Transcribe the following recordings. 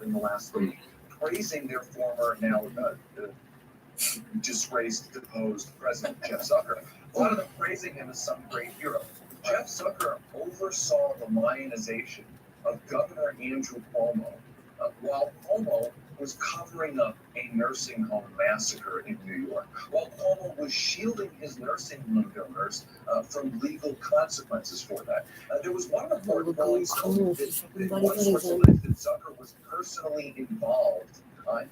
in the last week praising their former, now disgraced, deposed president, Jeff Zucker. A lot of them praising him as some great hero. Jeff Zucker oversaw the lionization of Governor Andrew Cuomo while Cuomo was covering up a nursing home massacre in New York, while Cuomo was shielding his nursing home donors from legal consequences for that. There was one report that one source alleged that Zucker was personally involved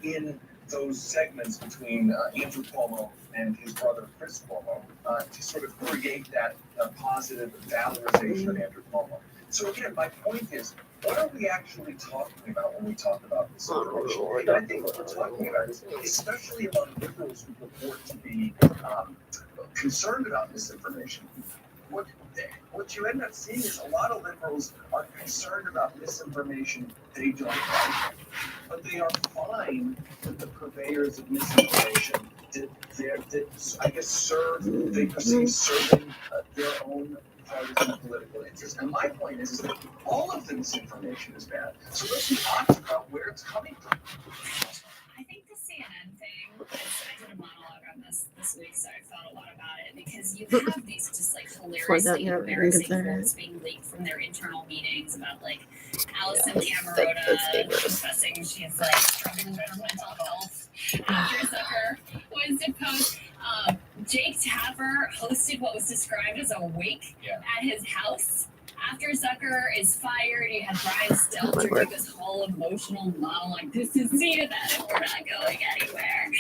in those segments between Andrew Cuomo and his brother Chris Cuomo to sort of create that positive valorization of Andrew Cuomo. So again, my point is, what are we actually talking about when we talk about this information? And I think what we're talking about is, especially among liberals who purport to be concerned about misinformation, what you end up seeing is a lot of liberals are concerned about misinformation they don't like, but they are fine with the purveyors of misinformation that I guess they perceive serving their own partisan political interests. And my point is that all of the misinformation is bad. So let's be honest about where it's coming from. I think the CNN thing, I did a monologue on this week, so I thought a lot about it, because you have these just like hilariously embarrassing quotes being leaked from their internal meetings about like Alison Camerota confessing she's like struggling with her mental health after Zucker was deposed. Jake Tapper hosted what was described as a wake at his house. After Zucker is fired, you have Brian Stelter do this whole emotional monologue. This is CNN, and we're not going anywhere.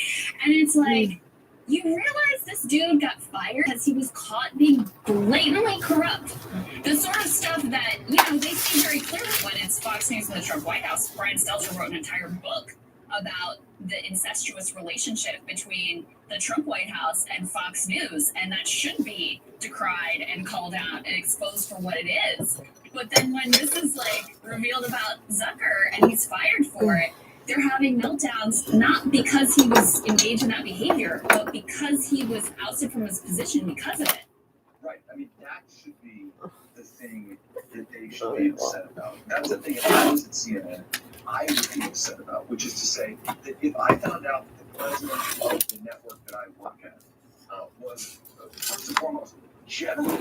And it's like, you realize this dude got fired because he was caught being blatantly corrupt. The sort of stuff that, they see very clearly when it's Fox News and the Trump White House. Brian Stelter wrote an entire book about the incestuous relationship between the Trump White House and Fox News, and that should be decried and called out and exposed for what it is. But then when this is like revealed about Zucker and he's fired for it, they're having meltdowns not because he was engaged in that behavior, but because he was ousted from his position because of it. Right. I mean, that should be the thing that they should be upset about. That's the thing if I was at CNN, I would be upset about, which is to say that if I found out that the president of the network that I work at was, first and foremost, generally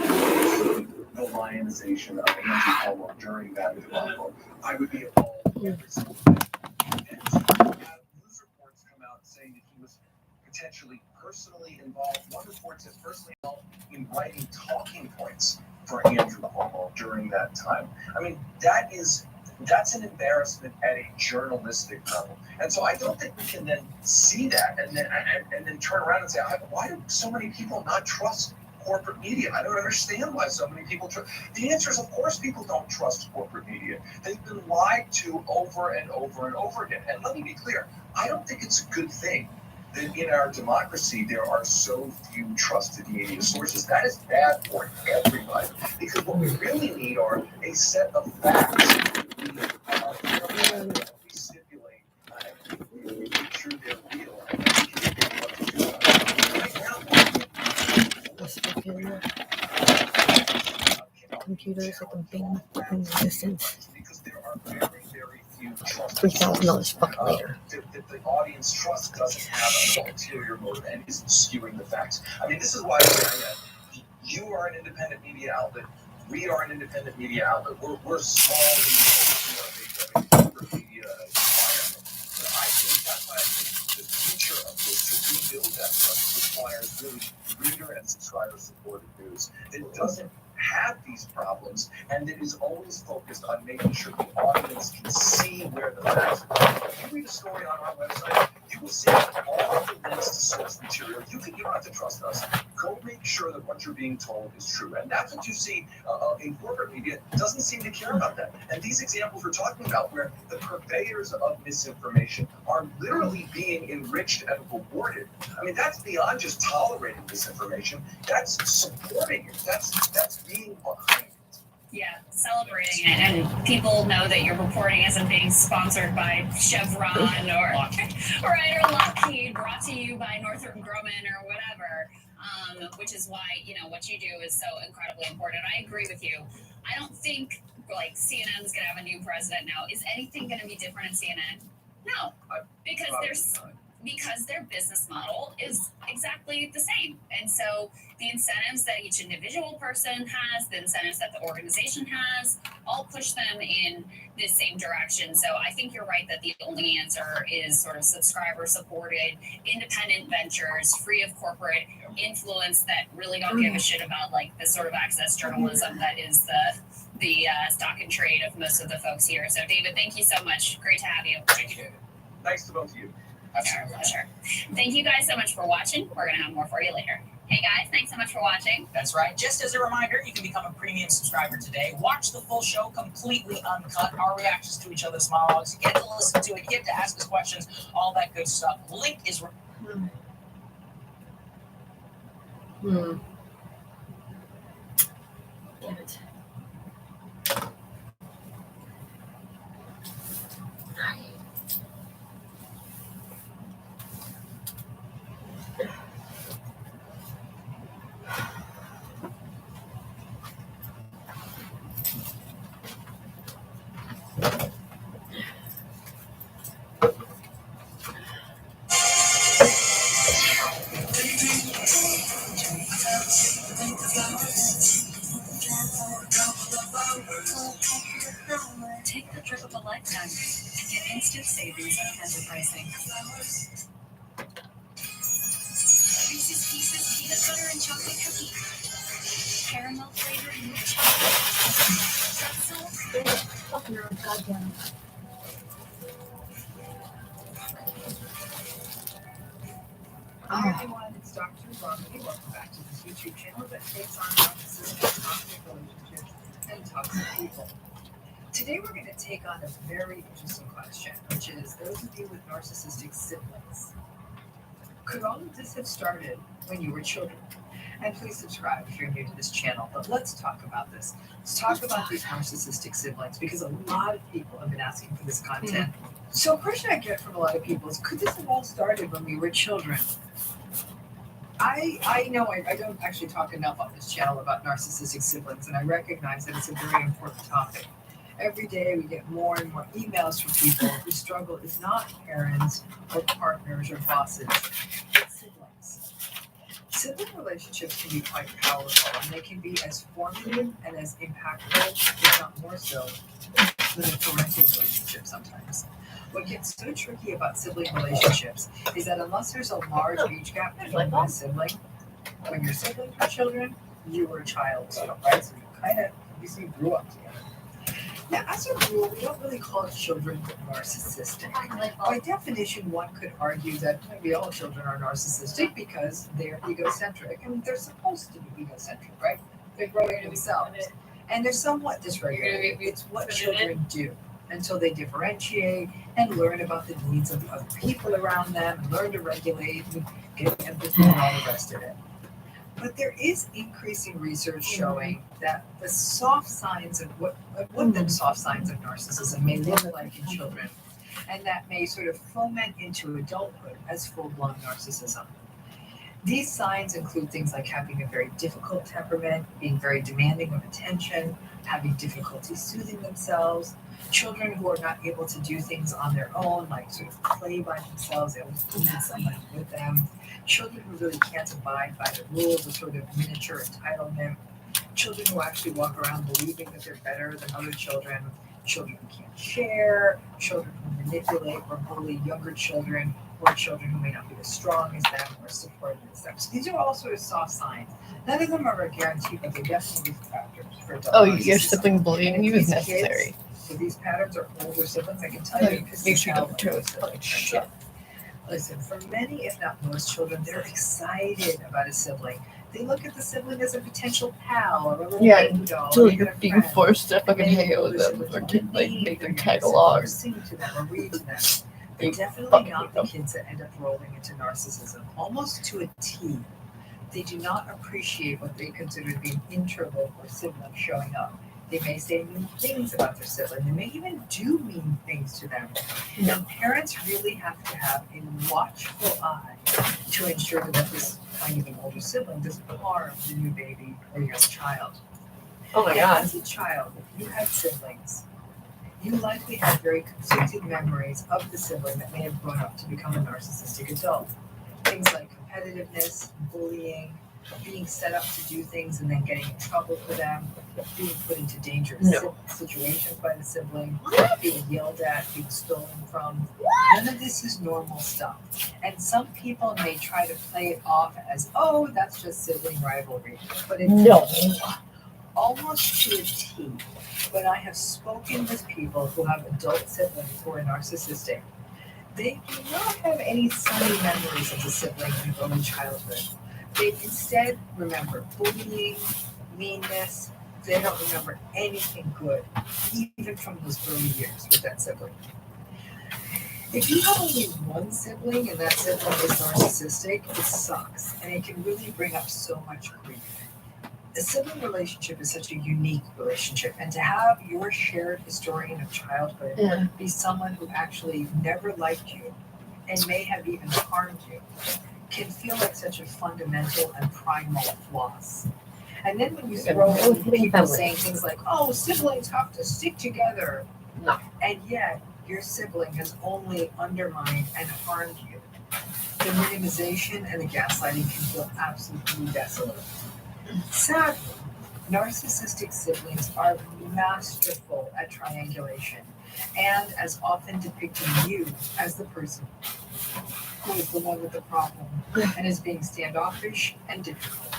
the lionization of Andrew Cuomo during that debacle, I would be appalled every single day. And to have news reports come out saying that he was potentially personally involved, one report says personally involved in writing talking points for Andrew Cuomo during that time. I mean, that's an embarrassment at a journalistic level. And so I don't think we can then see that and then turn around and say, why do so many people not trust corporate media? I don't understand why so many people trust. The answer is, of course, people don't trust corporate media. They've been lied to over and over and over again. And let me be clear, I don't think it's a good thing that in our democracy there are so few trusted media sources. That is bad for everybody, because what we really need are a set of facts that we stipulate and we make sure they're real and we can figure what to do about it. Right now, computers like a bang fucking resistance. Because there are very, very few $3,000 fucking later. That the audience trust doesn't have an ulterior motive and isn't skewing the facts. I mean, this is why I say that you are an independent media outlet. We are an independent media outlet. We're small in the ocean of a corporate media environment. But I think that's why I think the future of this, to rebuild that trust, requires really reader and subscriber supported news that doesn't have these problems and that is always focused on making sure the audience can see where the facts are. If you read a story on our website, you will see all of the links to source material. You don't have to trust us. Go make sure that what you're being told is true. And that's what you see in corporate media doesn't seem to care about that. And these examples we're talking about where the purveyors of misinformation are literally being enriched and rewarded. I mean, that's beyond just tolerating misinformation. That's supporting it. That's being behind it. Yeah, celebrating it, and people know that your reporting isn't being sponsored by Chevron or Lockheed, brought to you by Northrop Grumman or whatever, which is why, what you do is so incredibly important. I agree with you. I don't think like CNN's gonna have a new president now. Is anything gonna be different in CNN? No, because their business model is exactly the same. And so the incentives that each individual person has, the incentives that the organization has, all push them in the same direction. So I think you're right that the only answer is sort of subscriber supported, independent ventures, free of corporate influence that really don't give a shit about like the sort of access journalism that is the stock and trade of most of the folks here. So David, thank you so much. Great to have you. Thank you. Thanks to both of you. Our pleasure. Thank you guys so much for watching. We're going to have more for you later. Hey guys, thanks so much for watching. That's right. Just as a reminder, you can become a premium subscriber today. Watch the full show completely uncut. Our reactions to each other's monologues. You get to listen to it. You get to ask us questions. All that good stuff. Link is... Damn it. Take the trip of a lifetime and get instant savings on Panda pricing. Reese's Pieces peanut butter and chocolate cookie. Caramel flavor in your chocolate. Pretzel. Goddamn. Hi everyone, it's Dr. Romney. Welcome back to this YouTube channel that takes on narcissistic toxic relationships and toxic people. Today we're going to take on a very interesting question, which is those of you with narcissistic siblings. Could all of this have started when you were children? And please subscribe if you're new to this channel. But let's talk about this. Let's talk about these narcissistic siblings because a lot of people have been asking for this content. So a question I get from a lot of people is, could this have all started when we were children? I know I don't actually talk enough on this channel about narcissistic siblings, and I recognize that it's a very important topic. Every day we get more and more emails from people whose struggle is not parents or partners or bosses, it's siblings. Sibling relationships can be quite powerful, and they can be as formative and as impactful, if not more so, than a parental relationship sometimes. What gets so tricky about sibling relationships is that unless there's a large age gap between one sibling, when your siblings were children, you were a child, right? So you grew up together. Now, as a rule, we don't really call children narcissistic. By definition, one could argue that maybe all children are narcissistic because they're egocentric, and they're supposed to be egocentric, right? They're growing themselves, and they're somewhat dysregulated. It's what children do until they differentiate and learn about the needs of people around them, learn to regulate, and get empathy and all the rest of it. But there is increasing research showing that the soft signs of what the soft signs of narcissism may look like in children, and that may sort of foment into adulthood as full-blown narcissism. These signs include things like having a very difficult temperament, being very demanding of attention, having difficulty soothing themselves, children who are not able to do things on their own, like sort of play by themselves, they always need someone with them, children who really can't abide by the rules of sort of miniature entitlement, children who actually walk around believing that they're better than other children, children who can't share, children who manipulate or bully younger children, or children who may not be as strong as them or supportive as them. So these are all sort of soft signs. None of them are a guarantee, but they definitely risk factors for adult narcissism. Your sibling bullying you is These necessary. kids, if these patterns are older siblings, I can tell you because You should go to it. shit. Listen, for many, if not most children, they're excited about a sibling. They look at the sibling as a potential pal or a little baby doll. So or you're even a being friend. forced to fucking Many hang out with older them siblings or don't to like need make them their tag parents along. or sing to them or read to them. They're You definitely fucking not the them. kids that end up rolling into narcissism, almost to a T. They do not appreciate what they consider to be an interloper sibling showing up. They may say mean things about their sibling. They may even do mean things to them. And parents really have to have a watchful eye to ensure that this kind of an older sibling doesn't harm the new baby or young child. Oh my And god. as a child, if you had siblings, you likely had very conflicted memories of the sibling that may have grown up to become a narcissistic adult. Things like competitiveness, bullying, being set up to do things and then getting in trouble for them, being put into dangerous No. situations by the sibling, being yelled at, being stolen from. None of this is normal stuff. And some people may try to play it off as, oh, that's just sibling rivalry. But it's No. almost to a T. When I have spoken with people who have adult siblings who are narcissistic, they do not have any sunny memories of the sibling in early childhood. They instead remember bullying, meanness. They don't remember anything good, even from those early years with that sibling. If you have only one sibling and that sibling is narcissistic, it sucks, and it can really bring up so much grief. The sibling relationship is such a unique relationship, and to have your shared historian of childhood Yeah. be someone who actually never liked you and may have even harmed you can feel like such a fundamental and primal loss. And then when you throw in people saying things like, oh, siblings have to stick together, No. and yet your sibling has only undermined and harmed you, the minimization and the gaslighting can feel absolutely desolate. Sadly, narcissistic siblings are masterful at triangulation and as often depicting you as the person who is the one with the problem and is being standoffish and difficult.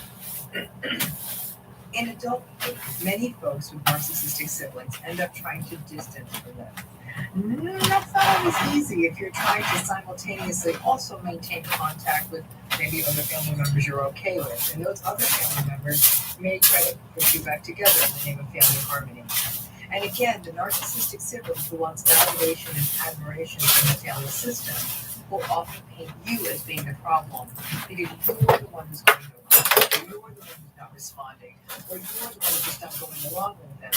In adulthood, many folks with narcissistic siblings end up trying to distance from them. That's not always easy if you're trying to simultaneously also maintain contact with maybe other family members you're okay with, and those other family members may try to put you back together in the name of family harmony. And again, the narcissistic sibling who wants validation and admiration from the family system will often paint you as being the problem because you're the one who's going nowhere, or you're the one who's not responding, or you're the one who's just not going along with them.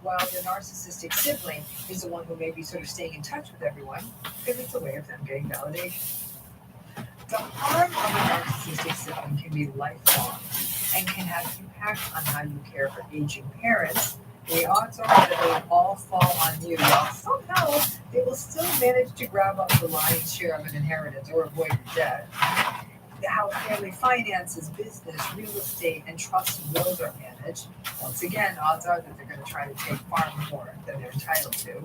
While the narcissistic sibling is the one who may be sort of staying in touch with everyone because it's a way of them getting validation. The harm of a narcissistic sibling can be lifelong and can have impact on how you care for aging parents. The odds are that they will all fall on you, while somehow they will still manage to grab up the lion's share of an inheritance or avoid your debt. How family finances, business, real estate, and trust and wills are managed. Once again, odds are that they're going to try to take far more than they're entitled to.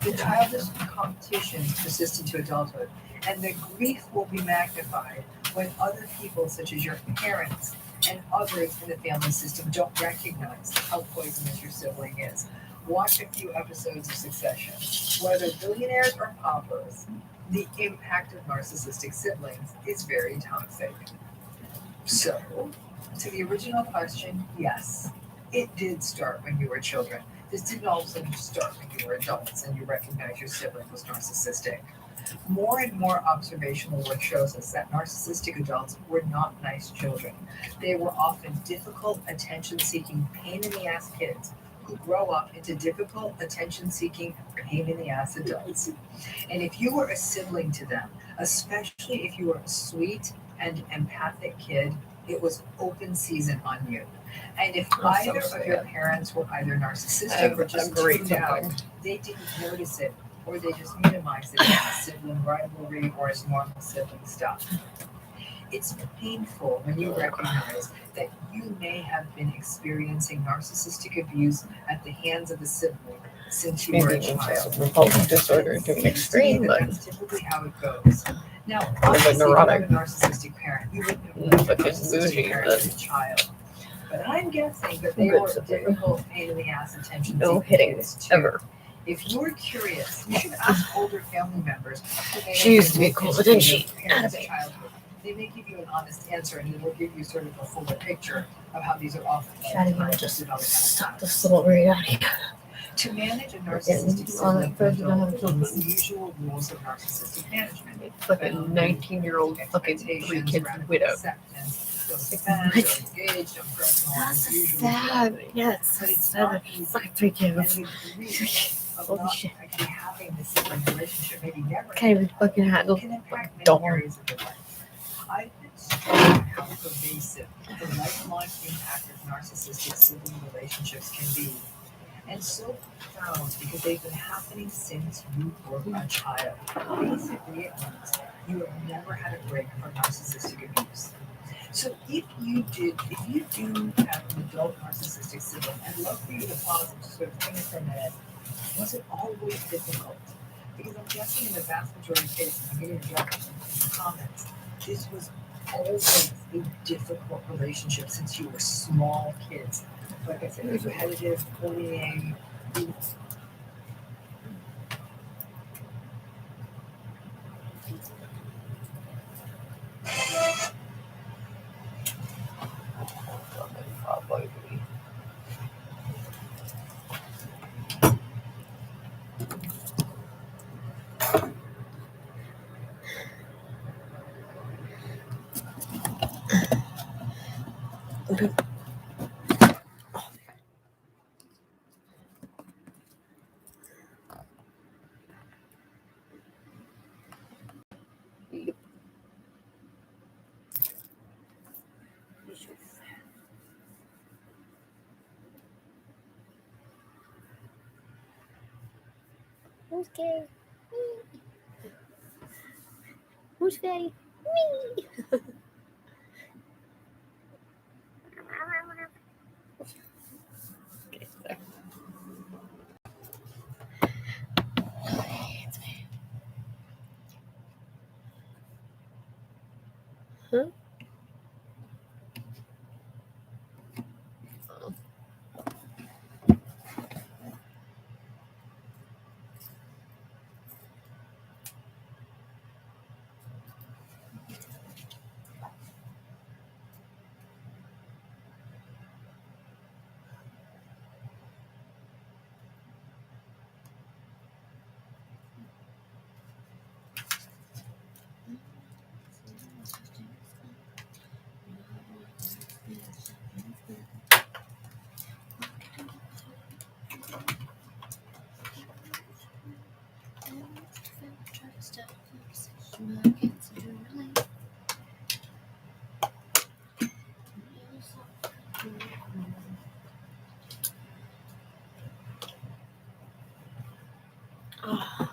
The childish competitions persist into adulthood, and the grief will be magnified when other people, such as your parents and others in the family system, don't recognize how poisonous your sibling is. Watch a few episodes of Succession. Whether billionaires or paupers, the impact of narcissistic siblings is very toxic. So, to the original question, yes, it did start when you were children. This didn't all of a sudden start when you were adults and you recognized your sibling was narcissistic. More and more observational work shows us that narcissistic adults were not nice children. They were often difficult, attention-seeking, pain-in-the-ass kids who grow up into difficult, attention-seeking, pain-in-the-ass adults. And if you were a sibling to them, especially if you were a sweet and empathic kid, it was open season on you. And if either of your parents were either narcissistic or just tuned out, they didn't notice it, or they just minimized it as sibling rivalry or as normal sibling stuff. It's painful when you recognize that you may have been experiencing narcissistic abuse at the hands of a sibling since you were a child. Impulsive disorder to an extreme, but That's typically how it goes. Now, obviously, if you have a narcissistic parent, you wouldn't have known a narcissistic parent as a child. But I'm guessing that they were difficult, pain in the ass attention. no hitting ever. If you're curious, you should ask older family members. She used to be cool, but then she had a childhood. They may give you an honest answer, and it will give you sort of a fuller picture of how these are often. Just stop this little right out here. To manage a narcissistic sibling, the usual rules of narcissistic management. Fucking 19-year-old fucking 3 kids widow. That's sad. Yes. But it's not easy. Fucking 3 kids. And the grief of Holy not shit. actually having this sibling relationship, maybe never, Can't even fucking handle can impact many dog. areas of your life. I've been struck how pervasive the lifelong impact of narcissistic sibling relationships can be. And so profound because they've been happening since you were a child. Basically, it means you have never had a break from narcissistic abuse. So if you do have an adult narcissistic sibling, I'd love for you to pause and just sort of think for a minute. Was it always difficult? Because I'm guessing in the vast majority of cases, I'm getting rejections in the comments, this was always a difficult relationship since you were small kids. Like I said, repetitive, bullying. Who's gay? Me. Who's gay? Me. Okay, sorry. Huh? Oh,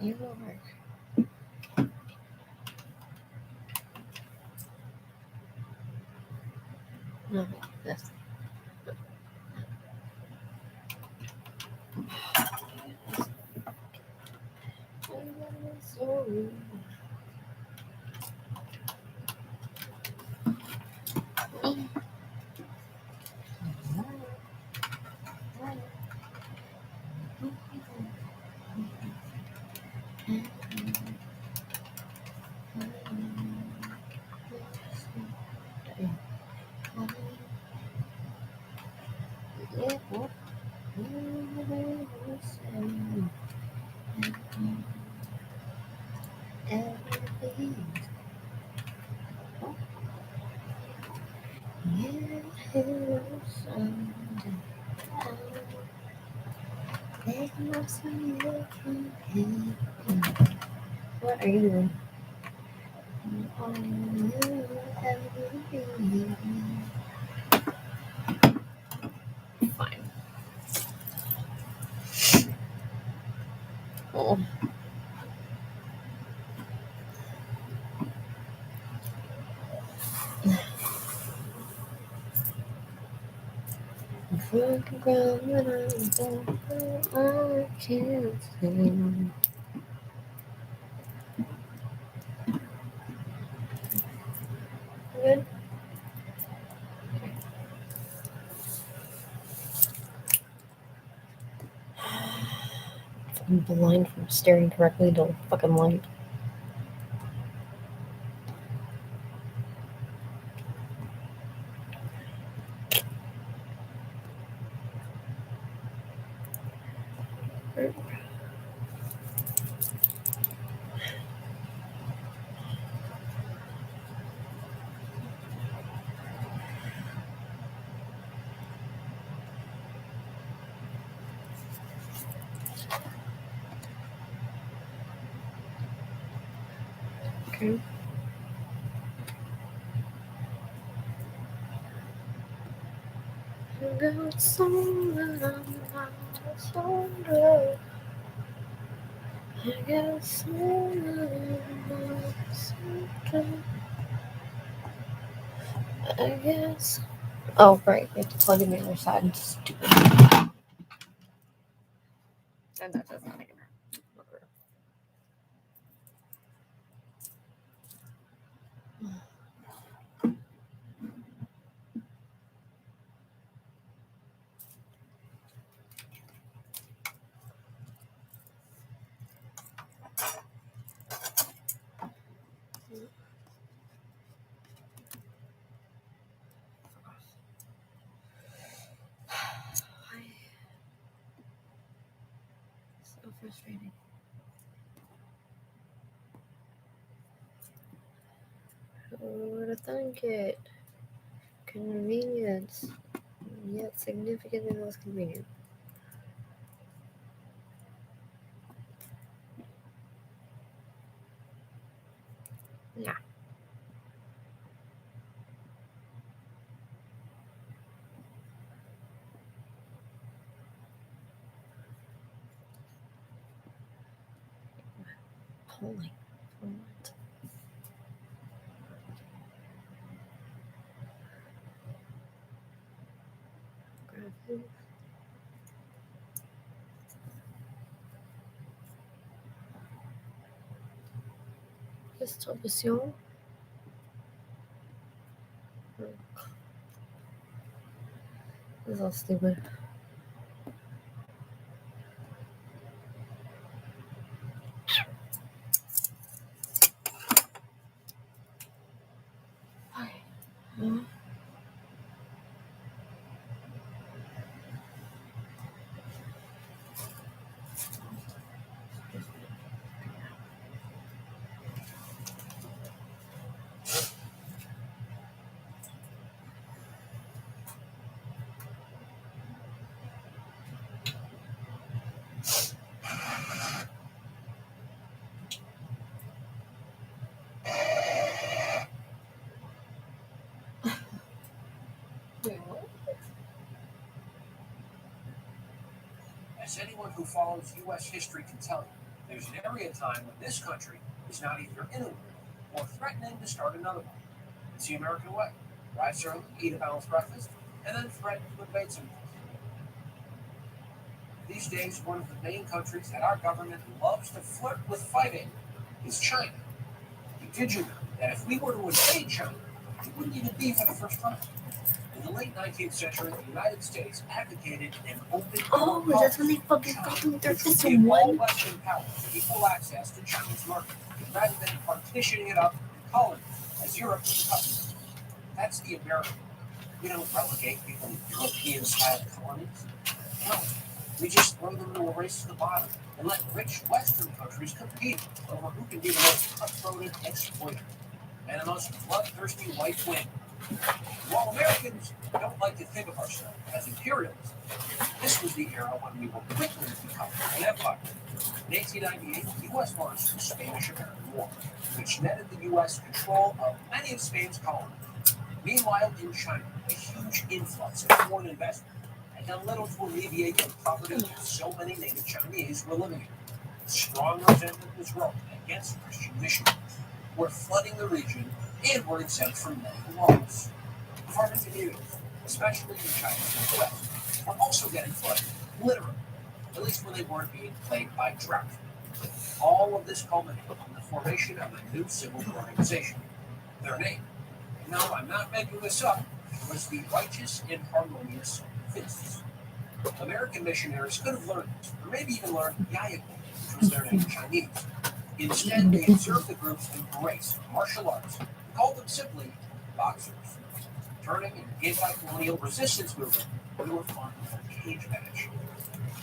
you will work. No, that's so. What are you doing? Fine. Oh. I can't sing. Good. I'm blind from staring directly into the fucking light. Okay. I got something on my shoulder. I got something on my shoulder. I guess. Oh, right. You have to plug in the other side. It's stupid. And that does not even work. So frustrating. Who would have thunk it? Convenience, yet significantly less convenient. Nah. Polling. For what? Graphics. Distribution. This is all stupid. Okay. Wait, what? As anyone who follows U.S. history can tell you, there's never a time when this country is not either in a war or threatening to start another one. It's the American way. Rise early, eat a balanced breakfast, and then threaten to invade someone. These days, one of the main countries that our government loves to flirt with fighting is China. Did you know that if we were to invade China, it wouldn't even be for the first time? In the late 19th century, the United States advocated an open Oh, door that's when they policy fucking to China, fucking their which would system give all one. Western powers equal access to China's market, rather than partitioning it up in colonies, as Europe did the customers. That's the American. We don't relegate people to European-style colonies. No, we just throw them into a race to the bottom and let rich Western countries compete over who can be the most cutthroated exploiter and the most bloodthirsty white wing. While Americans don't like to think of ourselves as imperialists, this was the era when we were quickly becoming an empire. In 1898, the U.S. launched the Spanish-American War, which netted the U.S. control of many of Spain's colonies. Meanwhile, in China, a huge influx of foreign investment had done little to alleviate the poverty that so many native Chinese were living in. Strong resentment was growing against Christian missionaries, who were flooding the region and were exempt from medical laws. Farming communities, especially in China's west, were also getting flooded, literally, at least when they weren't being plagued by drought. All of this culminated in the formation of a new civil organization. Their name, no, I'm not making this up, was the Righteous and Harmonious Fists. American missionaries could have learned this, or maybe even learned Yayagu, which was their name in Chinese. Instead, they observed the group's embrace of martial arts and called them simply boxers, turning an anti-colonial resistance movement into a fun cage match.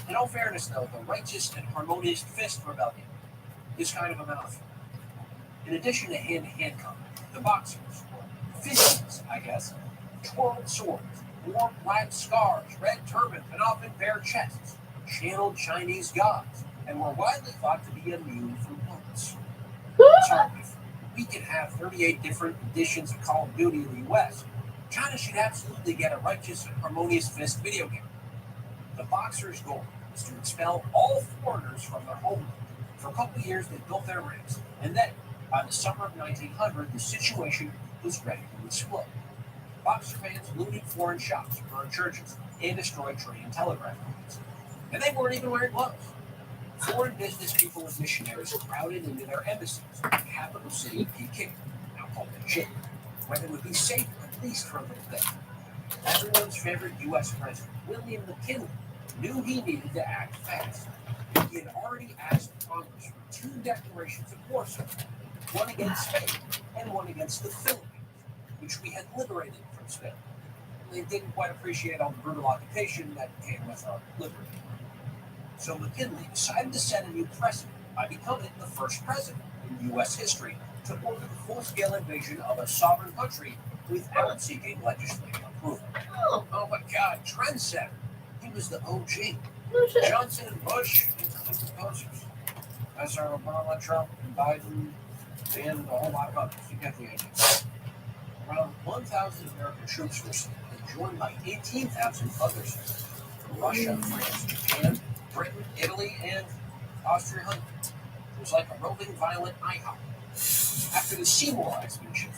In all fairness, though, the Righteous and Harmonious Fist Rebellion is kind of a mouthful. In addition to hand-to-hand combat, the boxers, or fists, I guess, twirled swords, wore black scars, red turbans, and often bare chests, channeled Chinese gods, and were widely thought to be immune from bullets. Sorry, if we can have 38 different editions of Call of Duty in the US, China should absolutely get a Righteous and Harmonious Fist video game. The boxers' goal was to expel all foreigners from their homeland. For a couple of years, they built their ranks, and then, by the summer of 1900, the situation was ready to explode. Boxer fans looted foreign shops, burned churches, and destroyed train and telegraph lines. And they weren't even wearing gloves. Foreign business people and missionaries crowded into their embassies in the capital city of Peking, now called Beijing, where they would be safe at least for a little bit. Everyone's favorite U.S. President, William McKinley, knew he needed to act fast. He had already asked Congress for 2 declarations of war, one against Spain and one against the Philippines, which we had liberated from Spain. They didn't quite appreciate all the brutal occupation that came with our liberty. So McKinley decided to set a new precedent by becoming the first president in U.S. history to order the full-scale invasion of a sovereign country without seeking legislative approval. Oh my God, trendsetter! He was the OG. Johnson and Bush, and composers. As are Obama, Trump, and Biden, and a whole lot of others. You get the idea. Around 1,000 American troops were sent, and joined by 18,000 others from Russia, France, Japan, Britain, Italy, and Austria-Hungary. It was like a roving violent IHOP. After the Seymour expedition,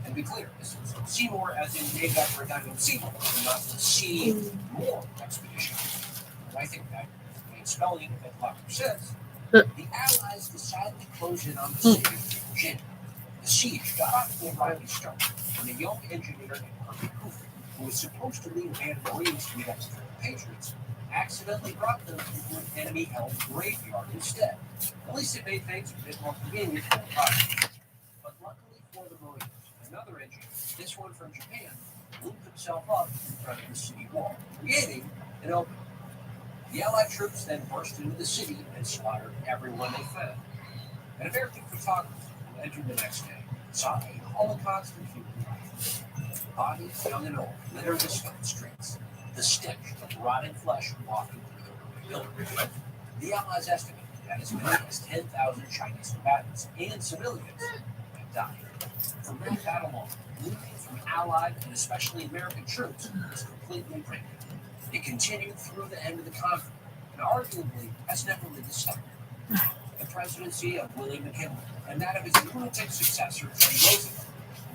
and be clear, this was Seymour as in named after a guy named Seymour, and not the Seymour expedition. And I think that means spelling it that Locker says. The Allies decided to close in on the city of Virginia. The siege got off to a rocky start when a young engineer named Herbie Hoover, who was supposed to lead a band of Marines to meet up with the Patriots, accidentally brought them into an enemy-held graveyard instead. At least it made things a bit more convenient for the project. But luckily for the Marines, another engineer, this one from Japan, looped himself up in front of the city wall, creating an opening. The Allied troops then burst into the city and slaughtered everyone they found. An American photographer who entered the next day saw a Holocaust of human life. Bodies, young and old, littered the stone streets. The stench of rotting flesh wafted through the building. The Allies estimated that as many as 10,000 Chinese combatants and civilians had died. From that battle on, looting from Allied and especially American troops was completely rampant. It continued through the end of the conflict, and arguably has never really stopped. The presidency of William McKinley and that of his lunatic successor, Teddy Roosevelt,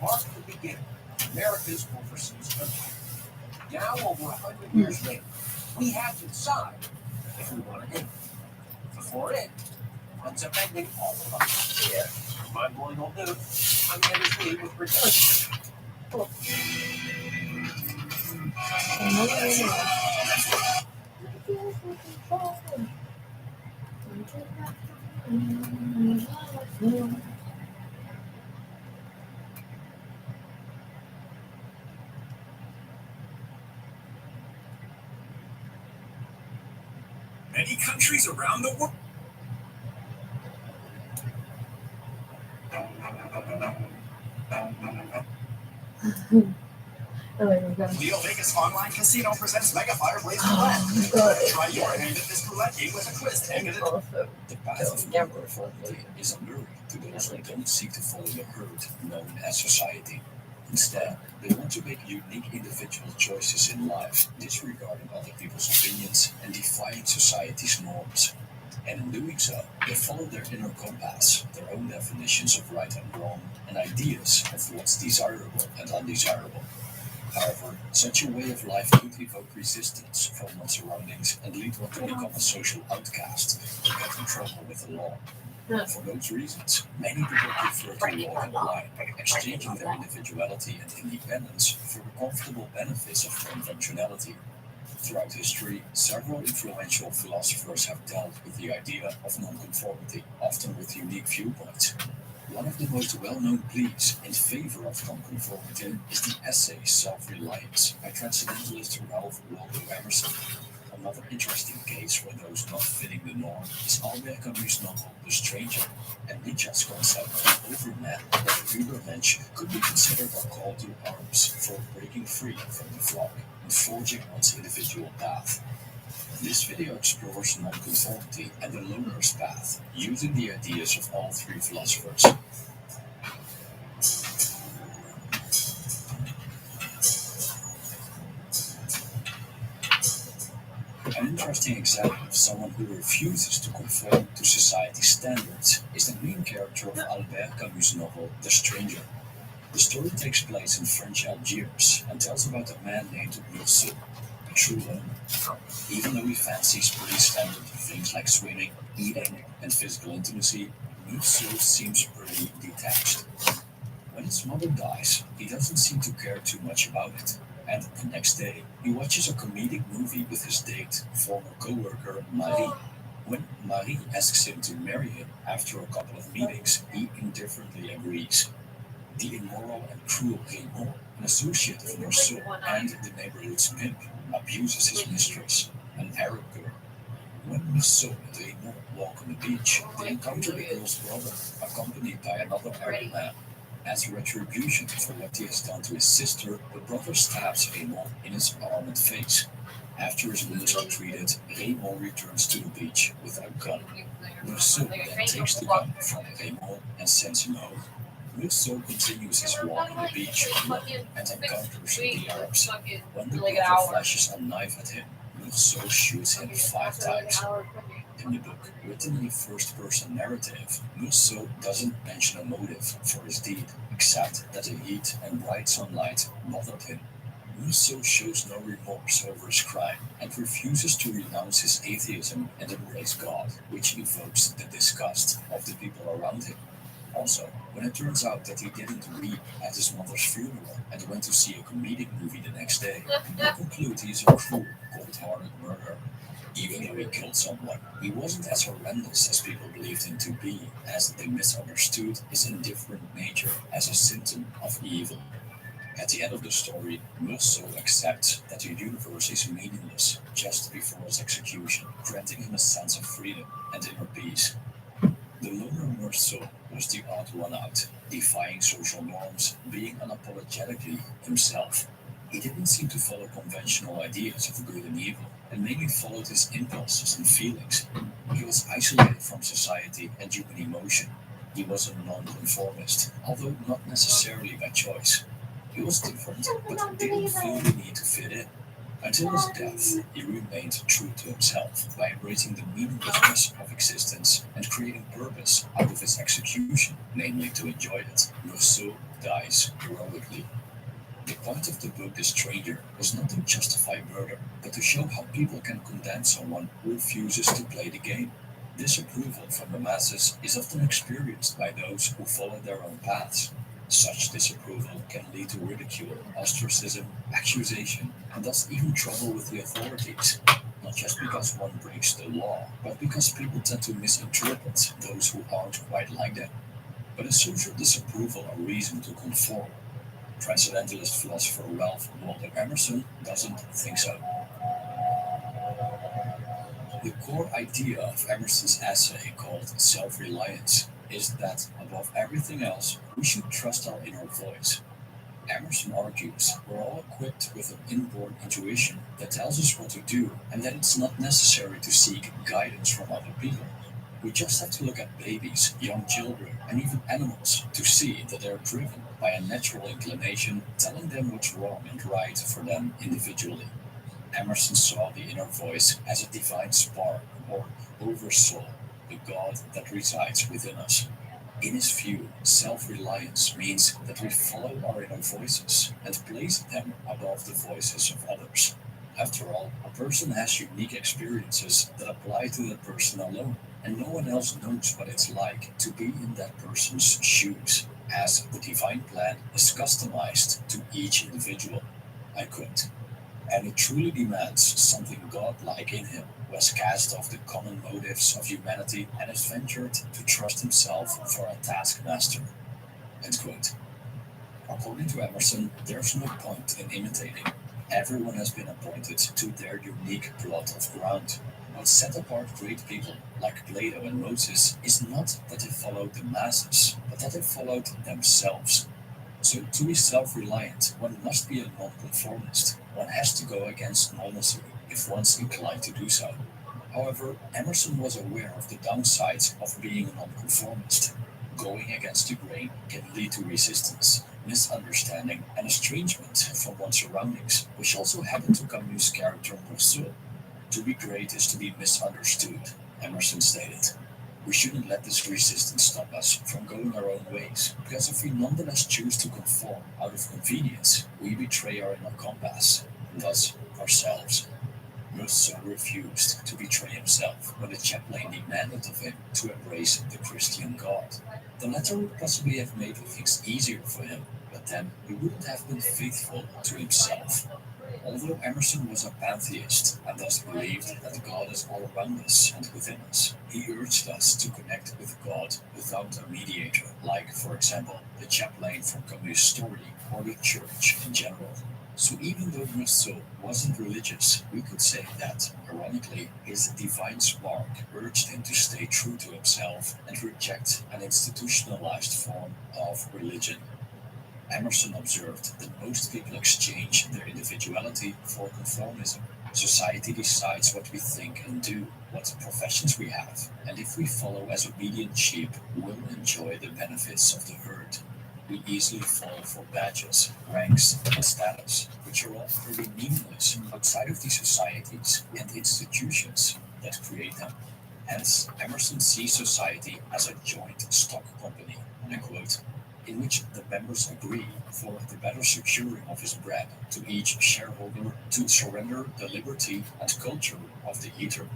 marked the beginning of America's overseas empire. Now, over 100 years later, we have to decide if we want to end it. Before it ends up ending all of us. Yeah. Mind-blowing old dude. I'm Anders Lee with Redemption. Many countries around the world. Leo Vegas Online Casino presents Mega Fire Blaze Roulette. Try your hand at this roulette game with a twist. The path of morality is alluring to those who don't seek to follow the herd known as society. Instead, they want to make unique individual choices in life, disregarding other people's opinions and defying society's norms. And in doing so, they follow their inner compass, their own definitions of right and wrong, and ideas of what's desirable and undesirable. However, such a way of life could evoke resistance from one's surroundings and lead one to become a social outcast or get in trouble with the law. For those reasons, many people prefer to walk in the line, exchanging their individuality and independence for the comfortable benefits of conventionality. Throughout history, several influential philosophers have dealt with the idea of nonconformity, often with unique viewpoints. One of the most well-known pleas in favor of nonconformity is the essay Self-Reliance by transcendentalist Ralph Waldo Emerson. Another interesting case for those not fitting the norm is Albert Camus' novel The Stranger, and Nietzsche's concept of Overman that Übermensch could be considered a call to arms for breaking free from the flock and forging one's individual path. This video explores nonconformity and the loner's path, using the ideas of all three philosophers. An interesting example of someone who refuses to conform to society's standards is the main character of Albert Camus' novel The Stranger. The story takes place in French Algiers and tells about a man named Meursault, a true loner. Even though he fancies pretty standard things like swimming, eating, and physical intimacy, Meursault seems pretty detached. When his mother dies, he doesn't seem to care too much about it. And the next day, he watches a comedic movie with his date, former co-worker Marie. When Marie asks him to marry him after a couple of meetings, he indifferently agrees. The immoral and cruel Raymond, an associate of Meursault and the neighborhood's pimp, abuses his mistress, an Arab girl. When Meursault and Raymond walk on the beach, they encounter the girl's brother, accompanied by another Arab man. As retribution for what he has done to his sister, the brother stabs Raymond in his arm and face. After his wounds are treated, Raymond returns to the beach with a gun. Meursault then takes the gun from Raymond and sends him home. Meursault continues his walk on the beach alone and encounters the Arabs. When the brother flashes a knife at him, Meursault shoots him 5 times. In the book, written in the first-person narrative, Meursault doesn't mention a motive for his deed, except that the heat and bright sunlight bothered him. Meursault shows no remorse over his crime and refuses to renounce his atheism and embrace God, which evokes the disgust of the people around him. Also, when it turns out that he didn't weep at his mother's funeral and went to see a comedic movie the next day, people conclude he is a cruel, cold-hearted murderer. Even though he killed someone, he wasn't as horrendous as people believed him to be, as they misunderstood his indifferent nature as a symptom of evil. At the end of the story, Meursault accepts that the universe is meaningless just before his execution, granting him a sense of freedom and inner peace. The loner Meursault was the odd one out, defying social norms, being unapologetically himself. He didn't seem to follow conventional ideas of good and evil, and mainly followed his impulses and feelings. He was isolated from society and human emotion. He was a nonconformist, although not necessarily by choice. He was different, but didn't feel the need to fit in. Until his death, he remained true to himself by embracing the meaninglessness of existence and creating purpose out of his execution, namely to enjoy it. Meursault dies heroically. The point of the book The Stranger was not to justify murder, but to show how people can condemn someone who refuses to play the game. Disapproval from the masses is often experienced by those who follow their own paths. Such disapproval can lead to ridicule, ostracism, accusation, and thus even trouble with the authorities. Not just because one breaks the law, but because people tend to misinterpret those who aren't quite like them. But is social disapproval a reason to conform? Transcendentalist philosopher Ralph Waldo Emerson doesn't think so. The core idea of Emerson's essay called Self-Reliance is that, above everything else, we should trust our inner voice. Emerson argues we're all equipped with an inborn intuition that tells us what to do, and that it's not necessary to seek guidance from other people. We just have to look at babies, young children, and even animals to see that they're driven by a natural inclination telling them what's wrong and right for them individually. Emerson saw the inner voice as a divine spark or oversoul, the God that resides within us. In his view, self-reliance means that we follow our inner voices and place them above the voices of others. After all, a person has unique experiences that apply to that person alone, and no one else knows what it's like to be in that person's shoes, as the divine plan is customized to each individual. I quote, and it truly demands something godlike in him, who has cast off the common motives of humanity and has ventured to trust himself for a taskmaster. End quote. According to Emerson, there's no point in imitating. Everyone has been appointed to their unique plot of ground. What set apart great people like Plato and Moses is not that they followed the masses, but that they followed themselves. So to be self-reliant, one must be a nonconformist. One has to go against normalcy if one's inclined to do so. However, Emerson was aware of the downsides of being a nonconformist. Going against the grain can lead to resistance, misunderstanding, and estrangement from one's surroundings, which also happened to Camus' character Rousseau. To be great is to be misunderstood, Emerson stated. We shouldn't let this resistance stop us from going our own ways, because if we nonetheless choose to conform out of convenience, we betray our inner compass, and thus ourselves. Rousseau refused to betray himself when the chaplain demanded of him to embrace the Christian God. The latter would possibly have made things easier for him, but then he wouldn't have been faithful to himself. Although Emerson was a pantheist and thus believed that God is all around us and within us, he urged us to connect with God without a mediator, like, for example, the chaplain from Camus' story or the church in general. So even though Rousseau wasn't religious, we could say that, ironically, his divine spark urged him to stay true to himself and reject an institutionalized form of religion. Emerson observed that most people exchange their individuality for conformism. Society decides what we think and do, what professions we have, and if we follow as obedient sheep, we'll enjoy the benefits of the herd. We easily fall for badges, ranks, and status, which are all pretty meaningless outside of the societies and institutions that create them. Hence, Emerson sees society as a joint stock company, and I quote, in which the members agree for the better securing of his bread to each shareholder to surrender the liberty and culture of the eater.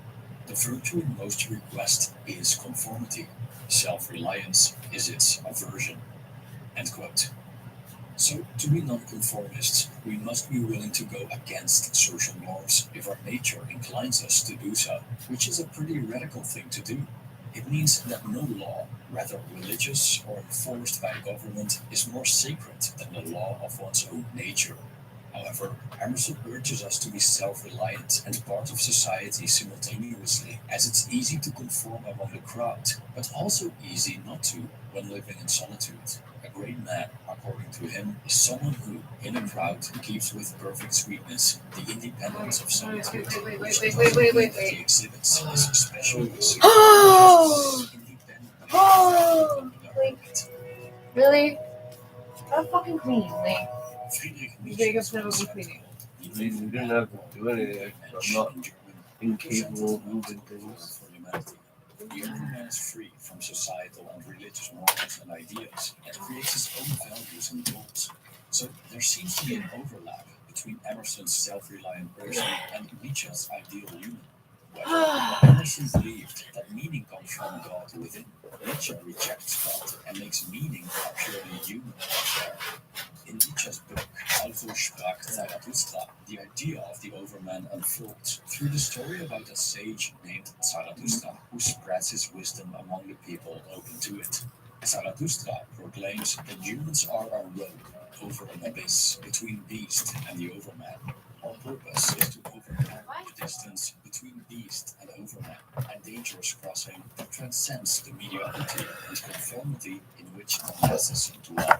The virtue in most request is conformity. Self-reliance is its aversion. End quote. So, to be nonconformists, we must be willing to go against social norms if our nature inclines us to do so, which is a pretty radical thing to do. It means that no law, whether religious or enforced by government, is more sacred than the law of one's own nature. However, Emerson urges us to be self-reliant and part of society simultaneously, as it's easy to conform among the crowd, but also easy not to when living in solitude. A great man, according to him, is someone who, in a crowd, keeps with perfect sweetness the independence of solitude, which he exhibits is especially Really? I'm fucking clean. Like, Friedrich Jacob's never been cleaning. You didn't have to do anything. I'm not incapable of moving things. For humanity. The human man is free from societal and religious norms and ideas and creates his own values and goals. So there seems to be an overlap between Emerson's self-reliant person and Nietzsche's ideal human. While Emerson believed that meaning comes from God within, Nietzsche rejects God and makes meaning a purely human affair. In Nietzsche's book, Also sprach Zarathustra, the idea of the overman unfolds through the story about a sage named Zarathustra who spreads his wisdom among the people open to it. Zarathustra proclaims that humans are a road over an abyss between beast and the overman. Our purpose is to overcome the distance between beast and overman, a dangerous crossing that transcends the mediocrity and conformity in which the masses dwell.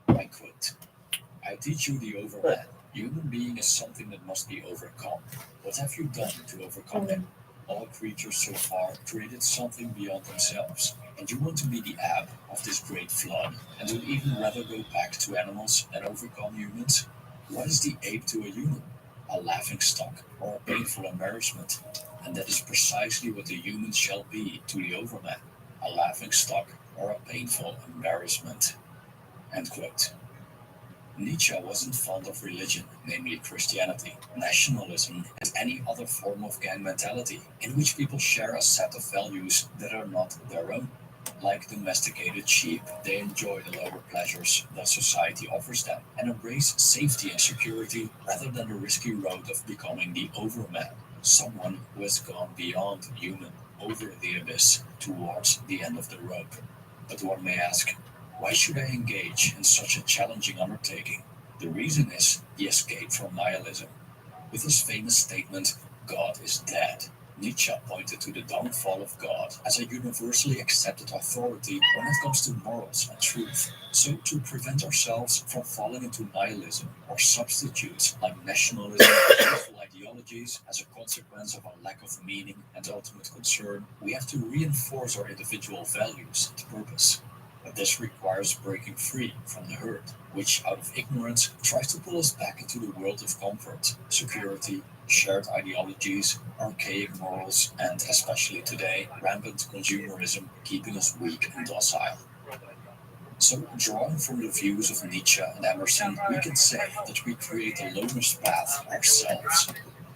I quote, I teach you the overman. Human being is something that must be overcome. What have you done to overcome him? All creatures so far created something beyond themselves, and you want to be the ebb of this great flood, and would even rather go back to animals than overcome humans? What is the ape to a human? A laughing stock or a painful embarrassment? And that is precisely what the human shall be to the overman, a laughing stock or a painful embarrassment. End quote. Nietzsche wasn't fond of religion, namely Christianity, nationalism, and any other form of gang mentality, in which people share a set of values that are not their own. Like domesticated sheep, they enjoy the lower pleasures that society offers them and embrace safety and security rather than the risky road of becoming the overman, someone who has gone beyond human, over the abyss, towards the end of the rope. But one may ask, why should I engage in such a challenging undertaking? The reason is the escape from nihilism. With his famous statement, God is dead, Nietzsche pointed to the downfall of God as a universally accepted authority when it comes to morals and truth. So, to prevent ourselves from falling into nihilism or substitutes like nationalism or peaceful ideologies as a consequence of our lack of meaning and ultimate concern, we have to reinforce our individual values and purpose. But this requires breaking free from the herd, which, out of ignorance, tries to pull us back into the world of comfort, security, shared ideologies, archaic morals, and, especially today, rampant consumerism, keeping us weak and docile. So, drawing from the views of Nietzsche and Emerson, we can say that we create the longest path ourselves.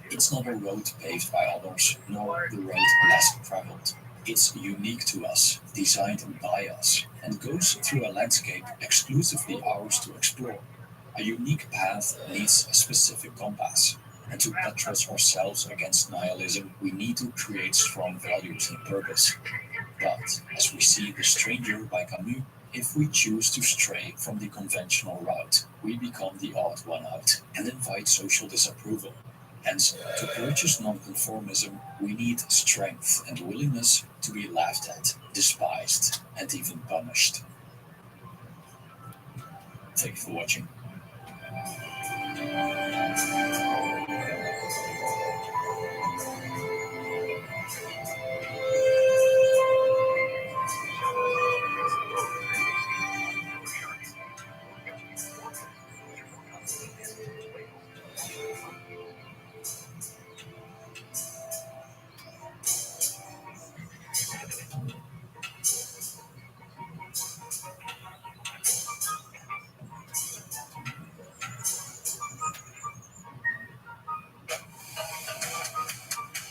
It's not a road paved by others, nor the road less traveled. It's unique to us, designed by us, and goes through a landscape exclusively ours to explore. A unique path needs a specific compass, and to buttress ourselves against nihilism, we need to create strong values and purpose. But, as we see The Stranger by Camus, if we choose to stray from the conventional route, we become the odd one out and invite social disapproval. Hence, to purchase nonconformism, we need strength and willingness to be laughed at, despised, and even punished. Thank you for watching.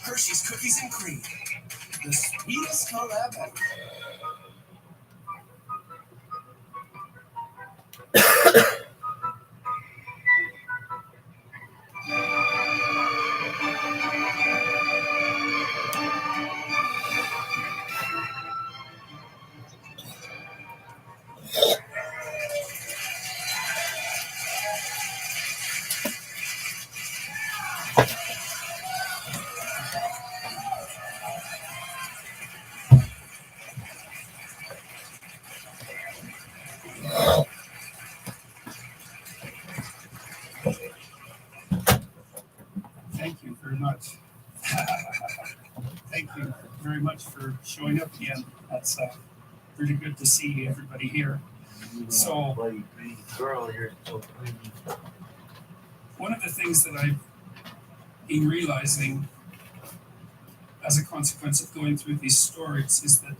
Hershey's Cookies and Cream, the sweetest collab ever. Thank you very much. Thank you very much for showing up again. That's really good to see everybody here. So, one of the things that I've been realizing as a consequence of going through these stories is that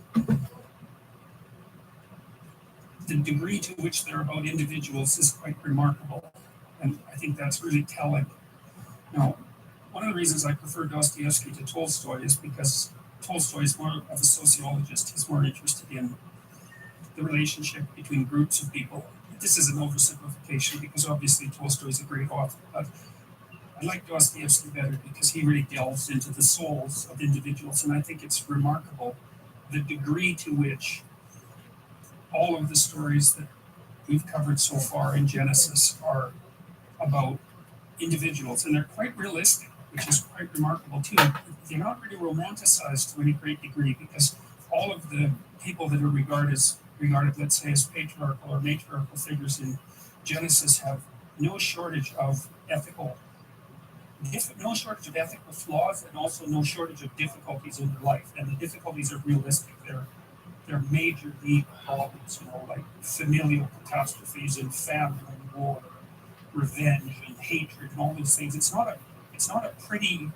the degree to which they're about individuals is quite remarkable. And I think that's really telling. Now, one of the reasons I prefer Dostoevsky to Tolstoy is because Tolstoy is more of a sociologist. He's more interested in the relationship between groups of people. This is an oversimplification because obviously Tolstoy is a great author, but I like Dostoevsky better because he really delves into the souls of individuals, and I think it's remarkable the degree to which all of the stories that we've covered so far in Genesis are about individuals, and they're quite realistic, which is quite remarkable too. They're not really romanticized to any great degree because all of the people that are regarded, let's say, as patriarchal or matriarchal figures in Genesis have no shortage of ethical flaws and also no shortage of difficulties in their life. And the difficulties are realistic. They're major league problems, like familial catastrophes and famine and war, revenge and hatred and all these things. It's not a pretty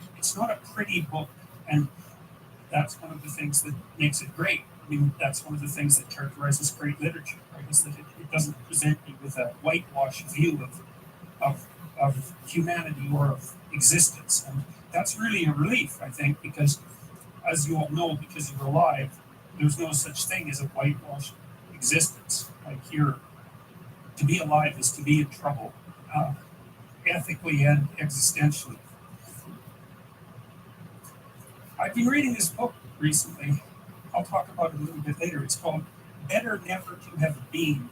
book, and that's one of the things that makes it great. I mean, that's one of the things that characterizes great literature, right? Is that it doesn't present you with a whitewashed view of humanity or of existence. And that's really a relief, I think, because as you all know, because you're alive, there's no such thing as a whitewashed existence. Like to be alive is to be in trouble, ethically and existentially. I've been reading this book recently. I'll talk about it a little bit later. It's called Better Never to Have Been.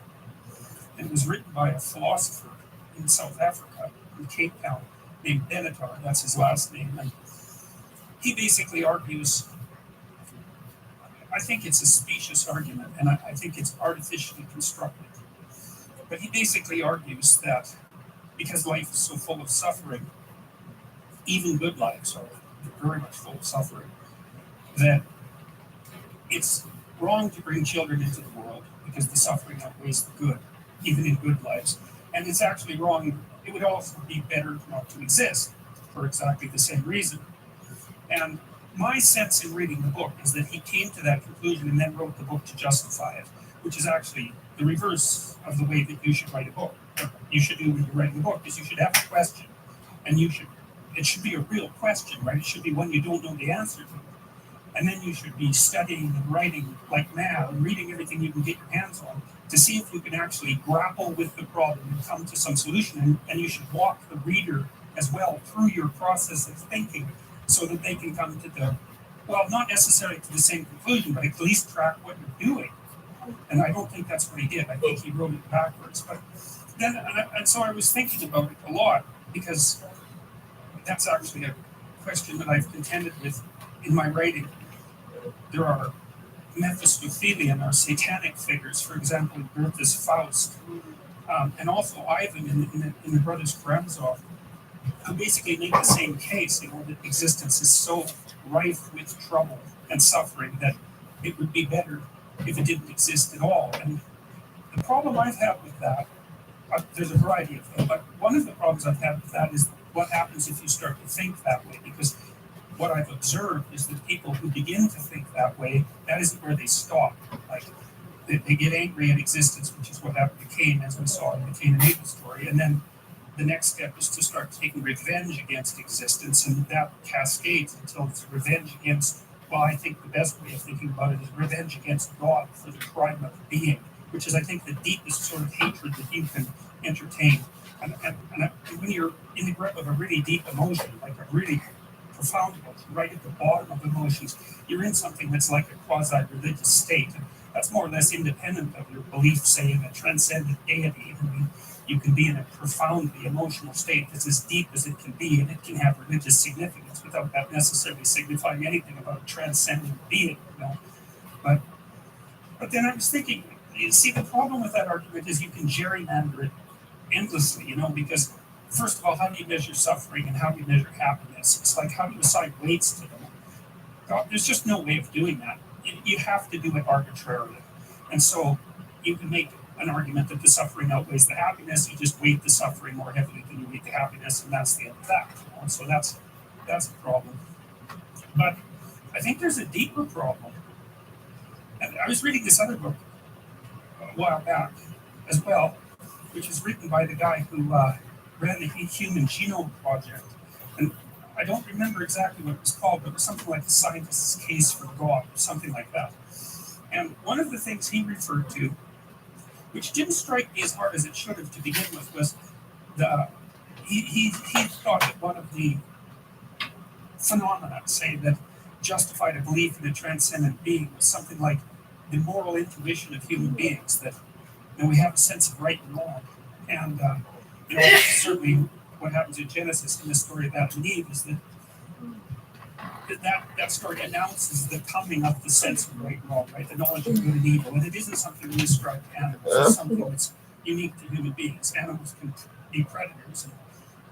It was written by a philosopher in South Africa, in Cape Town, named Benatar. That's his last name. And he basically argues, I think it's a specious argument, and I think it's artificially constructed. But he basically argues that because life is so full of suffering, even good lives are very much full of suffering, that it's wrong to bring children into the world because the suffering outweighs the good, even in good lives. And it's actually wrong. It would also be better not to exist for exactly the same reason. And my sense in reading the book is that he came to that conclusion and then wrote the book to justify it, which is actually the reverse of the way that you should write a book. What you should do when you're writing a book is you should have a question, and it should be a real question, right? It should be one you don't know the answer to. And then you should be studying and writing like mad and reading everything you can get your hands on to see if you can actually grapple with the problem and come to some solution. And you should walk the reader as well through your process of thinking so that they can come to not necessarily to the same conclusion, but at least track what you're doing. And I don't think that's what he did. I think he wrote it backwards. But then, and so I was thinking about it a lot because that's actually a question that I've contended with in my writing. There are Mephistophelian or satanic figures, for example, in Goethe's Faust, and also Ivan in the Brothers Karamazov, who basically make the same case, that existence is so rife with trouble and suffering that it would be better if it didn't exist at all. And the problem I've had with that, there's a variety of them, but one of the problems I've had with that is what happens if you start to think that way, because what I've observed is that people who begin to think that way, that isn't where they stop. Like, they get angry at existence, which is what happened to Cain, as we saw in the Cain and Abel story, and then the next step is to start taking revenge against existence, and that cascades until it's revenge against, well, I think the best way of thinking about it is revenge against God for the crime of being, which is, I think, the deepest sort of hatred that you can entertain. And when you're in the grip of a really deep emotion, like a really profound emotion, right at the bottom of emotions, you're in something that's like a quasi-religious state. And that's more or less independent of your belief, say, in a transcendent deity. I mean, you can be in a profoundly emotional state that's as deep as it can be, and it can have religious significance without that necessarily signifying anything about a transcendent being, But then I was thinking, you see, the problem with that argument is you can gerrymander it endlessly, because first of all, how do you measure suffering and how do you measure happiness? It's like, how do you assign weights to them? There's just no way of doing that. You have to do it arbitrarily. And so you can make an argument that the suffering outweighs the happiness. You just weight the suffering more heavily than you weight the happiness, and that's the end of that. And so that's a problem. But I think there's a deeper problem. And I was reading this other book a while back as well, which was written by the guy who ran the Human Genome Project. And I don't remember exactly what it was called, but it was something like The Scientist's Case for God, or something like that. And one of the things he referred to, which didn't strike me as hard as it should have to begin with, was he thought that one of the phenomena, say, that justified a belief in a transcendent being was something like the moral intuition of human beings, that we have a sense of right and wrong. And certainly what happens in Genesis in the story of Adam and Eve is that story announces the coming of the sense of right and wrong, right? The knowledge of good and evil. And it isn't something we ascribe to animals. It's something that's unique to human beings. Animals can be predators,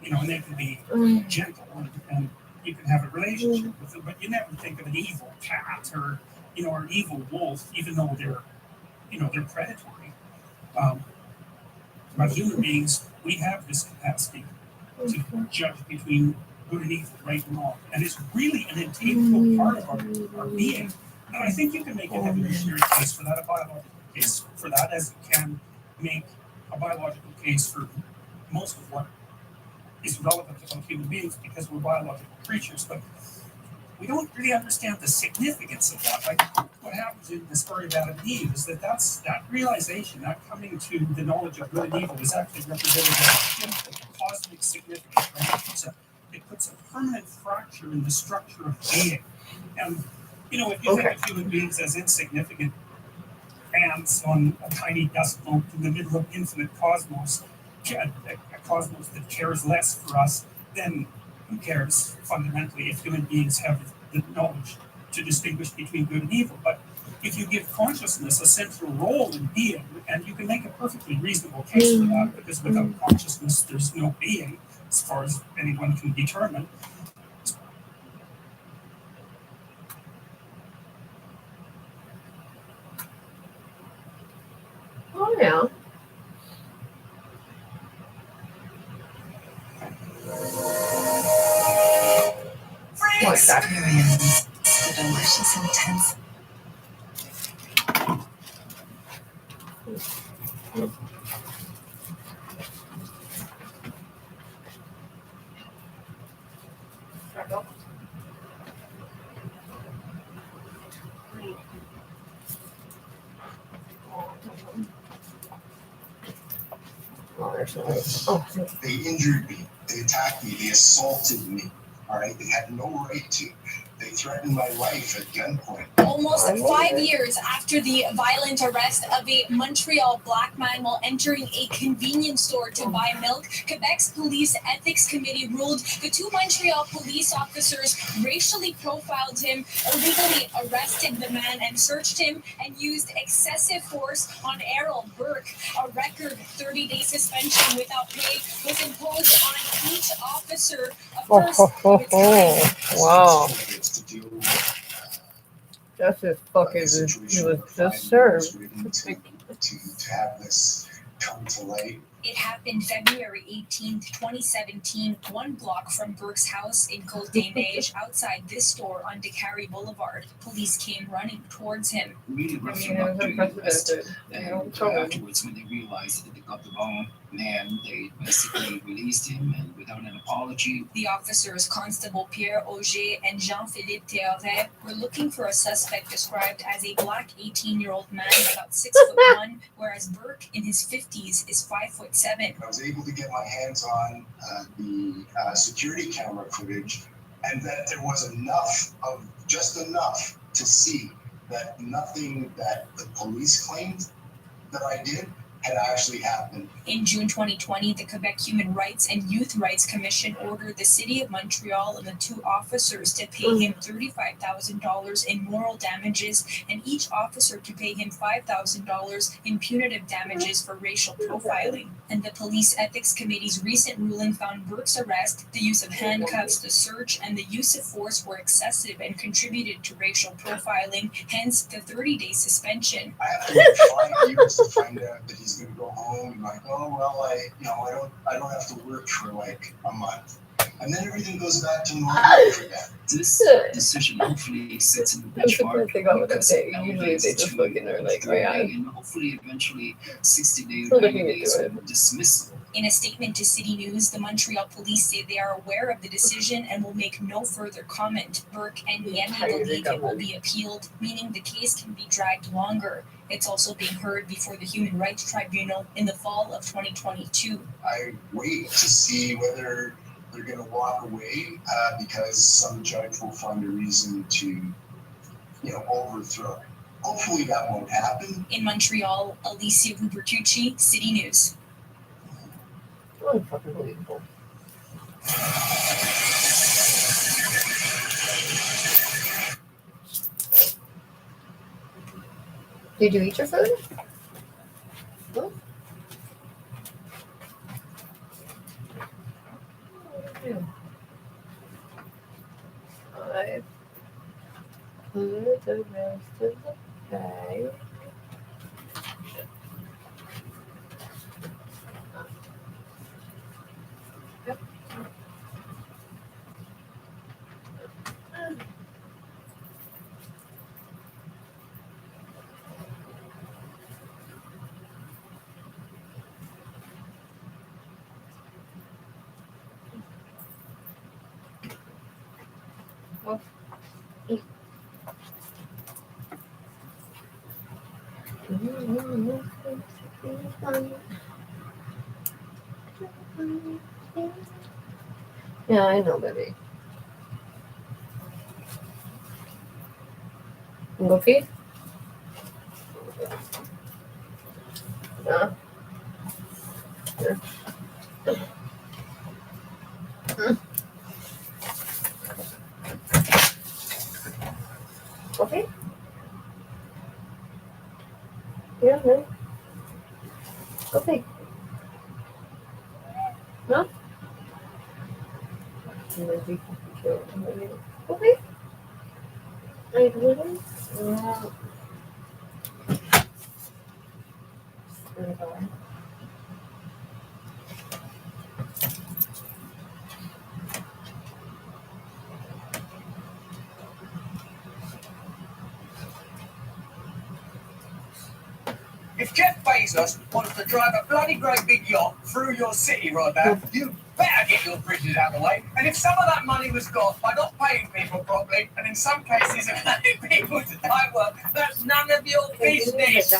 and they can be gentle, and you can have a relationship with them, but you never think of an evil cat or an evil wolf, even though they're predatory. But human beings, we have this capacity to judge between good and evil, right and wrong. And it's really an integral part of our being. And I think you can make an evolutionary case for that, a biological case for that, as you can make a biological case for most of what is relevant about human beings because we're biological creatures. But we don't really understand the significance of that. Like what happens in the story of Adam and Eve is that realization, that coming to the knowledge of good and evil is actually represented as cosmic significance, right? It puts a permanent fracture in the structure of being. And, you know, if you think of human beings as insignificant ants on a tiny dust mote in the middle of infinite cosmos, a cosmos that cares less for us, then who cares fundamentally if human beings have the knowledge to distinguish between good and evil? But if you give consciousness a central role in being, and you can make a perfectly reasonable case for that, because without consciousness there's no being, as far as anyone can determine. Oh yeah. What's that? The delicious intense. Oh, there's no way. Oh, They injured me. They attacked me. They assaulted me. All right. They had no right to. They threatened my life at gunpoint. Almost 5 years after the violent arrest of a Montreal black man while entering a convenience store to buy milk, Quebec's Police Ethics Committee ruled the two Montreal police officers racially profiled him, illegally arrested the man and searched him, and used excessive force on Errol Burke. A record 30-day suspension without pay was imposed on each officer. A first of its kind. Wow. To deal with, That's just fucking. He was just served. to have this come to light. It happened February 18th, 2017, one block from Burke's house in Côte des Neiges, outside this store on Décarie Boulevard. Police came running towards him. Really rough him up during the arrest. And afterwards, when they realized that they got the wrong man, they basically released him and without an apology. The officers, Constable Pierre Auger and Jean-Philippe Théoret, were looking for a suspect described as a black 18-year-old man about 6'1", whereas Burke in his 50s is 5'7". I was able to get my hands on the security camera footage, and that there was just enough to see that nothing that the police claimed that I did had actually happened. In June 2020, the Quebec Human Rights and Youth Rights Commission ordered the City of Montreal and the two officers to pay him $35,000 in moral damages and each officer to pay him $5,000 in punitive damages for racial profiling. And the Police Ethics Committee's recent ruling found Burke's arrest, the use of handcuffs, the search, and the use of force were excessive and contributed to racial profiling, hence the 30-day suspension. I have to wait 5 years to find out that he's going to go home and like, oh well, I don't have to work for like a month, and then everything goes back to normal for that. This decision hopefully sets a benchmark. Usually they just fucking are like, oh yeah. And hopefully eventually 60 So days, they 90 can days do of dismissal. In a statement to City News, the Montreal police say they are aware of the decision and will make no further comment. Burke and Yemi believe it will be appealed, meaning the case can be dragged longer. It's also being heard before the Human Rights Tribunal in the fall of 2022. I wait to see whether they're going to walk away because some judge will find a reason to, overthrow it. Hopefully that won't happen. In Montreal, Alicia Hubertucci, City News. Unfucking Did you eat your food? No? Yeah. I put the rest of the bag. Yep. Yeah, I know, baby. Go feed? Yeah. Okay. Yeah, no. Okay. No? Okay. I didn't. If Jeff Bezos wants to drive a bloody great big yacht through your city right now, you better get your bridges out of the way. And if some of that money was got by not paying people properly, and in some cases allowing people to die well, that's none of your business.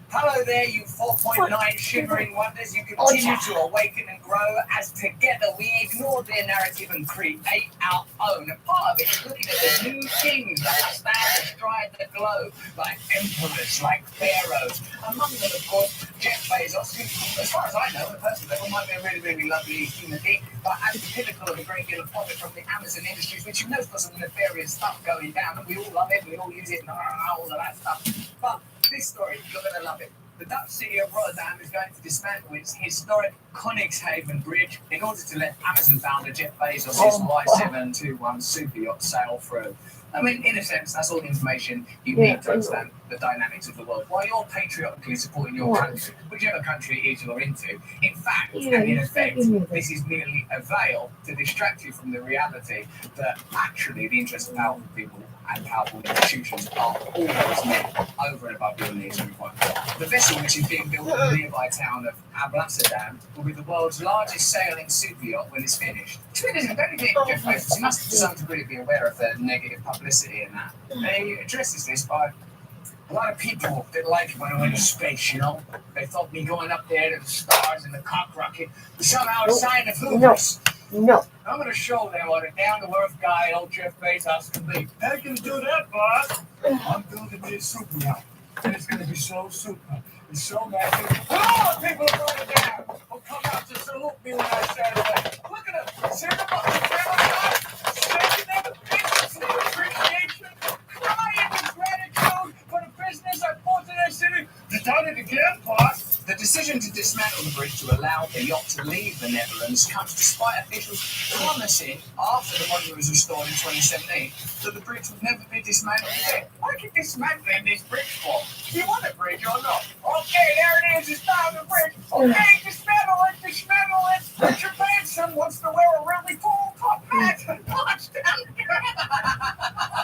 Hello there, you 4.9 shivering wonders. You continue to awaken and grow as together we ignore their narrative and create our own. And part of it is looking at the new kings that stand astride the globe, like emperors, like pharaohs. Among them, of course, Jeff Bezos, who, as far as I know, on a personal level, might be a really, really lovely human being, but at the pinnacle of a great deal of profit from the Amazon industries, which you know has got some nefarious stuff going down, and we all love it, we all use it, and all of that stuff. But this story, you're going to love it. The Dutch city of Rotterdam is going to dismantle its historic Koningshaven Bridge in order to let Amazon founder Jeff Bezos' Y721 super yacht sail through. I mean, in a sense, that's all the information you need to understand the dynamics of the world. While you're patriotically supporting your country, whichever country it is you're into, in fact, and in effect, this is merely a veil to distract you from the reality that actually the interests of powerful people and powerful institutions are always met over and above your needs and requirements. The vessel, which is being built in the nearby town of Amsterdam, will be the world's largest sailing super yacht when it's finished. Don't you think Jeff Bezos must to some degree be aware of the negative publicity in that? He addresses this by a lot of people didn't like it when I went to space, you know? They thought me going up there to the stars and the cock rocket was somehow a sign of hubris. No. I'm going to show them what a down-to-earth guy old Jeff Bezos can be. I can do that, boss. I'm building me a super yacht, and it's going to be so super. It's so massive. Oh, people are going down. Will come out to salute me when I say it. Look at them. See them up the camera, shaking their business of appreciation, crying with gratitude for the business I put in their city. You've done it again, boss. The decision to dismantle the bridge to allow the yacht to leave the Netherlands comes despite officials promising, after the monument was restored in 2017, that the bridge would never be dismantled again. What are you dismantling this bridge for? Do you want a bridge or not? Okay, there it is. It's down the bridge. Okay, dismantle it. Richard Branson wants to wear a really cool top hat and march down.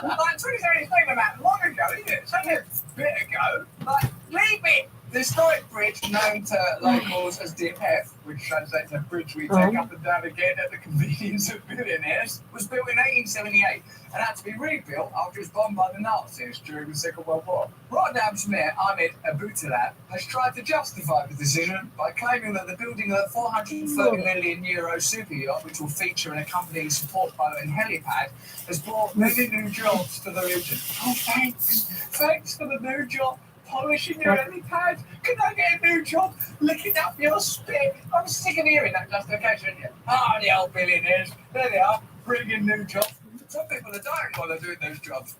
Like 2017 about long ago, isn't it? It's only a bit ago. Like, leave it. The historic bridge, known to locals as DMF, which translates to bridge we take up and down again at the convenience of billionaires, was built in 1878 and had to be rebuilt after it was bombed by the Nazis during the Second World War. Rotterdam's mayor, Ahmed Aboutalab, has tried to justify the decision by claiming that the building of the €430 million super yacht, which will feature an accompanying support boat and helipad, has brought many new jobs to the region. Oh, thanks. Thanks for the new job. Polishing your helipad. Can I get a new job licking up your spit? I'm sick of hearing that justification. Ah, the old billionaires. There they are, bringing new jobs. Some people are dying while they're doing those jobs.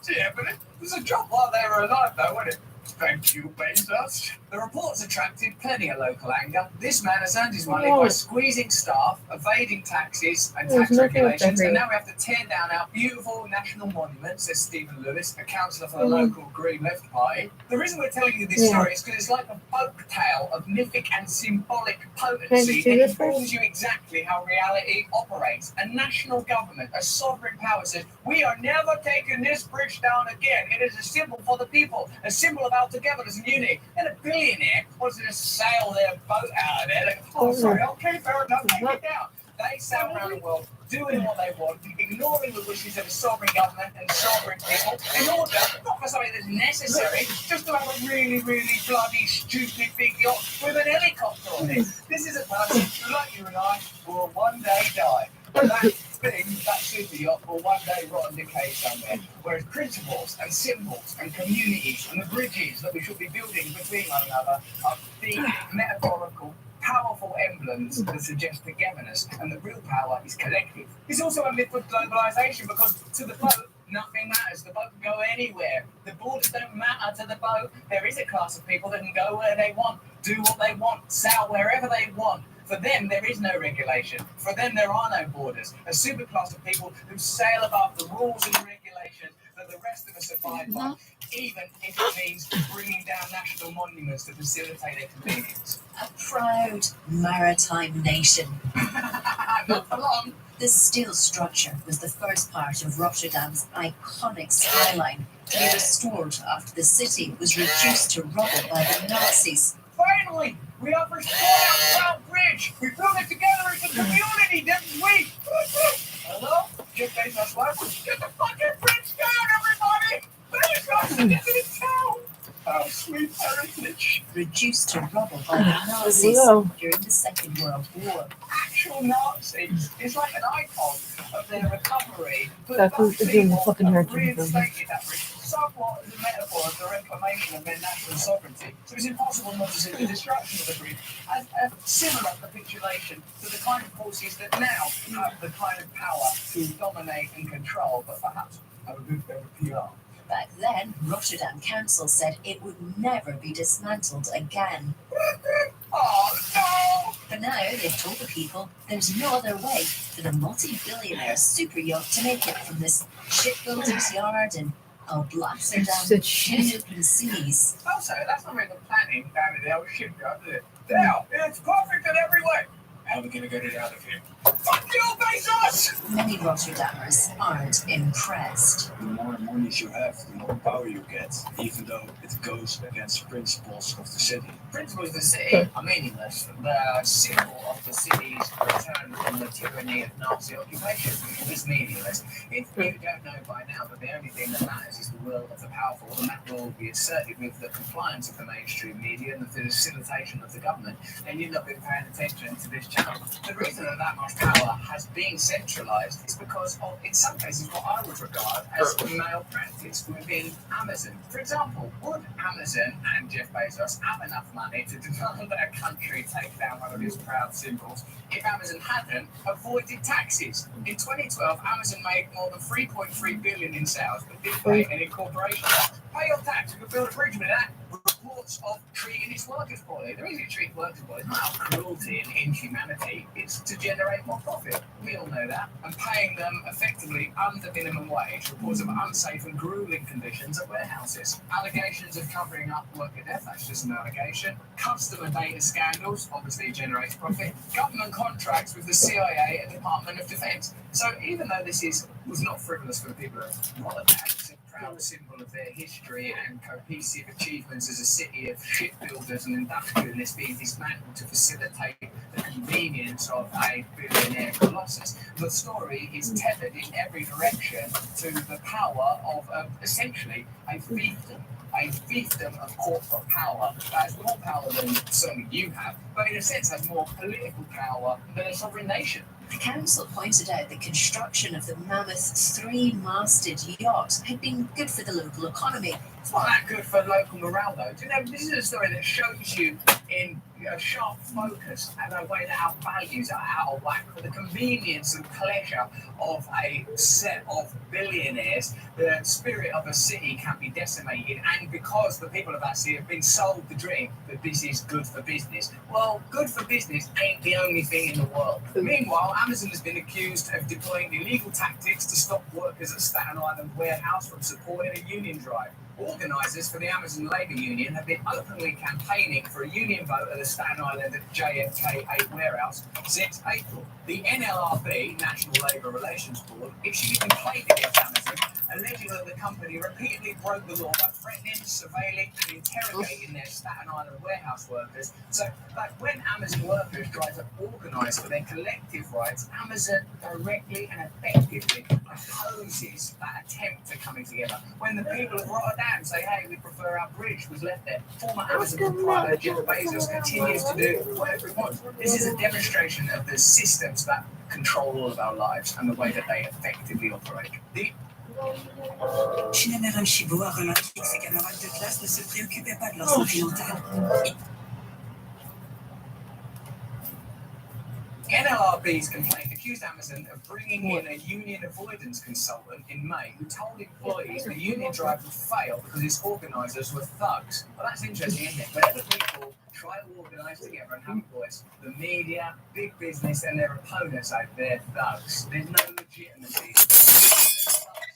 Yeah, but it was a job while they were alive, though, wasn't it? Thank you, Bezos. The reports attracted plenty of local anger. This man has earned his money by squeezing staff, evading taxes and tax regulations, and now we have to tear down our beautiful national monument, says Stephen Lewis, a councillor for the local Green Left Party. The reason we're telling you this story is because it's like a folk tale of mythic and symbolic potency. It informs you exactly how reality operates. A national government, a sovereign power says, we are never taking this bridge down again. It is a symbol for the people, a symbol of our togetherness and unity. And a billionaire wants to just sail their boat out of there. Like, oh, sorry, okay, fair enough, take it down. They sail around the world doing what they want, ignoring the wishes of a sovereign government and sovereign people in order, not for something as necessary just to have a really, really bloody stupid big yacht with an helicopter on it. This is a person who, like you and I, will one day die. And that thing, that super yacht, will one day rot and decay somewhere. Whereas principles and symbols and communities and the bridges that we should be building between one another are big, metaphorical, powerful emblems that suggest togetherness, and the real power is collective. It's also a myth of globalization because to the boat, nothing matters. The boat can go anywhere. The borders don't matter to the boat. There is a class of people that can go where they want, do what they want, sail wherever they want. For them, there is no regulation. For them, there are no borders. A super class of people who sail above the rules and regulations that the rest of us abide by, even if it means bringing down national monuments to facilitate their convenience. A proud maritime nation. Not for long. This steel structure was the first part of Rotterdam's iconic skyline to be restored after the city was reduced to rubble by the Nazis. Finally, we have restored our proud bridge. We built it together as a community, didn't we? Hello? Jeff Bezos, what? Get the fucking bridge down, everybody! Let's go to the town! Our sweet heritage. Reduced to rubble by the Nazis during the Second World War. Actual Nazis is like an icon of their recovery. But That's those doing the people fucking have heritage reinstated that bridge somewhat as a metaphor of the reclamation of their national sovereignty. So it's impossible not to see the destruction of the bridge as a similar capitulation to the kind of forces that now have the kind of power to dominate and control, but perhaps have a good PR. Back then, Rotterdam Council said it would never be dismantled again. Oh no! But now they've told the people there's no other way for the multi-billionaire super yacht to make it from this shipbuilder's yard in Alblasserdam to the open seas. Also, that's not really the planning down at the old shipyard, is it? Now, it's perfect in every way. How are we going to get it out of here? Fuck you, Bezos! Many Rotterdammers aren't impressed. The more money you have, the more power you get, even though it goes against principles of the city. Principles of the city are meaningless. The symbol of the city's return from the tyranny of Nazi occupation is meaningless. If you don't know by now that the only thing that matters is the will of the powerful, and that will will be asserted with the compliance of the mainstream media and the facilitation of the government, then you've not been paying attention to this channel. The reason that much power has been centralised is because of, in some cases, what I would regard as malpractice within Amazon. For example, would Amazon and Jeff Bezos have enough money to demand that a country take down one of its proud symbols if Amazon hadn't avoided taxes? In 2012, Amazon made more than $3.3 billion in sales, but didn't pay any corporation tax. Pay your tax, you can build a bridge with that. Reports of treating its workers poorly. The reason you treat workers poorly is not out of cruelty and inhumanity, it's to generate more profit. We all know that. And paying them effectively under minimum wage. Reports of unsafe and grueling conditions at warehouses. Allegations of covering up worker death, that's just an allegation. Customer data scandals, obviously generates profit. Government contracts with the CIA and Department of Defense. So even though this was not frivolous for the people of Rotterdam, it's a proud symbol of their history and cohesive achievements as a city of shipbuilders and industrialists being dismantled to facilitate the convenience of a billionaire colossus. The story is tethered in every direction to the power of essentially a fiefdom of corporate power that has more power than certainly you have, but in a sense has more political power than a sovereign nation. The council pointed out the construction of the mammoth three-masted yacht had been good for the local economy. It's not that good for local morale, though. Do you know, this is a story that shows you in a sharp focus and a way that our values are out of whack. For the convenience and pleasure of a set of billionaires, the spirit of a city can be decimated, and because the people of that city have been sold the dream that this is good for business. Well, good for business ain't the only thing in the world. Meanwhile, Amazon has been accused of deploying illegal tactics to stop workers at Staten Island warehouse from supporting a union drive. Organisers for the Amazon Labour Union have been openly campaigning for a union vote at the Staten Island JFK 8 warehouse since April. The NLRB, National Labour Relations Board, issued a complaint against Amazon alleging that the company repeatedly broke the law by threatening, surveilling, and interrogating their Staten Island warehouse workers. So, like when Amazon workers try to organise for their collective rights, Amazon directly and effectively opposes that attempt to coming together. When the people of Rotterdam say, hey, we prefer our bridge was left there, former Amazon proprietor Jeff Bezos continues to do whatever he wants. This is a demonstration of the systems that control all of our lives and the way that they effectively operate. Général Chibo a remarqué que ses camarades de classe ne se préoccupaient pas de leur santé mentale. NLRB's complaint accused Amazon of bringing in a union avoidance consultant in May who told employees the union drive would fail because its organisers were thugs. Well, that's interesting, isn't it? Whenever people try to organise together and have a voice, the media, big business, and their opponents say they're thugs. There's no legitimacy.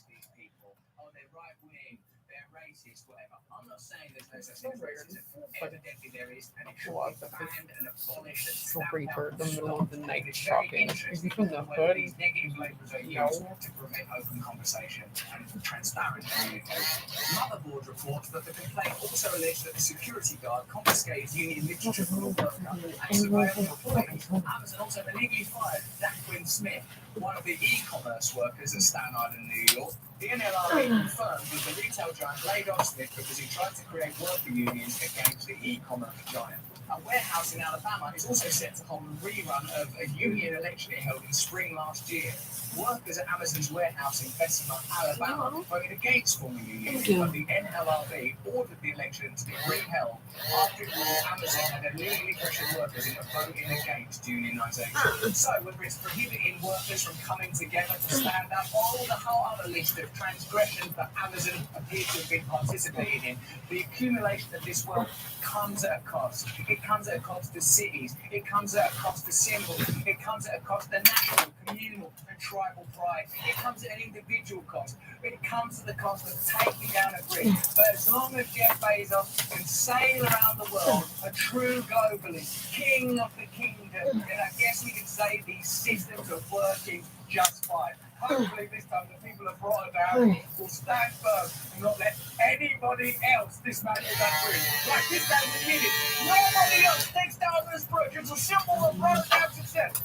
These people, oh, they're right wing, they're racist, whatever. I'm not saying there's no such thing as racism. Evidently there is, and it should be banned and abolished and stamped Reaper out. in the middle of the night It's talking. very Is he from the whether hood? these negative labels are used to prevent open conversation and transparent communication. Motherboard reports that the complaint also alleged that the security guard confiscated union literature from a worker and surveilled employees. Amazon also illegally fired Daquin Smith, one of the e-commerce workers at Staten Island, New York. The NLRB confirmed that the retail giant laid off Smith because he tried to create worker unions against the e-commerce giant. A warehouse in Alabama is also set to hold a rerun of a union election it held in spring last year. Workers at Amazon's warehouse in Bessemer, Alabama, voted against forming a union, but the NLRB ordered the election to be reheld after it ruled Amazon had illegally pressured workers into voting against unionization. So, whether it's prohibiting workers from coming together to stand up, or the whole other list of transgressions that Amazon appears to have been participating in, the accumulation of this wealth comes at a cost. It comes at a cost to cities. It comes at a cost to symbols. It comes at a cost to national, communal, and tribal pride. It comes at an individual cost. It comes at the cost of taking down a bridge. But as long as Jeff Bezos can sail around the world, a true globalist, king of the kingdom, then I guess we can say these systems are working just fine. Hopefully this time the people of Rotterdam will stand firm and not let anybody else dismantle that bridge. Like this guy admitted, nobody else takes down this bridge. It's a symbol of Rotterdam's success.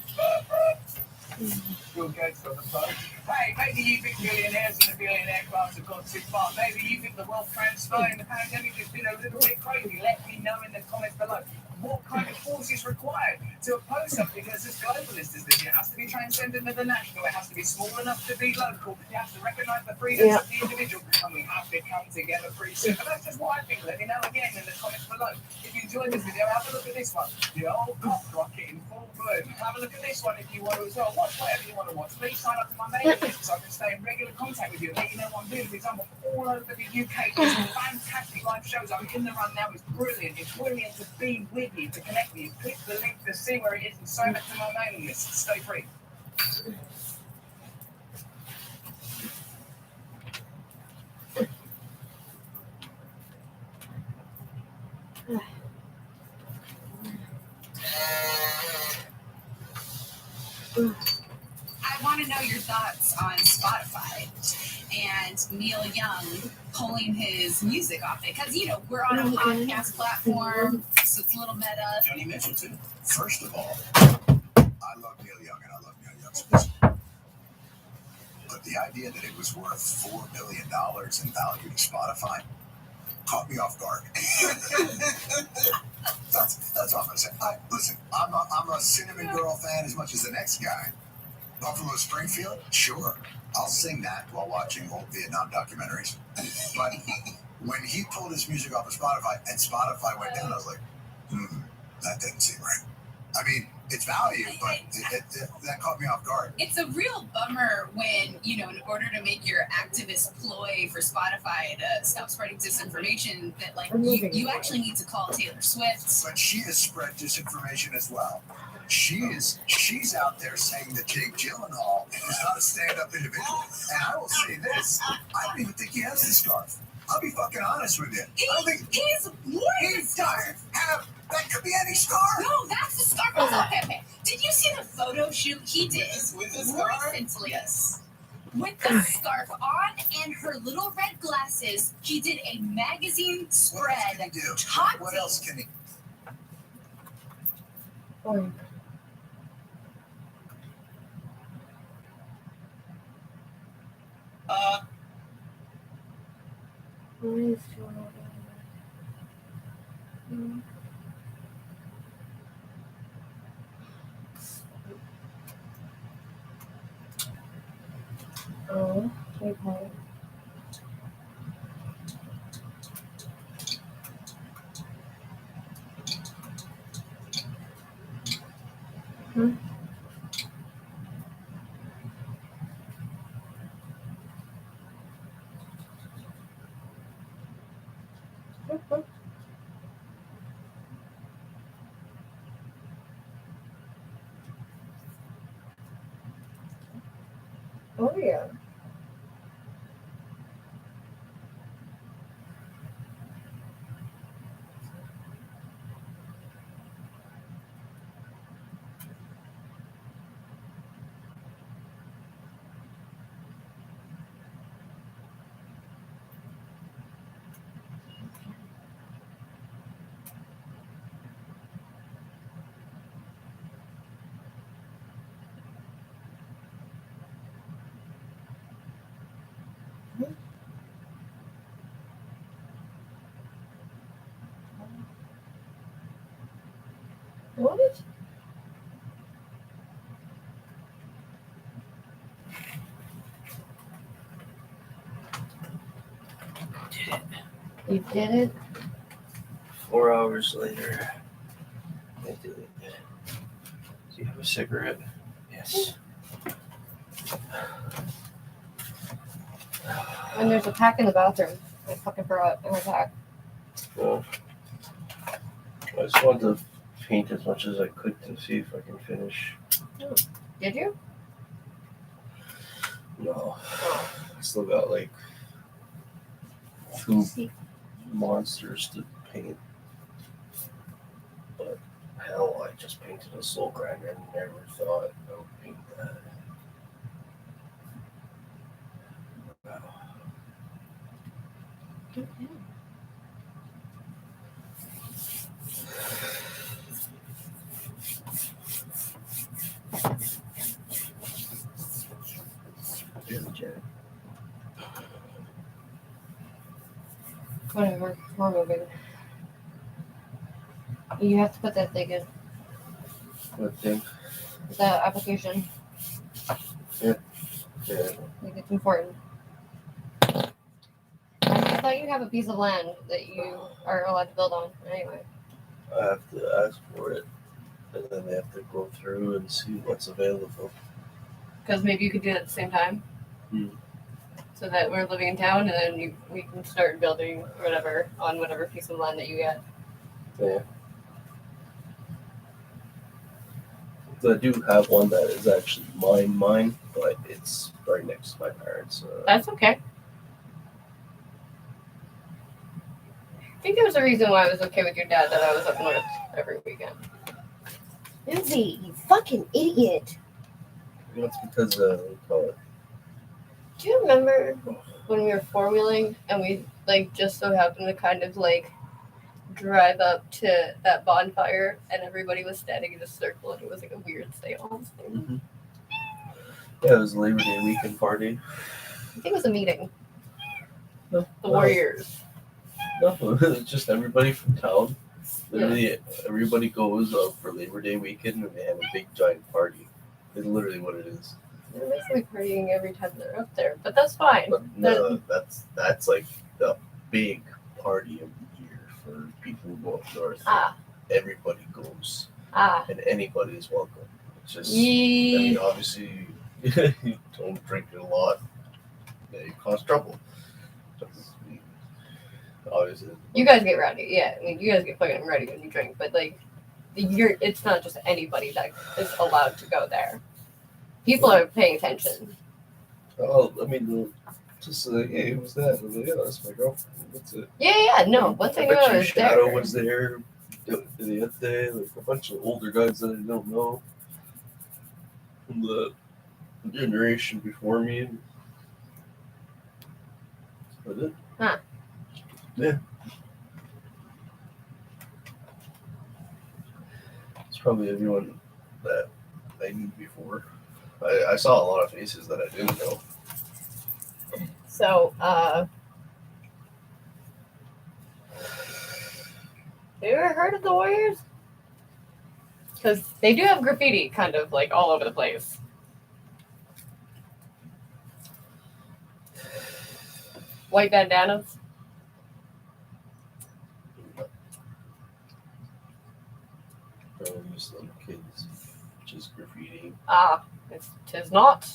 Bill Gates on the phone. Hey, maybe you think billionaires in the billionaire class have gone too far. Maybe you think the wealth transfer in the pandemic has been a little bit crazy. Let me know in the comments below. What kind of force is required to oppose something that's as globalist as this? It has to be transcendent of the national. It has to be small enough to be local. It has to recognise the freedoms of the individual. And we have to come together pretty soon. But that's just what I think. Let me know again in the comments below. If you enjoyed this video, have a look at this one. The old cock rocket in full bloom. Have a look at this one if you want to as well. Watch whatever you want to watch. Please sign up to my mailing list so I can stay in regular contact with you and let you know what I'm doing. For example, all over the UK, there's some fantastic live shows. I'm in the run now. It's brilliant. It's brilliant to be with you, to connect with you. Click the link to see where it is and sign up to my mailing list. Stay free. I want to know your thoughts on Spotify and Neil Young pulling his music off it. Because, you know, we're on a podcast platform, so it's a little meta. Johnny Mitchell, too. First of all, I love Neil Young and I love Neil Young's music. But the idea that it was worth $4 billion in value to Spotify caught me off guard. That's all I'm going to say. Listen, I'm a Cinnamon Girl fan as much as the next guy. Buffalo Springfield? Sure. I'll sing that while watching old Vietnam documentaries. But when he pulled his music off of Spotify and Spotify went down, I was like, that doesn't seem right. I mean, it's value, but that caught me off guard. It's a real bummer when, you know, in order to make your activist ploy for Spotify to stop spreading disinformation, that, like, you actually need to call Taylor Swift. But she has spread disinformation as well. She's out there saying that Jake Gyllenhaal is not a stand-up individual. And I will say this, I don't even think he has the scarf. I'll be fucking honest with you. I don't think he's doesn't have. That could be any scarf. No, that's the scarf. Okay. Did you see the photo shoot he did with the scarf? recently? Yes. With the scarf on and her little red glasses, he did a magazine spread. What can he do? Talking. What else can he? Oh, oh, okay. Hmm. Oh yeah. What? You did it? 4 hours later, I did it. Do you have a cigarette? Yes. And there's a pack in the bathroom. I fucking forgot in my pack. Well, I just wanted to paint as much as I could to see if I can finish. Oh. Did you? No. I still got like 2 monsters to paint. But hell, I just painted a soul grinder and never thought I would paint that. Wow. Whatever. We're moving. You have to put that thing in. What thing? The application. Yeah. Like it's important. I thought you have a piece of land that you are allowed to build on. Anyway. I have to ask for it, and then they have to go through and see what's available. Because maybe you could do it at the same time. So that we're living in town, and then we can start building whatever on whatever piece of land that you get. Yeah. So I do have one that is actually mine, but it's right next to my parents. That's okay. I think there was a reason why I was okay with your dad that I was up north every weekend. Lindsay, you fucking idiot. That's because, we call it. Do you remember when we were four-wheeling and we like just so happened to kind of like drive up to that bonfire and everybody was standing in a circle and it was like a weird seance thing? Mm-hmm. Yeah, it was a Labor Day weekend party. I think it was a meeting. No, The Warriors. No, it was just everybody from town. Literally, everybody goes up for Labor Day weekend and they have a big giant party. It's literally what it is. They're basically partying every time they're up there, but that's fine. But no, that's like the big party of the year for people who go up north. Everybody goes. And anybody is welcome. It's just, I mean, obviously, you don't drink it a lot, you cause trouble. Obviously. You guys get rowdy, yeah. I mean, you guys get fucking ready when you drink, but like, it's not just anybody that is allowed to go there. People are paying attention. Oh, I mean, just like, hey, who's that? I was like, yeah, that's my girlfriend. That's it. Yeah, no. One thing I was Shadow there. was there the other day, like a bunch of older guys that I don't know from the generation before me. Was it? Huh. Yeah. It's probably everyone that I knew before. I saw a lot of faces that I didn't know. So, have you ever heard of the Warriors? Because they do have graffiti kind of like all over the place. White bandanas. Just little kids, just graffiti. Tis not,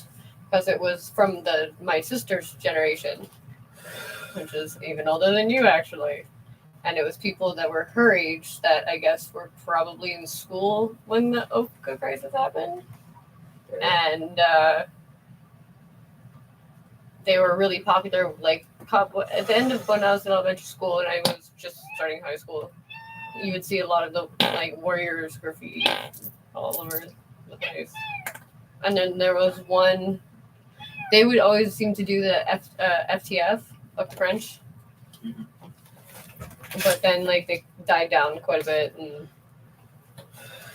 because it was from my sister's generation, which is even older than you actually. And it was people that were her age that I guess were probably in school when the Oka crisis happened. And they were really popular, like at the end of when I was in elementary school and I was just starting high school. You would see a lot of the like Warriors graffiti all over the place. And then there was one, they would always seem to do the FTF, like French. But then like they died down quite a bit, and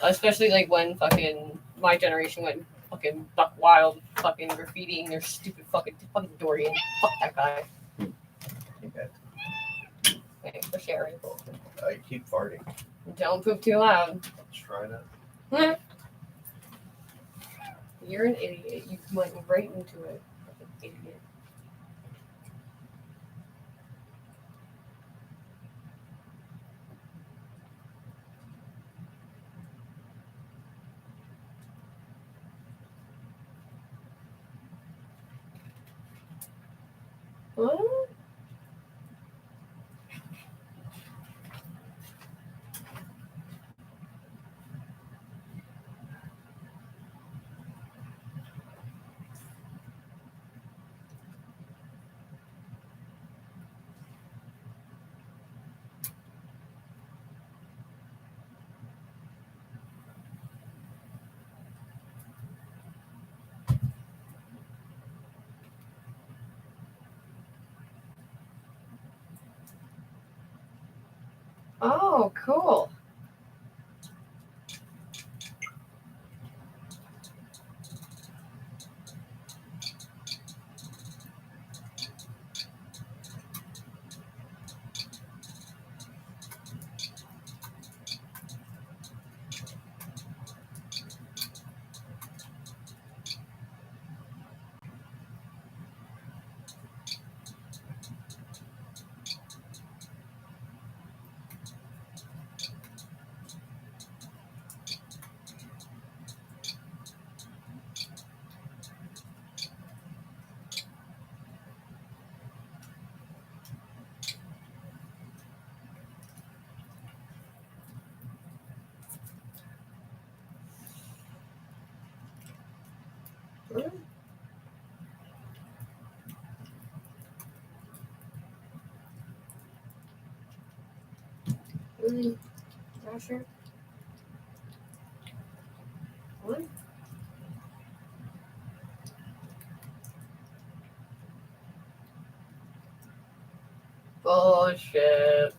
especially like when fucking my generation went fucking buck wild, fucking graffitiing their stupid fucking Dorian. Fuck that guy. Okay. Thanks for sharing. I keep farting. Don't poop too loud. Let's try that. You're an idiot. You went right into it. Fucking idiot. What? Oh, cool. Really? Not sure. What? Bullshit.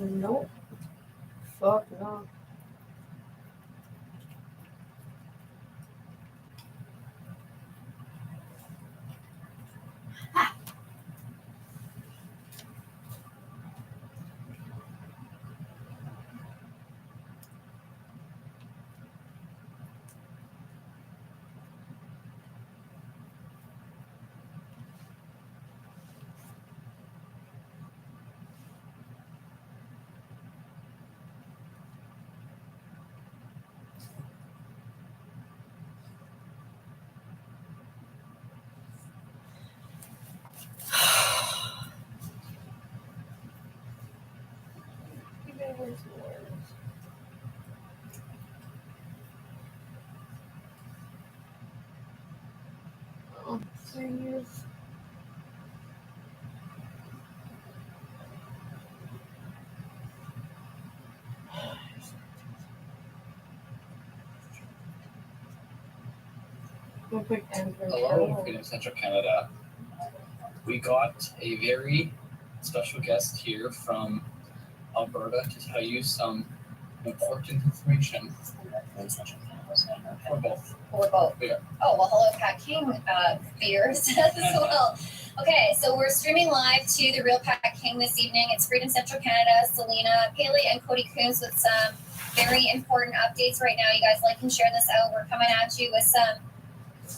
Nope. Fuck no. Jeez. Hello, Freedom Central Canada. We got a very special guest here from Alberta to tell you some important information. For both. Yeah. Oh, well, hello, Pat King viewers as well. Okay, so we're streaming live to the Real Pat King this evening. It's Freedom Central Canada, Selena, Paley, and Cody Coons with some very important updates right now. You guys like and share this out. We're coming at you with some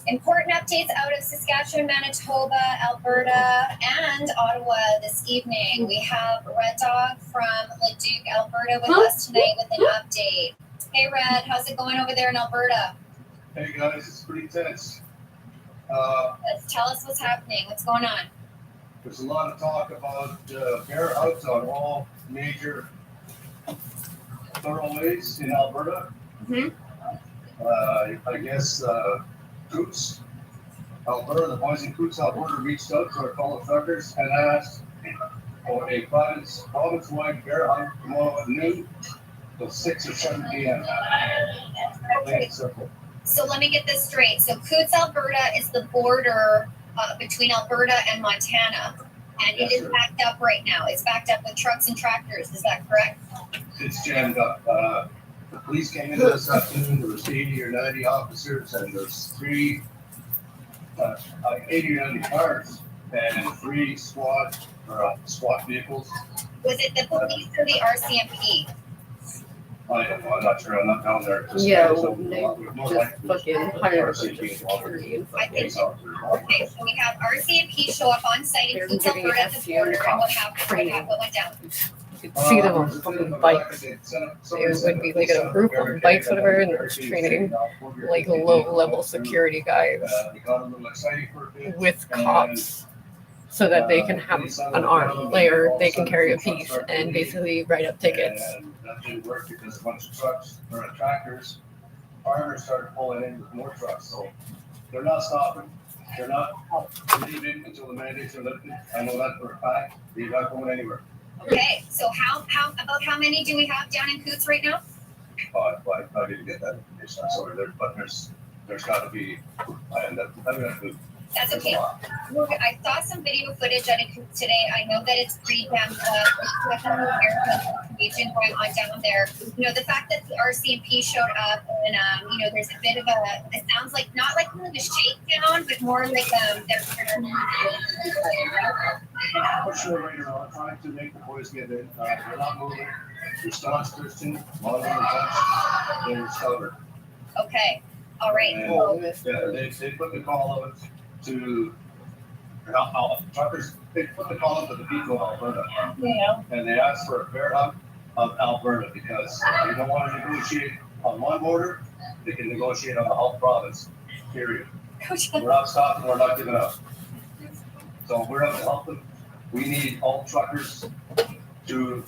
important updates out of Saskatchewan, Manitoba, Alberta, and Ottawa this evening. We have Red Dog from Leduc, Alberta with us tonight with an update. Hey, Red, how's it going over there in Alberta? Hey, guys, it's pretty tense. Tell us what's happening. What's going on? There's a lot of talk about bear huts on all major thoroughways in Alberta. I guess Coots Alberta, the boys in Coots Alberta reached out to our fellow truckers and asked for a province-wide bear hunt tomorrow at noon till 6 or 7 p.m. Okay. So let me get this straight. So Coots, Alberta is the border between Alberta and Montana, and it is backed up right now. It's backed up with trucks and tractors. Is that correct? It's jammed up. The police came in this afternoon. There was 80 or 90 officers, and there's 80 or 90 cars and 3 SWAT vehicles. Was it the police or the RCMP? I'm not sure. I'm not down there. Yeah, so just fucking hired a bunch of security and Okay, so we have RCMP show up on site in Coots, Alberta at the border, and what happened? What went down? You could see them on fucking bikes. There would be like a group of bikes, whatever, and there's training like low-level security guys with cops so that they can have an arm, or they can carry a piece and basically write up tickets. And that didn't work because a bunch of trucks or tractors, farmers started pulling in with more trucks. So they're not stopping. They're not leaving until the mandates are lifted. I know that for a fact. They're not going anywhere. Okay, so how many do we have down in Coots right now? I didn't get that information. I'm sorry, but there's got to be. That's okay. I saw some video footage out of Coots today. I know that it's pretty damn information going on down there. You know, the fact that the RCMP showed up and you know, there's a bit of it sounds like not like really a shakedown, but more like they're For sure, right now, I'm trying to make the boys get in. They're not moving. They're staunch Christian. A lot of them are touched. They're stubborn. okay. All right. They put the call out to truckers. They put the call out to the people of Alberta. Yeah. And they asked for a fair hunt of Alberta because they don't want to negotiate on one border. They can negotiate on the whole province. Period. We're not stopping. We're not giving up. So we're up to help them. We need all truckers to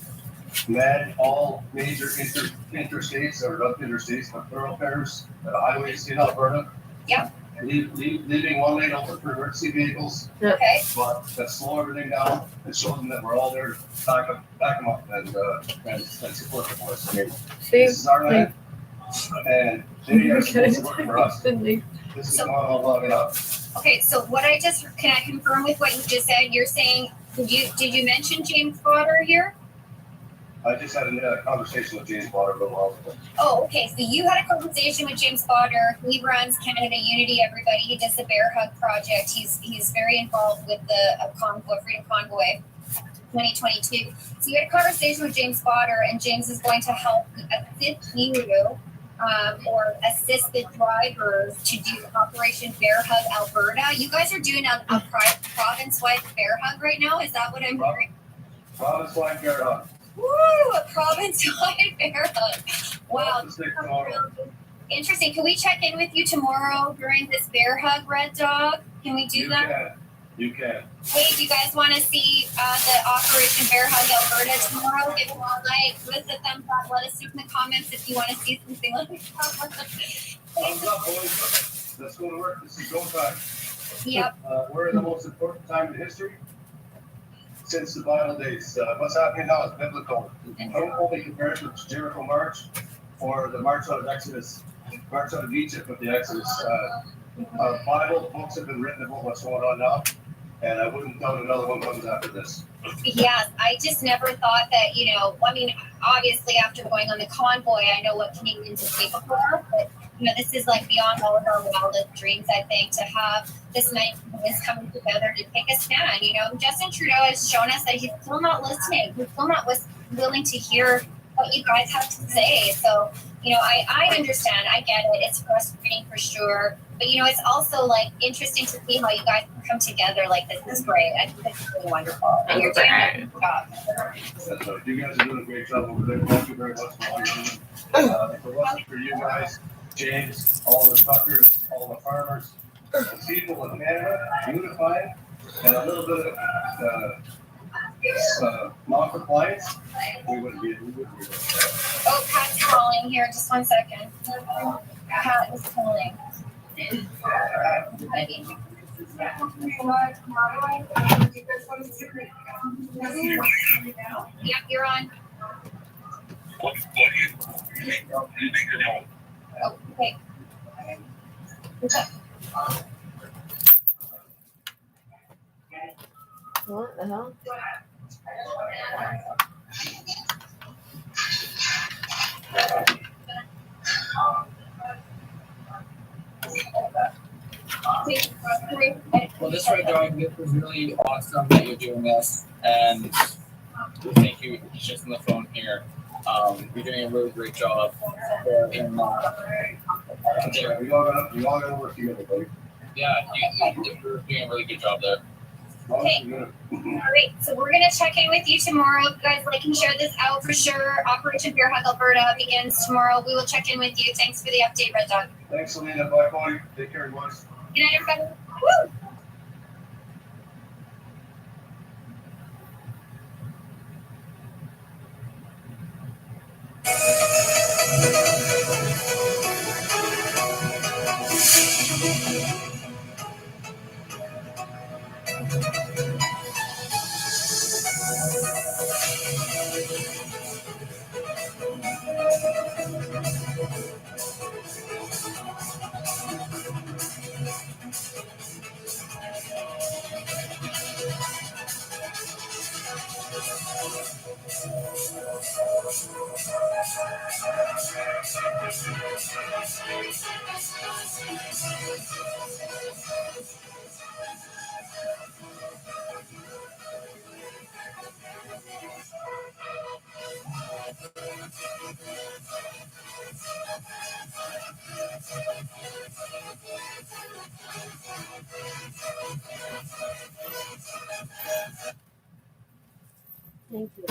man all major interstates or not interstates, but thoroughfares, highways in Alberta. Yeah. Leaving one lane open for emergency vehicles. Okay. But let's slow everything down and show them that we're all there to back them up and support the boys. I mean, this is our land, and they are supposed to work for us. This is going on long enough. Okay, so can I confirm with what you just said? You're saying, did you mention James Potter here? I just had a conversation with James Potter a little while ago. Oh, okay. So you had a conversation with James Potter. He runs Canada Unity, everybody. He does the Bear Hug Project. He's very involved with the Freedom Convoy 2022. So you had a conversation with James Potter, and James is going to help assist you or assist the drivers to do Operation Bear Hug Alberta. You guys are doing a province-wide Bear Hug right now? Is that what I'm hearing? Province-wide Bear Hug. Woo! A province-wide Bear Hug. Wow. Interesting. Can we check in with you tomorrow during this Bear Hug, Red Dog? Can we do that? You can. Hey, do you guys want to see the Operation Bear Hug Alberta tomorrow? Give it a like, give us a thumbs up. Let us know in the comments if you want to see something like that. Thumbs up, boys. That's going to work. This is go time. Yep. We're in the most important time in history since the Bible days. What's happening now is biblical. Don't only compare it to the Jericho March or the March out of Exodus, March out of Egypt with the Exodus. Bible books have been written about what's going on now, and I wouldn't doubt another one comes after this. Yes, I just never thought that, I mean, obviously after going on the convoy, I know what Canadians are capable of, but, this is like beyond all of our wildest dreams, I think, to have this coming together to take a stand. Justin Trudeau has shown us that he's still not listening. He's still not willing to hear what you guys have to say. So, I understand. I get it. It's frustrating for sure. But, it's also like interesting to see how you guys come together. Like, this is great. I think this is really wonderful. And you're doing a good job. That's right. You guys are doing a great job over there. Thank you very much for all you're doing. If it wasn't for you guys, James, all the truckers, all the farmers, the people in Canada, unifying, and a little bit of non-compliance, we wouldn't be there. Oh, Pat's calling here. Just 1 second. Pat is calling. Yep, you're on. What do you think is home? Oh, okay. What the hell? Well, this Red Dog, this was really awesome that you're doing this, and thank you. He's just on the phone here. You're doing a really great job. And, we all gotta work together, buddy. yeah, you're doing a really good job there. Okay. All right. So we're gonna check in with you tomorrow. If you guys like and share this out for sure. Operation Bear Hug Alberta begins tomorrow. We will check in with you. Thanks for the update, Red Dog. Thanks, Selena. Bye, Cody. Take care, boys. Good night, everybody. Woo! Thank you.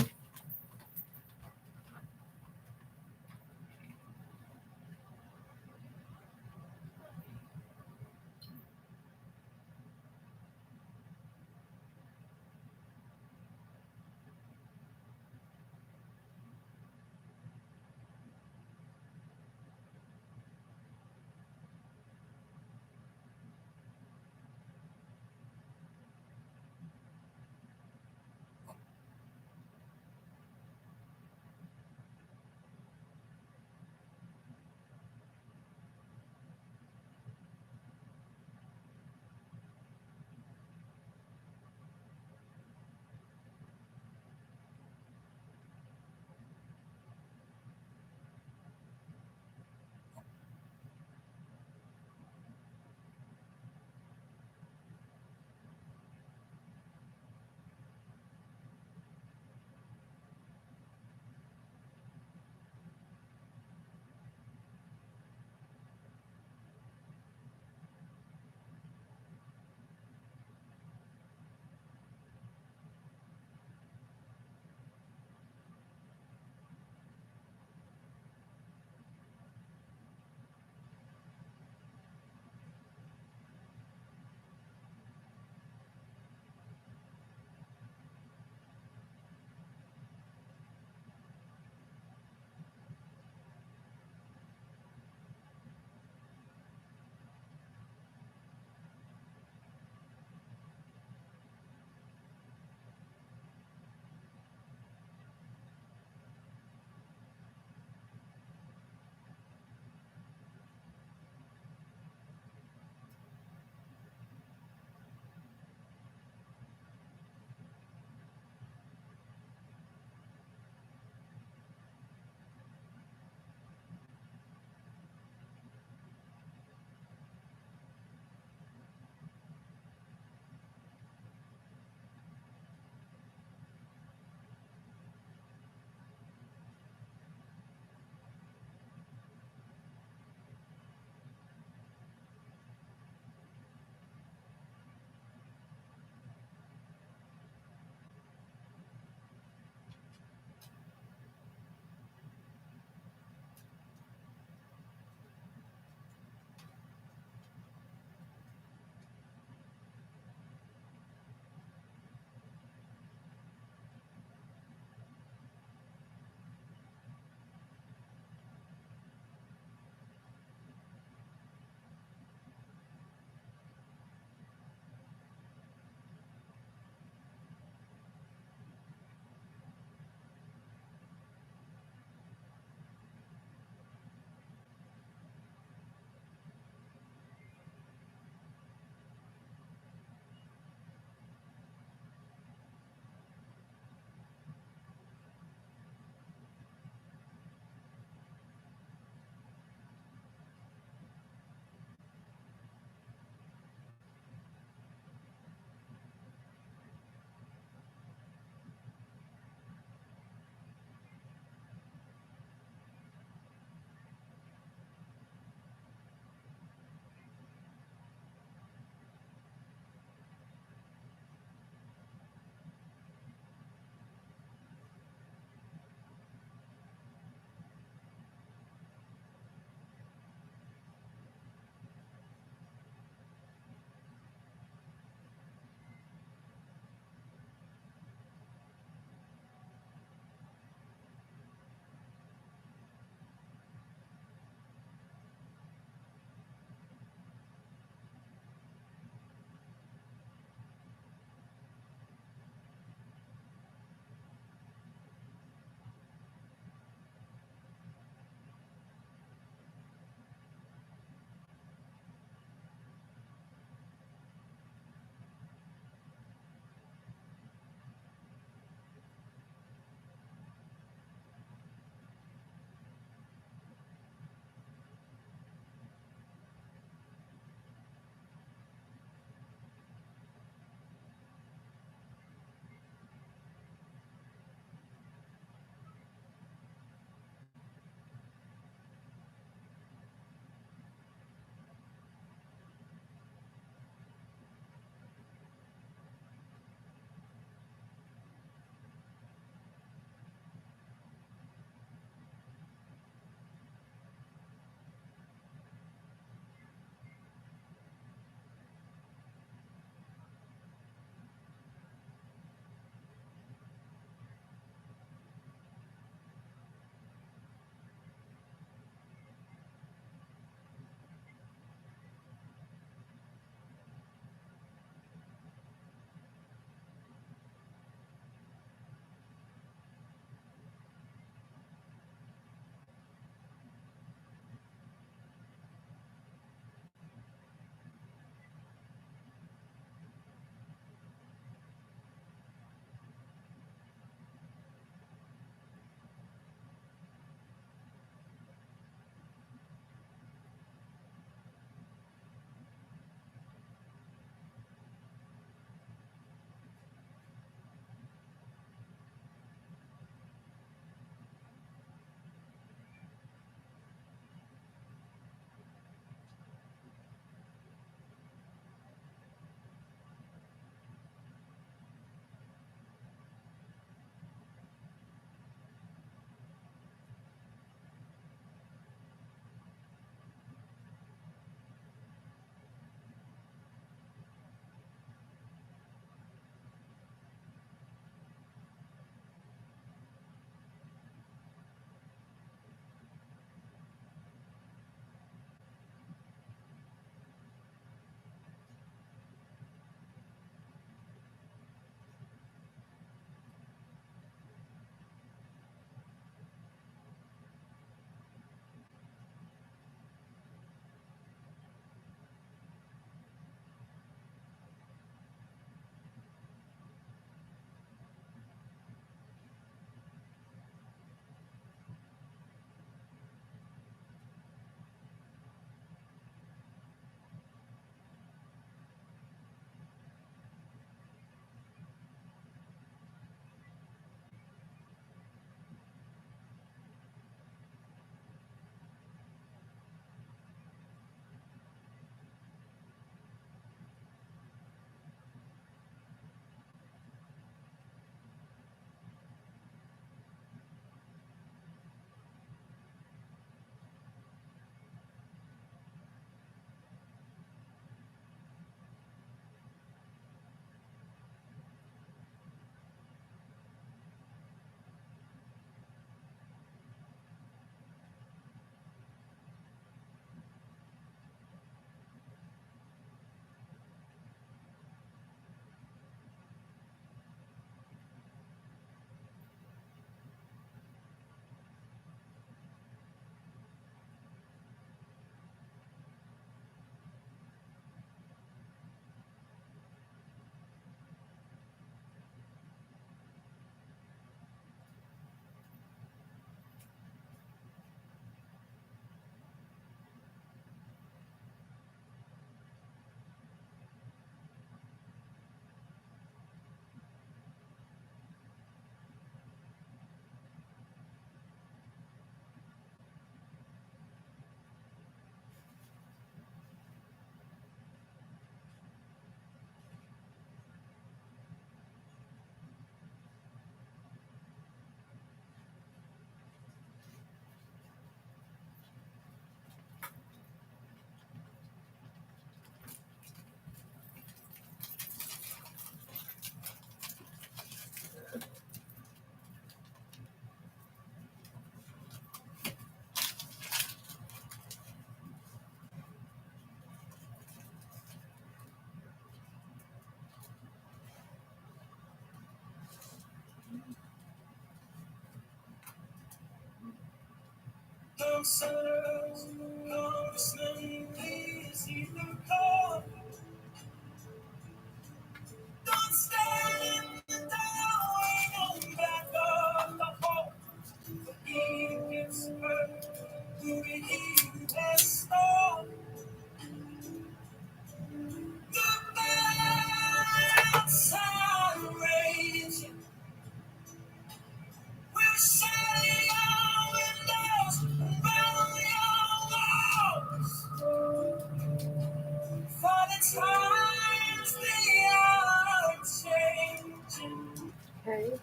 Okay.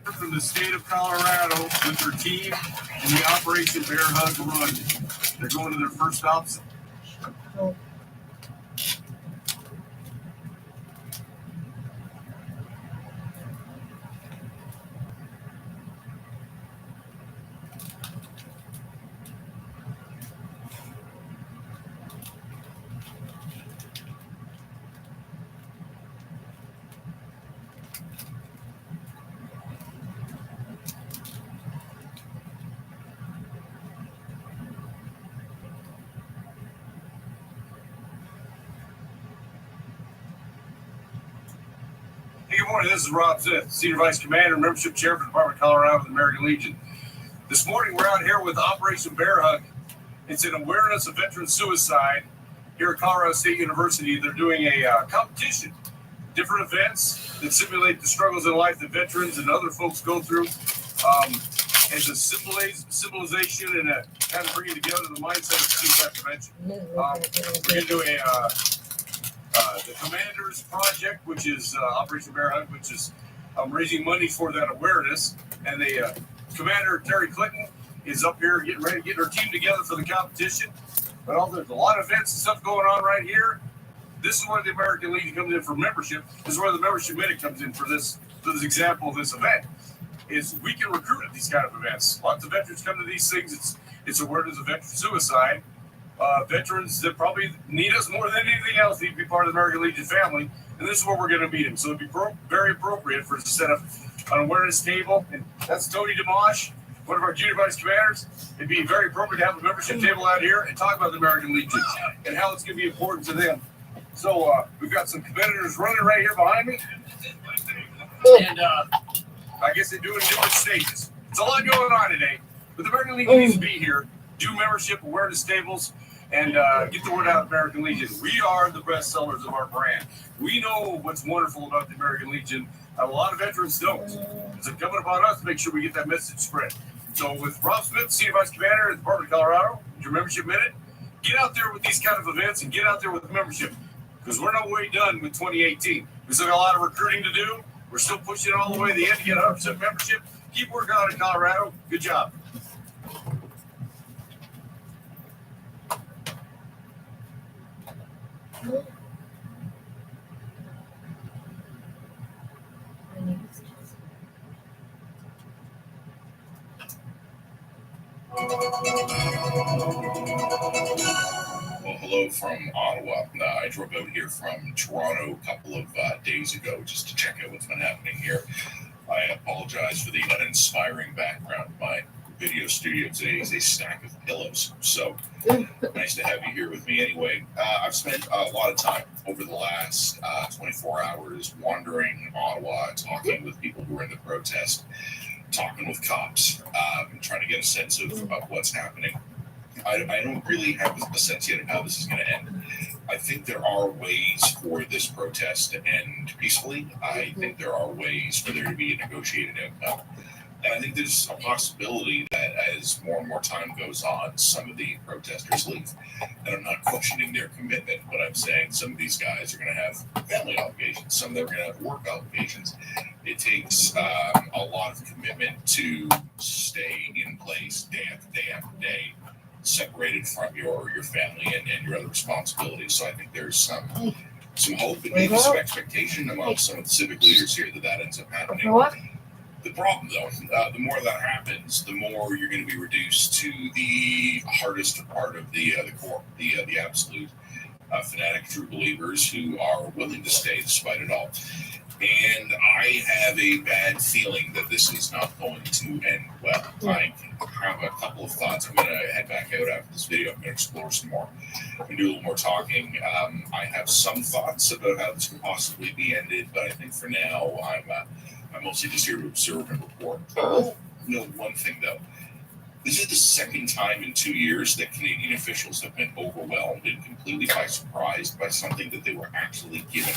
From the state of Colorado with their team in the Operation Bear Hug Run. They're going to their first stops. Hey, good morning. This is Rob Smith, Senior Vice Commander and Membership Chair for the Department of Colorado of the American Legion. This morning, we're out here with Operation Bear Hug. It's an awareness of veteran suicide here at Colorado State University. They're doing a competition, different events that simulate the struggles in life that veterans and other folks go through. As a symbolization and a kind of bringing together the mindset of suicide prevention. We're going to do the Commanders Project, which is Operation Bear Hug, which is raising money for that awareness. And the Commander Terry Clinton is up here getting ready to get her team together for the competition. But there's a lot of events and stuff going on right here. This is where the American Legion comes in for membership. This is where the membership minute comes in for this example of this event. Is we can recruit at these kind of events. Lots of veterans come to these things. It's awareness of veteran suicide. Veterans that probably need us more than anything else need to be part of the American Legion family, and this is where we're going to meet them. So it'd be very appropriate for us to set up an awareness table, and that's Tony Dimash, one of our junior vice commanders. It'd be very appropriate to have a membership table out here and talk about the American Legion and how it's going to be important to them. So we've got some competitors running right here behind me, and I guess they do it in different stages. It's a lot going on today, but the American Legion needs to be here, do membership awareness tables, and get the word out of American Legion. We are the best sellers of our brand. We know what's wonderful about the American Legion. A lot of veterans don't. It's incumbent upon us to make sure we get that message spread. So with Rob Smith, Senior Vice Commander at the Department of Colorado, your membership minute, get out there with these kind of events and get out there with membership, because we're no way done with 2018. We still got a lot of recruiting to do. We're still pushing it all the way to the end to get 100% membership. Keep working on it, Colorado. Good job. Well, hello from Ottawa. I drove out here from Toronto a couple of days ago just to check out what's been happening here. I apologize for the uninspiring background. My video studio today is a stack of pillows, so nice to have you here with me anyway. I've spent a lot of time over the last 24 hours wandering Ottawa, talking with people who are in the protest, talking with cops, trying to get a sense of what's happening. I don't really have a sense yet of how this is going to end. I think there are ways for this protest to end peacefully. I think there are ways for there to be a negotiated outcome. And I think there's a possibility that as more and more time goes on, some of the protesters leave. And I'm not questioning their commitment, but I'm saying some of these guys are going to have family obligations. Some of them are going to have work obligations. It takes a lot of commitment to stay in place day after day after day, separated from your family and your other responsibilities. So I think there's some hope and maybe some expectation among some of the civic leaders here that ends up happening. The problem, though, the more that happens, the more you're going to be reduced to the hardest part of the core, the absolute fanatic true believers who are willing to stay despite it all. And I have a bad feeling that this is not going to end well. I have a couple of thoughts. I'm going to head back out after this video. I'm going to explore some more and do a little more talking. I have some thoughts about how this could possibly be ended, but I think for now I'm mostly just here to observe and report. No, one thing though. This is the second time in 2 years that Canadian officials have been overwhelmed and completely by surprise by something that they were actually given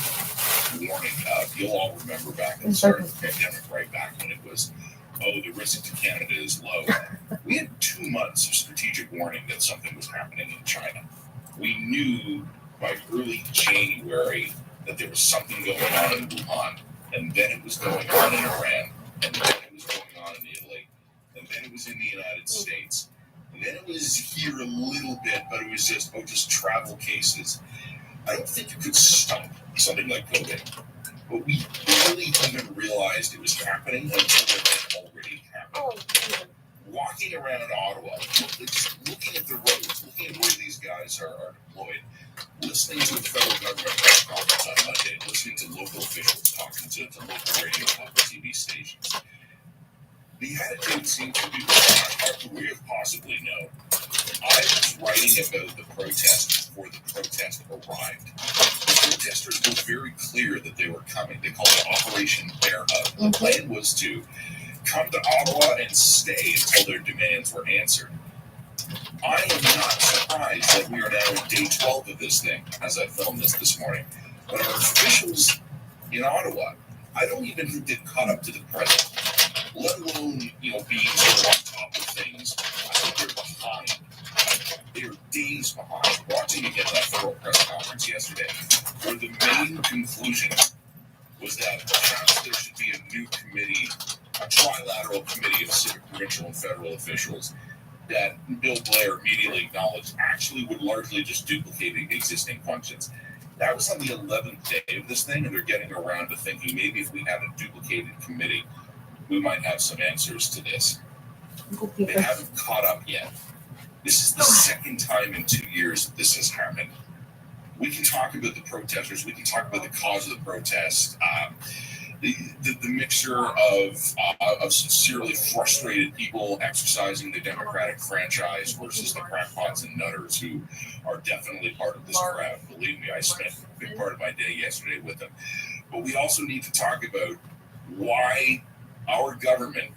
warning of. You'll all remember back at the start of the pandemic, right back when it was, the risk to Canada is low. We had 2 months of strategic warning that something was happening in China. We knew by early January that there was something going on in Wuhan, and then it was going on in Iran, and then it was going on in Italy. And then it was in the United States. And then it was here a little bit, but it was just travel cases. I don't think you could stop something like COVID. But we really even realized it was happening until it had already happened. Walking around in Ottawa, just looking at the roads, looking at where these guys are deployed, listening to the federal government press conference on Monday, listening to local officials talking to local radio and local TV stations. The attitude seems to be hard to we have possibly known. I was writing about the protest before the protest arrived. The protesters were very clear that they were coming. They called it Operation Bear Hug. The plan was to come to Ottawa and stay until their demands were answered. I am not surprised that we are now in day 12 of this thing, as I filmed this morning. But our officials in Ottawa, I don't even think they've caught up to the present. Let alone, being sort of on top of things. I think they're behind. They're days behind. Watching again that federal press conference yesterday, where the main conclusion was that perhaps there should be a new committee, a trilateral committee of civic, provincial, and federal officials that Bill Blair immediately acknowledged actually would largely just duplicate existing functions. That was on the 11th day of this thing, and they're getting around to thinking maybe if we had a duplicated committee, we might have some answers to this. They haven't caught up yet. This is the second time in 2 years that this has happened. We can talk about the protesters. We can talk about the cause of the protest. The mixture of sincerely frustrated people exercising the democratic franchise versus the crackpots and nutters who are definitely part of this crowd. Believe me, I spent a big part of my day yesterday with them. But we also need to talk about why our government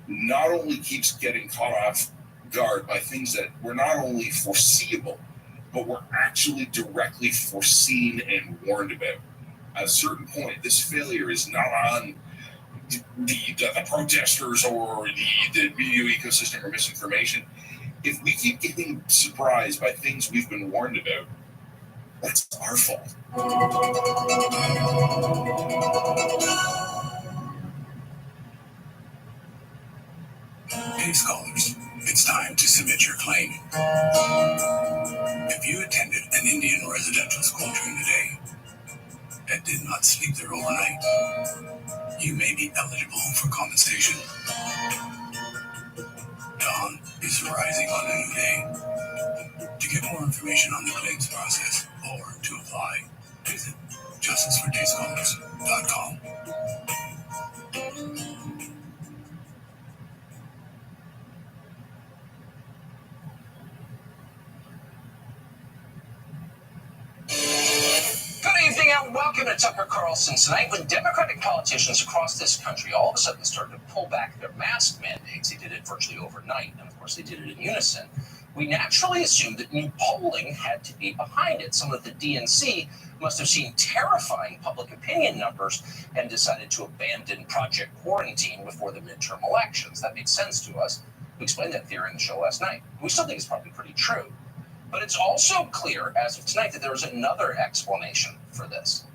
not only keeps getting caught off guard by things that were not only foreseeable, but were actually directly foreseen and warned about. At a certain point, this failure is not on the protesters or the media ecosystem or misinformation. If we keep getting surprised by things we've been warned about, that's our fault. Hey scholars, it's time to submit your claim. If you attended an Indian residential school during the day and did not sleep there overnight, you may be eligible for compensation. Dawn is rising on a new day. To get more information on the claims process or to apply, visit justiceforDayScholars.com. Good evening and welcome to Tucker Carlson Tonight. When Democratic politicians across this country all of a sudden started to pull back their mask mandates, they did it virtually overnight, and of course they did it in unison We naturally assumed that new polling had to be behind it. Someone at the DNC must have seen terrifying public opinion numbers and decided to abandon Project Quarantine before the midterm elections. That makes sense to us. We explained that theory in the show last night. We still think it's probably pretty true. But it's also clear as of tonight that there is another explanation for this.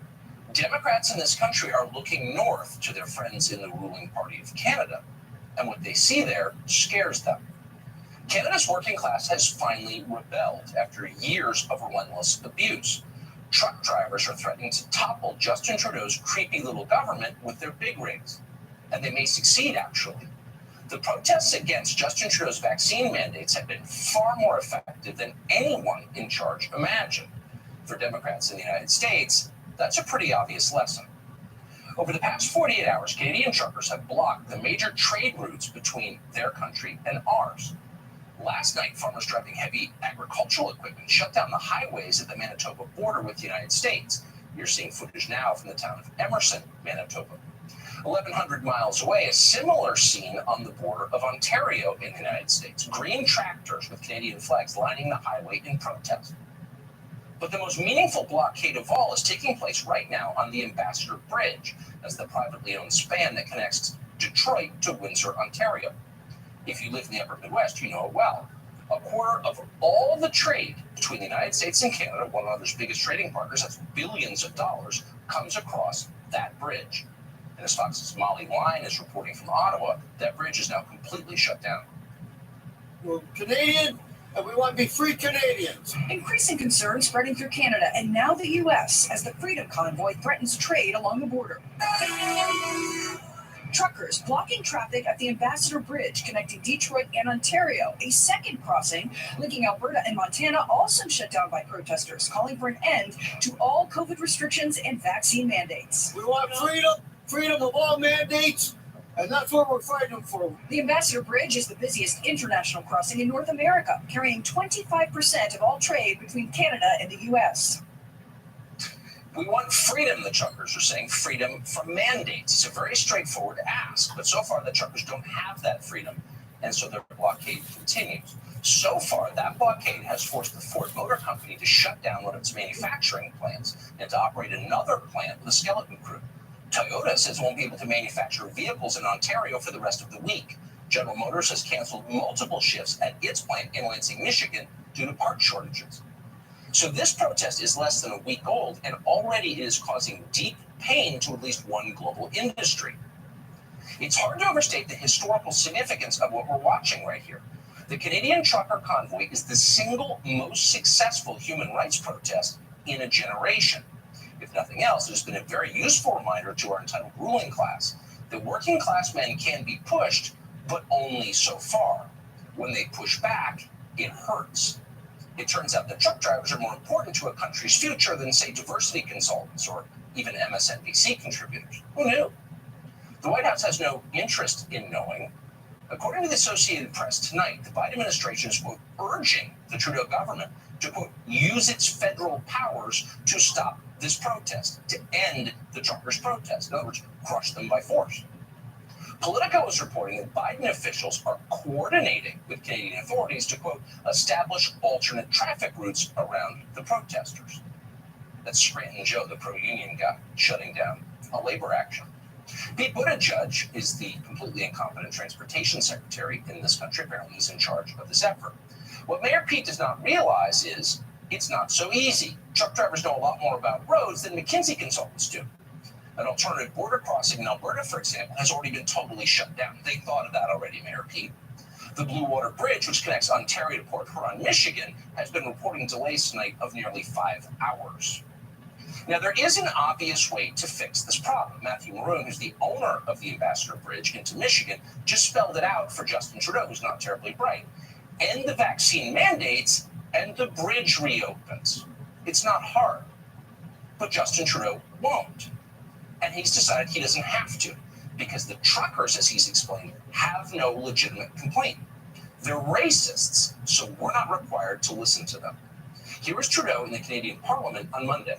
Democrats in this country are looking north to their friends in the ruling party of Canada, and what they see there scares them. Canada's working class has finally rebelled after years of relentless abuse. Truck drivers are threatening to topple Justin Trudeau's creepy little government with their big rigs, and they may succeed, actually. The protests against Justin Trudeau's vaccine mandates have been far more effective than anyone in charge imagined. For Democrats in the United States, that's a pretty obvious lesson. Over the past 48 hours, Canadian truckers have blocked the major trade routes between their country and ours. Last night, farmers driving heavy agricultural equipment shut down the highways at the Manitoba border with the United States. You're seeing footage now from the town of Emerson, Manitoba. 1,100 miles away, a similar scene on the border of Ontario in the United States. Green tractors with Canadian flags lining the highway in protest. But the most meaningful blockade of all is taking place right now on the Ambassador Bridge. That's the privately owned span that connects Detroit to Windsor, Ontario. If you live in the upper Midwest, you know it well. A quarter of all the trade between the United States and Canada, one another's biggest trading partners, that's billions of dollars, comes across that bridge. And as Fox's Molly Wine is reporting from Ottawa, that bridge is now completely shut down. We're Canadian, and we want to be free Canadians. Increasing concern spreading through Canada and now the U.S. as the Freedom Convoy threatens trade along the border. Truckers blocking traffic at the Ambassador Bridge connecting Detroit and Ontario. A second crossing linking Alberta and Montana also shut down by protesters, calling for an end to all COVID restrictions and vaccine mandates. We want freedom of all mandates, and that's what we're fighting for. The Ambassador Bridge is the busiest international crossing in North America, carrying 25% of all trade between Canada and the U.S. We want freedom, the truckers are saying, freedom from mandates. It's a very straightforward ask, but so far the truckers don't have that freedom, and so their blockade continues. So far, that blockade has forced the Ford Motor Company to shut down one of its manufacturing plants and to operate another plant with a skeleton crew. Toyota says it won't be able to manufacture vehicles in Ontario for the rest of the week. General Motors has canceled multiple shifts at its plant in Lansing, Michigan, due to part shortages. So this protest is less than a week old and already is causing deep pain to at least one global industry. It's hard to overstate the historical significance of what we're watching right here. The Canadian Trucker Convoy is the single most successful human rights protest in a generation. If nothing else, it has been a very useful reminder to our entitled ruling class that working class men can be pushed, but only so far. When they push back, it hurts. It turns out that truck drivers are more important to a country's future than, say, diversity consultants or even MSNBC contributors. Who knew? The White House has no interest in knowing. According to the Associated Press tonight, the Biden administration is, quote, urging the Trudeau government to, quote, use its federal powers to stop this protest, to end the truckers' protest. In other words, crush them by force. Politico is reporting that Biden officials are coordinating with Canadian authorities to, quote, establish alternate traffic routes around the protesters. That's Scranton Joe, the pro-union guy, shutting down a labor action. Pete Buttigieg is the completely incompetent transportation secretary in this country. Apparently he's in charge of this effort. What Mayor Pete does not realize is it's not so easy. Truck drivers know a lot more about roads than McKinsey consultants do. An alternative border crossing in Alberta, for example, has already been totally shut down. They thought of that already, Mayor Pete. The Blue Water Bridge, which connects Ontario to Port Huron, Michigan, has been reporting delays tonight of nearly 5 hours. Now, there is an obvious way to fix this problem. Matthew Maroon, who's the owner of the Ambassador Bridge into Michigan, just spelled it out for Justin Trudeau, who's not terribly bright. End the vaccine mandates, and the bridge reopens. It's not hard, but Justin Trudeau won't. And he's decided he doesn't have to, because the truckers, as he's explained, have no legitimate complaint. They're racists, so we're not required to listen to them. Here is Trudeau in the Canadian Parliament on Monday.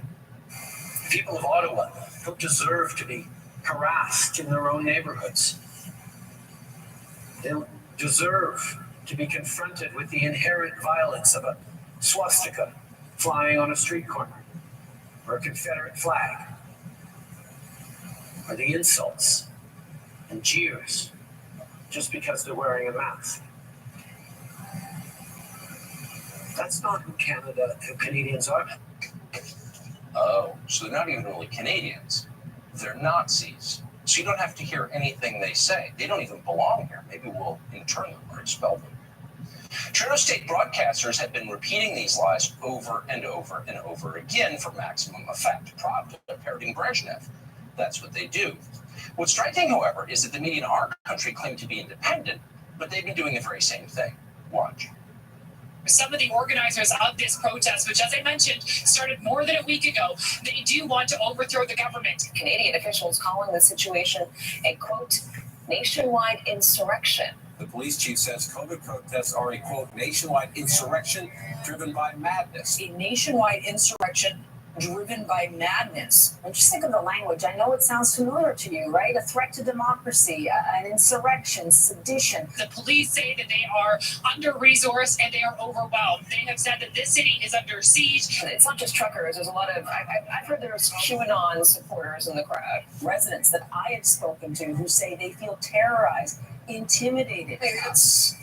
People of Ottawa don't deserve to be harassed in their own neighborhoods. They don't deserve to be confronted with the inherent violence of a swastika flying on a street corner, or a Confederate flag, or the insults and jeers just because they're wearing a mask. That's not who Canadians are. Oh, so they're not even really Canadians. They're Nazis. So you don't have to hear anything they say. They don't even belong here. Maybe we'll intern them or expel them. Toronto State broadcasters have been repeating these lies over and over and over again for maximum effect, parroting Brezhnev. That's what they do. What's striking, however, is that the media in our country claim to be independent, but they've been doing the very same thing. Watch. Some of the organizers of this protest, which, as I mentioned, started more than a week ago, they do want to overthrow the government. Canadian officials calling the situation a, quote, nationwide insurrection. The police chief says COVID protests are a, quote, nationwide insurrection driven by madness. A nationwide insurrection driven by madness. And just think of the language. I know it sounds familiar to you, right? A threat to democracy, an insurrection, sedition. The police say that they are under-resourced and they are overwhelmed. They have said that this city is under siege. It's not just truckers. There's a lot of, I've heard there's QAnon supporters in the crowd. Residents that I have spoken to who say they feel terrorized, intimidated. It's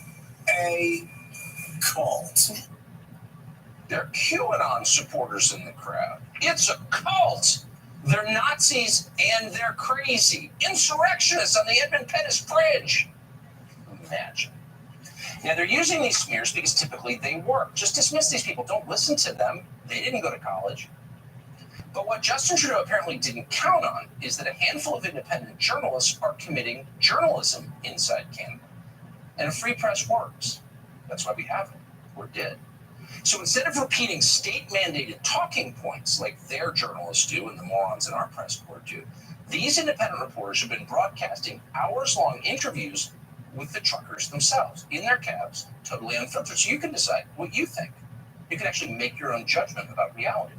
a cult. They're QAnon supporters in the crowd. It's a cult. They're Nazis and they're crazy. Insurrectionists on the Edmund Pettus Bridge. Imagine. Now, they're using these smears because typically they work. Just dismiss these people. Don't listen to them. They didn't go to college. But what Justin Trudeau apparently didn't count on is that a handful of independent journalists are committing journalism inside Canada. And a free press works. That's why we have it. We're dead. So instead of repeating state-mandated talking points like their journalists do and the morons in our press corps do, these independent reporters have been broadcasting hours-long interviews with the truckers themselves in their cabs, totally unfiltered. So you can decide what you think. You can actually make your own judgment about reality.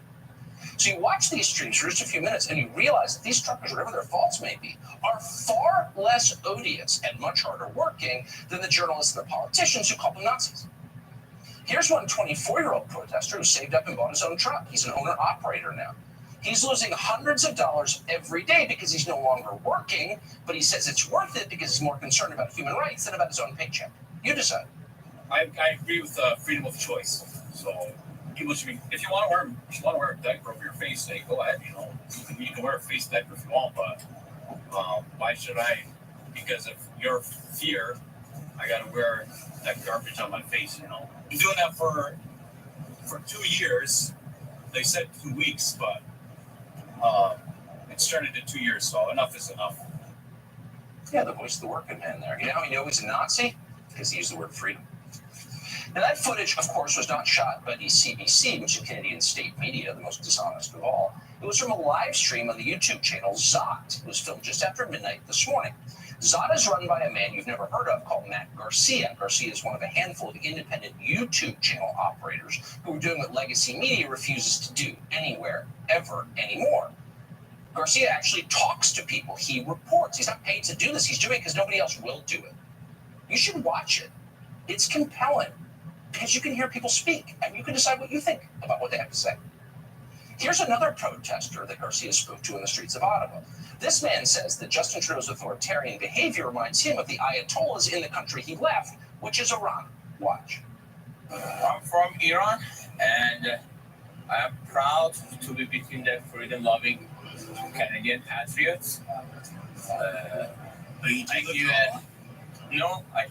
So you watch these streams for just a few minutes and you realize that these truckers, whatever their faults may be, are far less odious and much harder working than the journalists and the politicians who call them Nazis. Here's one 24-year-old protester who saved up and bought his own truck. He's an owner-operator now. He's losing hundreds of dollars every day because he's no longer working, but he says it's worth it because he's more concerned about human rights than about his own paycheck. You decide. I agree with freedom of choice. So people should be, if you want to wear a diaper over your face, say go ahead. You know, you can wear a face diaper if you want, but why should I? Because of your fear, I got to wear that garbage on my face. You know, I'm doing that for 2 years. They said 2 weeks, but it started in 2 years, so enough is enough. Yeah, the voice of the working man there. You know how we know he's a Nazi? Because he used the word freedom. Now, that footage, of course, was not shot by the CBC, which is Canadian state media, the most dishonest of all. It was from a live stream on the YouTube channel Zot. It was filmed just after midnight this morning. Zot is run by a man you've never heard of called Matt Garcia. Garcia is one of a handful of independent YouTube channel operators who are doing what legacy media refuses to do anywhere, ever, anymore. Garcia actually talks to people. He reports. He's not paid to do this. He's doing it because nobody else will do it. You should watch it. It's compelling because you can hear people speak and you can decide what you think about what they have to say. Here's another protester that Garcia spoke to in the streets of Ottawa. This man says that Justin Trudeau's authoritarian behavior reminds him of the Ayatollahs in the country he left, which is Iran. Watch. I'm from Iran, and I'm proud to be between the freedom-loving Canadian patriots. I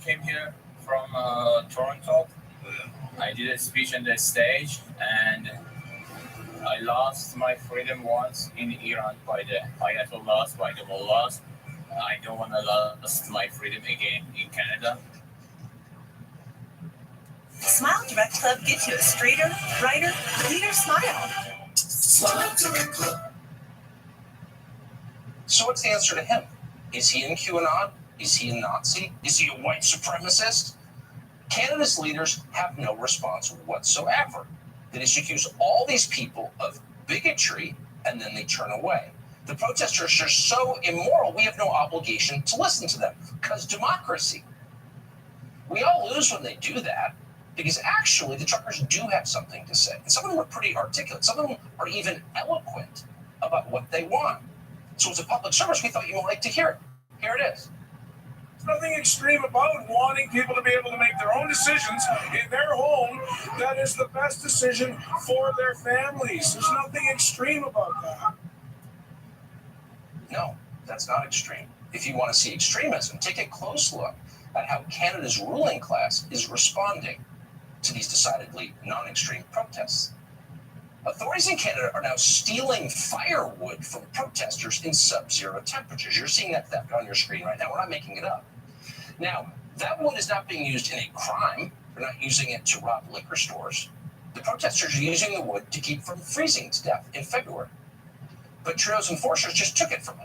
came here from Toronto. I did a speech on the stage, and I lost my freedom once in Iran by the Ayatollahs, by the mullahs. I don't want to lose my freedom again in Canada. Smile Direct Club gets you a straighter, brighter, cleaner smile. Smile Direct Club. So what's the answer to him? Is he in QAnon? Is he a Nazi? Is he a white supremacist? Canada's leaders have no response whatsoever. They just accuse all these people of bigotry and then they turn away. The protesters are so immoral, we have no obligation to listen to them because democracy. We all lose when they do that, because actually the truckers do have something to say. And some of them are pretty articulate. Some of them are even eloquent about what they want. So as a public service, we thought you might like to hear it. Here it is. There's nothing extreme about wanting people to be able to make their own decisions in their home. That is the best decision for their families. There's nothing extreme about that. No, that's not extreme. If you want to see extremism, take a close look at how Canada's ruling class is responding to these decidedly non-extreme protests. Authorities in Canada are now stealing firewood from protesters in sub-zero temperatures. You're seeing that on your screen right now. We're not making it up. Now, that wood is not being used in a crime. They're not using it to rob liquor stores. The protesters are using the wood to keep from freezing to death in February. But Trudeau's enforcers just took it from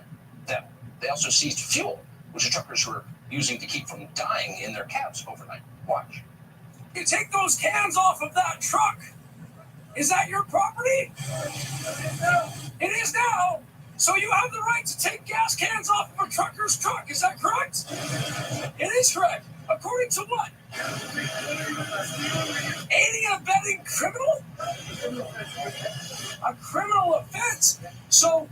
them. They also seized fuel, which the truckers were using to keep from dying in their cabs overnight. Watch. You take those cans off of that truck. Is that your property? It is now. So you have the right to take gas cans off of a trucker's truck. Is that correct? It is correct. According to what? Aiding and abetting criminal? A criminal offense. So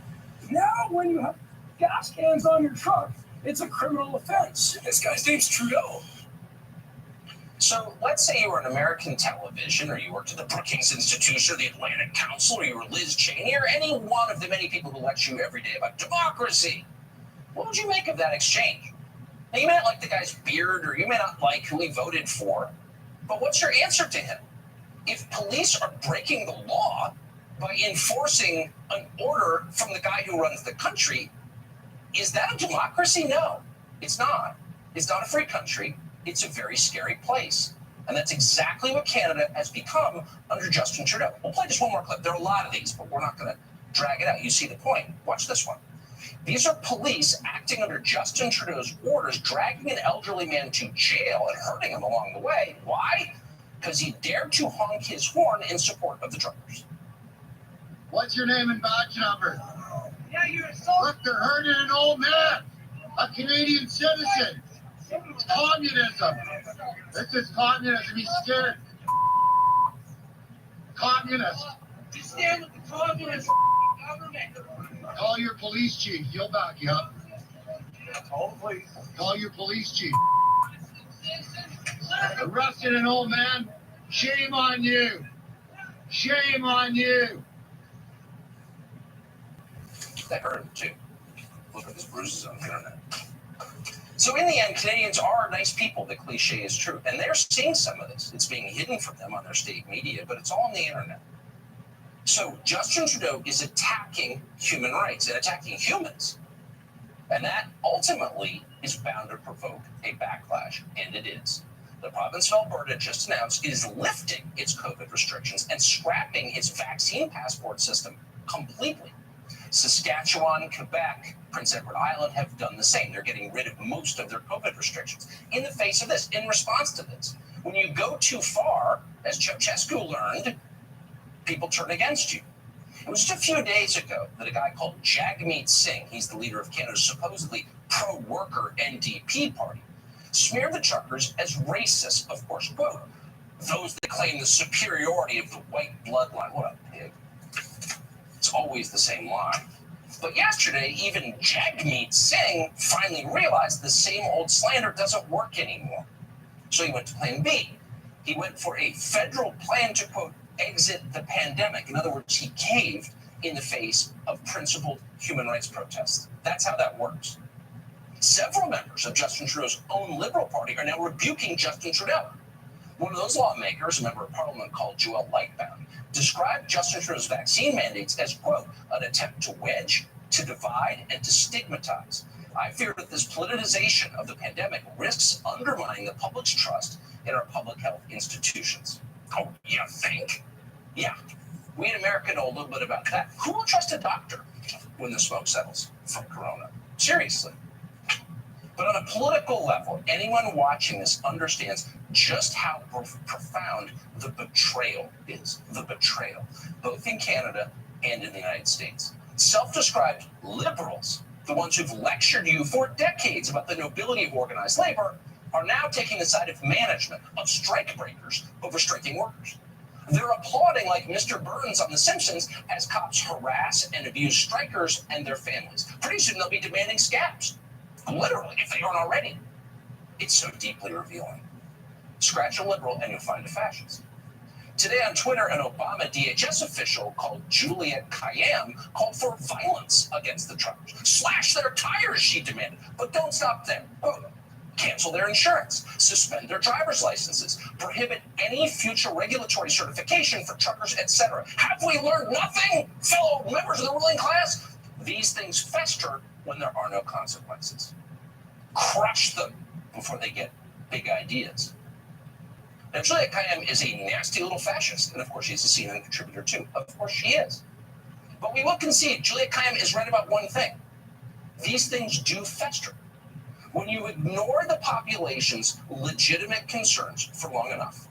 now when you have gas cans on your truck, it's a criminal offense. This guy's name's Trudeau. So let's say you were on American television, or you worked at the Brookings Institution, or the Atlantic Council, or you were Liz Cheney, or any one of the many people who lecture you every day about democracy. What would you make of that exchange? Now, you may not like the guy's beard, or you may not like who he voted for, but what's your answer to him? If police are breaking the law by enforcing an order from the guy who runs the country, is that a democracy? No, it's not. It's not a free country. It's a very scary place. And that's exactly what Canada has become under Justin Trudeau. We'll play just one more clip. There are a lot of these, but we're not going to drag it out. You see the point. Watch this one. These are police acting under Justin Trudeau's orders, dragging an elderly man to jail and hurting him along the way. Why? Because he dared to honk his horn in support of the truckers. What's your name and badge number? Yeah, you're Look, they're hurting an old man, a Canadian citizen. It's communism. This is communism. He's scared. Communist. You stand with the communist government. Call your police chief. He'll back you up. Call your police chief. Arrested an old man. Shame on you. Shame on you. That hurt him too. Look at his bruises on the internet. So in the end, Canadians are nice people. The cliche is true. And they're seeing some of this. It's being hidden from them on their state media, but it's all on the internet. So Justin Trudeau is attacking human rights and attacking humans. And that ultimately is bound to provoke a backlash, and it is. The province of Alberta just announced it is lifting its COVID restrictions and scrapping its vaccine passport system completely. Saskatchewan, Quebec, Prince Edward Island have done the same. They're getting rid of most of their COVID restrictions in the face of this, in response to this. When you go too far, as Ceausescu learned, people turn against you. It was just a few days ago that a guy called Jagmeet Singh, he's the leader of Canada's supposedly pro-worker NDP party, smeared the truckers as racist, of course, quote, those that claim the superiority of the white bloodline. What a pig. It's always the same line. But yesterday, even Jagmeet Singh finally realized the same old slander doesn't work anymore. So he went to plan B. He went for a federal plan to, quote, exit the pandemic. In other words, he caved in the face of principled human rights protests. That's how that works. Several members of Justin Trudeau's own Liberal Party are now rebuking Justin Trudeau. One of those lawmakers, a member of Parliament called Joel Lightbound, described Justin Trudeau's vaccine mandates as, quote, an attempt to wedge, to divide, and to stigmatize. I fear that this politicization of the pandemic risks undermining the public's trust in our public health institutions. Oh, you think? Yeah. We in America know a little bit about that. Who will trust a doctor when the smoke settles from corona? Seriously. But on a political level, anyone watching this understands just how profound the betrayal is. The betrayal, both in Canada and in the United States. Self-described liberals, the ones who've lectured you for decades about the nobility of organized labor, are now taking the side of management, of strike breakers over striking workers. They're applauding like Mr. Burns on The Simpsons as cops harass and abuse strikers and their families. Pretty soon they'll be demanding scabs. Literally, if they aren't already. It's so deeply revealing. Scratch a liberal and you'll find a fascist. Today on Twitter, an Obama DHS official called Juliette Kayyem called for violence against the truckers. Slash their tires, she demanded. But don't stop there. Quote, cancel their insurance, suspend their driver's licenses, prohibit any future regulatory certification for truckers, etc. Have we learned nothing, fellow members of the ruling class? These things fester when there are no consequences. Crush them before they get big ideas. Now, Juliette Kayyem is a nasty little fascist, and of course she's a CNN contributor too. Of course she is. But we will concede Juliette Kayyem is right about one thing. These things do fester. When you ignore the population's legitimate concerns for long enough,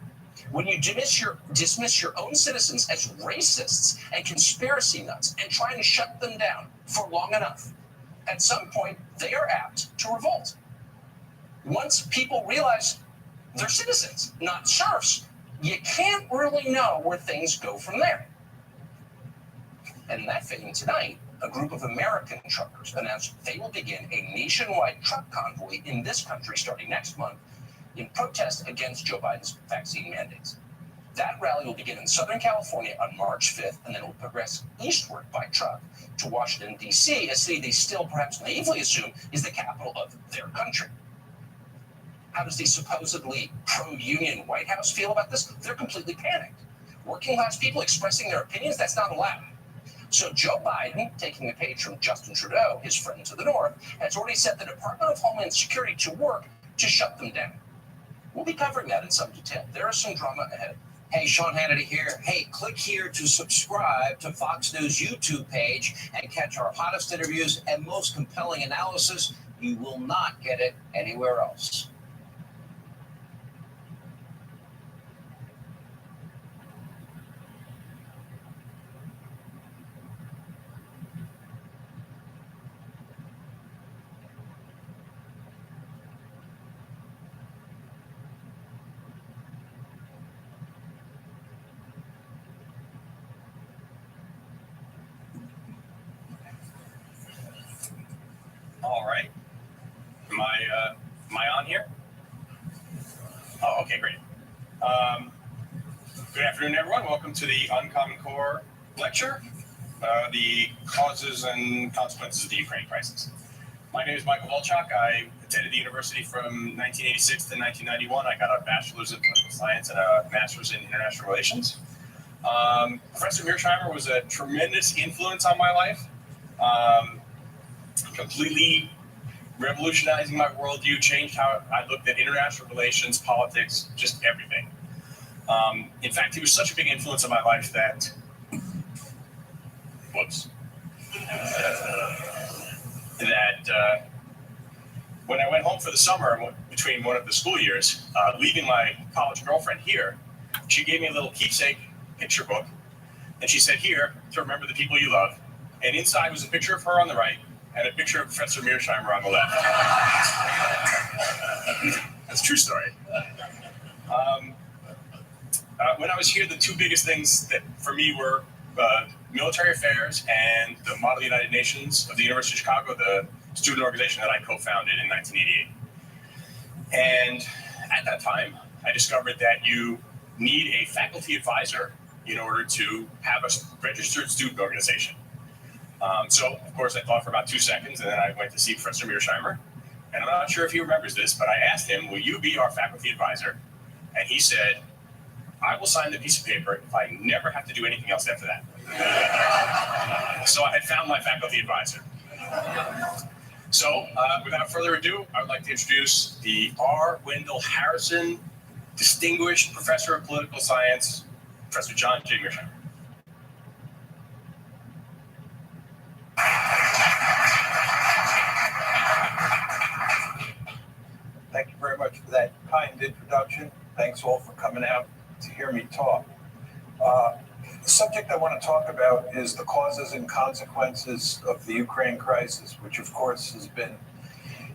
when you dismiss your own citizens as racists and conspiracy nuts and trying to shut them down for long enough, at some point they are apt to revolt. Once people realize they're citizens, not serfs, you can't really know where things go from there. And in that vein, tonight, a group of American truckers announced they will begin a nationwide truck convoy in this country starting next month in protest against Joe Biden's vaccine mandates. That rally will begin in Southern California on March 5th, and then it will progress eastward by truck to Washington, D.C., a city they still perhaps naively assume is the capital of their country. How does the supposedly pro-union White House feel about this? They're completely panicked. Working class people expressing their opinions, that's not allowed. So Joe Biden, taking a page from Justin Trudeau, his friend to the north, has already set the Department of Homeland Security to work to shut them down. We'll be covering that in some detail. There is some drama ahead. Hey, Sean Hannity here. Hey, click here to subscribe to Fox News YouTube page and catch our hottest interviews and most compelling analysis. You will not get it anywhere else. All right. Am I on here? Oh, okay, great. Good afternoon, everyone. Welcome to the Uncommon Core lecture, the causes and consequences of the Ukraine crisis. My name is Michael Volchak. I attended the university from 1986 to 1991. I got a bachelor's in political science and a master's in international relations. Professor Mearsheimer was a tremendous influence on my life. Completely revolutionizing my worldview, changed how I looked at international relations, politics, just everything. In fact, he was such a big influence on my life that, when I went home for the summer between one of the school years, leaving my college girlfriend here, she gave me a little keepsake picture book, and she said, "Here, to remember the people you love." And inside was a picture of her on the right and a picture of Professor Mearsheimer on the left. That's a true story. When I was here, the two biggest things that for me were military affairs and the Model United Nations of the University of Chicago, the student organization that I co-founded in 1988. And at that time, I discovered that you need a faculty advisor in order to have a registered student organization. So, of course, I thought for about 2 seconds, and then I went to see Professor Mearsheimer. And I'm not sure if he remembers this, but I asked him, "Will you be our faculty advisor?" And he said, "I will sign the piece of paper if I never have to do anything else after that." So I had found my faculty advisor. So, without further ado, I would like to introduce the R. Wendell Harrison Distinguished Professor of Political Science, Professor John J. Mearsheimer. Thank you very much for that kind introduction. Thanks all for coming out to hear me talk. The subject I want to talk about is the causes and consequences of the Ukraine crisis, which of course has been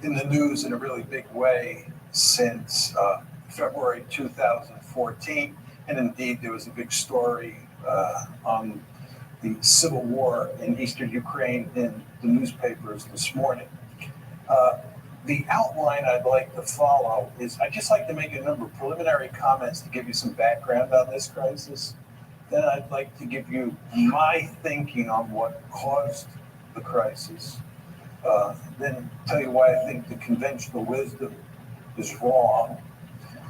in the news in a really big way since February 2014. And indeed, there was a big story on the civil war in eastern Ukraine in the newspapers this morning. The outline I'd like to follow is I'd just like to make a number of preliminary comments to give you some background on this crisis. Then I'd like to give you my thinking on what caused the crisis. Then tell you why I think the conventional wisdom is wrong.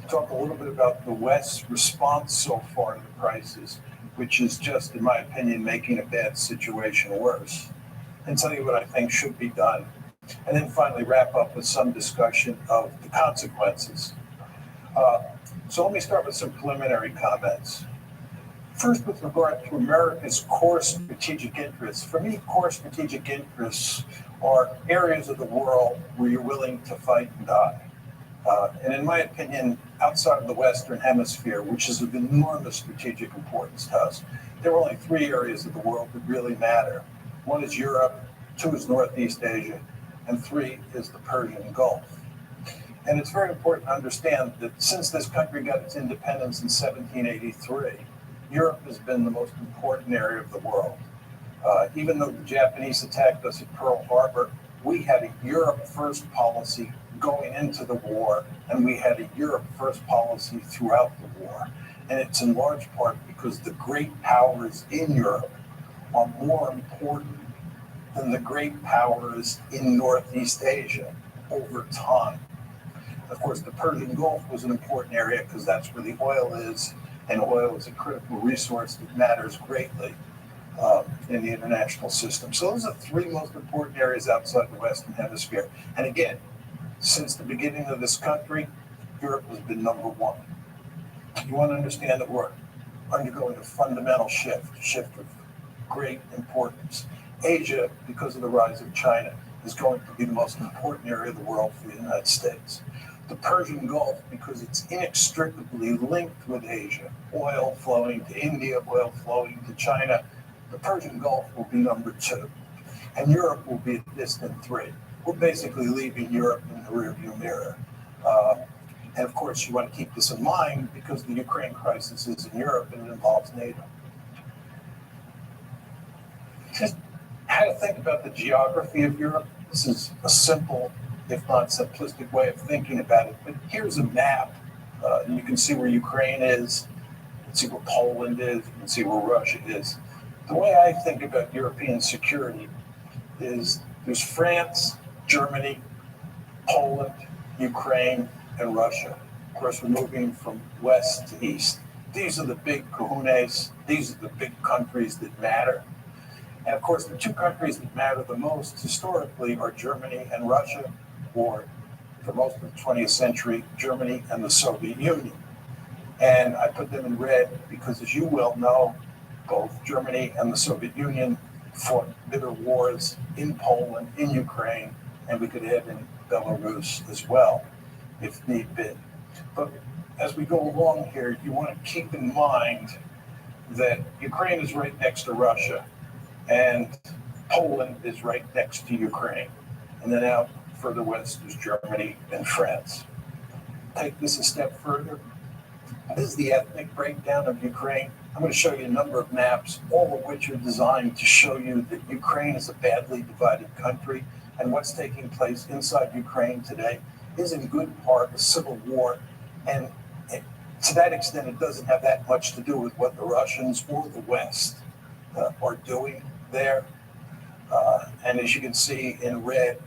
Talk a little bit about the West's response so far to the crisis, which is just, in my opinion, making a bad situation worse. And tell you what I think should be done. And then finally wrap up with some discussion of the consequences. So let me start with some preliminary comments. First, with regard to America's core strategic interests. For me, core strategic interests are areas of the world where you're willing to fight and die. And in my opinion, outside of the Western Hemisphere, which is of enormous strategic importance to us, there are only 3 areas of the world that really matter. 1 is Europe, 2 is Northeast Asia, and 3 is the Persian Gulf. And it's very important to understand that since this country got its independence in 1783, Europe has been the most important area of the world. Even though the Japanese attacked us at Pearl Harbor, we had a Europe first policy going into the war, and we had a Europe first policy throughout the war. And it's in large part because the great powers in Europe are more important than the great powers in Northeast Asia over time. Of course, the Persian Gulf was an important area because that's where the oil is, and oil is a critical resource that matters greatly in the international system. So those are the 3 most important areas outside the Western Hemisphere. And again, since the beginning of this country, Europe has been number 1. You want to understand that we're undergoing a fundamental shift of great importance. Asia, because of the rise of China, is going to be the most important area of the world for the United States. The Persian Gulf, because it's inextricably linked with Asia, oil flowing to India, oil flowing to China, the Persian Gulf will be number 2. And Europe will be a distant 3. We're basically leaving Europe in the rearview mirror. And of course, you want to keep this in mind because the Ukraine crisis is in Europe and it involves NATO. Just how to think about the geography of Europe. This is a simple, if not simplistic way of thinking about it. But here's a map. You can see where Ukraine is. You can see where Poland is. You can see where Russia is. The way I think about European security is there's France, Germany, Poland, Ukraine, and Russia. Of course, we're moving from west to east. These are the big kahunas. These are the big countries that matter. And of course, the 2 countries that matter the most historically are Germany and Russia, or for most of the 20th century, Germany and the Soviet Union. And I put them in red because, as you well know, both Germany and the Soviet Union fought bitter wars in Poland, in Ukraine, and we could add in Belarus as well, if need be. But as we go along here, you want to keep in mind that Ukraine is right next to Russia, and Poland is right next to Ukraine. And then out further west is Germany and France. Take this a step further. This is the ethnic breakdown of Ukraine. I'm going to show you a number of maps, all of which are designed to show you that Ukraine is a badly divided country, and what's taking place inside Ukraine today is in good part a civil war. And to that extent, it doesn't have that much to do with what the Russians or the West are doing there. And as you can see in red,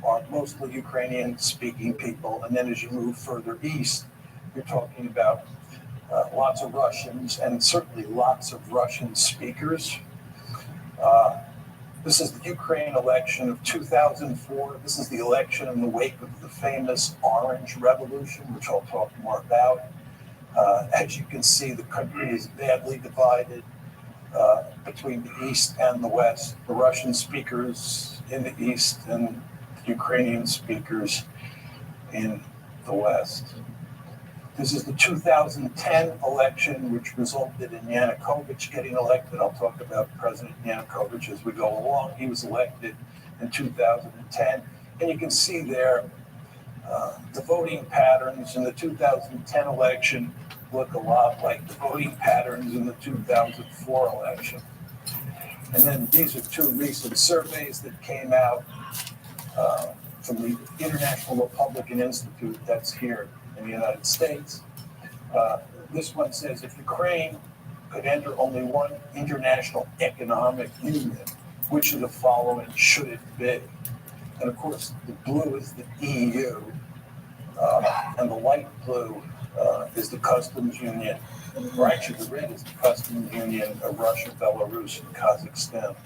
are mostly Ukrainian-speaking people. And then as you move further east, you're talking about lots of Russians and certainly lots of Russian speakers. This is the Ukraine election of 2004. This is the election in the wake of the famous Orange Revolution, which I'll talk more about. As you can see, the country is badly divided between the East and the West. The Russian speakers in the East and the Ukrainian speakers in the West. This is the 2010 election, which resulted in Yanukovych getting elected. I'll talk about President Yanukovych as we go along. He was elected in 2010. And you can see there the voting patterns in the 2010 election look a lot like the voting patterns in the 2004 election. And then these are two recent surveys that came out from the International Republican Institute that's here in the United States. This one says if Ukraine could enter only one international economic union, which of the following should it be? And of course, the blue is the EU, and the light blue is the customs union, or actually the red is the customs union of Russia, Belarus, and Kazakhstan.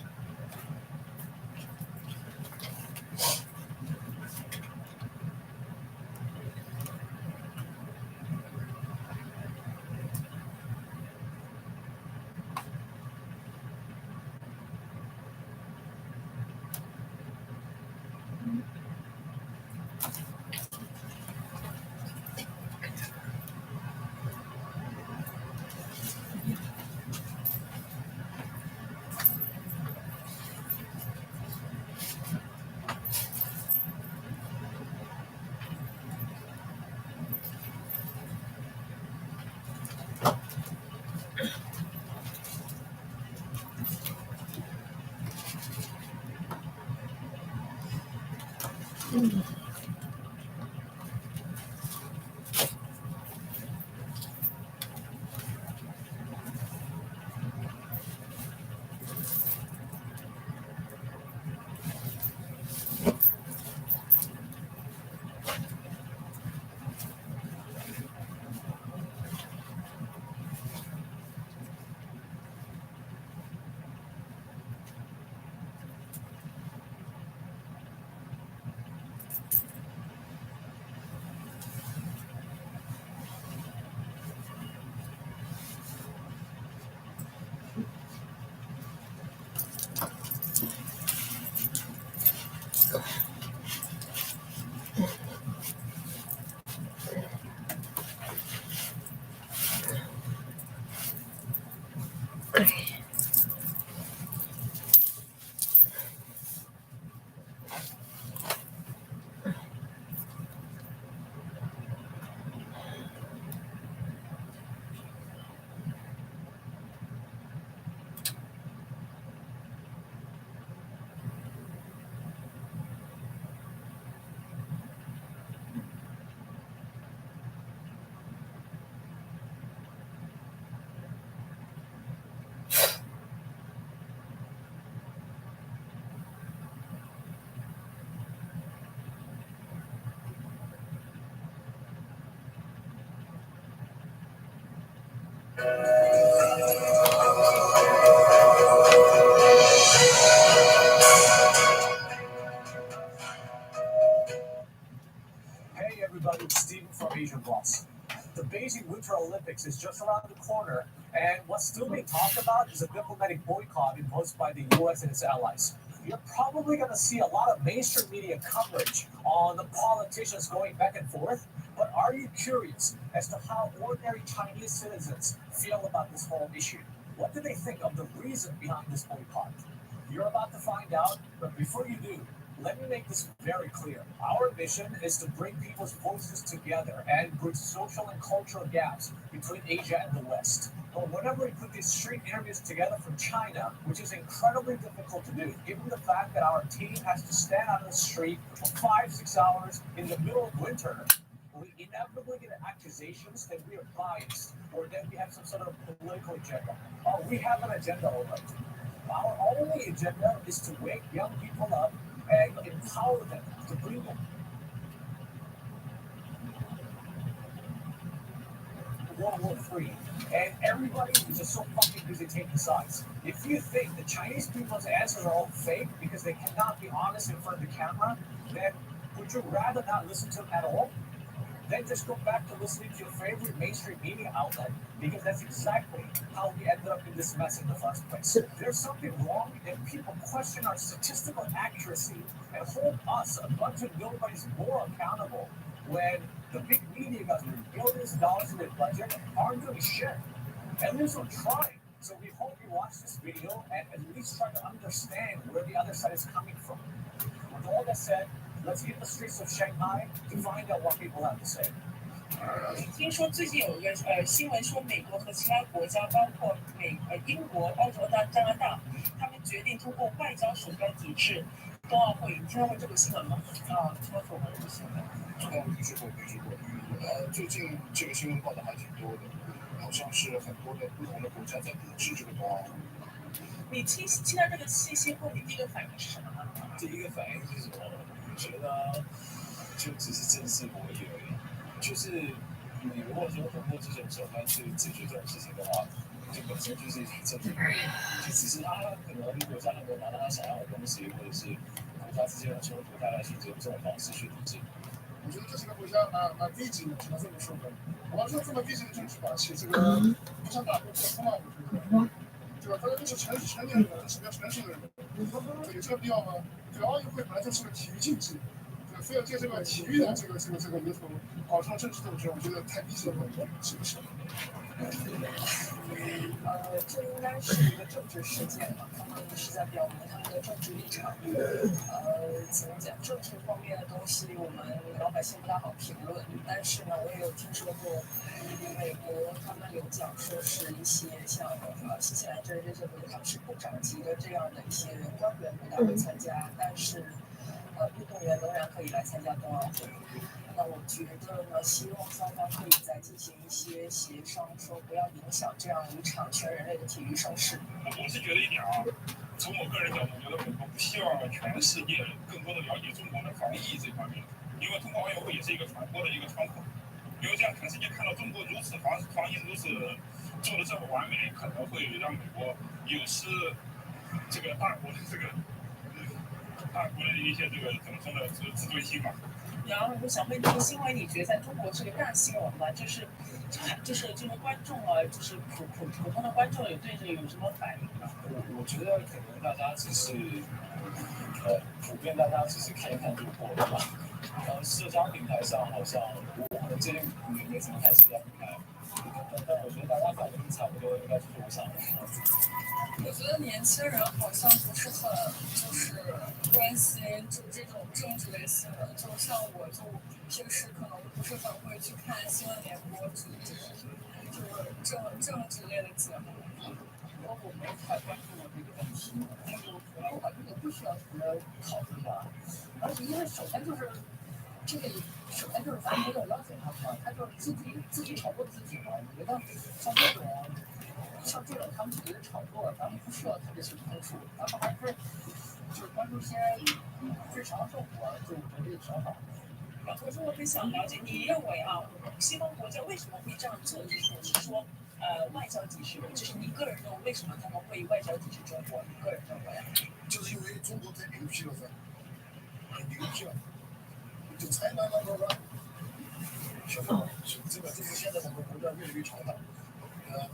Hey everybody, it's Steven from Asian Boss. The Beijing Winter Olympics is just around the corner, and what's still being talked about is a diplomatic boycott imposed by the US and its allies. You're probably going to see a lot of mainstream media coverage on the politicians going back and forth, but are you curious as to how ordinary Chinese citizens feel about this whole issue? What do they think of the reason behind this boycott? You're about to find out, but before you do, let me make this very clear. Our mission is to bring people's voices together and bridge social and cultural gaps between Asia and the West. But whenever we put these street interviews together from China, which is incredibly difficult to do, given the fact that our team has to stand on the street for 5-6 hours in the middle of winter, we inevitably get accusations that we are biased or that we have some sort of political agenda. Oh, we have an agenda, all right. Our only agenda is to wake young people up and empower them to bring them World War III. And everybody is just so fucking busy taking sides. If you think the Chinese people's answers are all fake because they cannot be honest in front of the camera, then would you rather not listen to them at all? Then just go back to listening to your favorite mainstream media outlet, because that's exactly how we ended up in this mess in the first place. There's something wrong, and people question our statistical accuracy and hold us, a bunch of nobodies, more accountable when the big media guys with billions of dollars in their budget aren't doing shit. At least we're trying. So we hope you watch this video and at least try to understand where the other side is coming from. With all that said, Let's hit the streets of Shanghai to find out what people have to say. 听说最近有一个新闻说，美国和其他国家，包括英国、澳洲、加拿大，他们决定通过外交手段抵制冬奥会。你听到过这个新闻吗？啊，听说过这个新闻。没说过。最近这个新闻报道还挺多的，好像是很多的不同的国家在抵制这个冬奥会。你听到这个信息后，你第一个反应是什么呢？第一个反应是什么？我觉得就只是政治博弈而已。就是你如果说通过这种手段去解决这种事情的话，就本身就是一种政治博弈，就只是可能国家能够拿到他想要的东西，或者是国家之间的冲突，大家选择这种方式去抵制。我觉得这几个国家蛮低级的，只能这么说的。我要说这么低级的政治把戏，这个不像大国这么我觉得，对吧？大家都是成年人，是比较成熟的人，有这个必要吗？这个奥运会本来就是个体育竞技。非要借这个体育的这个由头搞成政治斗争，我觉得太低级了，是不是？这应该是一个政治事件嘛，他们是在表明他们的政治立场。怎么讲？政治方面的东西，我们老百姓不大好评论。但是呢，我也有听说过，美国他们有讲说是一些像新西兰这些他们是部长级的这样的一些官员不大会参加，但是。运动员仍然可以来参加冬奥会。那我觉得呢，希望双方可以再进行一些协商，说不要影响这样一场全人类的体育盛事。我是觉得一点从我个人角度，我觉得美国不希望全世界更多的了解中国的防疫这方面，因为通过奥运会也是一个传播的一个窗口。因为这样全世界看到中国如此防疫如此做的这么完美，可能会让美国有失这个大国的一些怎么说呢，自尊心吧。然后我想问这个新闻，你觉得在中国是个大新闻吗？就是观众就是普通的观众有对这个有什么反应吗？我觉得可能大家只是普遍大家只是看一看就过了吧。社交平台上好像我可能最近没怎么看社交平台，但我觉得大家反应差不多，应该就是我想的样子。我觉得年轻人好像不是很关心这种政治类新闻，就像我平时可能不是很会去看新闻联播政治类的节目。我没太关注过这个问题，我感觉也不需要特别考虑吧。而且因为首先就是咱们没有了解他嘛，他就是自己炒作自己嘛。我觉得像这种他们自己的炒作，咱们不需要特别去关注，咱们还是就是关注一些日常生活，就我觉得挺好。可是我很想了解，你认为西方国家为什么会这样做？就是你说外交抵制，就是你个人认为为什么他们会外交抵制中国？你个人认为？就是因为中国太牛批了噻，很牛批了，就才拿那个，晓得吗？这个就是现在我们国家越来越强大。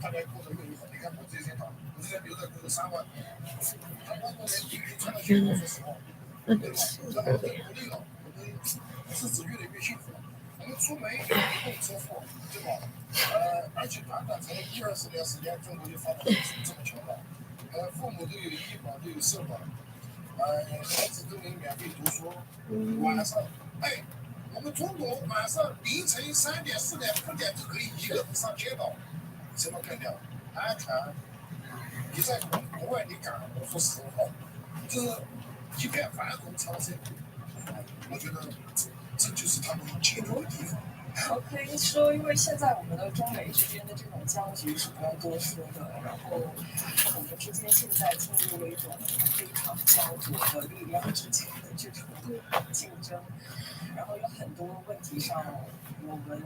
大家过得越来越好。你看我这些党，我这些牛仔裤的3万，他光过年底穿了鞋，说实话，对吧？然后我们鼓励了，我们日子越来越幸福了。我们出门也不用车祸，对吧？而且短短才10-20年时间，中国就发展这么强大。父母都有医保，都有社保，孩子都能免费读书。晚上，我们中国晚上凌晨3点、4点、5点都可以一个人上街道。什么干掉？安全，你在国外你敢？我说实话，就是一片繁荣昌盛。我觉得这就是他们进步的地方。我可以说，因为现在我们的中美之间的这种僵局是不要多说的，然后我们之间现在进入了一种非常焦灼的力量之间的这种竞争，然后有很多问题上，我们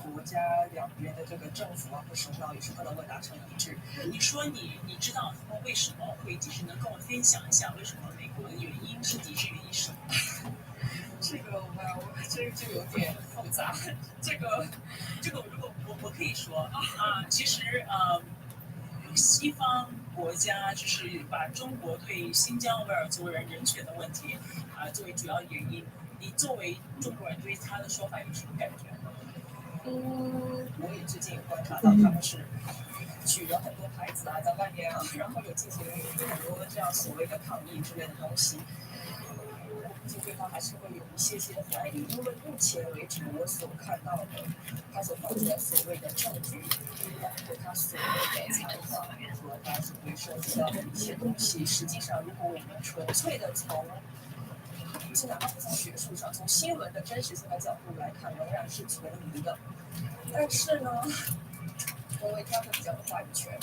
国家两边的这个政府和首脑也是不能够达成一致。你说你知道他们为什么会抵制？能跟我分享一下为什么美国的原因是抵制原因什么？这个就有点复杂。这个如果我可以说其实西方国家就是把中国对新疆维吾尔族人权的问题作为主要原因。你作为中国人对他的说法有什么感觉？我也最近有观察到他们是举了很多牌子在外面然后有进行很多这样所谓的抗议之类的东西。我估计对方还是会有一些怀疑，因为目前为止我所看到的，他所放出来所谓的证据，包括他所谓的采访和他所会涉及到的一些东西，实际上如果我们纯粹的从这哪怕不从学术上，从新闻的真实性的角度来看，仍然是存疑的。但是呢，因为他会比较有话语权，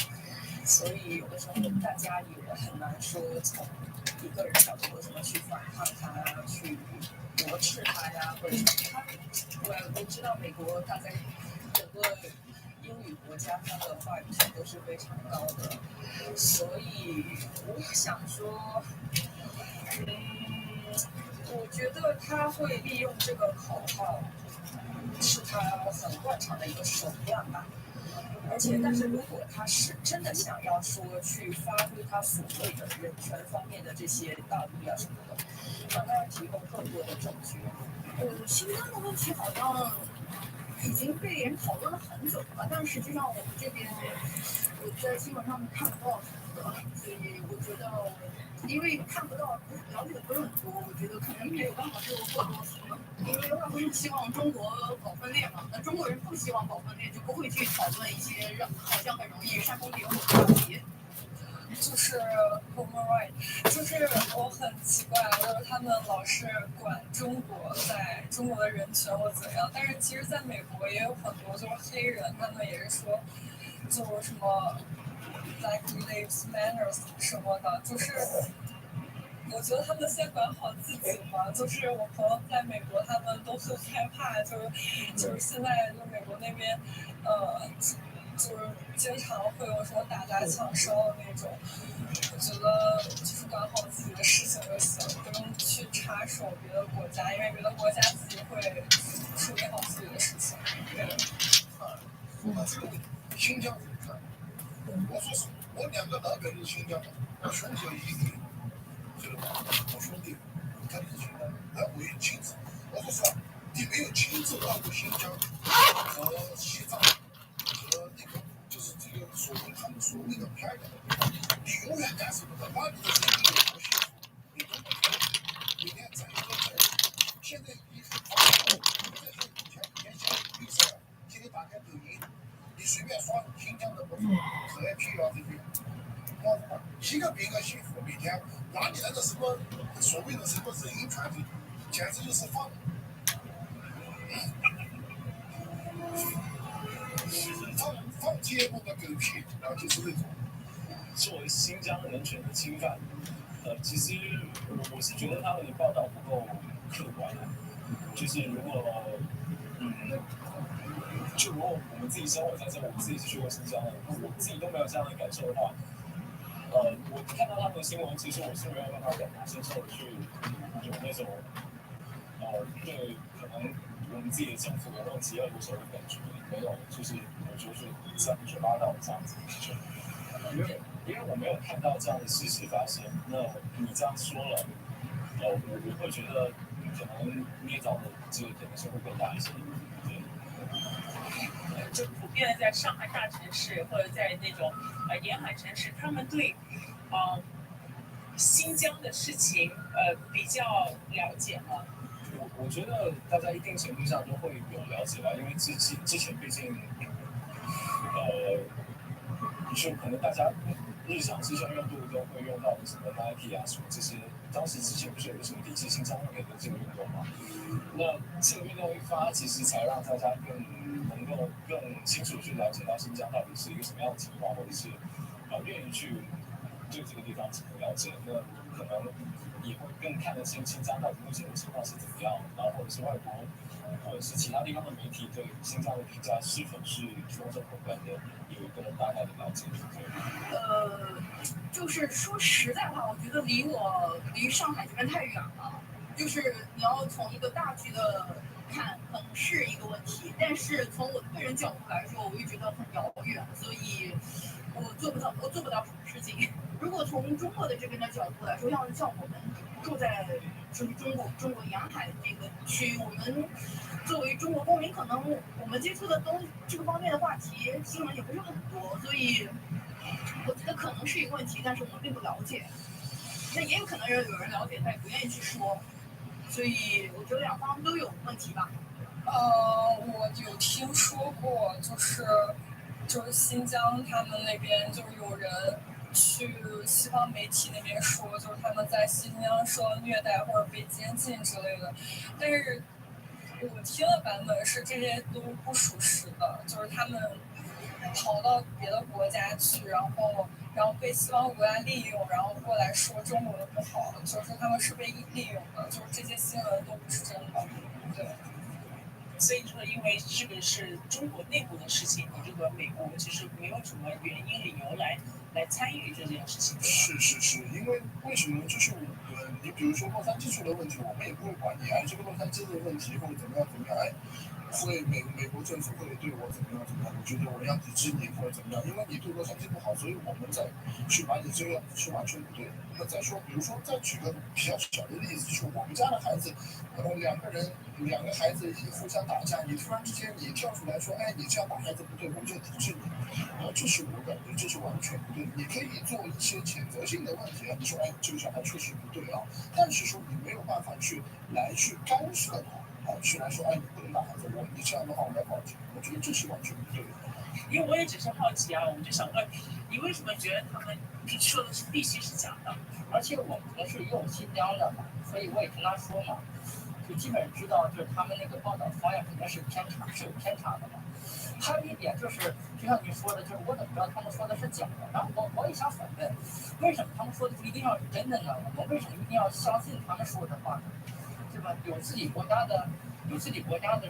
所以有的时候大家也很难说从一个人角度有什么去反抗他呀，去驳斥他呀，或者什么。我知道美国它在整个英语国家，它的话语权都是非常高的，所以我想说，我觉得他会利用这个口号，是他很惯常的一个手段吧。而且，但是如果他是真的想要说去发挥他所谓的人权方面的这些道理啊什么的，那当然提供更多的证据。新疆的问题好像已经被人讨论了很久了，但实际上我们这边我在新闻上面看不到什么的，所以我觉得，因为看不到，了解的不是很多，我觉得可能没有办法对我过多说。因为外国人希望中国搞分裂嘛，那中国人不希望搞分裂，就不会去讨论一些好像很容易煽风点火的话题。就是 human right， 就是我很奇怪，就是他们老是管中国在中国的人权或怎样，但是其实在美国也有很多就是黑人，他们也是说，就是什么 Black Lives Matter 什么的，就是我觉得他们先管好自己嘛。就是我朋友在美国，他们都很害怕，就是现在就美国那边，就是经常会有什么打砸抢烧的那种。我觉得就是管好自己的事情就行，不用去插手别的国家，因为别的国家自己会处理好自己的事情。说到这个问题，新疆人权，我说实话，我2个老表弟是新疆的，我兄弟有1个，知道吧？我兄弟他就是新疆的，而我有亲戚。我说实话，你没有亲自到过新疆和西藏和那个就是这个所谓他们所谓的偏远的地方，你永远感受不到那里的人民有多幸福，有多么开心，每天在一个在。现在你看他们在说以前像绿色，今天打开抖音，你随便刷新疆的博主可爱辟谣这些，一个比一个幸福，每天哪里来的什么所谓的什么人权这，简直就是放节目的狗屁，然后就是那种。作为新疆人权的侵犯，其实我是觉得他们的报道不够客观。就是如果，就如果我们自己生活在这，我们自己是去过新疆的，我自己都没有这样的感受的话，我看到他们的新闻，其实我是没有办法感同身受的去有那种，对可能我们自己的政府有那种极恶毒手的感觉，没有，就是我觉得是三胡说八道这样子的事情。因为我没有看到这样的事实发生，那你这样说了，我会觉得可能捏造的这个可能性会更大一些。就普遍的在上海大城市或者在那种沿海城市，他们对新疆的事情比较了解吗？我觉得大家一定程度上都会有了解吧，因为之前毕竟就可能大家日常之中用度都会用到的什么 Nike 啊什么这些，当时之前不是有个什么抵制新疆人的这个运动吗？那这个运动一发，其实才让大家能够更清楚去了解到新疆到底是一个什么样的情况，或者是愿意去对这个地方进行了解，那可能也会更看得清新疆到底目前的情况是怎么样，然后或者是外国或者是其他地方的媒体对新疆的评价是否是公正客观的，有一个大概的了解。就是说实在话，我觉得离上海这边太远了。就是你要从一个大局的看，可能是一个问题，但是从我的个人角度来说，我又觉得很遥远，所以我做不到什么事情。如果从中国的这边的角度来说，像我们住在就是中国沿海的这个区，我们作为中国公民，可能我们接触的这个方面的话题新闻也不是很多，所以我觉得可能是一个问题，但是我们并不了解。那也有可能有人了解，他也不愿意去说。所以我觉得两方都有问题吧。我有听说过，就是新疆他们那边就是有人去西方媒体那边说，就是他们在新疆受到虐待或者被监禁之类的，但是我听的版本是这些都不属实的，就是他们逃到别的国家去，然后被西方国家利用，然后过来说中国的不好，就是他们是被利用的，就是这些新闻都不是真的，对。所以说，因为这个是中国内部的事情，你这个美国其实没有什么原因理由来参与这件事情。是，因为为什么？就是你比如说洛杉矶出了问题，我们也不会管你，这个洛杉矶的问题或者怎么样，会美国政府会对我怎么样？我觉得我要抵制你或者怎么样，因为你对洛杉矶不好，所以我们再去把你这样是完全不对的。那再说，比如说再举个比较小的例子，就是我们家的孩子，两个孩子互相打架，你突然之间你跳出来说，你这样打孩子不对，我就抵制你，这是我感觉这是完全不对。你可以做一些谴责性的问题你说这个小孩确实不对但是说你没有办法去干涉他。去来说，你不能打孩子，你这样的话我来报警，我觉得这是完全不对的。因为我也只是好奇我就想问你为什么觉得他们说的是必须是假的？而且我平时用新疆的嘛，所以我也跟他说嘛，就基本知道就是他们那个报道方向肯定是有偏差的嘛。还有一点就是，就像你说的，就是我怎么知道他们说的是假的？然后我也想反问，为什么他们说的就一定要是真的呢？我们为什么一定要相信他们说的话呢？对吧？有自己国家的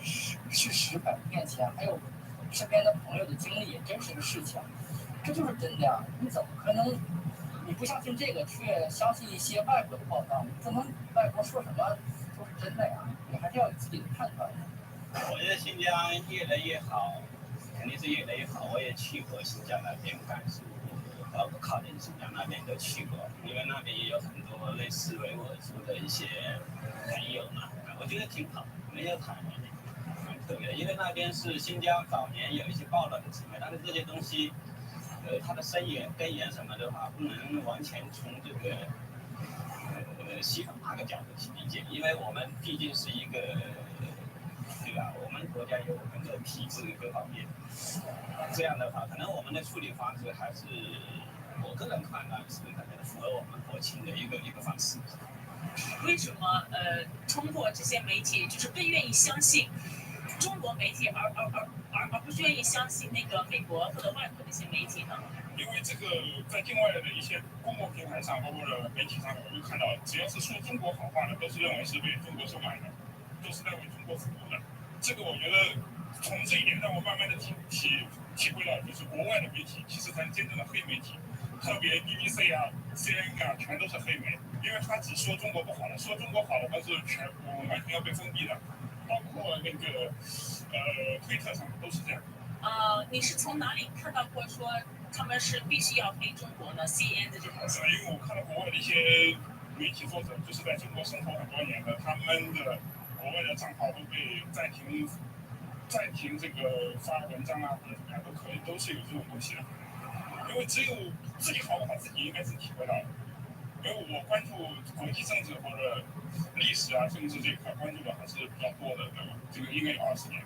事实摆在面前，还有身边的朋友的经历，真实的事情，这就是真的呀！你怎么可能你不相信这个，却相信一些外国的报道？不能外国说什么都是真的呀？你还是要有自己的判断的。我觉得新疆越来越好，肯定是越来越好。我也去过新疆那边感受，包括靠近新疆那边都去过，因为那边也有很多类似维吾尔族的一些朋友嘛，我觉得挺好，没有谈蛮特别的。因为那边是新疆早年有一些报道的机会，但是这些东西，它的根源什么的话，不能完全从这个西方那个角度去理解，因为我们毕竟是一个。对吧？我们国家有我们的体制各方面，这样的话，可能我们的处理方式还是我个人判断是可能符合我们国情的一个方式。为什么通过这些媒体就是更愿意相信中国媒体，而不是愿意相信那个美国或者外国的一些媒体呢？因为这个在境外的一些公共平台上，包括媒体上，我就看到，只要是说中国好话的，都是认为是为中国收买的，都是在为中国服务的。这个我觉得从这一点让我慢慢的体会到，就是国外的媒体其实才是真正的黑媒体，特别 BBC CNN 全都是黑媒，因为他只说中国不好的，说中国好的他是完全要被封闭的，包括那个推特上都是这样。你是从哪里看到过说他们是必须要黑中国呢 ？CNN 的这种？因为我看到国外的一些媒体作者，就是在中国生活很多年的，他们的国外的账号都被暂停这个发文章或者怎么样都可以，都是有这种东西的。因为只有自己好不好，自己应该是体会到的。因为我关注国际政治或者历史政治这一块关注的还是比较多的，对吧？这个应该有20年。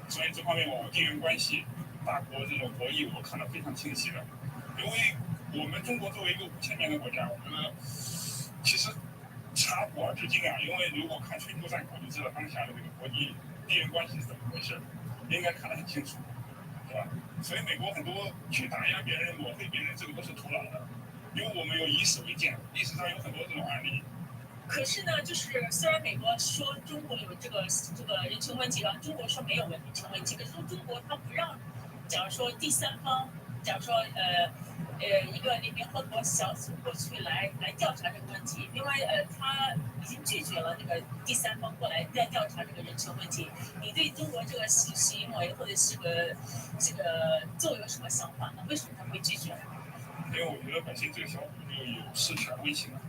所以这方面地缘关系、大国这种博弈，我看得非常清晰的。因为我们中国作为一个5000年的国家，我觉得其实查古而知今因为如果看春秋战国就知道当下的这个国际地缘关系是怎么回事，应该看得很清楚，对吧？所以美国很多去打压别人、抹黑别人，这个都是徒劳的，因为我们有以史为鉴，历史上有很多这种案例。可是呢，就是虽然美国说中国有这个人权问题，然后中国说没有人权问题，可是中国他不让，假如说第三方，假如说一个联合国小组过去来调查这个问题，因为他已经拒绝了那个第三方过来再调查这个人权问题。你对中国这个行为或者是这个作为有什么想法呢？为什么他会拒绝？因为我觉得本身这个小组就有事权威性了。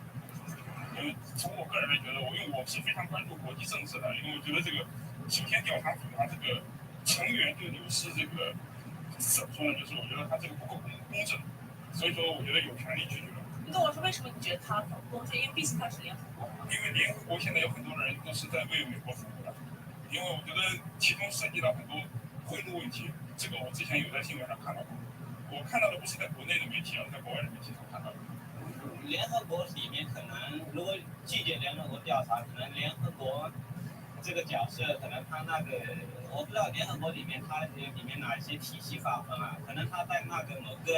因为从我个人来觉得，因为我是非常关注国际政治的，因为我觉得这个首先调查组它这个成员就有失这个怎么说呢？就是我觉得它这个不够公正，所以说我觉得有权利拒绝了。你跟我说为什么你觉得他很公正？因为毕竟他是联合国嘛。因为联合国现在有很多人都是在为美国服务的，因为我觉得其中涉及到很多贿赂问题，这个我之前有在新闻上看到过。我看到的不是在国内的媒体，而在国外的媒体上看到的。联合国里面可能，如果拒绝联合国调查，可能联合国这个角色，可能他那个，我不知道联合国里面它里面哪一些体系划分啊，可能他在那个某个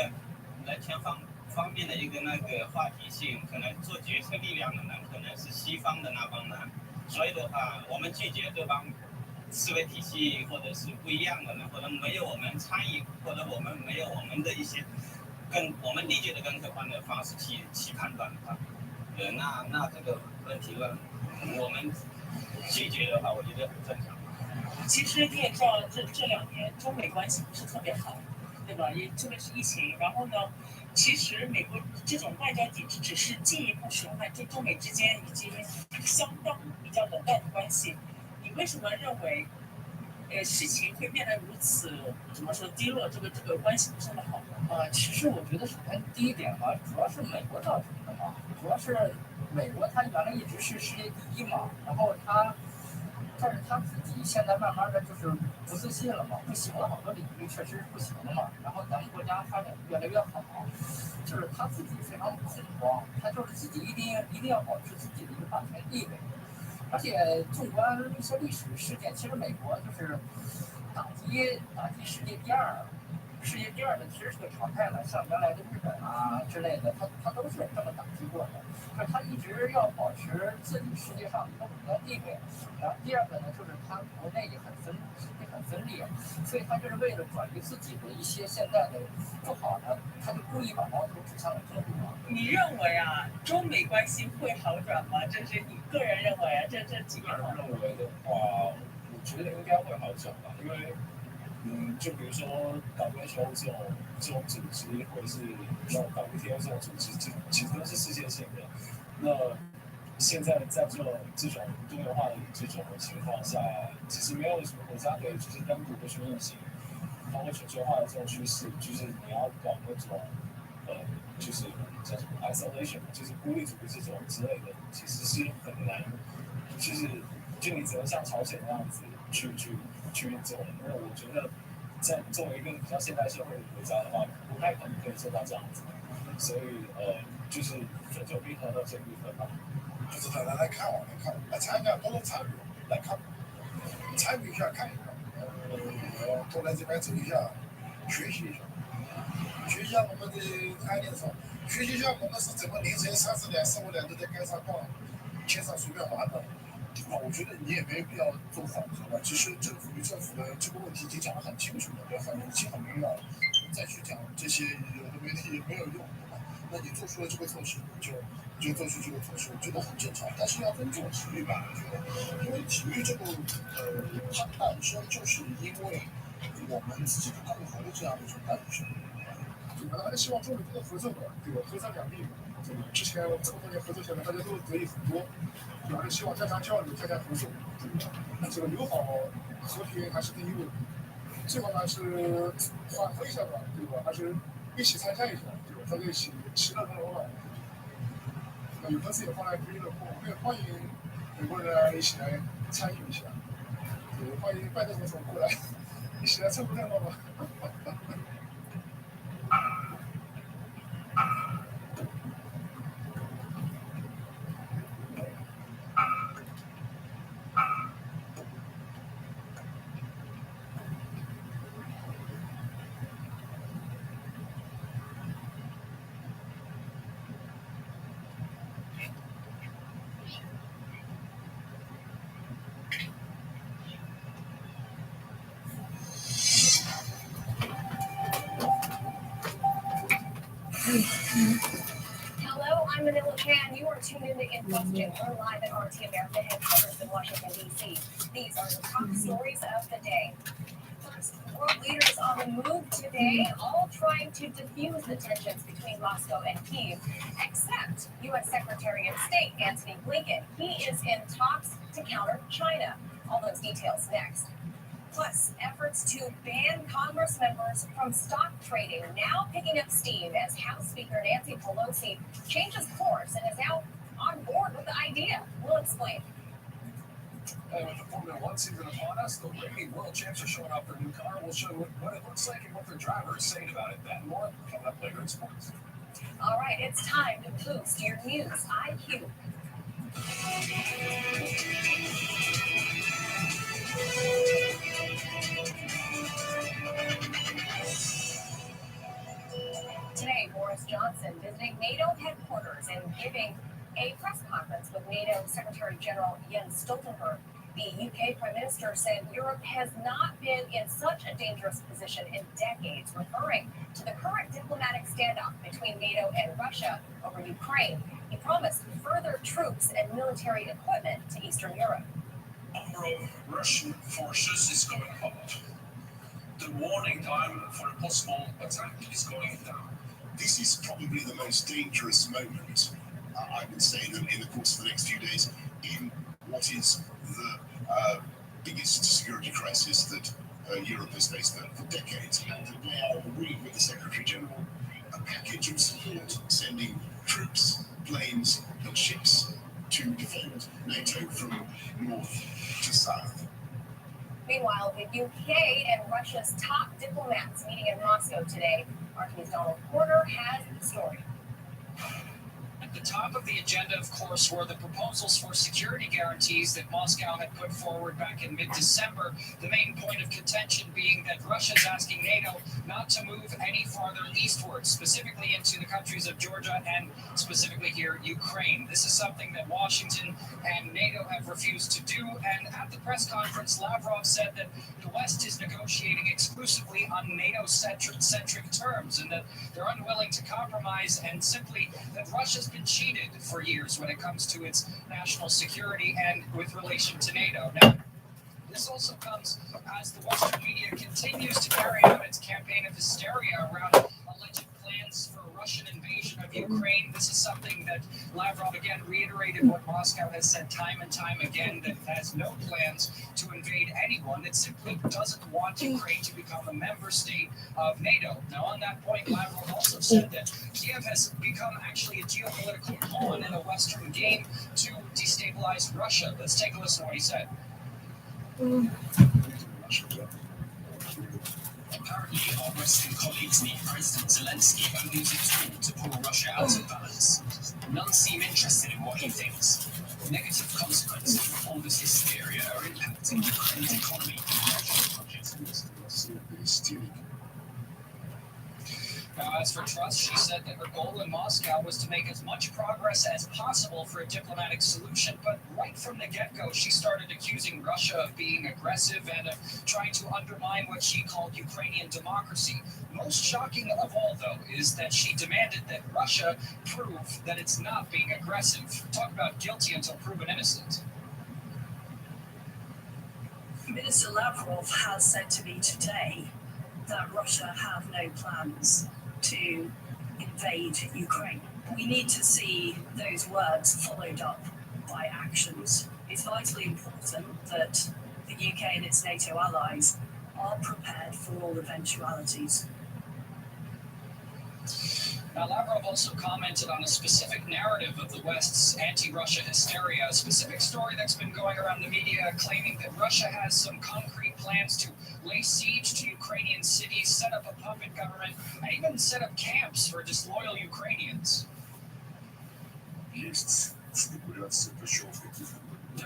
人权方面的一个那个话题性，可能做决策力量的人可能是西方的那帮人，所以的话，我们拒绝对方思维体系或者是不一样的人，或者没有我们参与，或者我们没有我们的一些更我们理解的更客观的方式去判断它。那这个问题呢，我们拒绝的话，我觉得很正常。其实你也知道，这2年中美关系不是特别好，对吧？也特别是疫情，然后呢，其实美国这种外交体制只是进一步损害中美之间已经相当比较冷淡的关系。你为什么认为，事情会变得如此怎么说低落？这个关系不是那么好呢？其实我觉得首先第一点吧，主要是美国造成的嘛，主要是美国它原来一直是世界第一嘛，然后但是他自己现在慢慢的就是不自信了嘛，不行了，好多领域确实是不行了嘛。然后咱们国家发展越来越好，就是他自己非常恐慌，他就是自己一定要保持自己的一个霸权地位。而且纵观一些历史事件，其实美国就是打击世界第二的其实是个常态了，像原来的日本啊之类的，他都是这么打击过的。就是他一直要保持自己世界上一个国家地位。然后第二个呢，就是他国内也很分裂，所以他就是为了转移自己的一些现在的不好的，他就故意把矛头指向了中国。你认为啊，中美关系会好转吗？这是你个人认为啊？这几年认为的话，我觉得应该会好转吧，因为就比如说 WHO 这种组织，或者是WTO 这种组织，其实都是世界性的。那现在在这种多元化的这种情况下，其实没有什么国家可以就是单独的去运行。包括全球化的这种趋势，就是你要搞那种就是叫什么 isolation， 就是孤立主义这种之类的，其实是很难，就你只能像朝鲜那样子去做。那我觉得，在作为一个比较现代社会的国家的话，不太可能可以做到这样子。所以就是全球平衡的这部分吧。就是大家来看我，来参加，多多参与，来看，参与一下，看一下，多来这边走一下，学习一下，学习一下我们的安联上，学习一下我们是怎么凌晨30点、15点都在街上逛，街上随便玩的。我觉得你也没必要做反驳了。其实政府的这个问题已经讲得很清楚了，已经很明了了。再去讲这些有的没的也没有用，对吧？那你做出了这个措施，就做出这个措施，我觉得很正常。但是要尊重体育吧，我觉得，因为体育这个它诞生就是因为我们自己的共和的这样一种诞生。我们还是希望中美多多合作的，对吧？合作两地，对吧？之前这么多年合作下来，大家都得益很多。我还是希望加强交流，加强合作，对吧？这个友好和平还是第一位。最好呢是缓和一下吧，对吧？还是一起参加一下，对吧？大家一起其乐融融了。那有的自己放在可以的，我们也欢迎美国人一起来参与一下，对，欢迎拜登总统过来一起来凑个热闹吧。Hello, I'm Manila Chan. You are tuned into In Question. We're live at RT America headquarters in Washington, D.C. These are the top stories of the day. First, world leaders on the move today, all trying to diffuse the tensions between Moscow and Kyiv, except U.S. Secretary of State Antony Blinken. He is in talks to counter China. All those details next. Plus, efforts to ban Congress members from stock trading now picking up steam as House Speaker Nancy Pelosi changes course and is now on board with the idea. We'll explain. And with the Formula One season upon us, the reigning world champs are showing off their new car. We'll show you what it looks like and what their driver is saying about it. That and more coming up later in sports. All right, it's time to boost your news IQ. Today, Boris Johnson visiting NATO headquarters and giving a press conference with NATO Secretary General Jens Stoltenberg. The UK Prime Minister said Europe has not been in such a dangerous position in decades, referring to the current diplomatic standoff between NATO and Russia over Ukraine. He promised further troops and military equipment to Eastern Europe. Number of Russian forces is going up. The warning time for a possible attack is going down. This is probably the most dangerous moment, I would say, in the course of the next few days, in what is the biggest security crisis that Europe has faced for decades. And they are agreeing with the Secretary General a package of support, sending troops, planes, and ships to defend NATO from north to south. Meanwhile, the UK and Russia's top diplomats meeting in Moscow today. Our team's Donald Porter has the story. At the top of the agenda, of course, were the proposals for security guarantees that Moscow had put forward back in mid-December. The main point of contention being that Russia is asking NATO not to move any farther eastward, specifically into the countries of Georgia and specifically here, Ukraine. This is something that Washington and NATO have refused to do. And at the press conference, Lavrov said that the West is negotiating exclusively on NATO-centric terms and that they're unwilling to compromise, and simply that Russia's been cheated for years when it comes to its national security and with relation to NATO. Now, this also comes as the Western media continues to carry out its campaign of hysteria around alleged plans for a Russian invasion of Ukraine. This is something that Lavrov again reiterated what Moscow has said time and time again, that it has no plans to invade anyone. It simply doesn't want Ukraine to become a member state of NATO. Now, on that point, Lavrov also said that Kiev has become actually a geopolitical pawn in a Western game to destabilize Russia. Let's take a listen to what he said. Apparently, our Western colleagues need President Zelensky only as a tool to pull Russia out of balance. None seem interested in what he thinks. Negative consequences of all this hysteria are impacting Ukraine's economy and national budget. Now, as for Truss, she said that her goal in Moscow was to make as much progress as possible for a diplomatic solution, but right from the get-go, she started accusing Russia of being aggressive and of trying to undermine what she called Ukrainian democracy. Most shocking of all, though, is that she demanded that Russia prove that it's not being aggressive. Talk about guilty until proven innocent. Minister Lavrov has said to me today that Russia have no plans to invade Ukraine. We need to see those words followed up by actions. It's vitally important that the UK and its NATO allies are prepared for all eventualities. Now, Lavrov also commented on a specific narrative of the West's anti-Russia hysteria, a specific story that's been going around the media claiming that Russia has some concrete plans to lay siege to Ukrainian cities, set up a puppet government, and even set up camps for disloyal Ukrainians. There is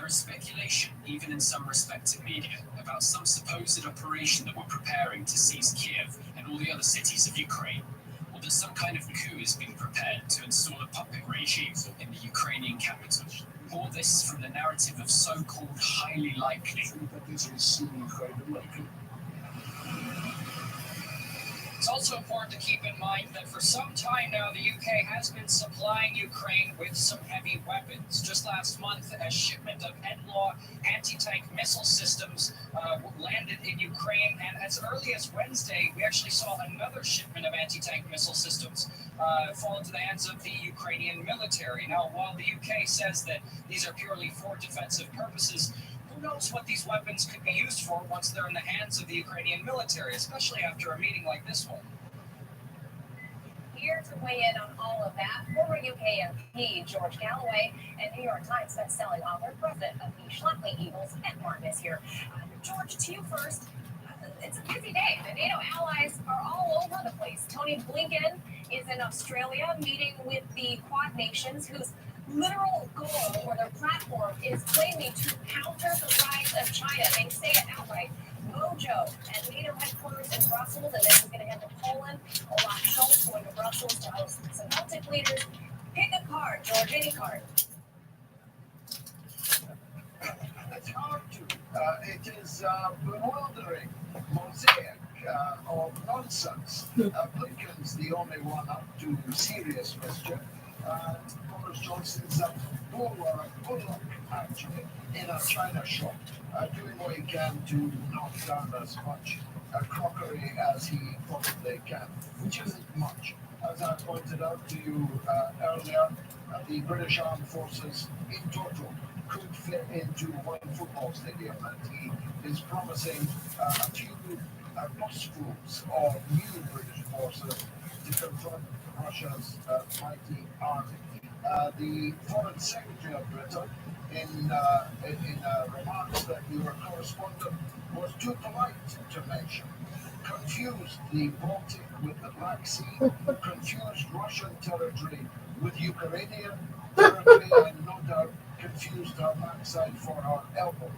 speculation, even in some respected media, about some supposed operation that we're preparing to seize Kiev and all the other cities of Ukraine. That some kind of coup is being prepared to install a puppet regime in the Ukrainian capital. All this from the narrative of so-called highly likely. It's also important to keep in mind that for some time now, the UK has been supplying Ukraine with some heavy weapons. Just last month, a shipment of NLAW anti-tank missile systems landed in Ukraine. And as early as Wednesday, we actually saw another shipment of anti-tank missile systems fall into the hands of the Ukrainian military. Now, while the UK says that these are purely for defensive purposes, who knows what these weapons could be used for once they're in the hands of the Ukrainian military, especially after a meeting like this one. Here to weigh in on all of that, former UK MP George Galloway and New York Times best-selling author, president of the Schlafly Eagles, Ed Martin is here. George, to you first. It's a busy day. The NATO allies are all over the place. Tony Blinken is in Australia meeting with the Quad Nations, whose literal goal or their platform is claiming to counter the rise of China. They say it outright. Mojo at NATO headquarters in Brussels, and then he's going to head to Poland. Olaf Scholz going to Brussels to host some Baltic leaders. Pick a card, George, any card. It's hard to. It is a bewildering mosaic of nonsense. Blinken's the only one up to serious mischief. Boris Johnson's a bulwark, actually, in a China shop, doing what he can to knock down as much crockery as he possibly can, which isn't much. As I pointed out to you earlier, the British Armed Forces in total could fit into one football stadium, and he is promising a few busfuls of new British forces to confront Russia's mighty army. The Foreign Secretary of Britain, in remarks that your correspondent was too polite to mention, confused the Baltic with the Black Sea, confused Russian territory with Ukrainian territory, and no doubt confused our backside for our elbow.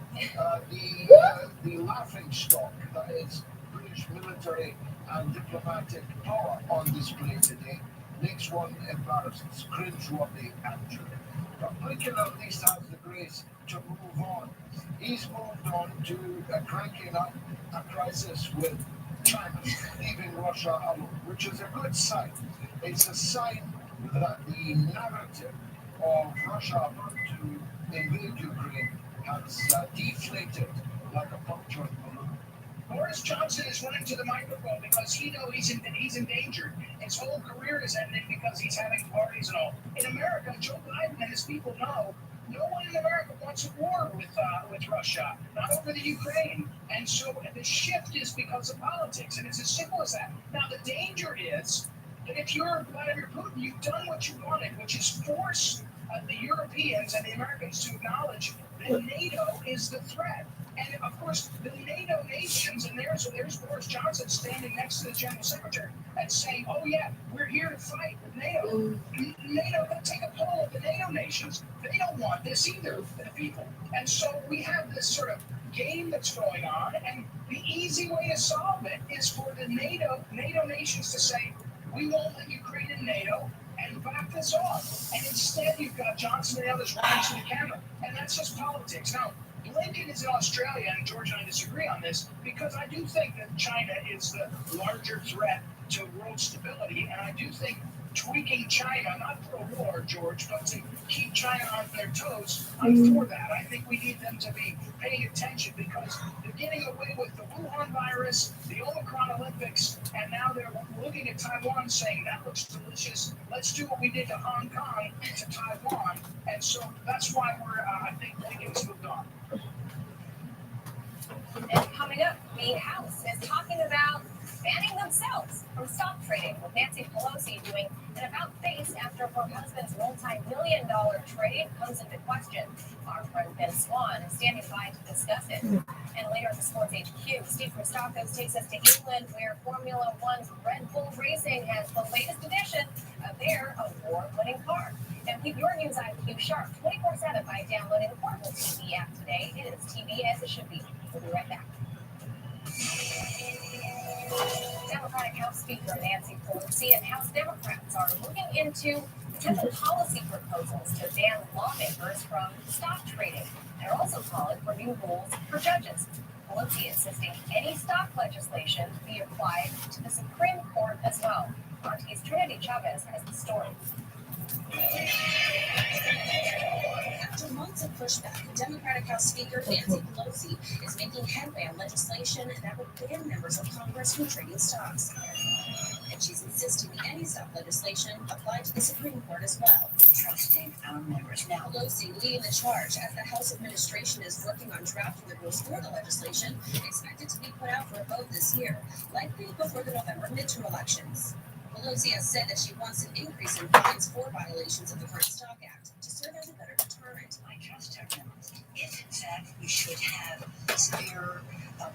The laughing stock that is British military and diplomatic power on display today makes one embarrassed, cringe-worthy actually. But Blinken at least has the grace to move on. He's moved on to cranking up a crisis with China, leaving Russia alone, which is a good sign. It's a sign that the narrative of Russia about to invade Ukraine has deflated like a punctured balloon. Boris Johnson is running to the microphone because he knows he's endangered. His whole career is ending because he's having parties and all. In America, Joe Biden and his people know no one in America wants a war with Russia, not over the Ukraine. And so the shift is because of politics, and it's as simple as that. Now, the danger is that if you're Vladimir Putin, you've done what you wanted, which is force the Europeans and the Americans to acknowledge that NATO is the threat. And of course, the NATO nations, and there's Boris Johnson standing next to the General Secretary and saying, oh yeah, we're here to fight with NATO. NATO, take a poll of the NATO nations. They don't want this either, the people. And so we have this sort of game that's going on, and the easy way to solve it is for the NATO nations to say, we won't let Ukraine in NATO, and back this off. And instead, you've got Johnson and others running to the camera. And that's just politics. Now, Blinken is in Australia, and George and I disagree on this, because I do think that China is the larger threat to world stability, and I do think tweaking China, not for a war, George, but to keep China on their toes, I'm for that. I think we need them to be paying attention because they're getting away with the Wuhan virus, the Omicron Olympics, and now they're looking at Taiwan saying, that looks delicious. Let's do what we did to Hong Kong to Taiwan. And so that's why I think Blinken's moved on. And coming up, the House is talking about banning themselves from stock trading, with Nancy Pelosi doing an about-face after her husband's multi-million-dollar trade comes into question. Our friend Ben Swan is standing by to discuss it. And later in the Sports HQ, Steve Christakis takes us to England, where Formula One's Red Bull Racing has the latest edition of their award-winning car. Now keep your News IQ sharp 24/7 by downloading the Portable TV app today. It is TV as it should be. We'll be right back. Democratic House Speaker Nancy Pelosi and House Democrats are looking into potential policy proposals to ban lawmakers from stock trading. They're also calling for new rules for judges. Pelosi insisting any stock legislation be applied to the Supreme Court as well. RT's Trinity Chavez has the story. After months of pushback, Democratic House Speaker Nancy Pelosi is making headway on legislation that would ban members of Congress from trading stocks. and she's insisting the anti-stop legislation apply to the Supreme Court as well. Trusting our members. Now, Pelosi leading the charge as the House administration is working on drafting the rules for the legislation, expected to be put out for a vote this year, likely before the November midterm elections. Pelosi has said that she wants an increase in fines for violations of the current Stock Act to serve as a better deterrent. I trust our members. If in fact we should have severe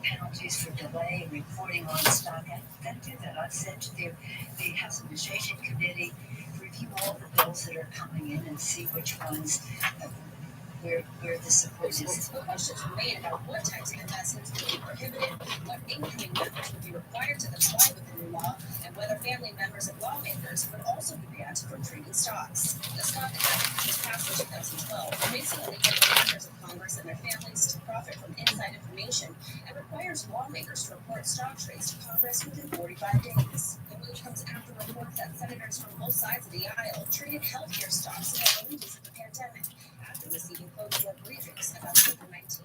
penalties for delay in reporting on the Stock Act, we're going to do that. I've said to the House Administration Committee, review all the bills that are coming in and see which ones where the support is. Questions remain about what types of investments will be prohibited, what incoming members will be required to comply with the new law, and whether family members of lawmakers would also be banned from trading stocks. The Stock Act, which was passed in 2012, makes it illegal for members of Congress and their families to profit from inside information and requires lawmakers to report stock trades to Congress within 45 days. The move comes after reports that senators from both sides of the aisle traded healthcare stocks in the early days of the pandemic, after receiving closed-door briefings about COVID-19.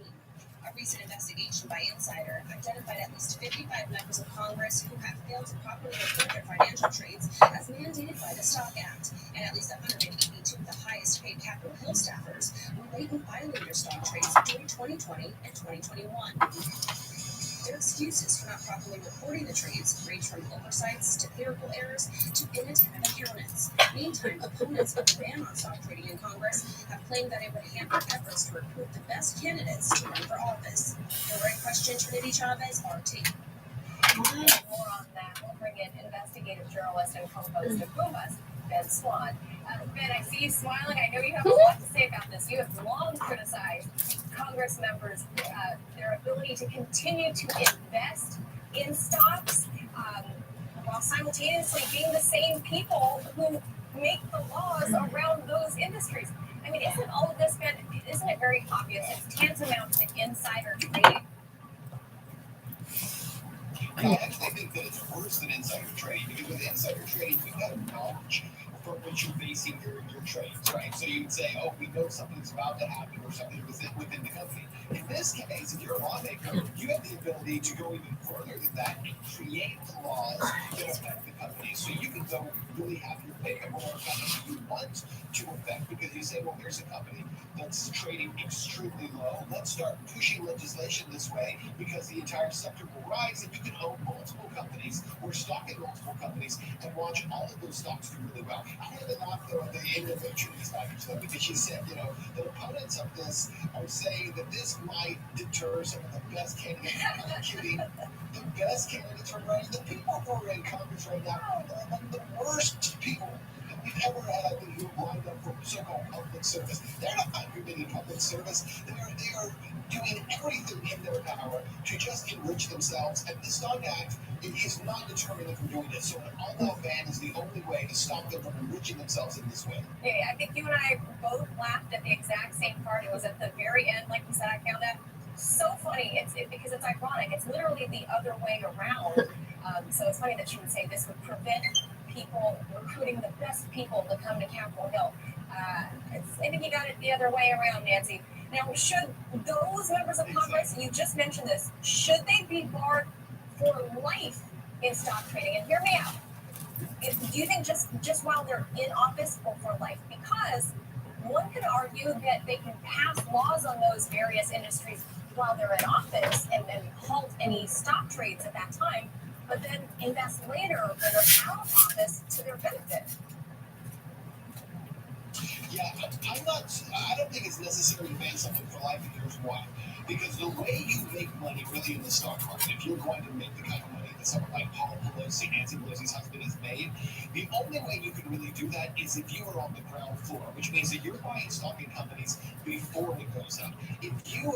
A recent investigation by Insider identified at least 55 members of Congress who have failed to properly report their financial trades as mandated by the Stock Act, and at least 182 of the highest-paid Capitol Hill staffers were late in filing their stock trades during 2020 and 2021. Their excuses for not properly reporting the trades range from oversights to clerical errors to inattentive accountants. Meantime, opponents of the ban on stock trading in Congress have claimed that it would hamper efforts to recruit the best candidates to run for office. The right question, Trinity Chavez, RT. More on that. We'll bring in investigative journalist and co-host of Boomers, Ben Swan. Ben, I see you smiling. I know you have a lot to say about this. You have long criticized Congress members, their ability to continue to invest in stocks while simultaneously being the same people who make the laws around those industries. I mean, isn't all of this, Ben, isn't it very obvious? It's tantamount to insider trading. I actually think that it's worse than insider trading, because with insider trading, you've got a knowledge for which you're basing your trades, right? So you would say, oh, we know something's about to happen or something within the company. In this case, if you're a lawmaker, you have the ability to go even further than that and create the laws that affect the company. So you can go really have your pick of whatever company you want to affect, because you say, well, there's a company that's trading extremely low. Let's start pushing legislation this way, because the entire sector will rise, and you can own multiple companies or stock in multiple companies and watch all of those stocks do really well. I had to knock the individual package though, because she said, the opponents of this are saying that this might deter some of the best candidates. I'm kidding. The best candidates are running. The people who are in Congress right now are among the worst people that we've ever had who lined up for so-called public service. They're not committing public service. They are doing everything in their power to just enrich themselves. And the Stock Act, it is not determining them from doing it. So an all-out ban is the only way to stop them from enriching themselves in this way. Yeah, I think you and I both laughed at the exact same part. It was at the very end, like you said. I found that so funny. Because it's ironic. It's literally the other way around. So it's funny that you would say this would prevent people recruiting the best people to come to Capitol Hill. I think you got it the other way around, Nancy. Now, should those members of Congress, and you just mentioned this, should they be barred for life in stock trading? And hear me out. Do you think just while they're in office or for life? Because one could argue that they can pass laws on those various industries while they're in office and halt any stock trades at that time, but then invest later when they're out of office to their benefit. Yeah, I don't think it's necessary to ban something for life, and here's why. Because the way you make money really in the stock market, if you're going to make the kind of money that someone like Paul Pelosi, Nancy Pelosi's husband, has made, the only way you can really do that is if you are on the ground floor, which means that you're buying stock in companies before it goes up. If you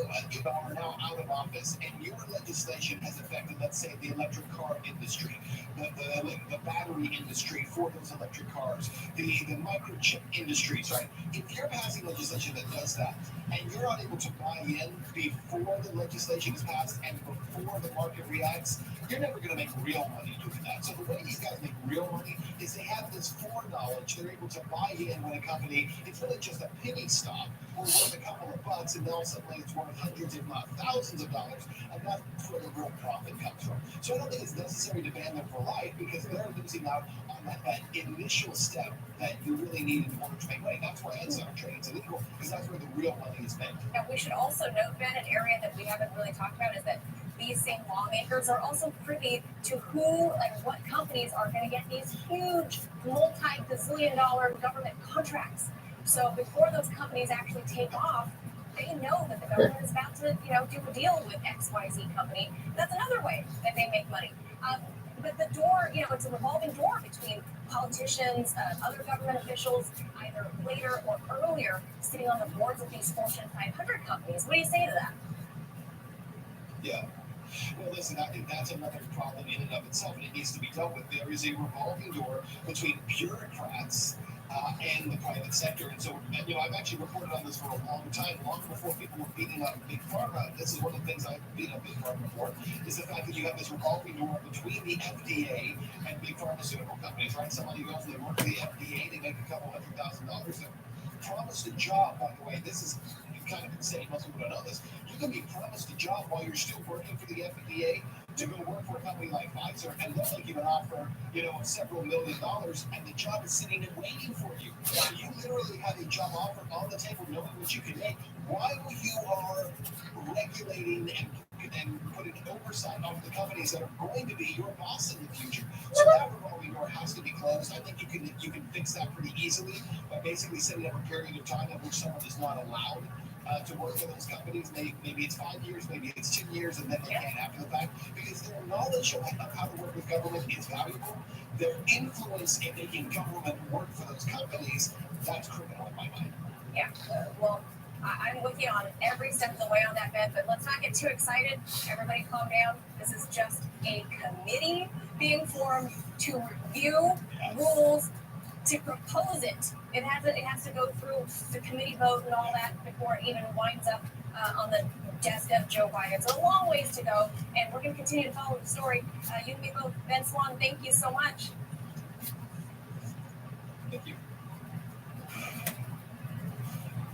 are now out of office and your legislation has affected, let's say, the electric car industry, the battery industry for those electric cars, the microchip industries, right? If you're passing legislation that does that, and you're unable to buy in before the legislation is passed and before the market reacts, you're never going to make real money doing that. So the way these guys make real money is they have this foreknowledge. They're able to buy in when a company, it's really just a penny stock or worth a couple of bucks, and now suddenly it's worth hundreds, if not thousands of dollars, and that's where the real profit comes from. So I don't think it's necessary to ban them for life because they're losing out on that initial step that you really need in order to make money. That's why insider trading is illegal, because that's where the real money is made. Now, we should also note, Ben, an area that we haven't really talked about is that these same lawmakers are also privy to who and what companies are going to get these huge multi-gazillion-dollar government contracts. So before those companies actually take off, they know that the government is about to, do a deal with XYZ company. That's another way that they make money. But the door, it's a revolving door between politicians, other government officials, either later or earlier, sitting on the boards of these Fortune 500 companies. What do you say to that? Yeah. Well, listen, I think that's another problem in and of itself, and it needs to be dealt with. There is a revolving door between bureaucrats and the private sector. And so, I've actually reported on this for a long time, long before people were beating up Big Pharma. This is one of the things I've beat up Big Pharma for, is the fact that you have this revolving door between the FDA and big pharmaceutical companies, right? Somebody goes and they work for the FDA, they make a couple $100,000. They're promised a job, by the way. This is kind of insane. Most people don't know this. You can be promised a job while you're still working for the FDA to go work for a company like Pfizer, and they'll make you an offer, of several $1 million, and the job is sitting and waiting for you. So you literally have a job offer on the table, knowing what you can make, while you are regulating and putting oversight on the companies that are going to be your boss in the future. So that revolving door has to be closed. I think you can fix that pretty easily by basically setting up a period of time in which someone is not allowed to work for those companies. Maybe it's 5 years, maybe it's 10 years, and then they can after the fact, because their knowledge of how to work with government is valuable. Their influence in making government work for those companies, that's criminal in my mind. Yeah, well, I'm with you on every step of the way on that, Ben, but let's not get too excited. Everybody calm down. This is just a committee being formed to review rules, to propose it. It has to go through the committee vote and all that before it even winds up on the desk of Joe Biden. So a long ways to go, and we're going to continue to follow the story. You and me both. Ben Swan, thank you so much. Thank you.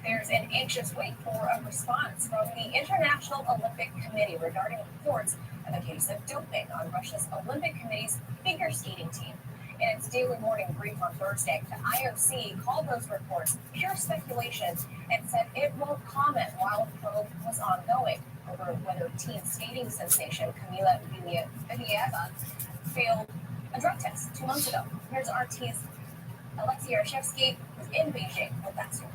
There's an anxious wait for a response from the International Olympic Committee regarding reports of a case of doping on Russia's Olympic Committee's figure skating team. In its daily morning brief on Thursday, the IOC called those reports pure speculation and said it won't comment while the probe was ongoing over whether team skating sensation Kamila Valieva failed a drug test 2 months ago. Here's RT's Alexei Yarshevsky, who's in Beijing with that story.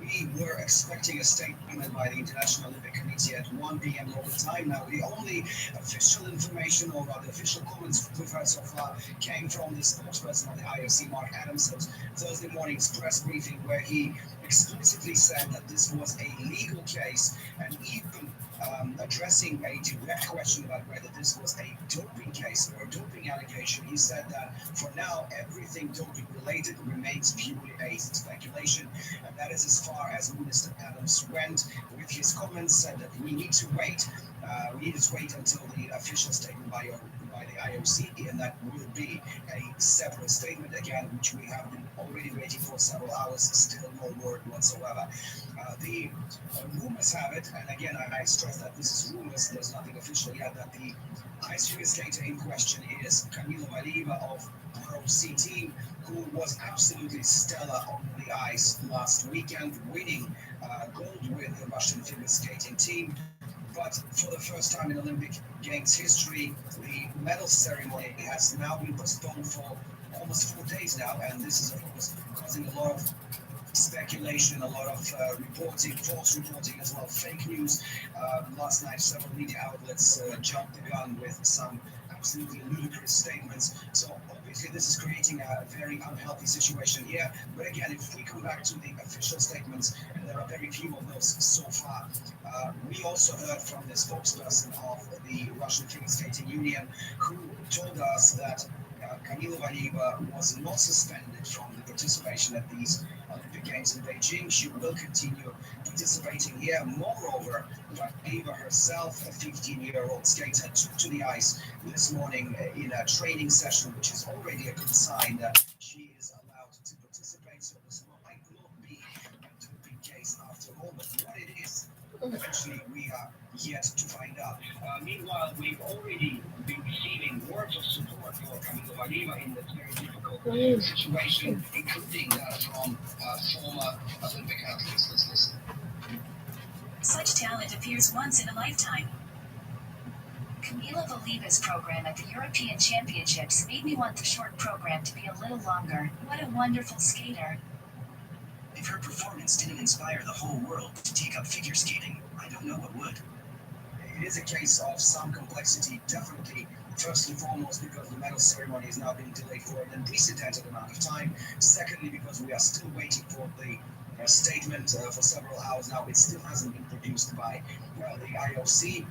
We were expecting a statement by the International Olympic Committee at 1 p.m. local time. Now, the only official information or the official comments we've heard so far came from the spokesperson of the IOC, Mark Adamson's Thursday morning's press briefing, where he explicitly said that this was a legal case, and even addressing a direct question about whether this was a doping case or a doping allegation, he said that for now, everything doping related remains purely a speculation, and that is as far as Minister Adams went with his comments. Said that we need to wait. We need to wait until the official statement by the IOC, and that will be a separate statement again, which we have been already waiting for several hours. Still no word whatsoever. The rumors have it, and again, I stress that this is rumors. There's nothing official yet. That the ice figure skater in question is Kamila Valieva of Pro C team, who was absolutely stellar on the ice last weekend, winning gold with the Russian figure skating team. But for the first time in Olympic Games history, the medal ceremony has now been postponed for almost 4 days now, and this is, of course, causing a lot of speculation, a lot of reporting, false reporting as well, fake news. Last night, several media outlets jumped the gun with some absolutely ludicrous statements. So obviously this is creating a very unhealthy situation here. But again, if we come back to the official statements, and there are very few of those so far, we also heard from the spokesperson of the Russian Figure Skating Union, who told us that Kamila Valieva was not suspended from the participation at these Olympic Games in Beijing. She will continue participating here. Moreover, Valieva herself, a 15-year-old skater, took to the ice this morning in a training session, which is already a good sign that she is allowed to participate. So this might not be a doping case after all, but what it is eventually we are yet to find out. Meanwhile, we've already been receiving words of support for Camilo Valiva in this very difficult situation, including that from former Olympic athletes. Let's listen. Such talent appears once in a lifetime. Camila Valiva's program at the European Championships made me want the short program to be a little longer. What a wonderful skater. If her performance didn't inspire the whole world to take up figure skating, I don't know what would. It is a case of some complexity, definitely. First and foremost, because the medal ceremony is now being delayed for an unprecedented amount of time. Secondly, because we are still waiting for the statement for several hours now. It still hasn't been produced by the IOC.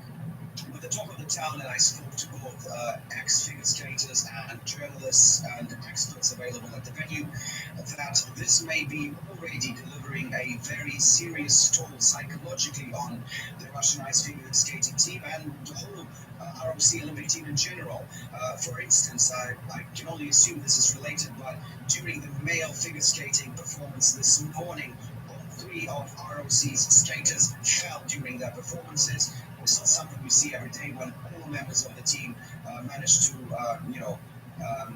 With the talk of the town, and I spoke to both ex-figure skaters and journalists and experts available at the venue, that this may be already delivering a very serious toll psychologically on the Russian ice figure skating team and the whole ROC Olympic team in general. For instance, I can only assume this is related, but during the male figure skating performance this morning, all three of ROC's skaters fell during their performances. It's not something we see every day when all members of the team manage to,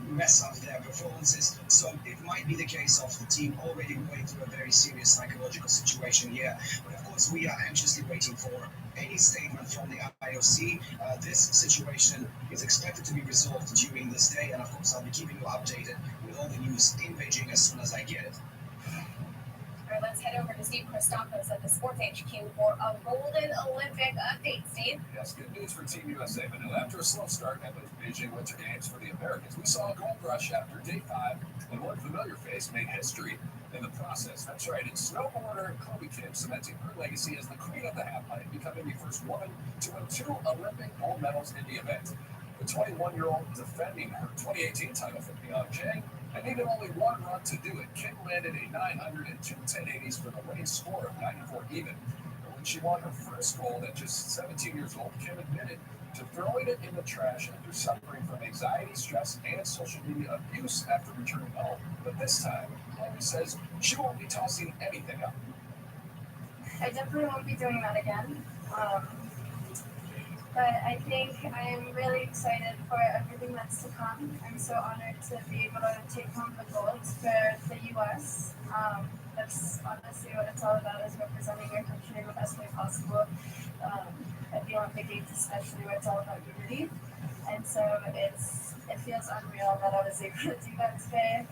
mess up their performances. So it might be the case of the team already going through a very serious psychological situation here. But of course, we are anxiously waiting for any statement from the IOC. This situation is expected to be resolved during this day. And of course, I'll be keeping you updated with all the news in Beijing as soon as I get it. All right, let's head over to Steve Christopoulos at the Sports HQ for a Golden Olympic update. Steve? Yes, good news for Team USA. But after a slow start at those Beijing Winter Games for the Americans, we saw a gold rush after day 5, and one familiar face made history in the process. That's right, it's snowboarder Chloe Kim cementing her legacy as the queen of the halfpipe, becoming the first woman to win 2 Olympic gold medals in the event. The 21-year-old defending her 2018 title from Pyeongchang and needed only one run to do it. Kim landed a 900 and 2 1080s for the winning score of 94 even. And when she won her first gold at just 17 years old, Kim admitted to throwing it in the trash after suffering from anxiety, stress, and social media abuse after returning home. But this time, Chloe says she won't be tossing anything up. I definitely won't be doing that again. But I think I am really excited for everything that's to come. I'm so honored to be able to take home the gold for the U.S. That's honestly what it's all about, is representing your country in the best way possible. At the Olympic Games especially, where it's all about unity. And so it feels unreal that I was able to do that today.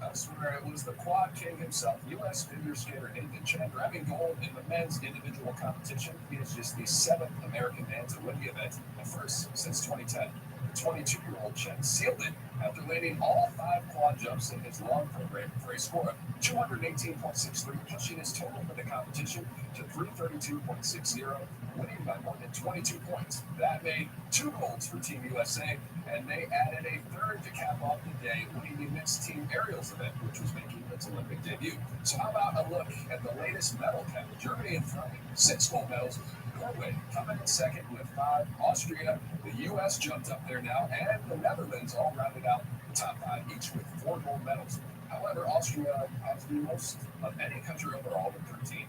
Elsewhere, it was the Quad King himself, U.S. figure skater Nathan Chen, grabbing gold in the men's individual competition. He is just the 7th American man to win the event, the first since 2010. The 22-year-old Chen sealed it after landing all 5 quad jumps in his long program for a score of 218.63, pushing his total for the competition to 332.60, winning by more than 22 points. That made 2 golds for Team USA, and they added a 3rd to cap off the day, winning the mixed team aerials event, which was making its Olympic debut. So how about a look at the latest medal count? Germany in front, 6 gold medals. Norway coming in second with 5. Austria, the U.S. jumped up there now, and the Netherlands all rounded out the top 5, each with 4 gold medals. However, Austria has the most of any country overall with 13.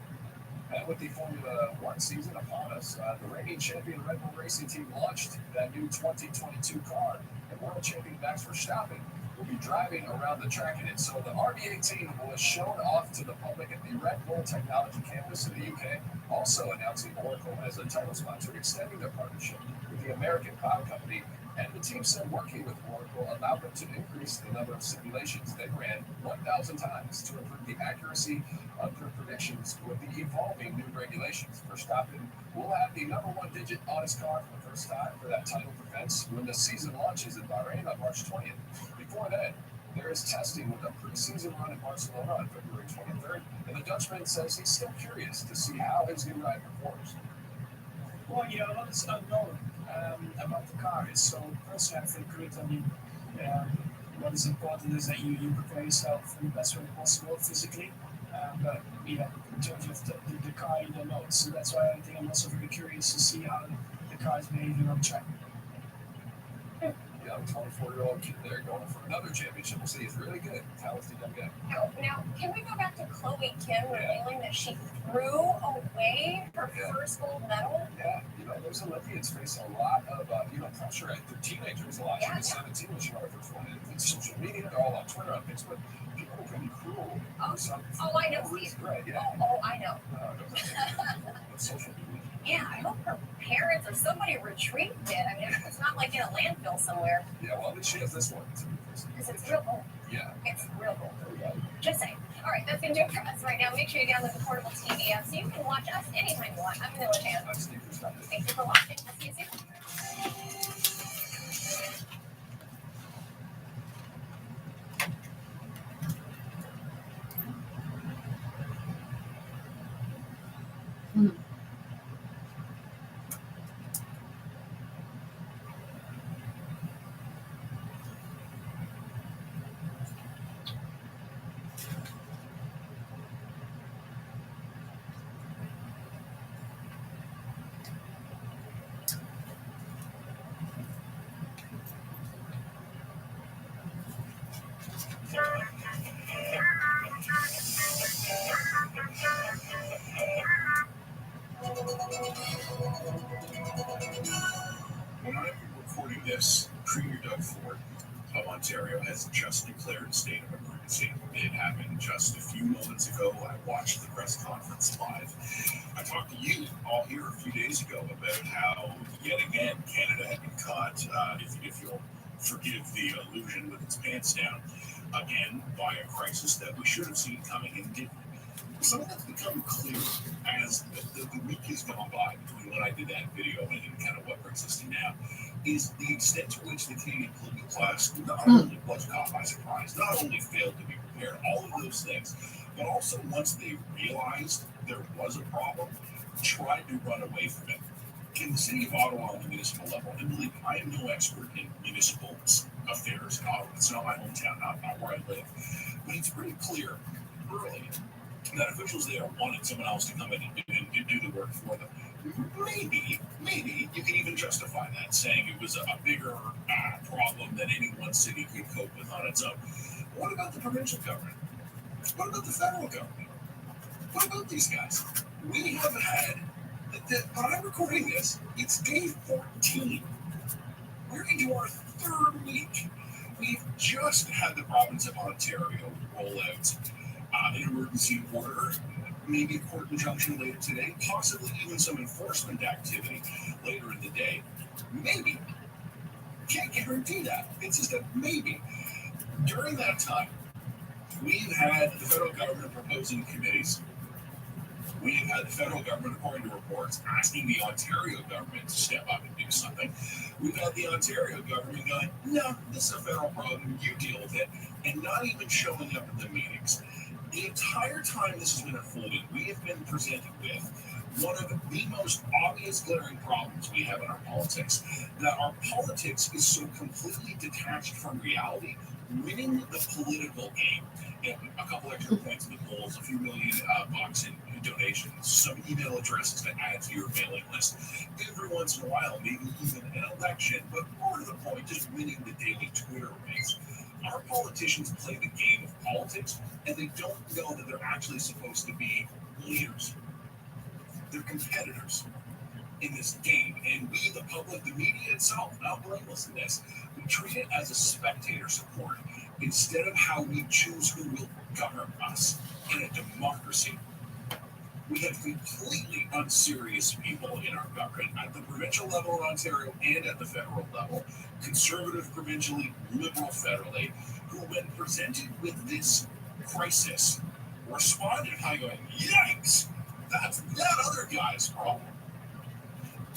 And with the Formula One season upon us, the reigning champion Red Bull Racing team launched that new 2022 car, and world champion Max Verstappen will be driving around the track in it. So the RB 18 was shown off to the public at the Red Bull Technology Campus in the UK, also announcing Oracle as a title sponsor, extending their partnership with the American cloud company. And the team said working with Oracle allowed them to increase the number of simulations they ran 1,000 times to improve the accuracy of their predictions with the evolving new regulations. Verstappen will have the number 1 digit on his car for the first time for that title defense when the season launches in Bahrain on March 20th. Before then, there is testing with a preseason run in Barcelona on February 23rd, and the Dutchman says he's still curious to see how his new ride performs. Well, a lot is unknown about the car. So personally, I feel good. I mean, what is important is that you prepare yourself in the best way possible physically. But in terms of the car, you don't know. So that's why I think I'm also very curious to see how the car is behaving on track. Young 24-year-old kid there going for another championship. We'll see. He's really good. Talented young guy. Now, can we go back to Chloe Kim revealing that she threw away her first gold medal. Yeah, those Olympians face a lot of, pressure. They're teenagers a lot. She was 17 when she won her first one. And social media, they're all on Twitter, on Facebook. People can be cruel. I know, Steve. Right, yeah. I know. Social media. Yeah, I hope her parents or somebody retrieved it. I mean, it's not like in a landfill somewhere. Yeah, well, she has this one. Because it's real gold. Yeah. It's real gold. Just saying. All right, that's going to do it for us right now. Make sure you download the Portable TV app so you can watch us anytime you want. I'm Manila Chan. Thank you for watching. I'll see you soon. When I'm recording this, Premier Doug Ford of Ontario has just declared a state of emergency. It happened just a few moments ago. I watched the press conference live. I talked to you all here a few days ago about how, yet again, Canada had been caught, if you'll forgive the illusion, with its pants down, again, by a crisis that we should have seen coming and didn't. Something that's become clear as the week has gone by between when I did that video and kind of what brings us to now is the extent to which the Canadian political class not only was caught by surprise, not only failed to be prepared, all of those things, but also once they realized there was a problem, tried to run away from it. In the city of Ottawa on the municipal level, and believe me, I am no expert in municipal affairs in Ottawa. It's not my hometown, not where I live. But it's pretty clear early that officials there wanted someone else to come in and do the work for them. Maybe you can even justify that, saying it was a bigger problem than any one city could cope with on its own. What about the provincial government? What about the federal government? What about these guys? We have had, when I'm recording this, it's day 14. We're into our third week. We've just had the province of Ontario roll out an emergency order, maybe a court injunction later today, possibly even some enforcement activity later in the day. Maybe. Can't guarantee that. It's just a maybe. During that time, we've had the federal government proposing committees. We have had the federal government, according to reports, asking the Ontario government to step up and do something. We've had the Ontario government going, no, this is a federal problem, you deal with it, and not even showing up at the meetings. The entire time this has been unfolding, we have been presented with one of the most obvious glaring problems we have in our politics, that our politics is so completely detached from reality, winning the political game. And a couple extra points in the polls, a few million bucks in donations, some email addresses to add to your mailing list. Every once in a while, maybe even an election, but more to the point, just winning the daily Twitter race. Our politicians play the game of politics, and they don't know that they're actually supposed to be leaders. They're competitors in this game, and we, the public, the media itself, not blameless in this, we treat it as a spectator support instead of how we choose who will govern us in a democracy. We have completely unserious people in our government at the provincial level in Ontario and at the federal level, conservative provincially, liberal federally, who, when presented with this crisis, responded by going, yikes, that's that other guy's problem.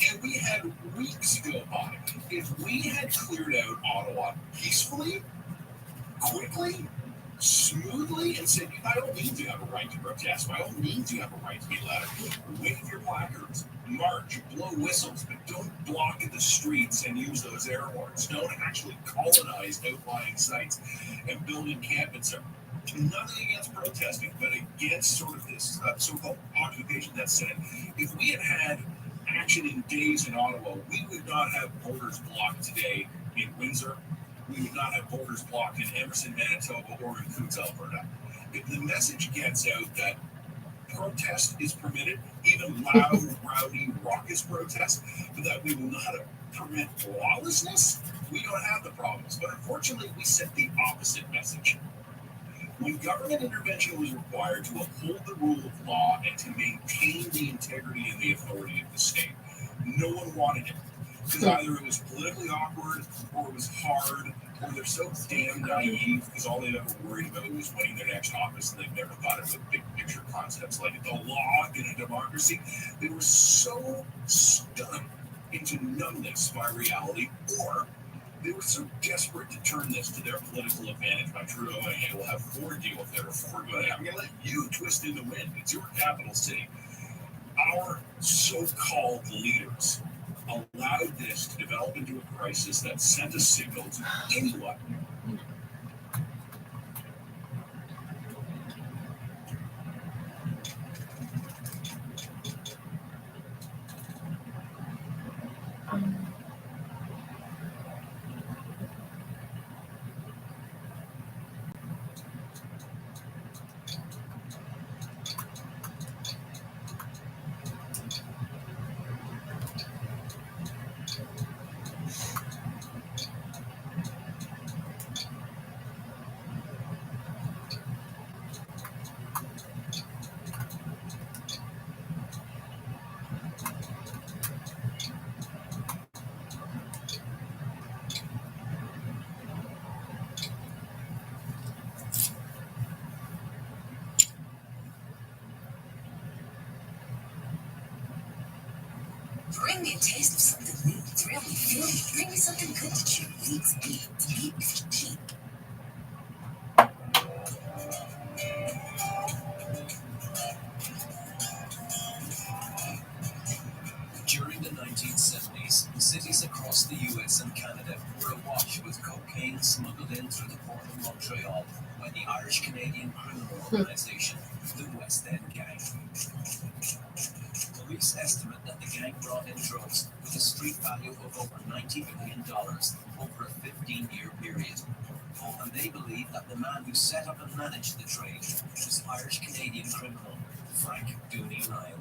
And we had weeks go by. If we had cleared out Ottawa peacefully, quickly, smoothly, and said, by all means you have a right to protest, by all means you have a right to be loud, wave your placards, march, blow whistles, but don't block the streets and use those air horns. Don't actually colonize outlying sites and build encampments. Nothing against protesting, but against sort of this so-called occupation that's said. If we had had action in days in Ottawa, we would not have borders blocked today in Windsor. We would not have borders blocked in Emerson, Manitoba, or in Coutts, Alberta. If the message gets out that protest is permitted, even loud, rowdy, raucous protest, but that we will not permit lawlessness, we don't have the problems. But unfortunately, we sent the opposite message. When government intervention was required to uphold the rule of law and to maintain the integrity and the authority of the state, no one wanted it. Because either it was politically awkward, or it was hard, or they're so damn naive because all they'd ever worried about was winning their next office and they've never thought of the big picture concepts like the law in a democracy. They were so stunned into numbness by reality, or they were so desperate to turn this to their political advantage by Trudeau going, hey, we'll have Ford deal with it, or Ford going, I'm going to let you twist in the wind. It's your capital city. Our so-called leaders allowed this to develop into a crisis that sent a signal to anyone. Bring me a taste of something new. Thrill me, feel me. Bring me something good to chew. Weeks deep, deep, deep. During the 1970s, cities across the US and Canada were awash with cocaine smuggled in through the port of Montreal by the Irish-Canadian criminal organization, the West End Gang. Police estimate that the gang brought in drugs with a street value of over $90 million over a 15-year period. And they believe that the man who set up and managed the trade was Irish-Canadian criminal Frank Dooney Ryan.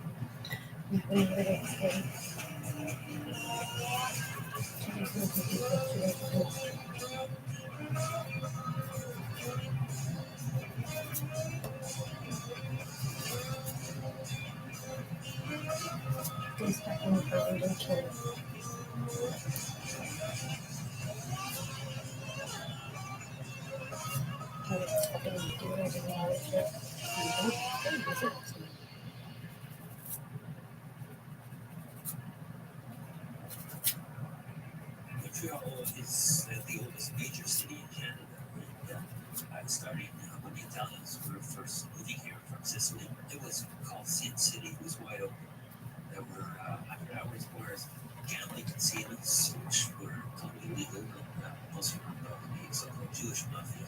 Montreal is the oldest major city in Canada. And I started when the Italians were first moving here from Sicily. It was called Sin City. It was wide open. There were after-hours bars, gambling casinos, which were totally legal, and most of them were probably so-called Jewish mafia.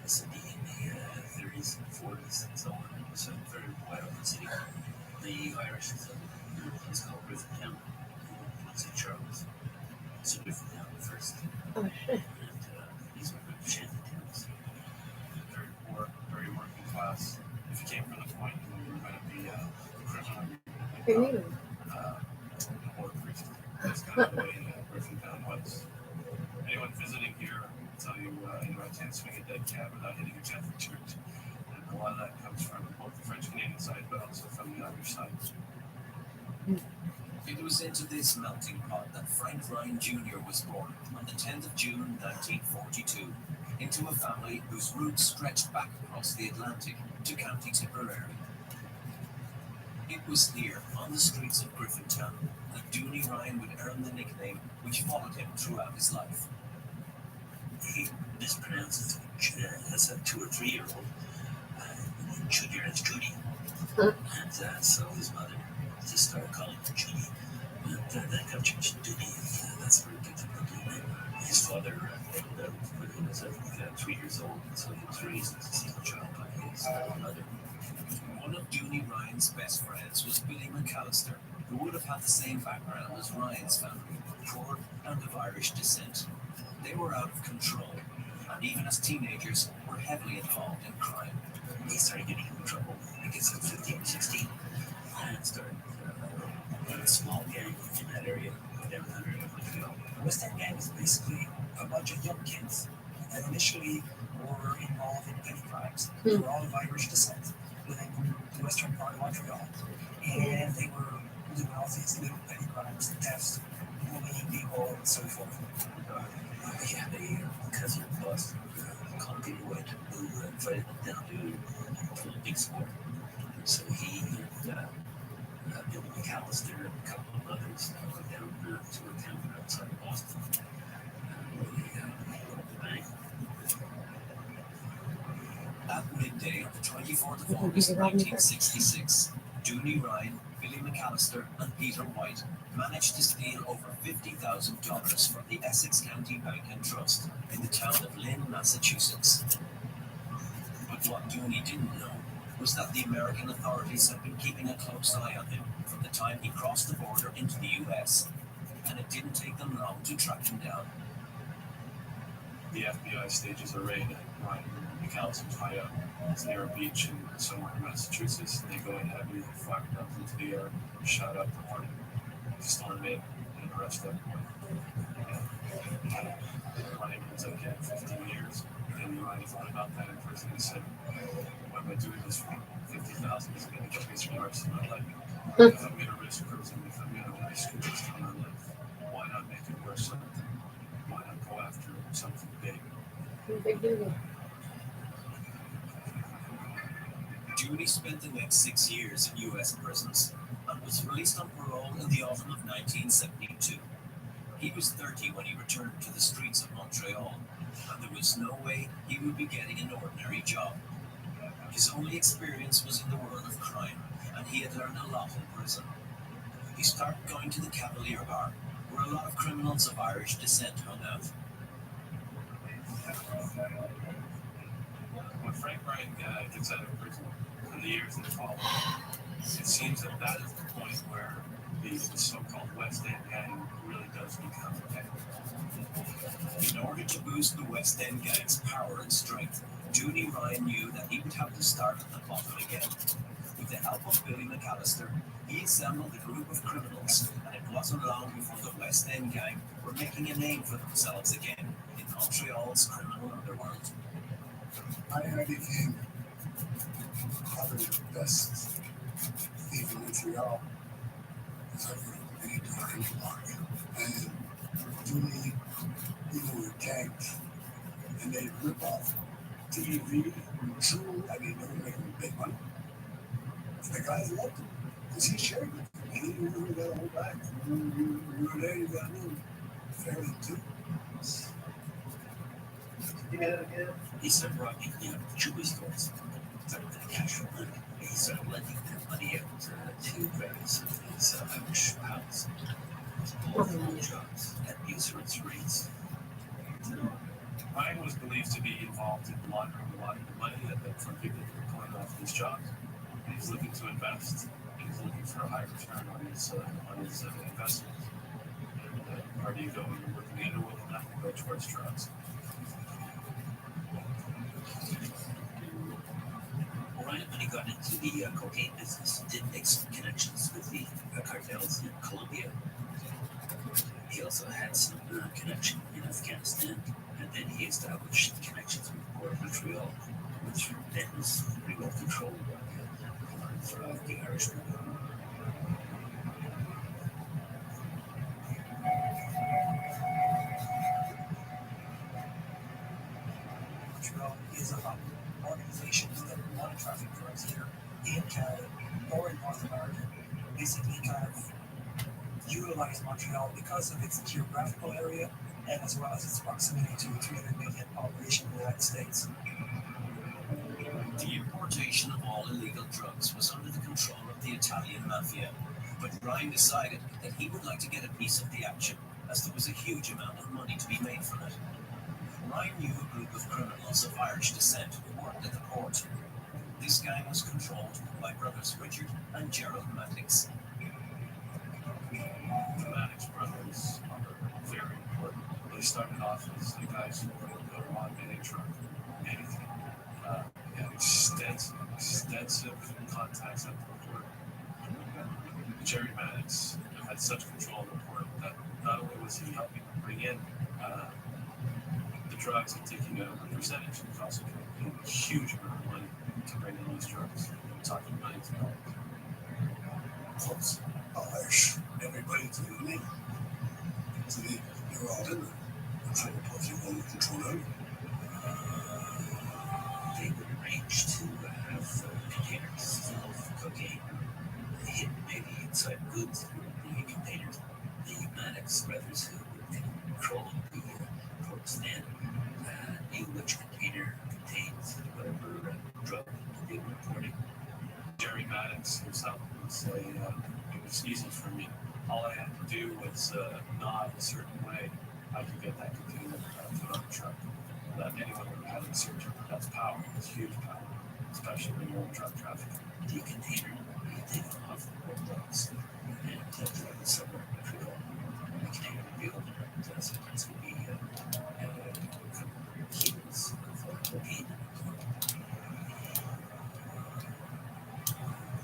This would be in the 30s and 40s and so on. It was a very wide open city. The Irish was a place called Griffintown, St. Charles. So Griffintown first. Oh, shit. And these were good shanty towns. Very poor, very working class. If you came from the point when you were going to be a criminal, or a priest. That's kind of the way Griffintown was. Anyone visiting here will tell you, I can't swing a dead cat without hitting a Catholic church. And a lot of that comes from both the French-Canadian side, but also from the Irish side. It was into this melting pot that Frank Ryan Jr. was born on the 10th of June 1942, into a family whose roots stretched back across the Atlantic to County Tipperary. It was here, on the streets of Griffintown, that Dooney Ryan would earn the nickname which followed him throughout his life. He mispronounces as a 2 or 3 year old. Junior as Judy. And so his mother just started calling him Judy. And that got changed to Dooney. And that's where he picked up the Dooney. His father found out when he was 3 years old. So he was raised as a single child by his mother. One of Dooney Ryan's best friends was Billy McAllister, who would have had the same background as Ryan's family, poor and of Irish descent. They were out of control, and even as teenagers, were heavily involved in crime. They started getting in trouble I guess it's 15, 16, and started a small gang in that area, downtown area of Montreal. The West End gang is basically a bunch of young kids that initially were involved in petty crimes. They were all of Irish descent within the western part of Montreal, and they were doing all these little petty crimes, thefts, bullying people, and so forth. They had a cousin boss called Peter White who invited them down to a big sport. So he and Bill McAllister and a couple of others went down to a town outside of Boston where they robbed the bank. At midday on the 24th of August 1966, Dooney Ryan, Billy McAllister, and Peter White managed to steal over $50,000 from the Essex County Bank and Trust in the town of Lynn, Massachusetts. But what Dooney didn't know was that the American authorities had been keeping a close eye on him from the time he crossed the border into the US, and it didn't take them long to track him down. The FBI stages a raid at Ryan McAllister's hideout. It's near a beach in somewhere in Massachusetts, and they go and have either fired up into the air, shot up the party, storm in, and arrest everyone. Ryan was like, 15 years. And Ryan thought about that in prison. He said, what am I doing this for? 50,000 is going to get me through the rest of my life. If I'm going to risk prison, if I'm going to risk this in my life, why not make it worth something? Why not go after something big? Dooney spent the next 6 years in U.S. prisons and was released on parole in the autumn of 1972. He was 30 when he returned to the streets of Montreal, and there was no way he would be getting an ordinary job. His only experience was in the world of crime, and he had learned a lot in prison. He started going to the Cavalier Bar, where a lot of criminals of Irish descent hung out. When Frank Ryan gets out of prison, in the years that follow, it seems that that is the point where the so-called West End gang really does become effective. In order to boost the West End gang's power and strength, Dooney Ryan knew that he would have to start at the bottom again. With the help of Billy McAllister, he assembled a group of criminals, and it wasn't long before the West End gang were making a name for themselves again in Montreal's criminal underworld. I became probably the best thief in Montreal because I've worked many times in market. And Dooney, were tagged and they rip off TV, True. I mean, they were making big money. The guys loved him because he shared with them. He didn't really got to hold back. You were there, you got to know fairly too. He started robbing jewelry stores, started with the cash for money. He started lending their money out to various of these Irish pals. All jobs at usurance rates. Ryan was believed to be involved in laundering a lot of the money from people who were pulling off these jobs. And he's looking to invest. He's looking for a high return on his investment. And where do you go when you're working the underworld? Not to go towards drugs. Ryan, when he got into the cocaine business, did make some connections with the cartels in Colombia. He also had some connection in Afghanistan, and then he established connections with Port of Montreal, which then was pretty well controlled by the Irish people. Montreal is a hub. Organizations that want to traffic drugs here in Canada or in North America basically kind of utilize Montreal because of its geographical area and as well as its proximity to a 300 million population in the United States. The importation of all illegal drugs was under the control of the Italian mafia, but Ryan decided that he would like to get a piece of the action, as there was a huge amount of money to be made from it. Ryan knew a group of criminals of Irish descent who worked at the port. This gang was controlled by brothers Richard and Gerald Matix. The Matix brothers are very important. They started off as the guys who would go around any truck, anything. Extensive Jerry Maddox had such control of the port that not only was he helping bring in the drugs and taking a percentage, he was also paying a huge amount of money to bring in these drugs. We're talking millions of dollars. Close. Irish. Everybody to the name. So they were all in there. Control the pussy, all control them. They would arrange to have containers full of cocaine hidden maybe inside goods in the containers. The Maddox brothers who were controlling the port stand knew which container contains whatever drug that they were importing. Jerry Maddox himself would say, it was easy for me. All I had to do was nod a certain way. I could get that container put on a truck without anyone would have had to search it. That's power. It's huge power, especially when you're in drug trafficking. The container would be taken off the port docks and driven somewhere in Montreal. The container would be opened up, and sometimes would be kilos of cocaine.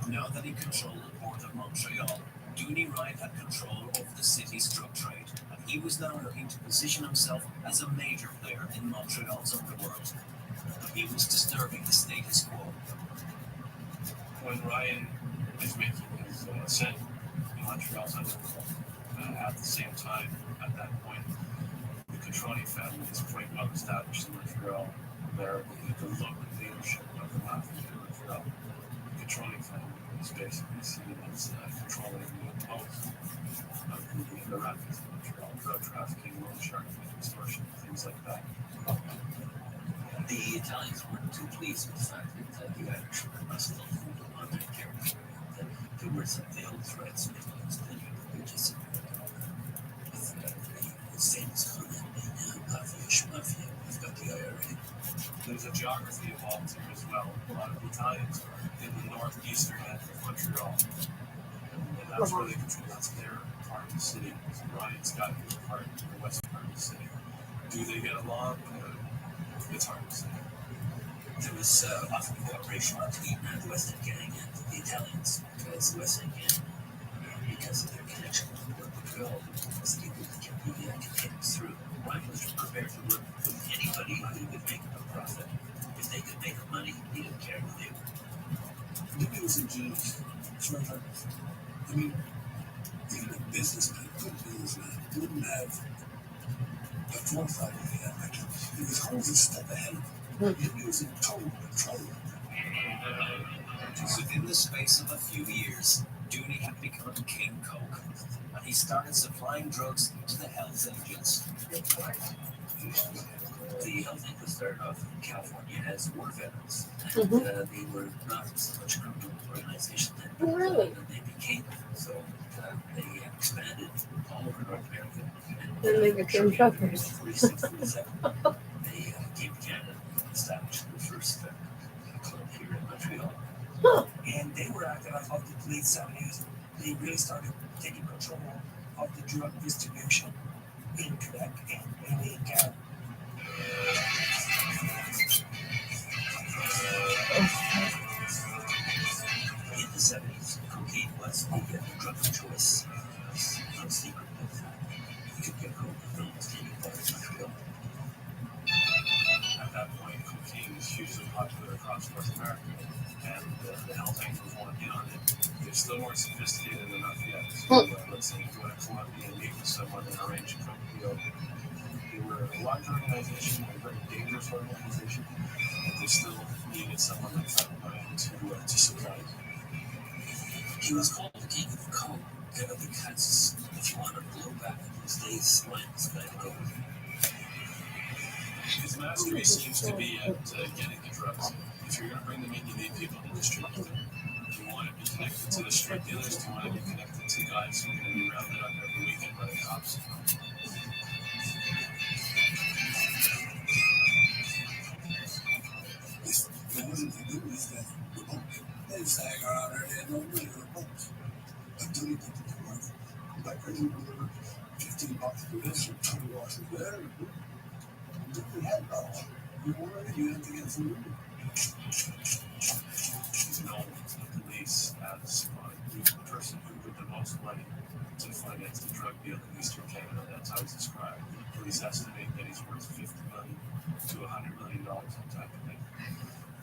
Now that he controlled the port of Montreal, Dooney Wright had control over the city's drug trade, and he was now looking to position himself as a major player in Montreal's underworld. But he was disturbing the status quo. When Ryan is making his ascent in Montreal's underworld, at the same time, at that point, the Catroni family is quite well established in Montreal. They're the local leadership of the mafia in Montreal. The Catroni family is basically seen as controlling most of the rapids in Montreal, drug trafficking, loan sharking, extortion, things like that. The Italians weren't too pleased with the fact that the Irish were busted on their character. There were some veiled threats made against any religious with the famous comment in Mafia, we've got the IRA. There's a geography involved here as well. A lot of Italians are in the northeastern end of Montreal. And that's where they control, that's their part of the city. So Ryan's got his part in the western part of the city. Do they get along? It's hard to say. There was often cooperation between the West End Gang and the Italians, because the West End Gang, because of their connection with Montreal, was able to get the containers through. Ryan was prepared to work with anybody who would make a profit. If they could make money, he didn't care who they were. Maybe it was ingenious. I mean, even a businessman, good businessman, wouldn't have the foresight that he had. Like, he was always a step ahead. He was in total control. Within the space of a few years, Dooney had become King Coke, and he started supplying drugs to the Hells Angels. The Hells Angels started off in California as war veterans, and they were not so much a criminal organization then than they became. So they expanded all over North America. Then they became truckers. 46, 47, they came to Canada and established the first club here in Montreal. And they were active of the late 70s. They really started taking control of the drug distribution in Quebec and mainly in Canada. In the 70s, cocaine was the drug of choice. It was no secret that you could get coke from almost any part of Montreal. At that point, cocaine was hugely popular across North America, and the Hells Angels wanted in on it. They're still more sophisticated enough yet. So, let's say you go to Colombia and meet with someone and arrange a coke deal. They were a large organization, a very dangerous organization, but they still needed someone like that to supply it. He was called the King of Coke because if you want to blow back in those days, Ryan was going to go. His mastery seems to be at getting the drugs. If you're going to bring them in, you need people to distribute them. Do you want to be connected to the street dealers? Do you want to be connected to guys who are going to be rounded up every weekend by the cops? What they do is that the boat, they sag around there, they had no money for boats. But Dooney put them to work. Like, they deliver $15 for this or $20 for that. We had dollars. You wanted, you had to get food. He's known to the police as the person who would the most in Eastern Canada. That's how it's described. Police estimate that he's worth $50 million to $100 million, that type of thing.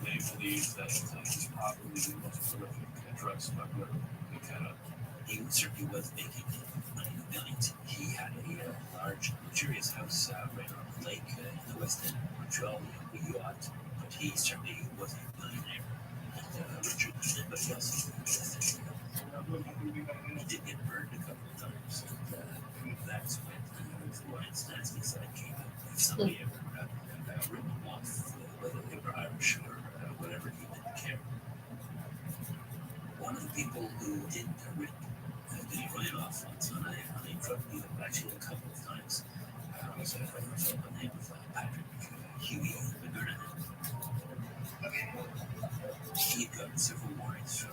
They believe that he's probably the most prolific drug smuggler in Canada. He certainly was making money in the millions. He had a large, luxurious house right on the lake in the West End of Montreal, a yacht, but he certainly wasn't a millionaire. And richer than anybody else in the West End. He did get burned a couple of times, and that's when the Ryan Stansky side came out. If somebody ever written him off, whether they were Irish or whatever, he didn't care. One of the people who did rip Denny Ryan off once on a drug deal, actually a couple of times, was a fellow by the name of Patrick Huey McGurnahan. He had gotten several warnings from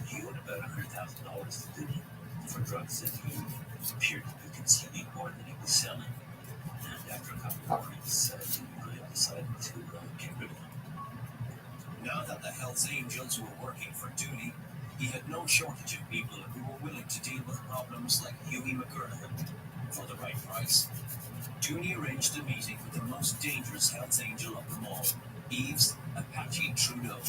he owed about $100,000 to Denny for drugs that he appeared to be consuming more than he was selling. And after a couple of warnings, Denny Ryan decided to get rid of him. Now that the Hells Angels were working for Dooney, he had no shortage of people who were willing to deal with problems like Huey McGurnahan for the right price. Dooney arranged a meeting with the most dangerous Hells Angel of them all, Yves Apache Trudeau.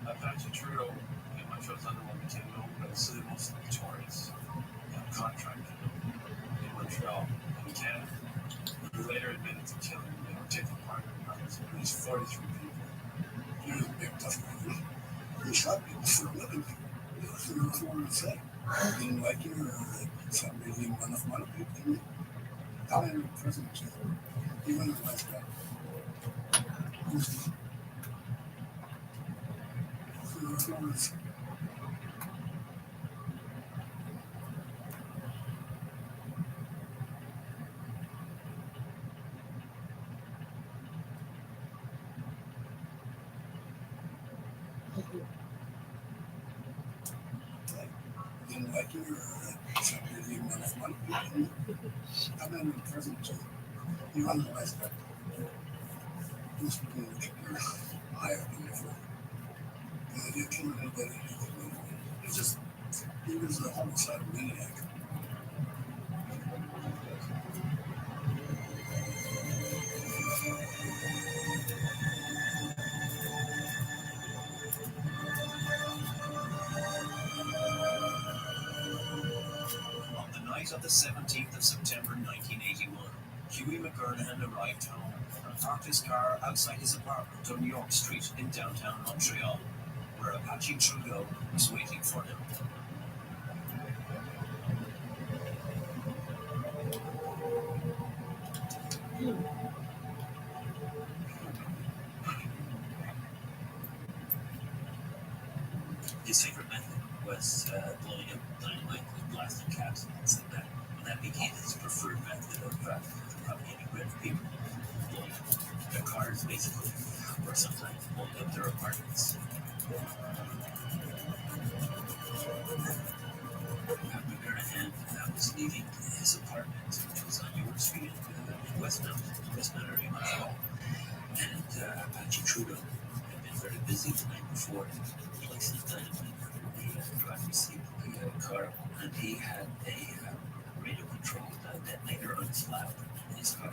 Apache Trudeau, in Montreal's underworld, became known as the most notorious contractor in Montreal and Canada. He later admitted to killing or taking part in murders of at least 43 people. He was a big tough guy. He shot people for a living. That's what I wanted to say. Didn't like you or somebody didn't have enough money, didn't he? Down in prison, he went to life back. Didn't like you or somebody didn't have enough money, didn't he? Down in prison, he went to life back. He was looking to keep your eye open for. He killed anybody. He was a homicidal maniac. On the night of the 17th of September 1981, Huey McGurnahan arrived home and parked his car outside his apartment on York Street in downtown Montreal, where Apache Trudeau was waiting for him. His favorite method was blowing up dynamite with blasting caps and things like that. And that became his preferred method of getting rid of people. Blowing up their cars, basically, or sometimes blowing up their apartments. McGurnahan was leaving his apartment, which was on York Street in Westmount area, Montreal. And Apache Trudeau had been very busy the night before, placing dynamite in the driver's seat of the car. And he had a radio-controlled detonator on his lap in his car.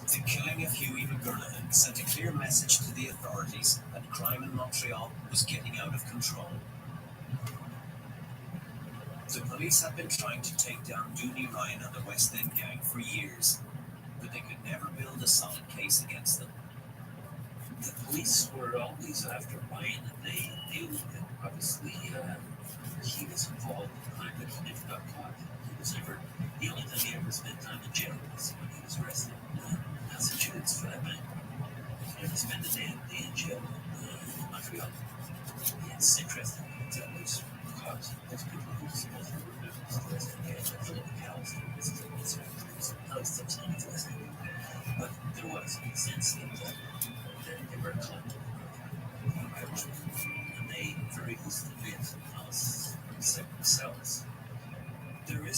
The killing of Huey McGurnahan sent a clear message to the authorities that crime in Montreal was getting out of control. The police had been trying to take down Dooney Ryan and the West End gang for years, but they could never build a solid case against them. The police were always after Ryan, and they knew that obviously he was involved in crime, but he never got caught. The only time he ever spent time in jail was when he was arrested in Massachusetts for that matter. He never spent a day in jail in Montreal. It's interesting that those cops, those people who supposedly were members of the West End gang, like Philip Cowles, not something like West End, but there was a sense that they were a collective of Irishmen, and they very easily lived in separate cells.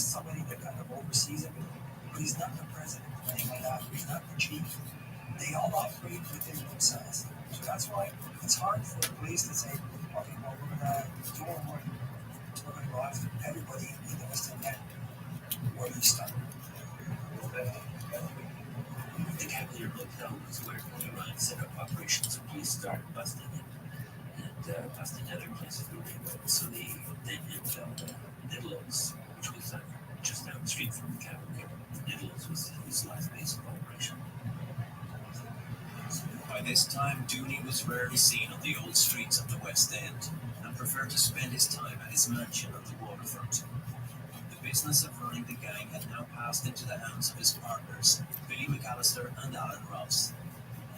just somebody that kind of oversees it. But he's not the president or anything like that. He's not the chief. They all operate within themselves. So that's why it's hard for the police to say, okay, well, we're going to do our work. We're going to go after everybody in the West End where you start. The Cavalier Motel was where Tony Ryan set up operations and police started busting him and busting other places where they went. So they then intel Nidlos, which was just down the street from the Cavalier. Nidlos was his last base of operation. By this time, Dooney was rarely seen on the old streets of the West End and preferred to spend his time at his mansion on the waterfront. The business of running the gang had now passed into the hands of his partners, Billy McAllister and Alan Ross.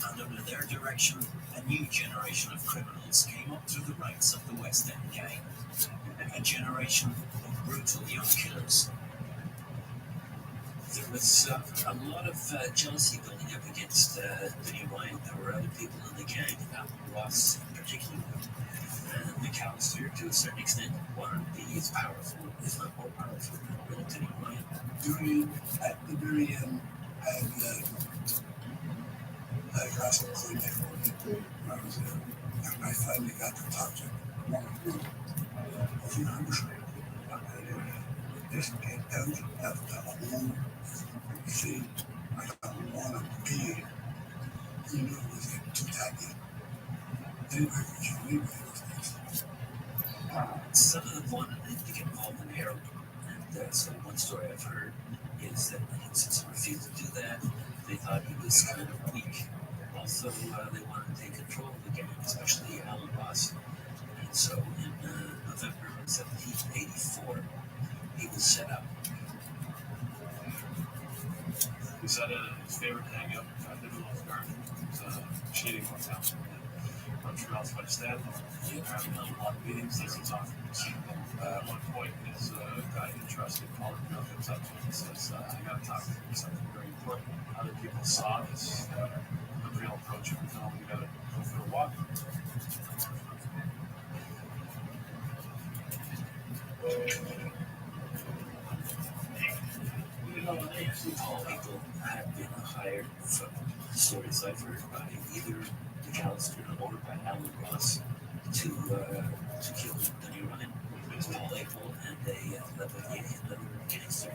And under their direction, a new generation of criminals came up through the ranks of the West End gang. A generation of brutal young killers. There was a lot of jealousy building up against Vinnie Ryan. There were other people in the gang, Alan Ross particularly, and McAllister to a certain extent wanted to be as powerful, if not more powerful, than Vinnie Ryan. Dooney, at the very end, had a glass of cognac for me. I was there, and I finally got to talk to one group of young just get out of the home. You see, I don't want to be, you know, was too tacky. Anyway, would you leave me those things? Some of them wanted to get involved in heroin, and so one story I've heard is that since he refused to do that, they thought he was kind of weak. Also, they wanted to take control of the gang, especially Alan Ross. And so in November 1784, he was set up. He said his favorite hang up at Nidlos Garden was cheating on town. Montreal's West End. He had a lot of meetings, listens off. At one point, his guy he trusted called him up and up to him and says, I got to talk to you about something very important. Other people saw this real approach him and told him, you got to go for a walk. All people had been hired from stories I've heard by either McAllister or by Alan Ross to kill Vinnie Ryan. It was Paul April and a Lavalier, another gangster,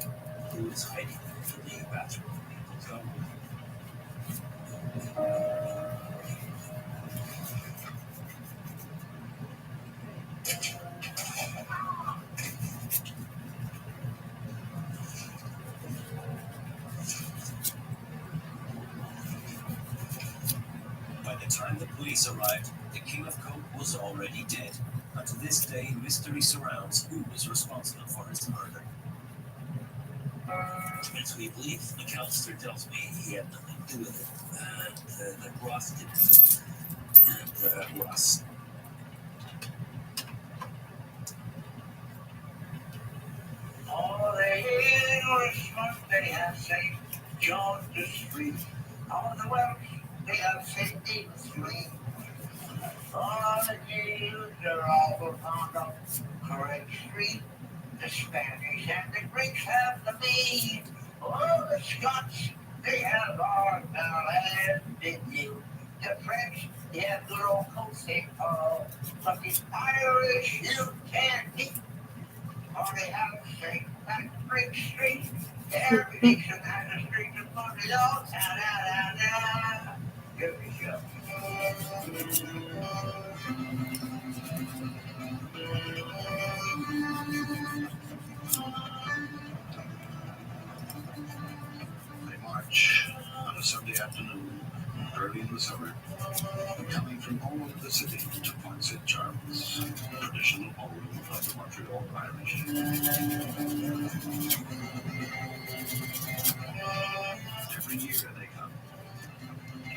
who was hiding in the bathroom of the hotel. By the time the police arrived, the King of Coke was already dead, and to this day mystery surrounds who was responsible for his murder. As we believe, McAllister tells me he had nothing to do with it, and that Ross didn't. And Ross. All the Englishman they have St. George the Street. All the Welsh they have St. David Street. All the Jews are all upon the correct street. The Spanish and the Greeks have the mead. All the Scots they have our land in you. The French they have good old Cote St. Paul. But the Irish you can't beat. Or they have St. Patrick Street. Every nation has a street to put it all down. Here we go. They march on a Sunday afternoon, early in the summer, coming from all over the city to Port St. Charles, traditional home of the Montreal Irish. Every year they come.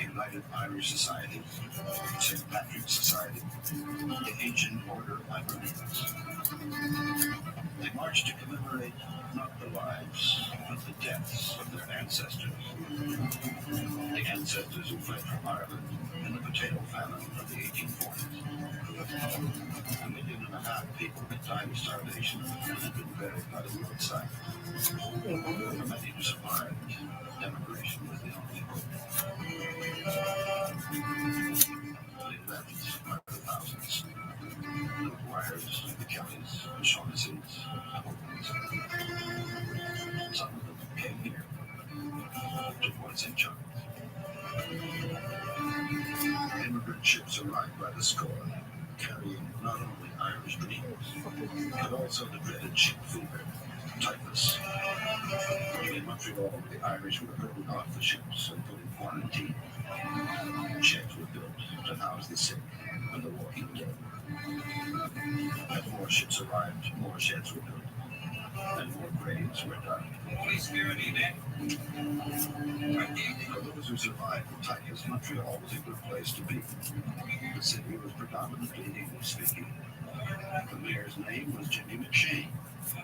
United Irish Society, St. Patrick's Society, the Ancient Order of Hibernicus. They march to commemorate not the lives, but the deaths of their ancestors. The ancestors who fled from Ireland in the potato famine of the 1840s. 1 million 1.5 people had died of starvation and had been buried by the roadside. For many who survived, emigration was the only hope. They left by the thousands. The McGuires, the Kellys, the Shaughnessy's, some of them came here to Port St. John. Immigrant ships arrived by the score, carrying not only Irish dreams, but also the dreaded ship fever, typhus. In Montreal, the Irish were herded off the ships and put in quarantine. Sheds were built to house the sick and the walking dead. As more ships arrived, more sheds were built, and more graves were dug. Holy Spirit, amen. For those who survived the typhus, Montreal was a good place to be. The city was predominantly English-speaking. The mayor's name was Jimmy McShane.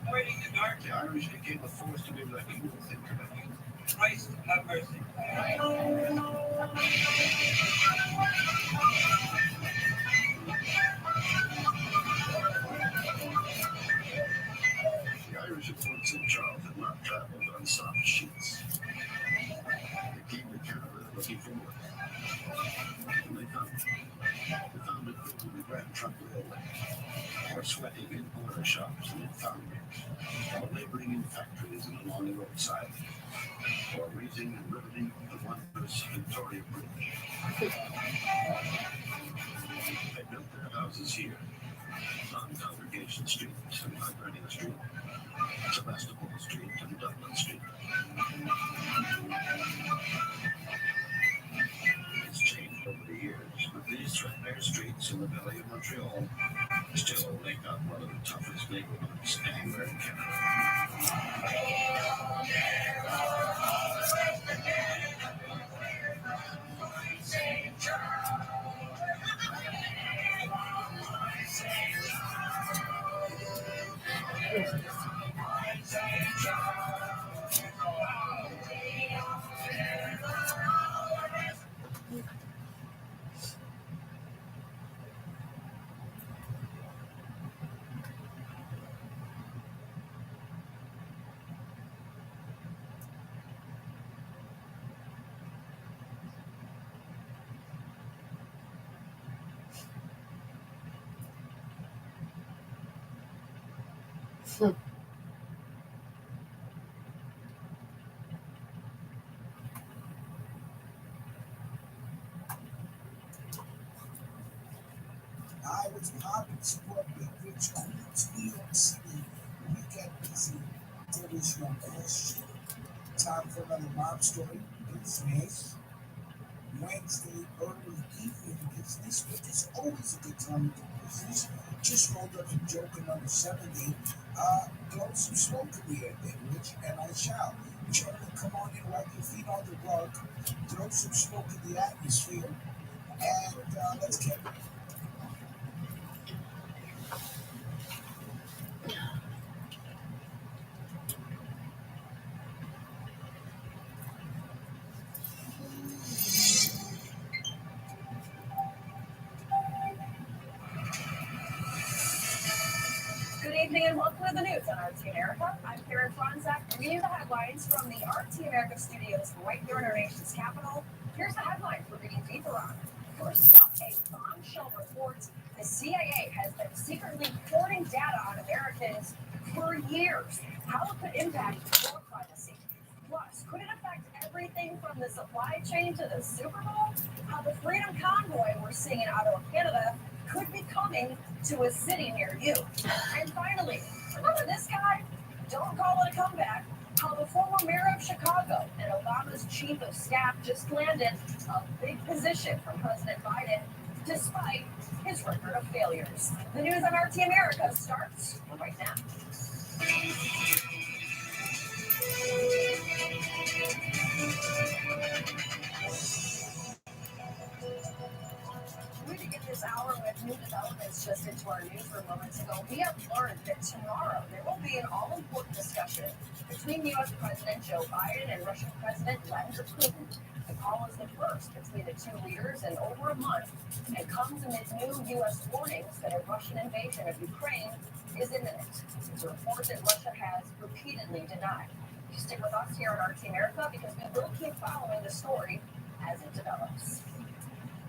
Avoiding the dark, The Irish became a force to be reckoned with in Quebec. Christ have mercy. The Irish of Fort St. Charles had not traveled on soft sheets. They came to Canada looking for work. And they found it. They found it building the Grand Trunk Railway, or sweating in oil shops and in foundries, or laboring in factories and along the roadside, or raising and riveting the wondrous Victoria Bridge. They built their houses here, on Congregation Street and Hibernia Street, Sebastopol Street and Dublin Street. It's changed over the years, but these threadbare streets in the belly of Montreal still make up one of the toughest neighborhoods anywhere in Canada. I was happy to support Big Rich Queens, New York City. We get busy. There is no question. Time for another mob story. Business. Wednesday, early evening business, which is always a good time to do business. Just rolled up some Joker number 70. Blow some smoke in the air, Big Rich, and I shall. Gentlemen, come on in, wipe your feet on the rug, throw some smoke in the atmosphere, and let's get it. Good evening and welcome to the news on RT America. I'm Karen Franzak, reading the headlines from the RT America studios right here in our nation's capital. Here's the headlines we're reading deeper on. First up, a bombshell report. The CIA has been secretly hoarding data on Americans for years. How it could impact your privacy. Plus, could it affect everything from the supply chain to the Super Bowl? How the Freedom Convoy we're seeing in Ottawa, Canada, could be coming to a city near you. And finally, remember this guy? Don't call it a comeback. How the former mayor of Chicago and Obama's chief of staff just landed a big position from President Biden, despite his record of failures. The news on RT America starts right now. We begin this hour with new developments just into our newsroom moments ago. We have learned that tomorrow there will be an all-important discussion between U.S. President Joe Biden and Russian President Vladimir Putin The call is the first between the two leaders in over a month and comes amid new U.S. warnings that a Russian invasion of Ukraine is imminent. It's a report that Russia has repeatedly denied. You stick with us here at RT America because we will keep following the story as it develops.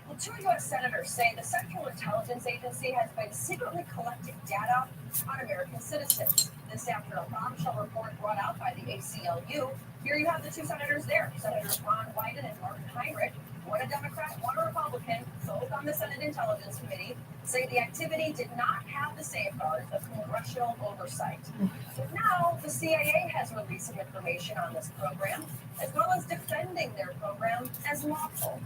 Well, two U.S. senators say the Central Intelligence Agency has been secretly collecting data on American citizens. This after a bombshell report brought out by the ACLU. Here you have the two senators there, Senators Ron Wyden and Martin Heinrich, one a Democrat, one a Republican, both on the Senate Intelligence Committee, say the activity did not have the safeguards of congressional oversight. So now the CIA has released some information on this program, as well as defending their program as lawful.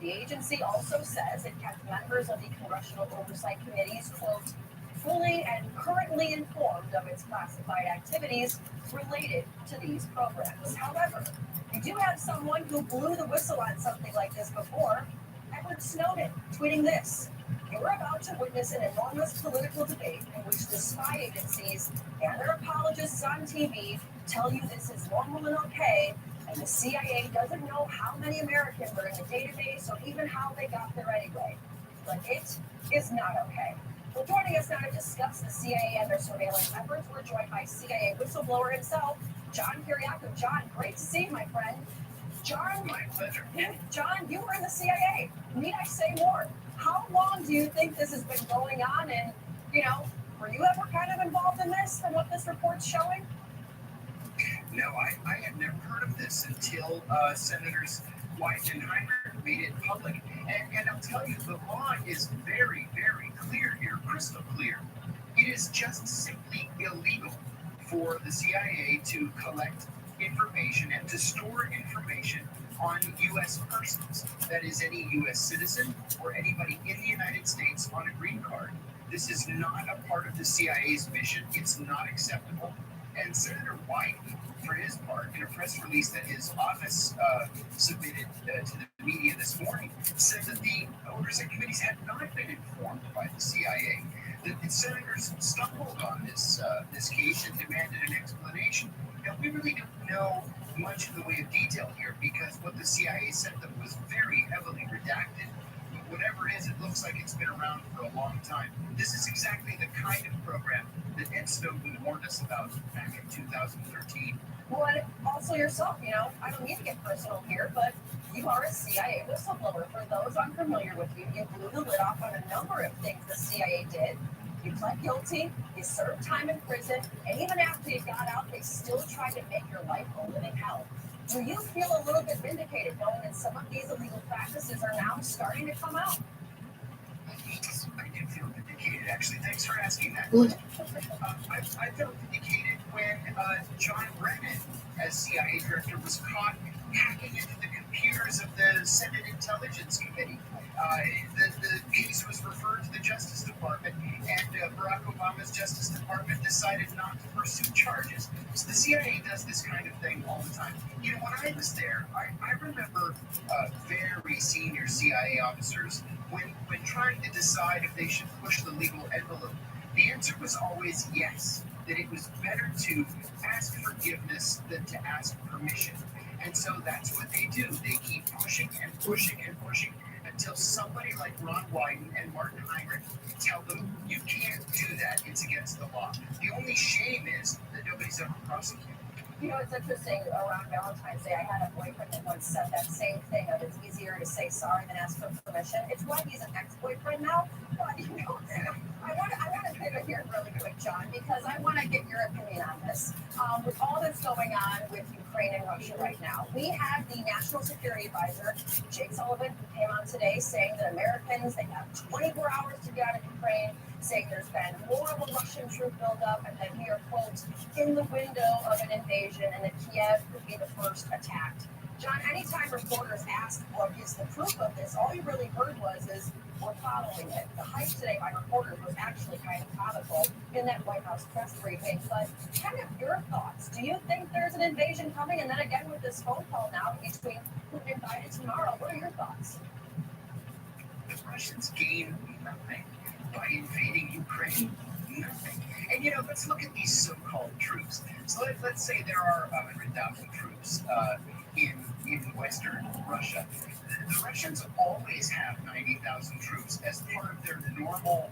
The agency also says it kept members of the Congressional Oversight Committees, quote, fully and currently informed of its classified activities related to these programs. However, we do have someone who blew the whistle on something like this before, Edward Snowden, tweeting this. You're about to witness an enormous political debate in which the spy agencies and their apologists on TV tell you this is normal and okay, and the CIA doesn't know how many Americans are in the database or even how they got there anyway. But it is not okay. Well, joining us now to discuss the CIA and their surveillance efforts, we're joined by CIA whistleblower himself, John Kiriakou. John, great to see you, my friend. John, My pleasure. John, you were in the CIA. Need I say more? How long do you think this has been going on? And, were you ever kind of involved in this and what this report's showing? No, I had never heard of this until Senators Wyden and Heinrich made it public. And I'll tell you, the law is very, very clear here, crystal clear. It is just simply illegal for the CIA to collect information and to store information on U.S. persons. That is, any U.S. citizen or anybody in the United States on a green card. This is not a part of the CIA's mission. It's not acceptable. And Senator Wyden, for his part, in a press release that his office submitted to the media this morning, said that the oversight committees had not been informed by the CIA. The senators stumbled on this case and demanded an explanation. Now, we really don't know much in the way of detail here because what the CIA sent them was very heavily redacted. But whatever it is, it looks like it's been around for a long time. This is exactly the kind of program that Ed Snowden warned us about back in 2013. Well, and also yourself, I don't need to get personal here, but you are a CIA whistleblower. For those unfamiliar with you, you blew the lid off on a number of things the CIA did. You pled guilty, you served time in prison, and even after you got out, they still tried to make your life a living hell. Do you feel a little bit vindicated knowing that some of these illegal practices are now starting to come out? I do feel vindicated, actually. Thanks for asking that. I felt vindicated when John Brennan, as CIA director, was caught hacking into the computers of the Senate Intelligence Committee. The case was referred to the Justice Department, and Barack Obama's Justice Department decided not to pursue charges. So the CIA does this kind of thing all the time. When I was there, I remember very senior CIA officers when trying to decide if they should push the legal envelope. The answer was always yes, that it was better to ask forgiveness than to ask permission. And so that's what they do. They keep pushing and pushing and pushing until somebody like Ron Wyden and Martin Heinrich tell them, you can't do that. It's against the law. The only shame is that nobody's ever prosecuted. It's interesting, around Valentine's Day, I had a boyfriend that once said that same thing, that it's easier to say sorry than ask for permission. It's why he's an ex-boyfriend now. But, I want to pivot here really quick, John, because I want to get your opinion on this. With all that's going on with Ukraine and Russia right now, we have the National Security Advisor, Jake Sullivan, who came on today saying that Americans, they have 24 hours to get out of Ukraine, saying there's been more of a Russian troop buildup, and that we are, quote, in the window of an invasion, and that Kiev could be the first attacked. John, anytime reporters ask what is the proof of this, all you really heard is, we're following it. The hype today by reporters was actually kind of comical in that White House press briefing, but kind of your thoughts. Do you think there's an invasion coming? And then again with this phone call now between Putin and Biden tomorrow, what are your thoughts? The Russians gain nothing by invading Ukraine. Nothing. And let's look at these so-called troops. It's So let's say there are 100,000 troops in Western Russia. The Russians always have 90,000 troops as part of their normal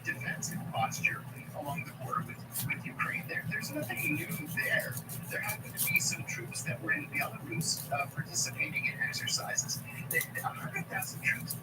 defensive posture along the border with Ukraine. There's nothing new there. There happened to be some troops that were in Belarus participating in exercises. 100,000 troops.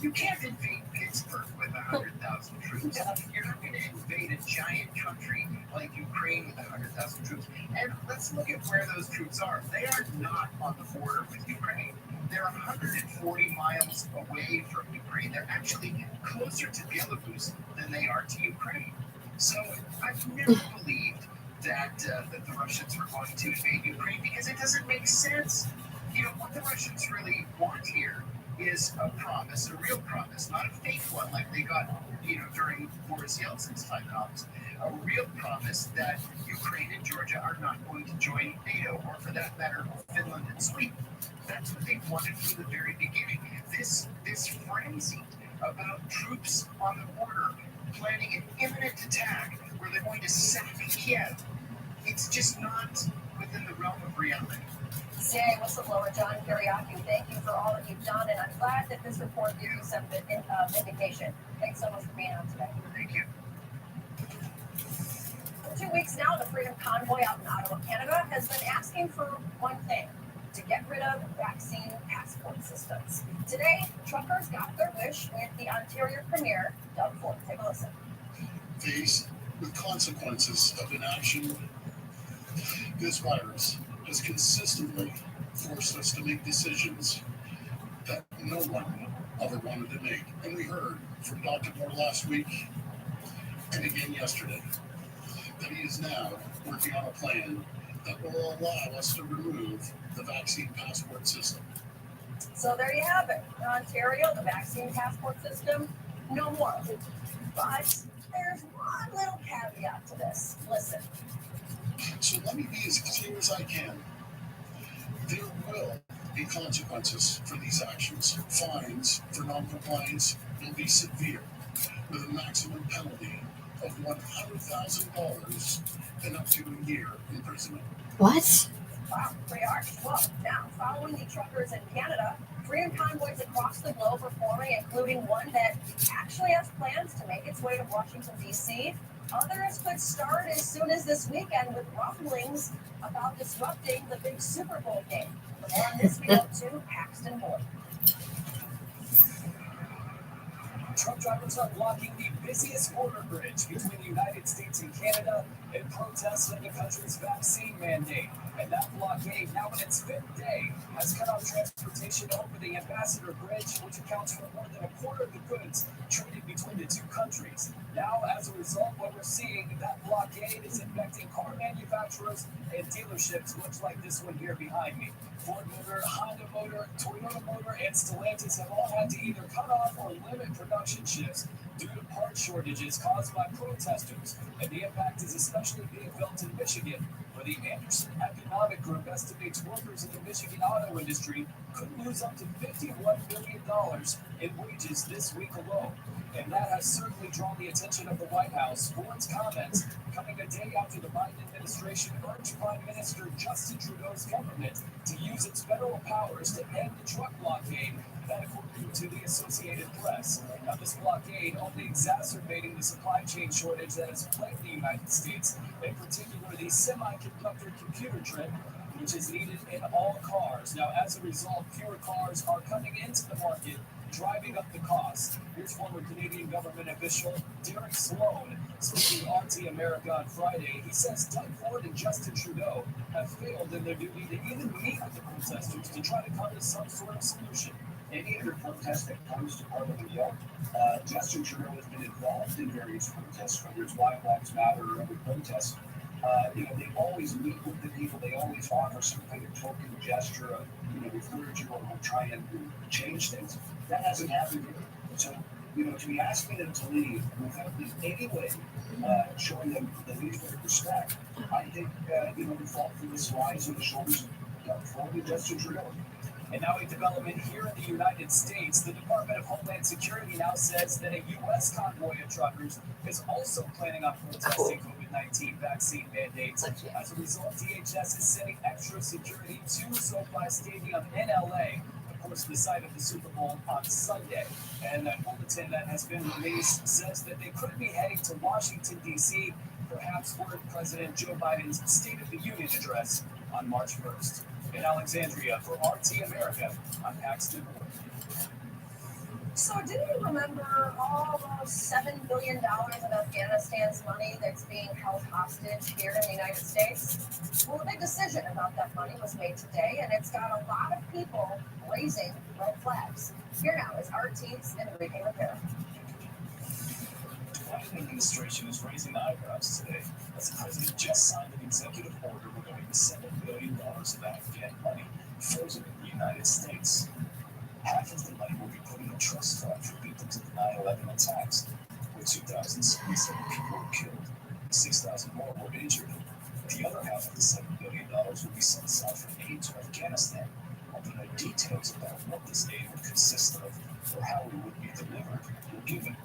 You can't invade Pittsburgh with 100,000 troops. You're not going to invade a giant country like Ukraine with 100,000 troops. And let's look at where those troops are. They are not on the border with Ukraine. They're 140 miles away from Ukraine. They're actually closer to Belarus than they are to Ukraine. So I've never believed that the Russians were going to invade Ukraine because it doesn't make sense. You know, what the Russians really want here is a promise, a real promise, not a fake one like they got, during Boris Yeltsin's time in office. A real promise that Ukraine and Georgia are not going to join NATO, or for that matter, Finland and Sweden. That's what they wanted from the very beginning. This frenzy about troops on the border planning an imminent attack where they're going to sack Kiev, it's just not within the realm of reality. CIA whistleblower John Kiriakou, thank you for all that you've done, and I'm glad that this report gives you some vindication. Thanks so much for being on today. Thank you. For 2 weeks now, the Freedom Convoy out in Ottawa, Canada, has been asking for one thing: to get rid of vaccine passport systems. Today, truckers got their wish with the Ontario Premier, Doug Ford. Take a listen. Faced with consequences of inaction, this virus has consistently forced us to make decisions that no one ever wanted to make. And we heard from Dr. Moore last week and again yesterday that he is now working on a plan that will allow us to remove the vaccine passport system. So there you have it. In Ontario, the vaccine passport system, no more. But there's one little caveat to this. Listen. So let me be as clear as I can. There will be consequences for these actions. Fines for non-compliance will be severe, with a maximum penalty of $100,000 and up to a year imprisonment. What? Wow, pretty harsh. Well, now, following the truckers in Canada, freedom convoys across the globe are forming, including one that actually has plans to make its way to Washington, D.C. Others could start as soon as this weekend, with rumblings about disrupting the big Super Bowl game. For more on this, we go to Paxton Moore. Truck drivers are blocking the busiest border bridge between the United States and Canada in protest of the country's vaccine mandate. And that blockade, now in its fifth day, has cut off transportation over the Ambassador Bridge, which accounts for more than a quarter of the goods traded between the two countries. Now, as a result, what we're seeing, that blockade is affecting car manufacturers and dealerships, much like this one here behind me. Ford Motor, Honda Motor, Toyota Motor, and Stellantis have all had to either cut off or limit production shifts due to part shortages caused by protesters. And the impact is especially being felt in Michigan, where the Anderson Economic Group estimates workers in the Michigan auto industry could lose up to $51 billion in wages this week alone. And that has certainly drawn the attention of the White House. Ford's comments coming a day after the Biden administration urged Prime Minister Justin Trudeau's government to use its federal powers to end the truck blockade, that according to the Associated Press. Now, this blockade only exacerbating the supply chain shortage that has plagued the United States, in particular the semiconductor computer chip, which is needed in all cars. Now, as a result, fewer cars are coming into the market, driving up the cost. Here's former Canadian government official Derek Sloan speaking to RT America on Friday. He says Doug Ford and Justin Trudeau have failed in their duty to even meet with the protesters to try to come to some sort of solution. Any other protest that comes to Parliament Hill, Justin Trudeau has been involved in various protests, whether it's Black Lives Matter or other protests. They always meet with the people. They always offer some kind of token gesture of, encourage you or try and change things. That hasn't happened here. So, to be asking them to leave without in any way showing them the least bit of respect, I think, the fault for this lies on the shoulders of Doug Ford and Justin Trudeau. And now a development here in the United States. The Department of Homeland Security now says that a U.S. convoy of truckers is also planning on protesting COVID-19 COVID-19 vaccine mandates. As a result, DHS is sending extra security to SoFi Stadium in LA, of course, the site of the Super Bowl on Sunday. And that bulletin that has been released says that they could be heading to Washington, D.C., perhaps for President Joe Biden's State of the Union address on March 1st. In Alexandria, for RT America, I'm Paxton Wood. So did you remember almost $7 billion of Afghanistan's money that's being held hostage here in the United States? Well, a big decision about that money was made today, and it's got a lot of people raising red flags. Here now is RT's Enrique Rivera. The Biden administration is raising eyebrows today as the president just signed an executive order regarding $7 billion of Afghan money frozen in the United States. Half of the money will be put in a trust fund for victims of the 9/11 attacks, where 2,077 people were killed and 6,000 more were injured. The other half of the $7 billion will be set aside for aid to Afghanistan, although no details about what this aid would consist of or how it would be delivered were given.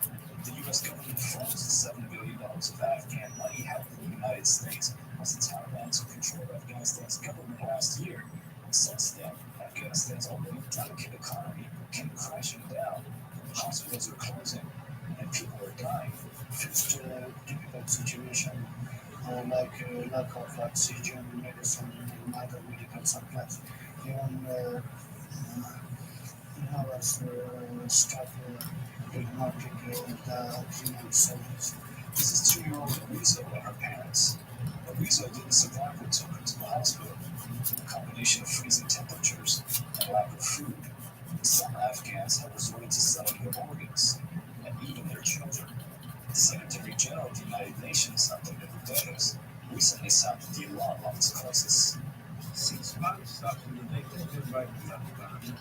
The U.S. government froze the $7 billion of Afghan money held in the United States as the Taliban took control of Afghanistan's government last year. Since then, Afghanistan's already delicate economy came crashing down. Hospitals are closing, and people are dying. It's a difficult situation, like lack of oxygen, medicine, and other medical supplies. Even our staff did not take the human service. This is 2-year-old Arizo and her parents. Arizo didn't survive what took her to the hospital. A combination of freezing temperatures and lack of food. Some Afghans have resorted to selling their organs and eating their children. The Secretary General of the United Nations, Antonio Guterres, recently sounded the alarm on this crisis. 6 months after the dictator by the Taliban,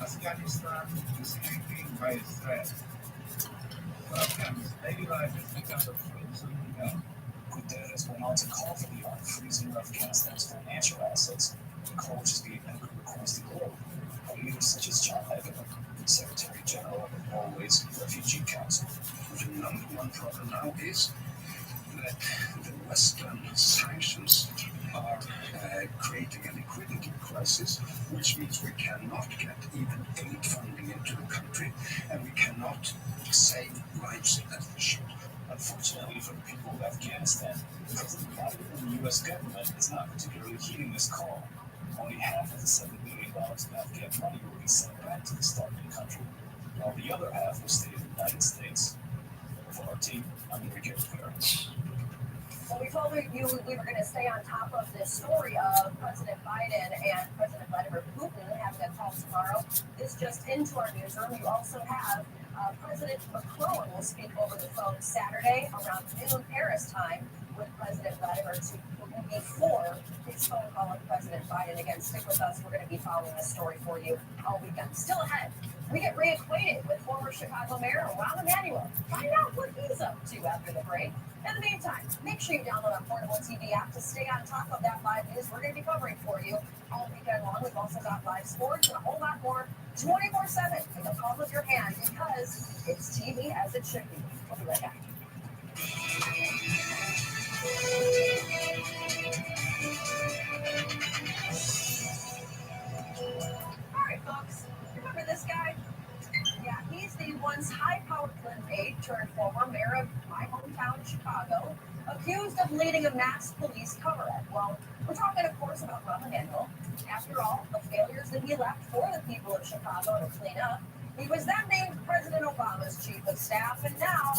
Afghanistan is hanging by a thread. For Afghans, daily life has become a frozen hell. Guterres went on to call for the unfreezing of Afghanistan's financial assets, a call which is being echoed across the globe by leaders such as John Egeland, Secretary General of Norway's Refugee Council. The number one problem now is that the Western sanctions are creating a liquidity crisis, which means we cannot get even aid funding into the country, and we cannot save lives as we should. Unfortunately for the people of Afghanistan, President Biden and the U.S. government is not particularly heeding this call. Only half of the $7 billion of Afghan money will be sent back to the starving country, while the other half will stay in the United States. For RT, I'm Enrique Rivera. Well, we told you we were going to stay on top of this story of President Biden and President Vladimir Putin having a call tomorrow. This just into our newsroom. You also have President Macron will speak over the phone Saturday around noon Paris time with President Vladimir Putin before his phone call with President Biden. Again, stick with us. We're going to be following this story for you all weekend. Still ahead, we get reacquainted with former Chicago Mayor Rahm Emanuel. Find out what he's up to after the break. In the meantime, make sure you download our portable TV app to stay on top of that live news we're going to be covering for you all weekend long. We've also got live sports and a whole lot more 24/7 in the palm of your hand because it's TV as it should be. We'll be right back. All right, folks. Remember this guy? Yeah, he's the once high-powered Clinton aide turned former mayor of my hometown, Chicago, accused of leading a mass police cover-up. Well, we're talking, of course, about Rahm Emanuel. After all, the failures that he left for the people of Chicago to clean up, he was then named President Obama's chief of staff, and now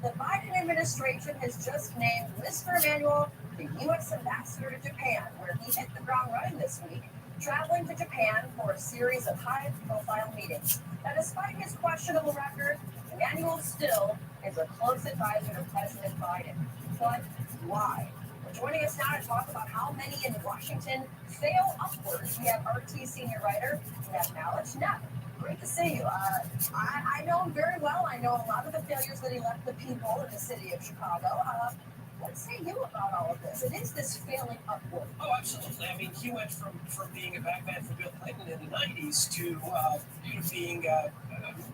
the Biden administration has just named Mr. Emanuel the U.S. ambassador to Japan, where he hit the ground running this week, traveling to Japan for a series of high-profile meetings. Now, despite his questionable record, Emanuel still is a close advisor to President Biden. But why? Well, joining us now to talk about how many in Washington fail upwards, we have RT senior writer, we have Malik Knapp. Great to see you. I know him very well. I know a lot of the failures that he left the people in the city of Chicago. What say you about all of this? It is this failing upward. Oh, absolutely. I mean, he went from being a bagman for Bill Clinton in the 90s to being a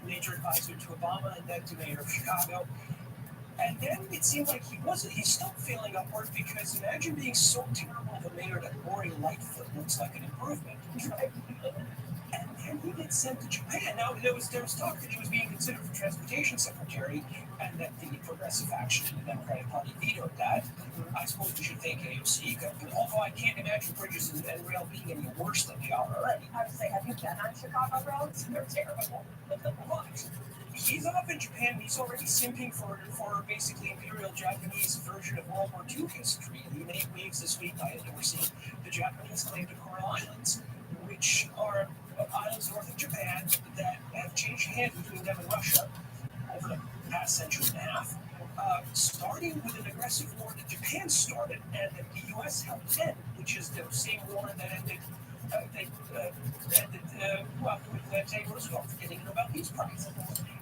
major advisor to Obama and then to mayor of Chicago. And then it seemed like he stopped feeling upward because imagine being so terrible of a mayor that Lori Lightfoot looks like an improvement. And then he gets sent to Japan. Now, there was talk that he was being considered for transportation secretary and that the progressive faction in the Democratic Party vetoed that. I suppose we should thank AOC, although I can't imagine bridges and rail being any worse than they are already. I would say, have you been on Chicago roads? They're terrible. But he's off in Japan. He's already simping for basically imperial Japanese version of World War II history. And he made waves this week by endorsing the Japanese claim to Coral Islands, which are islands north of Japan that have changed hands between them and Russia over the past century and a half, starting with an aggressive war that Japan started and that the U.S. helped end, which is the same war that ended with Teddy Roosevelt getting the Nobel Peace Prize.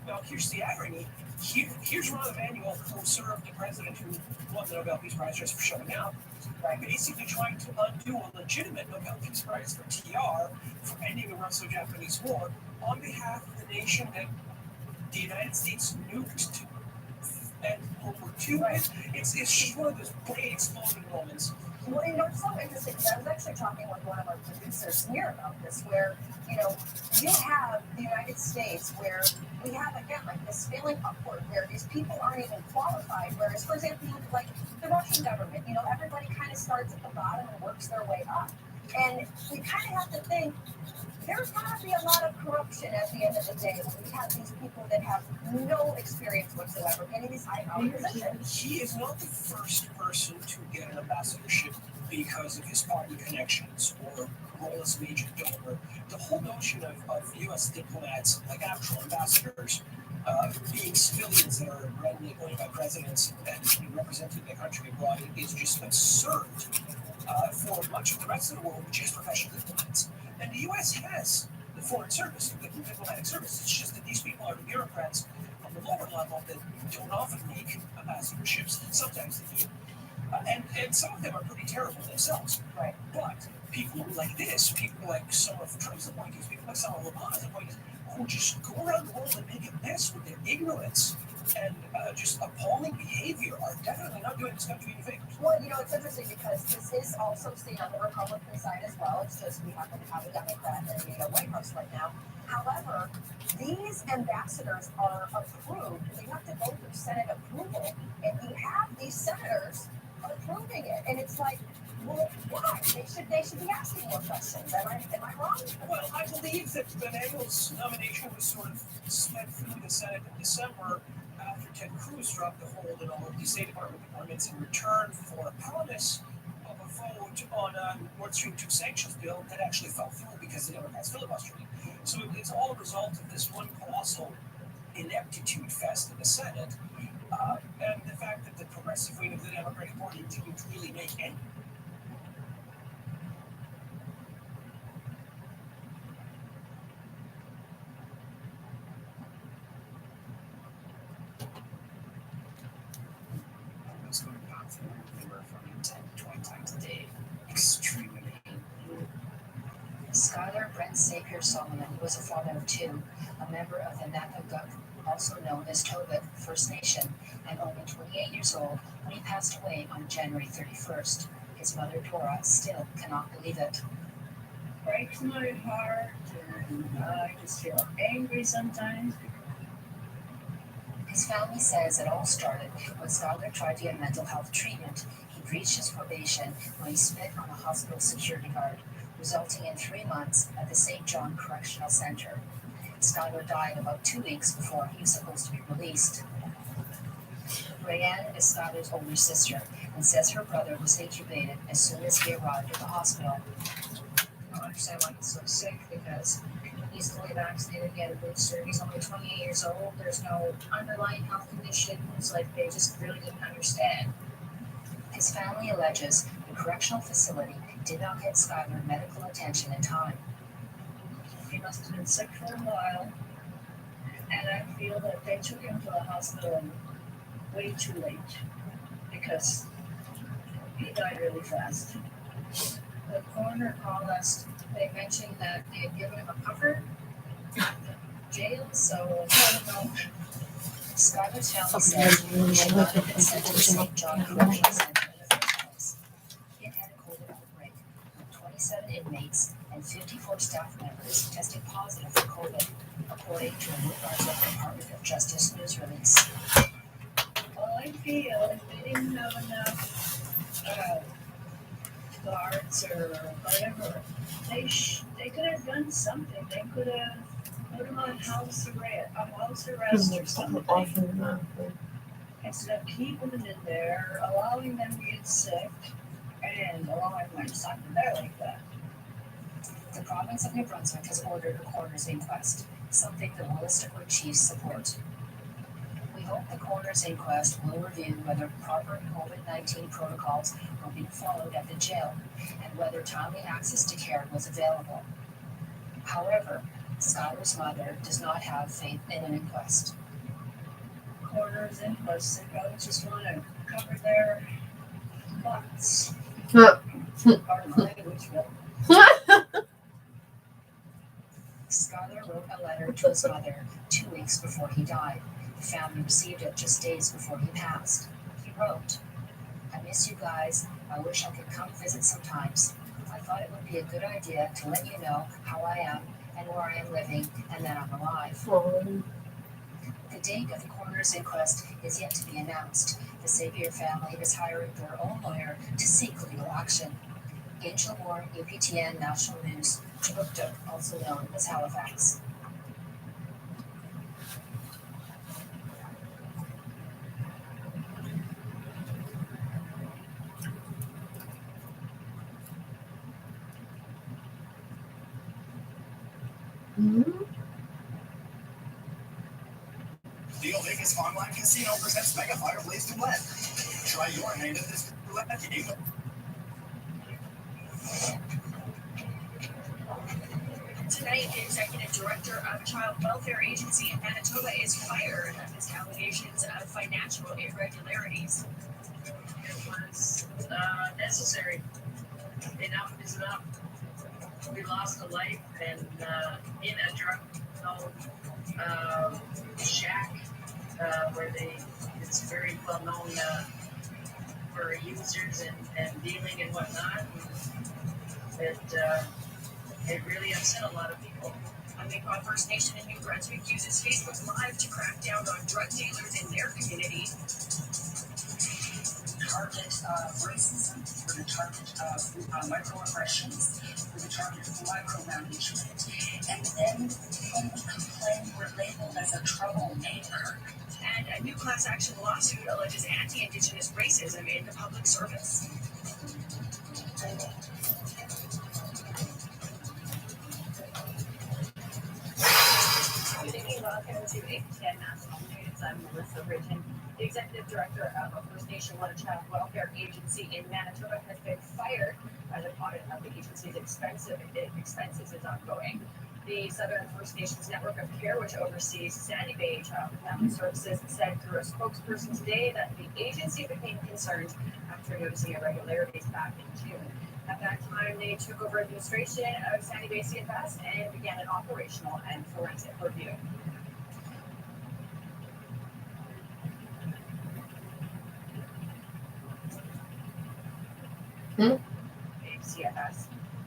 Now, here's the irony. Here's Rahm Emanuel, who served the president who won the Nobel Peace Prize just for showing out, basically trying to undo a legitimate Nobel Peace Prize for TR for ending the Russo-Japanese War on behalf of the nation that the United States nuked to end World War II. Right. It's just one of those brain exploding moments. Well, it's so interesting because I was actually talking with one of our producers here about this, where, you have the United States where we have, again, like this feeling upward where these people aren't even qualified. Whereas, for example, like the Russian government, everybody kind of starts at the bottom and works their way up. And we kind of have to think, there's going to be a lot of corruption at the end of the day when we have these people that have no experience whatsoever in these high-powered positions. He is not the first person to get an ambassadorship because of his party connections or role as major donor. The whole notion of U.S. diplomats, like actual ambassadors, being civilians that are randomly appointed by presidents and representing the country abroad is just absurd for much of the rest of the world, which is professional diplomats. And the U.S. has the foreign service, the diplomatic service. It's just that these people are the bureaucrats on the lower level that don't often make ambassadorships. Sometimes they do. And some of them are pretty terrible themselves. Right. But people like this, people like some of Trump's appointees, people like some of Obama's appointees, who just go around the world and make a mess with their ignorance and just appalling behavior, are definitely not doing this country any favors. Well, it's interesting because this is also seen on the Republican side as well. It's just we happen to have a Democrat in the White House right now. However, these ambassadors are approved. They have to go through Senate approval, and you have these senators approving it. And it's like, well, why? They should be asking more questions. Am I wrong? Well, I believe that Emanuel's nomination was sort of sped through the Senate in December after Ted Cruz dropped the hold in all of the State Department departments in return for a promise of a vote on a Nord Stream 2 sanctions bill that actually fell through because the Democrats filibustered it. So it's all a result of this one colossal ineptitude fest in the Senate, and the fact that the progressive wing of the Democratic Party didn't really make any. Extremely painful. Skylar Brent Sapir Solomon was a father of two, a member of the Napaguk, also known as Tobit First Nation, and only 28 years old when he passed away on January 31st. His mother, Dora, still cannot believe it. Breaks my heart, and I just feel angry sometimes. His family says it all started when Skylar tried to get mental health treatment. He breached his probation when he spit on a hospital security guard, resulting in 3 months at the St. John Correctional Center. Skylar died about 2 weeks before he was supposed to be released. Rayanne is Skylar's older sister and says her brother was intubated as soon as he arrived at the hospital. I don't understand why he's so sick because he's fully vaccinated, get a booster. He's only 28 years old. There's no underlying health conditions. Like, they just really didn't understand. His family alleges the correctional facility did not get Skylar medical attention in time. He must have been sick for a while, and I feel that they took him to the hospital way too late because he died really fast. The coroner called us. They mentioned that they had given him a puffer in jail, so I don't know. Skylar's family said he should not have been sent to the St. John Correctional Center in the first place. It had a COVID outbreak. 27 inmates and 54 staff members tested positive for COVID, according to a New Brunswick Department of Justice news release. Well, I feel if they didn't have enough guards or whatever, they could have done something. They could have put them on house arrest or something. Instead of keeping them in there, allowing them to get sick, and allowing them to suck there like that. The province of New Brunswick has ordered a coroner's inquest, something the Wolastoqua Chiefs support. We hope the coroner's inquest will review whether proper COVID-19 protocols were being followed at the jail and whether timely access to care was available. However, Skylar's mother does not have faith in an inquest. Coroner's inquest, they probably just want to cover their butts. Pardon my language, but Skylar wrote a letter to his mother 2 weeks before he died. The family received it just days before he passed. He wrote, "I miss you guys. I wish I could come visit sometimes. I thought it would be a good idea to let you know how I am and where I am living and that I'm alive." The date of the coroner's inquest is yet to be announced. The Xavier family is hiring their own lawyer to seek legal action. Angel Moore, UPTN National News, Chibuktuk, also known as Halifax. Deal Vegas Online Casino presents Mega Fireplace Roulette. Try your hand at this roulette game. Tonight, the executive director of Child Welfare Agency in Manitoba is fired amidst allegations of financial irregularities. it was necessary. Enough is enough. We lost a life and in a drug shack where it's very well known for users and dealing and whatnot. It really upset a lot of people. A Mi'kmaq First Nation in New Brunswick uses Facebook Live to crack down on drug dealers in their community. Target racism, with a target of microaggressions, with a target of micromanagement. And then people who complain were labeled as a troublemaker. And a new class action lawsuit alleges anti-Indigenous racism in the public service. Good evening, welcome to APTN National News. I'm Melissa Bridgen. The executive director of a First Nation Child Welfare Agency in Manitoba has been fired as an audit of the agency's expenses is ongoing. The Southern First Nations Network of Care, which oversees Sandy Bay Child and Family Services, said through a spokesperson today that the agency became concerned after noticing irregularities back in June. At that time, they took over administration of Sandy Bay CFS and began an operational and forensic review. CFS.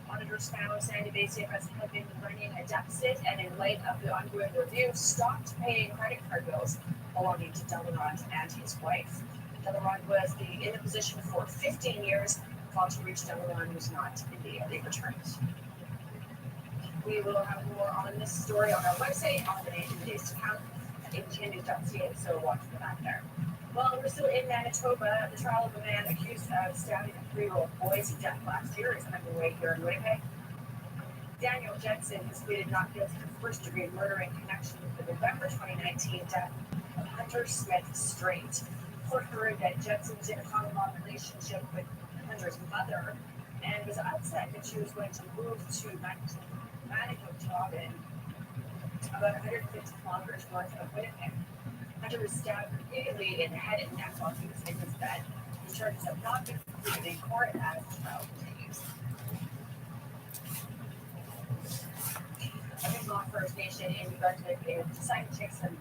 Auditors found Sandy Bay CFS had been running a deficit and in light of the ongoing review, stopped paying credit card bills belonging to Delarond and his wife. Delarond was in the position for 15 years. Called to reach Delarond, who's not immediately returned. We will have more on this story on our website in the days to come at APTN.ca, so watch for that there. Well, we're still in Manitoba. The trial of a man accused of stabbing a 3-year-old boy to death last year is underway here in Winnipeg. Daniel Jensen has pleaded not guilty to first-degree murder in connection with the November 2019 death of Hunter Smith Strait. Court heard that Jensen was in a common law relationship with Hunter's mother and was upset that she was going to move to Manitoba, about 150 kilometers north of Winnipeg. Hunter was stabbed repeatedly in the head and neck while he was in his bed. The charges have not been completed in court as the trial continues. A Mi'kmaq First Nation in New Brunswick is deciding to take some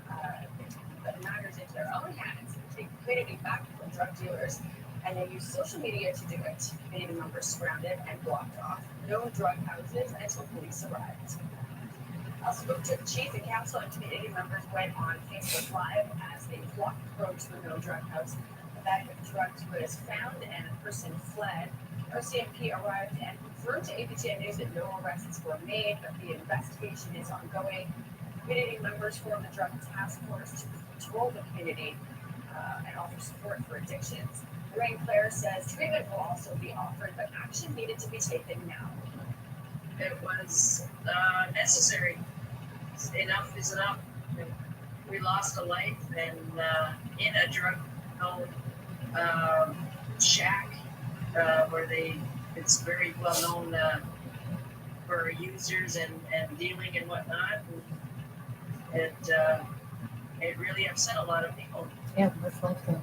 matters into their own hands, take community back from drug dealers, and they use social media to do it. Community members surrounded and blocked off no drug houses until police arrived. Also, chief and council and community members went on Facebook Live as they walked approach the No Drug House. A bag of drugs was found and a person fled. RCMP arrived and confirmed to APTN News that no arrests were made, but the investigation is ongoing. Community members formed the drug task force to patrol the community and offer support for addictions. Lorraine Clare says treatment will also be offered, but action needed to be taken now. It was necessary. Enough is enough. We lost a life, and in a drug shack where it's very well known for users and dealing and whatnot. And it really upset a lot of people. Yeah, that's like that.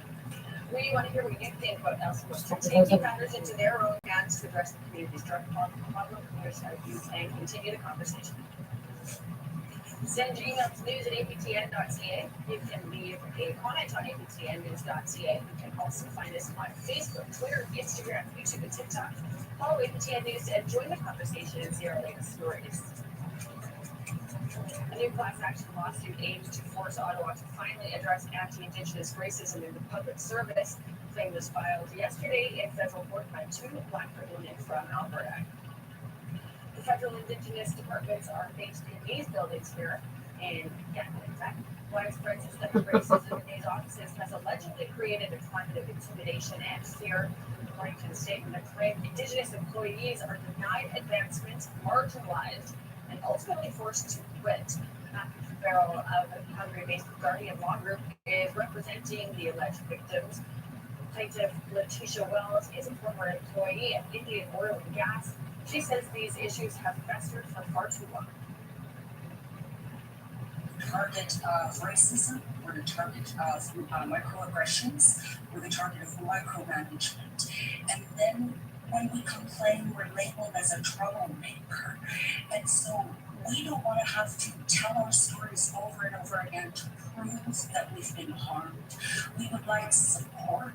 We want to hear what you think about Elseworlds. Taking matters into their own hands to address the community's drug problem. Here's how you can continue the conversation. Send your email to news@aptn.ca. You can leave a comment on aptnnews.ca. You can also find us on Facebook, Twitter, Instagram, YouTube, and TikTok. Follow APTN News and join the conversation and see our latest stories. A new class action lawsuit aims to force Ottawa to finally address anti-Indigenous racism in the public service. The claim was filed yesterday in federal court by two Blackfoot women from Alberta. The federal Indigenous departments are based in these buildings here in Canada. In fact, widespread systemic racism in these offices has allegedly created a climate of intimidation and fear. According to the statement, the claim Indigenous employees are denied advancement, marginalized, and ultimately forced to quit. Matthew Farrell of the Calgary-based Guardian Law Group is representing the alleged victims. Plaintiff Letitia Wells is a former employee at Indian Oil and Gas. She says these issues have festered for far too long. Target of racism, we're the target of microaggressions, we're the target of micromanagement. And then when we complain, we're labeled as a troublemaker. And so we don't want to have to tell our stories over and over again to prove that we've been harmed. We would like support.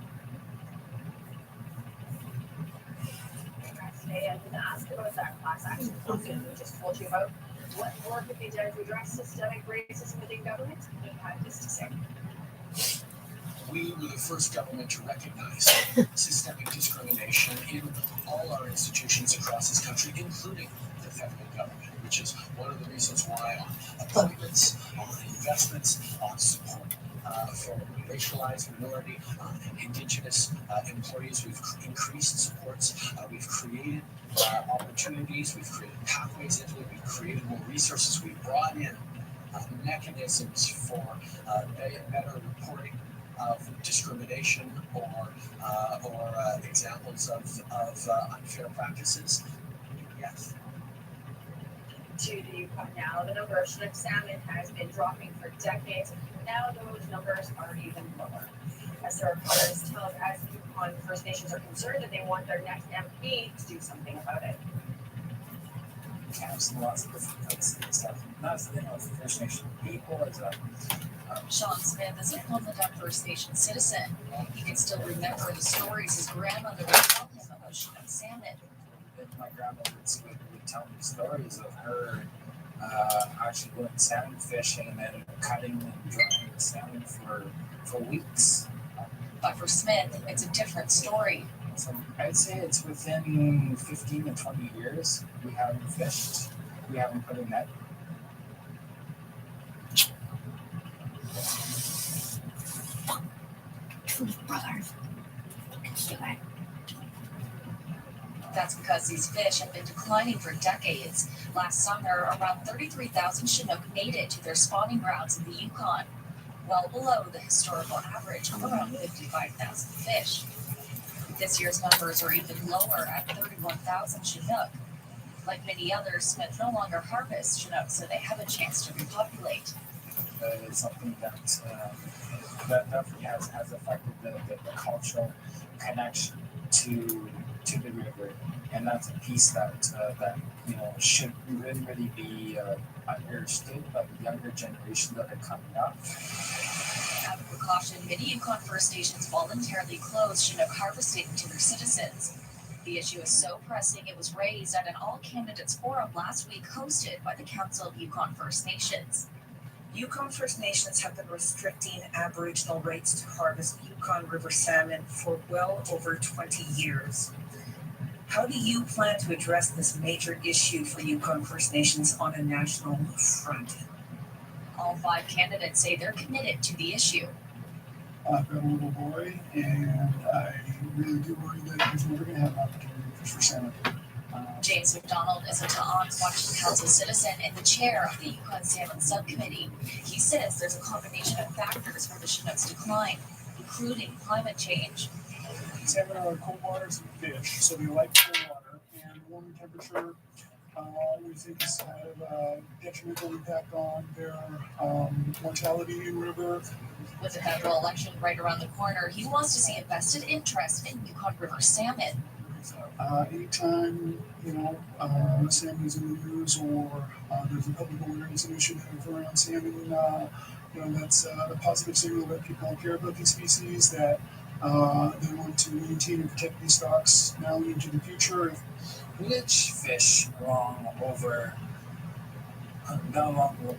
And to ask about that class action lawsuit we just told you about, what more could be done to address systemic racism within government? He had this to say. We were the first government to recognize systemic discrimination in all our institutions across this country, including the federal government, which is one of the reasons why on appointments, on investments, on support for racialized, minority, Indigenous employees, we've increased supports, we've created opportunities, we've created pathways into it, we've created more resources, we've brought in mechanisms for better reporting of discrimination or examples of unfair practices. Yes. Now, the number of Chinook salmon has been dropping for decades. Now those numbers are even lower. As Sarah Connors tells as Yukon First Nations are concerned that they want their next MP to do something about it. Camps and lots of different places and stuff. Not as the First Nation people, as a Sean Smith is a Plymouth First Nation citizen. He can still remember the stories his grandmother would tell him about Chinook salmon. my grandmother would tell me stories of her actually going salmon fishing and then cutting and drying the salmon for weeks. But for Smith, it's a different story. So I'd say it's within 15 to 20 years we haven't fished, we haven't put a net. Brother. That's because these fish have been declining for decades. Last summer, around 33,000 Chinook made it to their spawning grounds in the Yukon, well below the historical average of around 55,000 fish. This year's numbers are even lower at 31,000 Chinook. Like many others, Smith no longer harvests Chinook, so they have a chance to repopulate. It's something that definitely has affected the cultural connection to the river, and that's a piece that should really be understood by the younger generation that are coming up. Out of precaution, many Yukon First Nations voluntarily closed Chinook harvesting to their citizens. The issue is so pressing it was raised at an all-candidates forum last week hosted by the Council of Yukon First Nations. Yukon First Nations have been restricting Aboriginal rights to harvest Yukon River salmon for well over 20 years. How do you plan to address this major issue for Yukon First Nations on a national front? All 5 candidates say they're committed to the issue. I've got a little boy, and I really do worry that he's never going to have an opportunity to fish for salmon. James McDonald is a Ta'ank's Washington Council citizen and the chair of the Yukon Salmon Subcommittee. He says there's a combination of factors for the Chinook's decline, including climate change. Salmon are cold water fish, so they like cold water, and warmer temperature we think has had a detrimental impact on their mortality in river. With the federal election right around the corner, he wants to see a vested interest in Yukon River salmon. Anytime, salmon is in the news or there's a public awareness initiative around salmon, that's a positive signal that people care about these species, that they want to maintain and protect these stocks now and into the future. Which fish along over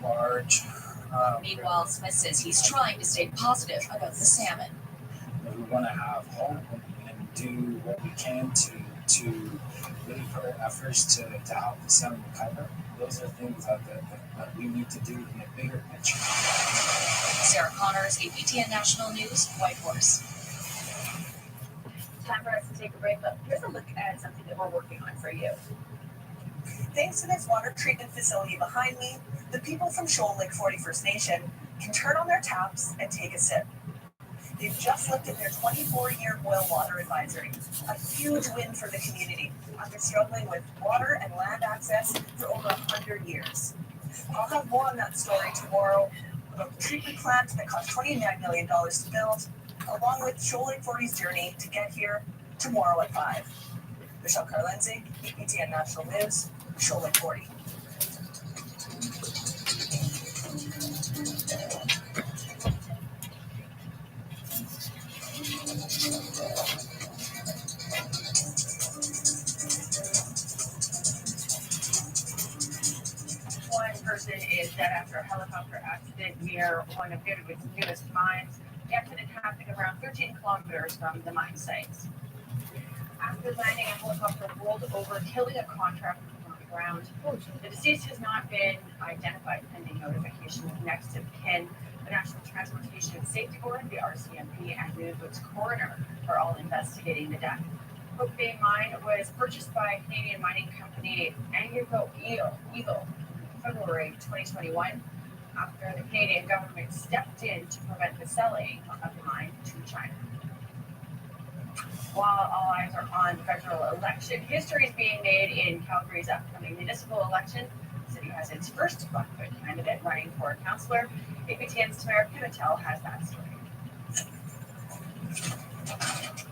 large? Meanwhile, Smith says he's trying to stay positive about the salmon. We want to have hope and do what we can to really put our efforts to help the salmon recover. Those are things that we need to do in a bigger picture. Sarah Connors, APTN National News, Whitehorse. Time for us to take a break, but here's a look at something that we're working on for you. Thanks to this water treatment facility behind me, the people from Shoal Lake 40 First Nation can turn on their taps and take a sip. They've just lifted their 24-year boil water advisory, a huge win for the community after struggling with water and land access for over 100 years. I'll have more on that story tomorrow about the treatment plant that cost $29 million to build, along with Shoal Lake 40's journey to get here tomorrow at 5. Michelle Carlenzi, APTN National News, Shoal Lake 40. One person is dead after a helicopter accident near one of Nunavut's newest mines. The accident happened around 13 kilometers from the mine sites. After landing, a helicopter rolled over, killing a contractor on the ground. The deceased has not been identified pending notification of next of kin. The National Transportation and Safety Board, the RCMP, and Nunavut's coroner are all investigating the death. Hope Bay Mine was purchased by Canadian mining company Agnico Eagle in February 2021 after the Canadian government stepped in to prevent the selling of the mine to China. While all eyes are on the federal election, history is being made in Calgary's upcoming municipal election. The city has its first Blackfoot candidate running for a councillor. APTN's Tamara Pimentel has that story.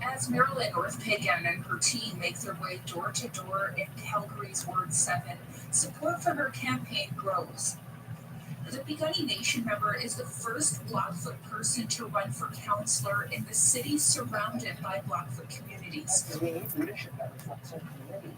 As Marilyn Orth-Pagan and her team make their way door to door in Calgary's Ward 7, support for her campaign grows. The Piikani Nation member is the first Blackfoot person to run for councillor in the city surrounded by Blackfoot communities. We need leadership that reflects our community.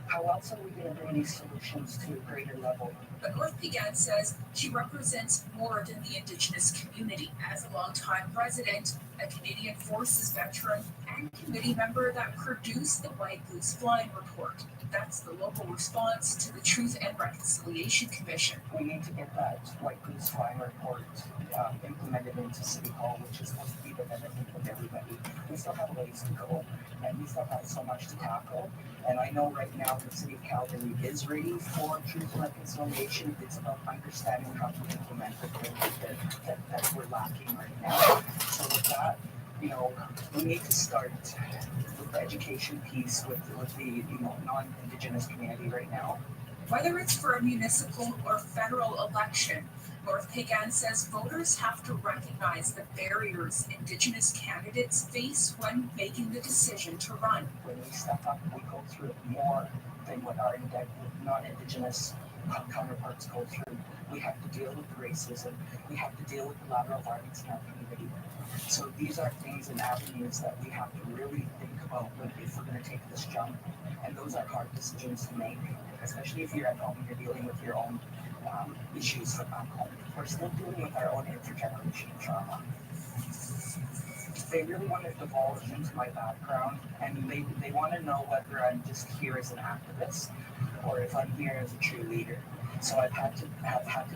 How else are we going to bring these solutions to a greater level? But Orth-Pagan says she represents more than the Indigenous community. As a longtime resident, a Canadian Forces veteran, and committee member that produced the White Goose Flying Report. That's the local response to the Truth and Reconciliation Commission. We need to get that White Goose Flying Report implemented into City Hall, which is supposed to be the benefit of everybody. We still have ways to go, and we still have so much to tackle. And I know right now the City of Calgary is ready for Truth and Reconciliation. It's about understanding how to implement the things that we're lacking right now. So with that, we need to start with the education piece with the non-Indigenous community right now. Whether it's for a municipal or federal election, Orth-Pagan says voters have to recognize the barriers Indigenous candidates face when making the decision to run. When we step up, we go through more than what our non-Indigenous counterparts go through. We have to deal with racism. We have to deal with the lateral violence in our community. So these are things and avenues that we have to really think about if we're going to take this jump. And those are hard decisions to make, especially if you're at home and you're dealing with your own issues from back home. We're still dealing with our own intergenerational trauma. They really want to divulge into my background, and they want to know whether I'm just here as an activist or if I'm here as a true leader. So I've had to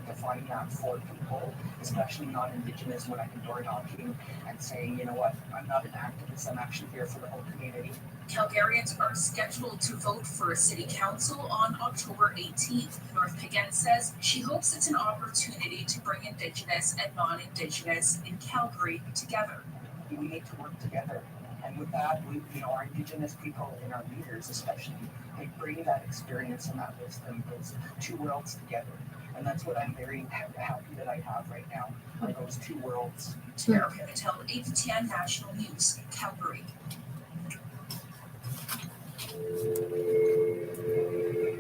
define that for people, especially non-Indigenous, when I've been door knocking and saying, you know what, I'm not an activist, I'm actually here for the whole community. Calgarians are scheduled to vote for a city council on October 18th. North Piggen says she hopes it's an opportunity to bring Indigenous and non-Indigenous in Calgary together. We need to work together. And with that, our Indigenous people and our leaders especially, they bring that experience and that wisdom, those two worlds together. And that's what I'm very happy that I have right now, are those two worlds. Tara Pivotel, 8 to 10 National News, Calgary.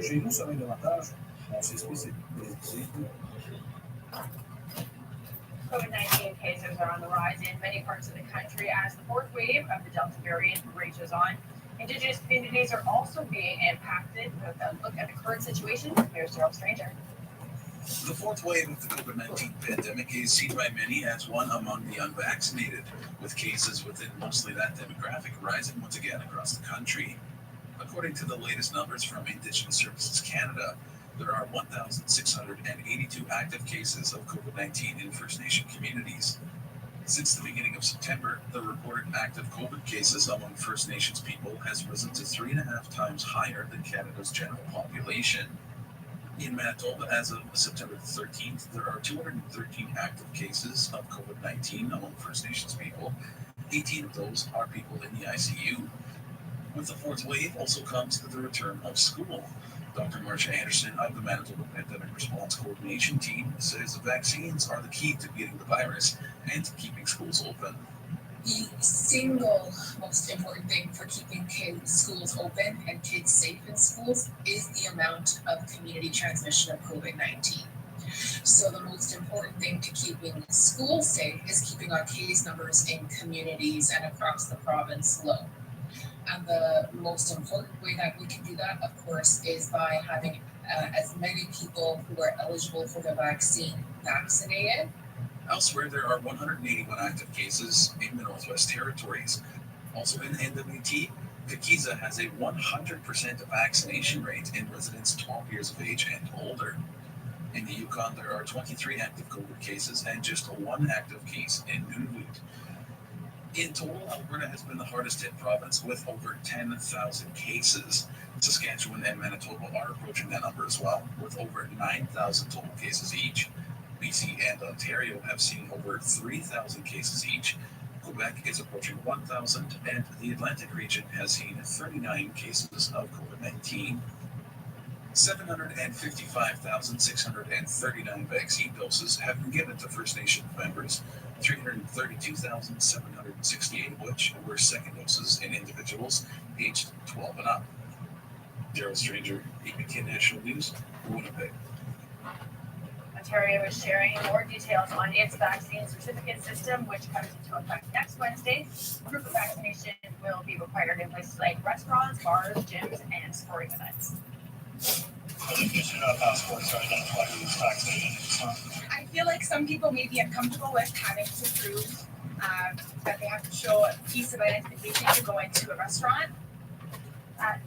Chez nous, sur l'avantage, on s'explique, c'est COVID-19 cases are on the rise in many parts of the country as the fourth wave of the Delta variant rages on. Indigenous communities are also being impacted. With a look at the current situation, here's Gerald Stranger. The fourth wave of the COVID-19 pandemic is seen by many as one among the unvaccinated, with cases within mostly that demographic rising once again across the country. According to the latest numbers from Indigenous Services Canada, there are 1,682 active cases of COVID-19 in First Nation communities. Since the beginning of September, the reported active COVID cases among First Nations people has risen to 3.5 times higher than Canada's general population. In Manitoba, as of September 13th, there are 213 active cases of COVID-19 among First Nations people. 18 of those are people in the ICU. With the fourth wave also comes the return of school. Dr. Marcia Anderson of the Manitoba Pandemic Response Coordination Team says vaccines are the key to beating the virus and to keeping schools open. The single most important thing for keeping schools open and kids safe in schools is the amount of community transmission of COVID-19. So the most important thing to keeping schools safe is keeping our case numbers in communities and across the province low. And the most important way that we can do that, of course, is by having as many people who are eligible for the vaccine vaccinated. Elsewhere, there are 181 active cases in the Northwest Territories. Also in NWT, Kikiza has a 100% vaccination rate in residents 12 years of age and older. In the Yukon, there are 23 active COVID cases and just one active case in Nunavut. In total, Alberta has been the hardest hit province with over 10,000 cases. Saskatchewan and Manitoba are approaching that number as well, with over 9,000 total cases each. BC and Ontario have seen over 3,000 cases each. Quebec is approaching 1,000, and the Atlantic region has seen 39 cases of COVID-19. 755,639 vaccine doses have been given to First Nation members, 332,768 of which were second doses in individuals aged 12 and up. Gerald Stranger, ABT National News, Winnipeg. Ontario is sharing more details on its vaccine certificate system, which comes into effect next Wednesday. Proof of vaccination will be required in places like restaurants, bars, gyms, and sporting events. I feel like some people may be uncomfortable with having to prove that they have to show a piece of identification to go into a restaurant.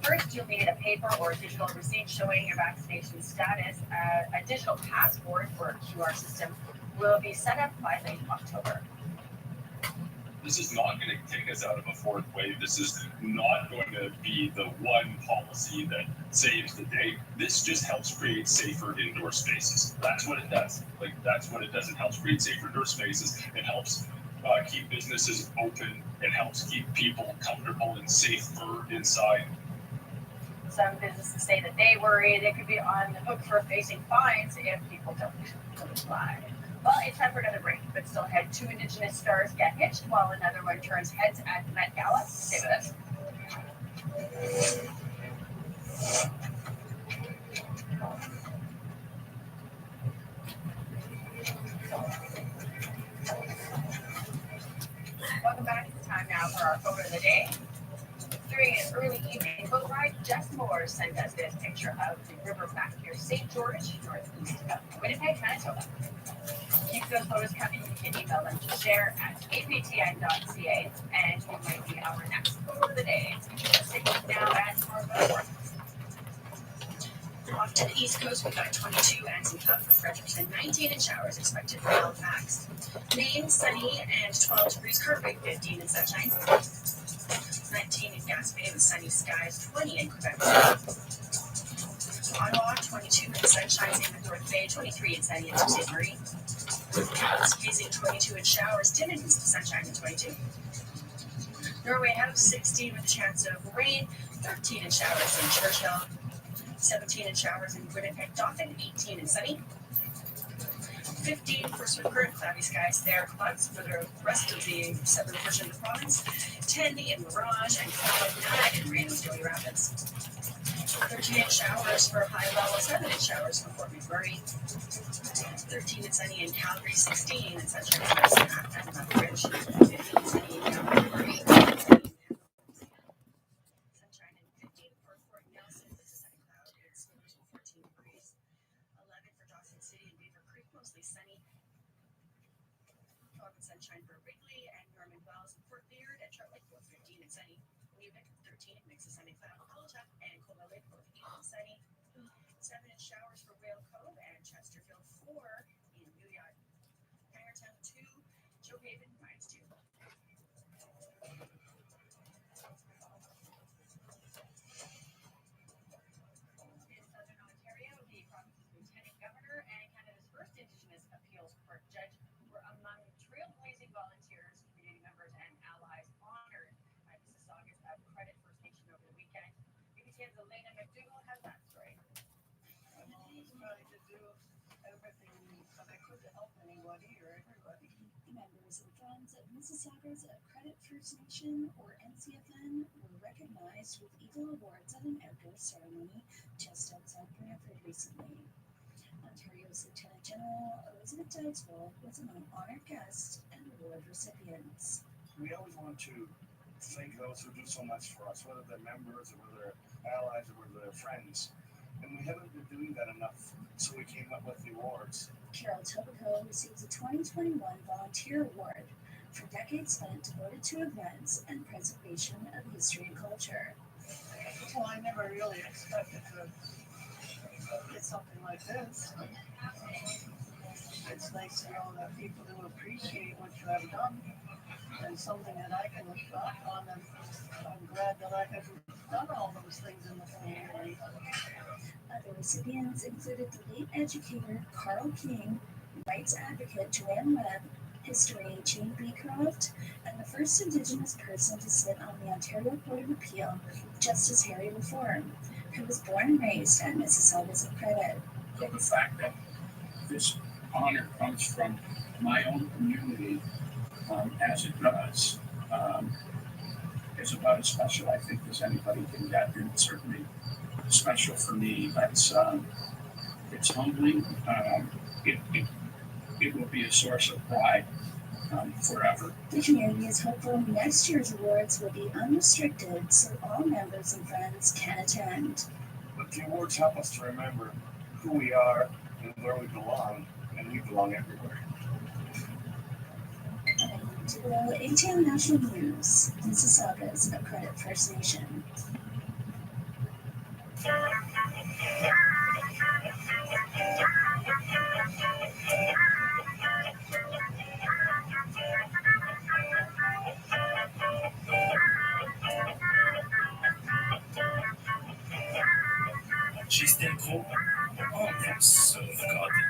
First, you'll need a paper or digital receipt showing your vaccination status. A digital passport or a QR system will be set up by late October. This is not going to take us out of a fourth wave. This is not going to be the one policy that saves the day. This just helps create safer indoor spaces. That's what it does. That's what it does. It helps create safer indoor spaces. It helps keep businesses open. It helps keep people comfortable and safer inside. Some businesses say that they worry they could be on the hook for facing fines if people don't comply. Well, it's time for another break, but still ahead, 2 Indigenous stars get hitched while another one turns heads at the Met Gala. Stay with us. sent us this picture of the river back near St. George, northeast of Winnipeg, Manitoba. Keep those photos coming. You can email them to share@aptn.ca, and you might be our next photo of the day. Let's take a look now at our weather. Off to the east coast, we've got 22 and some cloud for Fredericton, 19 in showers expected for Halifax. Maine, sunny and 12 degrees. Cartwright, 15 in sunshine. 19 in Gaspé with sunny skies, 20 in Quebec. Ottawa, 22 in sunshine, same with North Bay, 23 in sunny in Sault Ste. Marie. Kapuskasing, 22 in showers, 10 in sunshine and 22. Norway House, 16 with a chance of rain, 13 in showers in Churchill. 17 in showers in Winnipeg, Dauphin, 18 and sunny. 15 for Swift, cloudy skies there, clouds for the rest of the southern portion of the province. 10 in Mirage and cloud, 9 in rain with Joey Rapids. 13 in showers for High Level, 7 in showers for Fort McMurray. 13 and sunny in Calgary, 16 in sunshine and Lethbridge. 15 sunny in Calgary. Sunshine and 15 for Fort Nelson, this is sunny cloud, it's 14 degrees. 11 for Dawson City and Beaver Creek, mostly sunny. 12 and sunshine for Wrigley and Norman Wells, Fort Beard and Trout Lake, both 15 and sunny. Newbeck, 13, mix of sunny cloud. Colchester and Cold Lake, both 8 and sunny. 7 in showers for Whale Cove and Chesterfield, 4 in New York. Hangertown, 2, Joe Haven, -2. In Southern Ontario, the province's Lieutenant Governor and Canada's first Indigenous Appeals Court judge were among trailblazing volunteers, community members, and allies honored by Mississaugas of Credit First Nation over the weekend. BBTN's Elena McDougall has that story. I'm always trying to do everything that I could to help anybody or everybody. Members and friends of Mississaugas of Credit First Nation, or MCFN, were recognized with Eagle Awards at an outdoor ceremony just outside Brantford recently. Ontario's Lieutenant General Elizabeth Dowdeswell was among honored guests and award recipients. We always want to thank those who do so much for us, whether they're members or whether they're allies or whether they're friends. And we haven't been doing that enough, so we came up with the awards. Carol Tobico receives a 2021 Volunteer Award for decades spent devoted to events and preservation of history and culture. Well, I never really expected to get something like this. It's nice to know that people do appreciate what you have done and something that I can look back on, and I'm glad that I have done all those things in the community. Other recipients included the late educator Carl King, rights advocate Joanne Webb, historian Jane Beecroft, and the first Indigenous person to sit on the Ontario Court of Appeal, Justice Harry Laforme, who was born and raised at Mississaugas of Credit. The fact that this honor comes from my own community, as it does, is about as special, I think, as anybody can get, and it's certainly special for me. But it's humbling. It will be a source of pride forever. The community is hopeful next year's awards will be unrestricted, so all members and friends can attend. But the awards help us to remember who we are and where we belong, and we belong everywhere. To the ATN National News, Mississaugas of Credit First Nation. She's still cold. Oh, I'm so forgotten.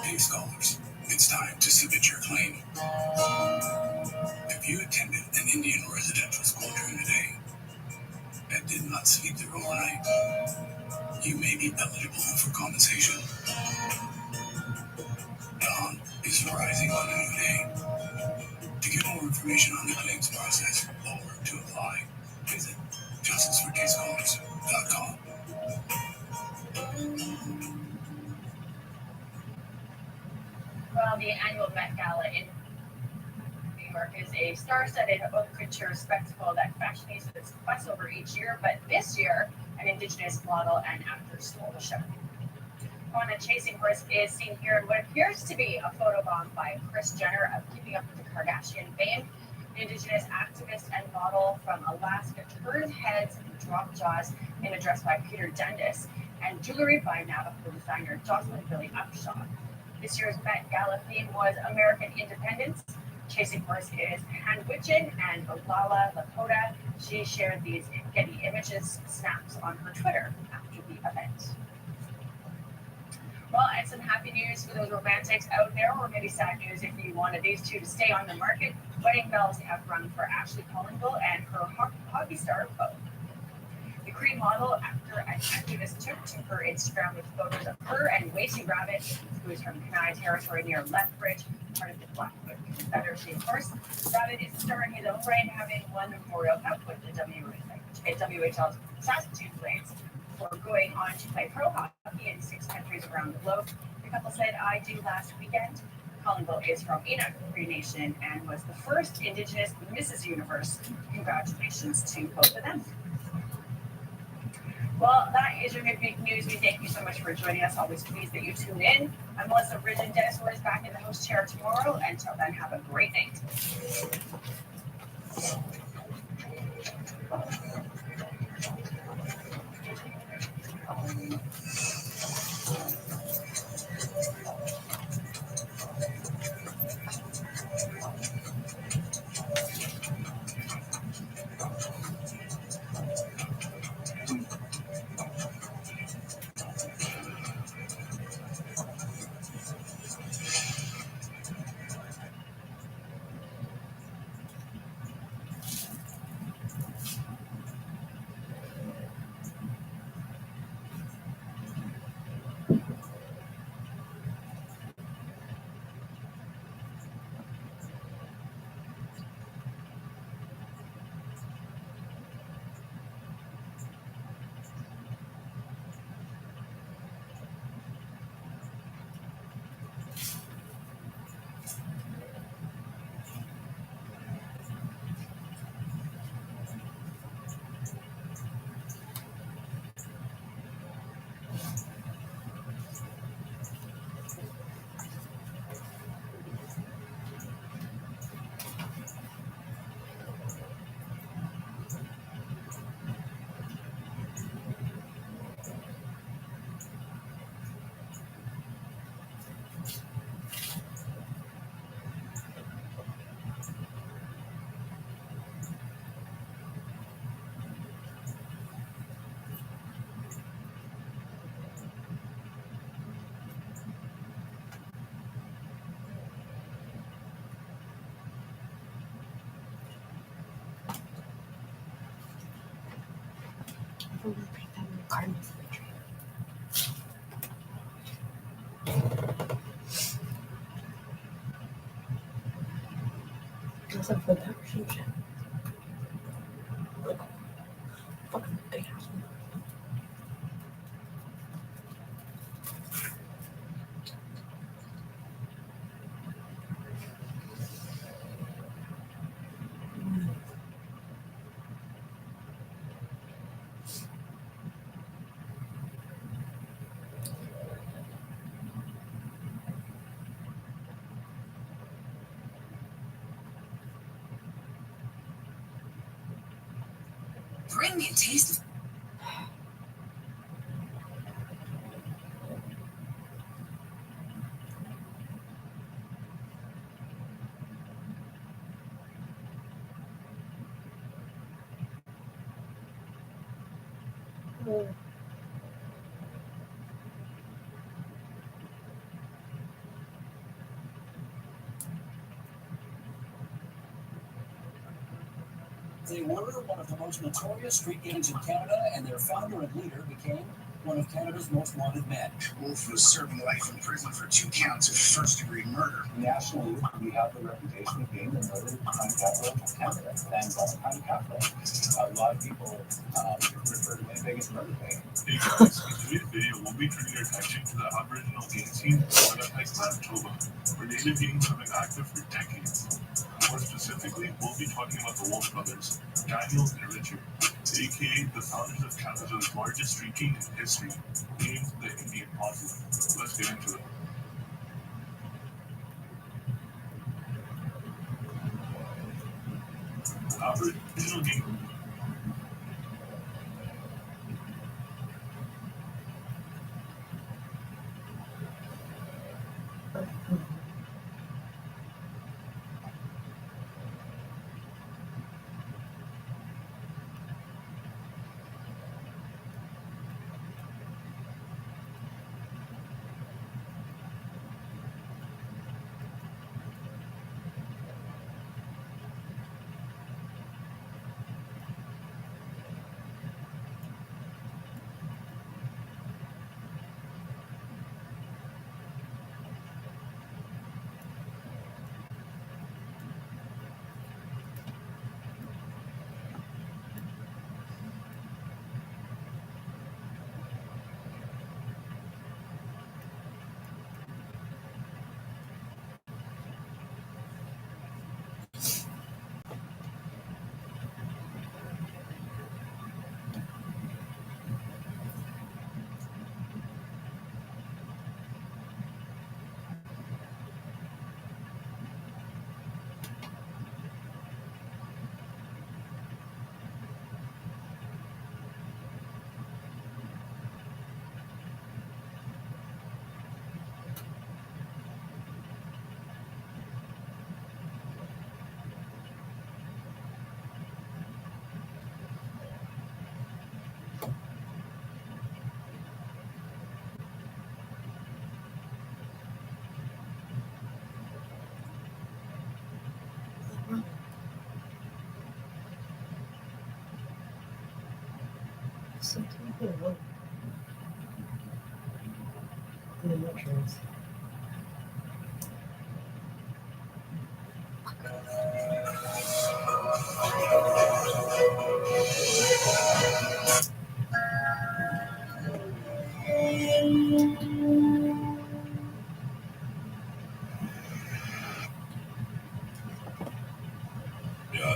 Hey scholars, it's time to submit your claim. If you attended an Indian residential school during the day and did not sleep there overnight, you may be eligible for compensation. Dawn is rising on a new day. To get more information on the claims process or to apply, visit justiceforcasescholars.com. Well, the annual Met Gala in New York is a star-studded haute couture spectacle that fashionistas fuss over each year, but this year, an Indigenous model and actor stole the show. On a chasing horse is seen here in what appears to be a photobomb by Kris Jenner of Keeping Up with the Kardashian fame. The Indigenous activist and model from Alaska turned heads and dropped jaws in a dress by Peter Dundas and jewelry by Navajo designer Jocelyn Billy Upshaw. This year's Met Gala theme was American Independence. Chasing horse is Hanwichin and Olala Lakota. She shared these Getty Images snaps on her Twitter after the event. Well, and some happy news for those romantics out there, or maybe sad news if you wanted these two to stay on the market. Wedding bells have rung for Ashley Collingville and her hockey star, Bo. The Cree model, actor, and activist took to her Instagram with photos of her and Wacy Rabbit, who is from Kenai Territory near Lethbridge, part of the Blackfoot Confederacy. Of course, Rabbit is a star in his own right, having won the Memorial Cup with the WHL's Saskatoon Flames before going on to play pro hockey in 6 countries around the globe. The couple said, "I do" last weekend. Collingville is from Inuk Cree Nation and was the first Indigenous Mrs. Universe. Congratulations to both of them. Well, that is your big news. We thank you so much for joining us. Always pleased that you tune in. I'm Melissa Ridge, and Dennis Ward is back in the host chair tomorrow. Until then, have a great night. That's a full conversation. Fucking big ass. Bring me a taste of They were one of the most notorious street gangs in Canada, and their founder and leader became one of Canada's most wanted men. Wolf was serving life in prison for 2 counts of first-degree murder. Nationally, we have the reputation of being the murder crime capital of Canada and violent crime capital. A lot of people refer to Winnipeg as murder bay. Hey guys, in today's video, we'll be turning our attention to the Aboriginal gang scene in Winnipeg, Manitoba, where native gangs have been active for decades. More specifically, we'll be talking about the Wolf brothers, Daniel and Richard, aka the founders of Canada's largest street gang in history, named the Indian Posse. Let's get into it. Aboriginal gang.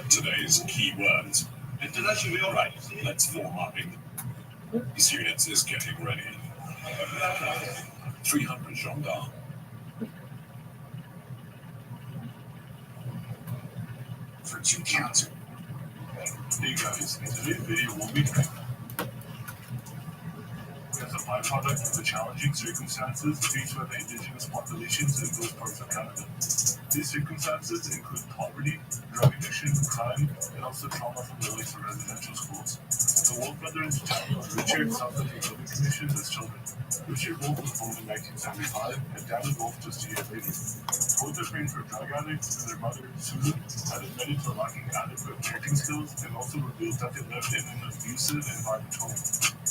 Today's key words. Right, let's form up. This unit is getting ready. 300 gendarmes. For 2 counts. Hey guys, in today's video, we'll be as a byproduct of the challenging circumstances faced by the Indigenous populations in those parts of Canada. These circumstances include poverty, drug addiction, crime, and also trauma from the likes of residential schools. The Wolf brothers, Daniel and Richard, served on the living conditions as children. Richard Wolf was born in 1975, and Daniel Wolf just a year later. Both are trained for drug addicts, and their mother, Susan, had admitted to lacking adequate parenting skills and also revealed that they lived in an abusive environment home.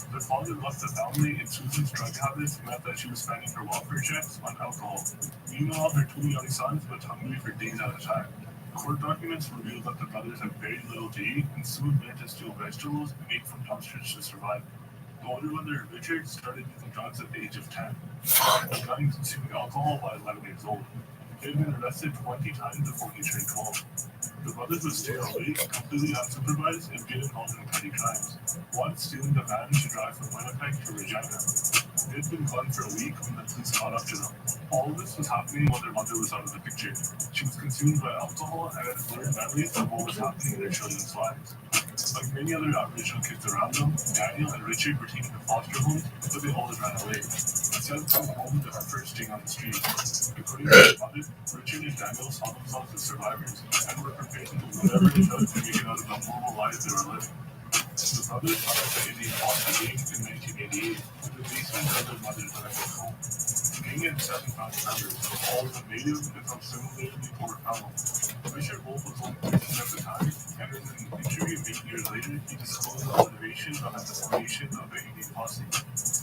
Their father left the family, and Susan's drug habits meant that she was spending her welfare checks on alcohol. Meanwhile, her 2 young sons went hungry for days at a time. Court documents revealed that the brothers had very little to eat and soon learned to steal vegetables and ate from dumpsters to survive. The older brother, Richard, started using drugs at the age of 10, and began consuming alcohol by 11 years old. He had been arrested 20 times before he turned 12. The brothers would stay awake, completely unsupervised, and get involved in petty crimes. Once stealing the van to drive from Winnipeg to Regina. They had been gone for a week when the police caught up to them. All of this was happening while their mother was out of the picture. She was consumed by alcohol and had blurred memories of what was happening in their children's lives. Like many other Aboriginal kids around them, Daniel and Richard were taken to foster homes, but they always ran away. Instead of coming home to her first staying on the street. According to their mother, Richard and Daniel saw themselves as survivors and were prepared to do whatever it took to make it out of the horrible lives they were living. The brothers found out the Indian Posse gang in 1988 in the basement of their mother's Winnipeg home. The gang had 7 founding members, all of them native and from similarly poor families. Richard Wolf was only 13 at the time, and in an interview 8 years later, he disclosed the motivation behind the formation of the Indian Posse.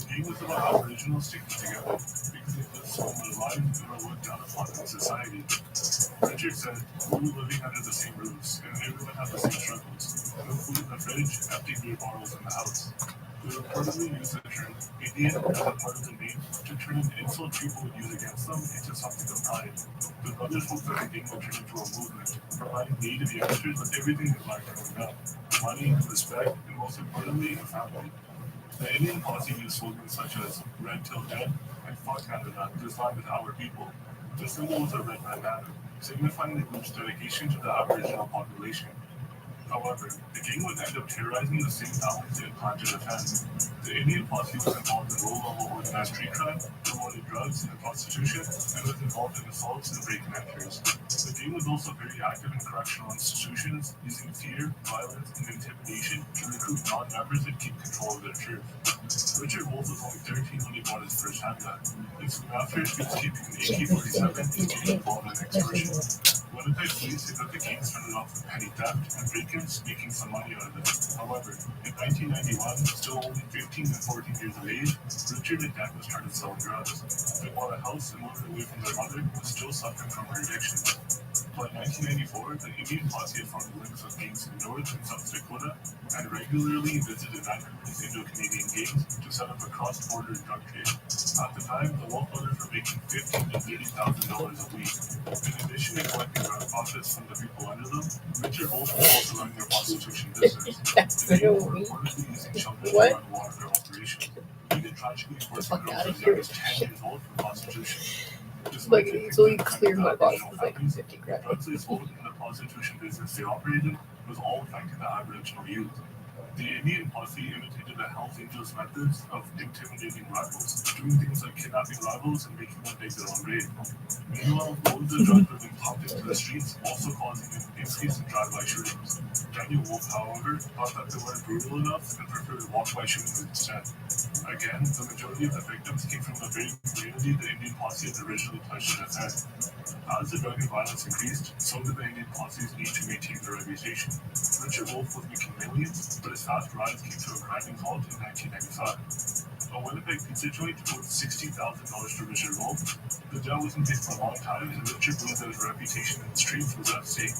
He game was about Aboriginals sticking together because it was so alive and were looked down upon in society. Richard said, "We were living under the same roofs, and everyone had the same struggles. No food in the fridge, empty beer bottles in the house." They reportedly used the term Indian as a part of the name to turn an insult people would use against them into something of pride. The brothers hoped that the game would turn into a movement, providing Native youngsters with everything they lacked growing up: money, respect, and most importantly, a family. The Indian Posse used slogans such as "Red till dead" and "Fuck Canada, this land is our people." The symbol was a red bandana, signifying the group's dedication to the Aboriginal population. However, the gang would end up terrorizing the same families they had planned to defend. The Indian Posse was involved in low-level organized street crime, promoted drugs and prostitution, and was involved in assaults and break-and-enters. The gang was also very active in correctional institutions, using fear, violence, and intimidation to recruit non-members and keep control of their troops. Richard Wolf was only 13 when he bought his first handgun, and soon after he was keeping an AK-47 and was involved in excursion. Winnipeg police said that the gang started off with petty theft and break-ins, making some money out of it. However, in 1991, still only 15 and 14 years of age, Richard and Dagmar started selling drugs. They bought a house and moved away from their mother, who was still suffering from her addiction. By 1994, the Indian Posse had formed links with gangs in North and South Dakota and regularly visited Vancouver's Indo-Canadian gangs to set up a cross-border drug trade. At the time, the Wolf brothers were making $15,000 to $30,000 a week. In addition to collecting drug profits from the people under them, Richard Wolf was also running their prostitution business. The gangs were reportedly using children to run one of their operations. He did tragically forcing girls as young as 10 years old for prostitution. Like, easily clear my box was like 50 grand. The drugs they sold in the prostitution business they operated was all affecting the Aboriginal youth. The Indian Posse imitated the Hells Angels methods of intimidating rivals, doing things like kidnapping rivals and making them take their own raid. Meanwhile, loads of drugs were being pumped into the streets, also causing an increase in drive-by shootings. Daniel Wolf, however, thought that they weren't brutal enough and preferred walk-by shootings instead. Again, the majority of the victims came from the very community the Indian Posse had originally pledged to defend. As the drug and violence increased, so did the Indian Posse's need to maintain their reputation. Richard Wolf was making millions, but his fast rise came to a grinding halt in 1995. A Winnipeg pizza joint owed $60,000 to Richard Wolf. The deal wasn't paid for a long time, and Richard believed that his reputation in the streets was at stake.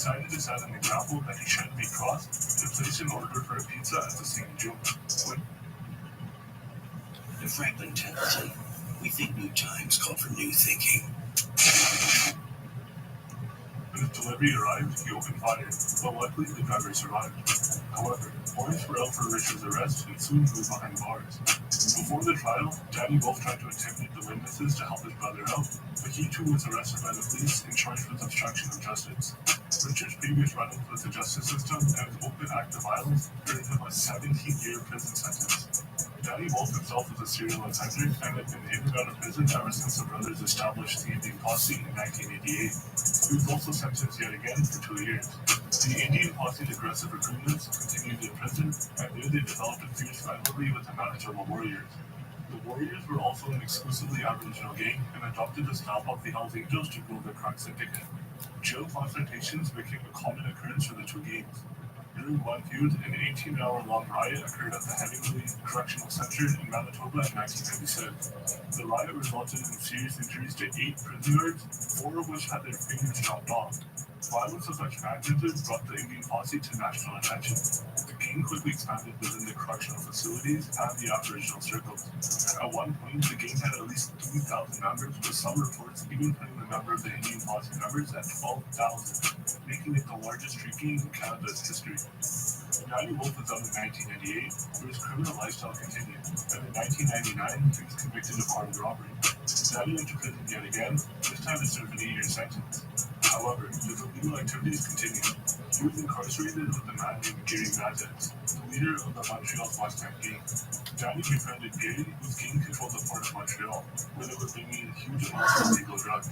decided to set an example that he shouldn't be crossed and placed an order for a pizza at the St. Joe. In Franklin Templeton, we think new times call for new thinking. When his delivery arrived, he opened fire, but luckily the driver survived. However, warrants were out for Richard's arrest and soon he was behind bars. Before the trial, Danny Wolf tried to intimidate the witnesses to help his brother out, but he too was arrested by the police and charged with obstruction of justice. Richard's previous run-ins with the justice system and his open act of violence earned him a 17-year prison sentence. Danny Wolf himself was a serial offender and had been in and out of prison ever since the brothers established the Indian Posse in 1988. He was also sentenced yet again for 2 years. The Indian Posse's aggressive recruitments continued in prison, and there they developed a fierce rivalry with the Manitoba Warriors. The Warriors were also an exclusively Aboriginal gang and adopted the style of the Hells Angels to grow their crime syndicate. Jail confrontations became a common occurrence for the two gangs. During one feud, an 18-hour-long riot occurred at the Hemingway Correctional Center in Manitoba in 1996. The riot resulted in serious injuries to 8 prison guards, 4 of which had their fingers chopped off. Violence of such magnitude brought the Indian Posse to national attention. The gang quickly expanded within the correctional facilities and the Aboriginal circles. At one point, the gang had at least 3,000 members, with some reports even putting the number of the Indian Posse members at 12,000, making it the largest street gang in Canada's history. Danny Wolf was out in 1998, but his criminal lifestyle continued, and in 1999, he was convicted of armed robbery. Danny went to prison yet again, this time to serve an 8-year sentence. However, his illegal activities continued. He was incarcerated with a man named Gary Mazex, the leader of the Montreal's West End gang. Danny befriended Gary, whose gang controlled the port of Montreal, where they were bringing in huge amounts of illegal drugs.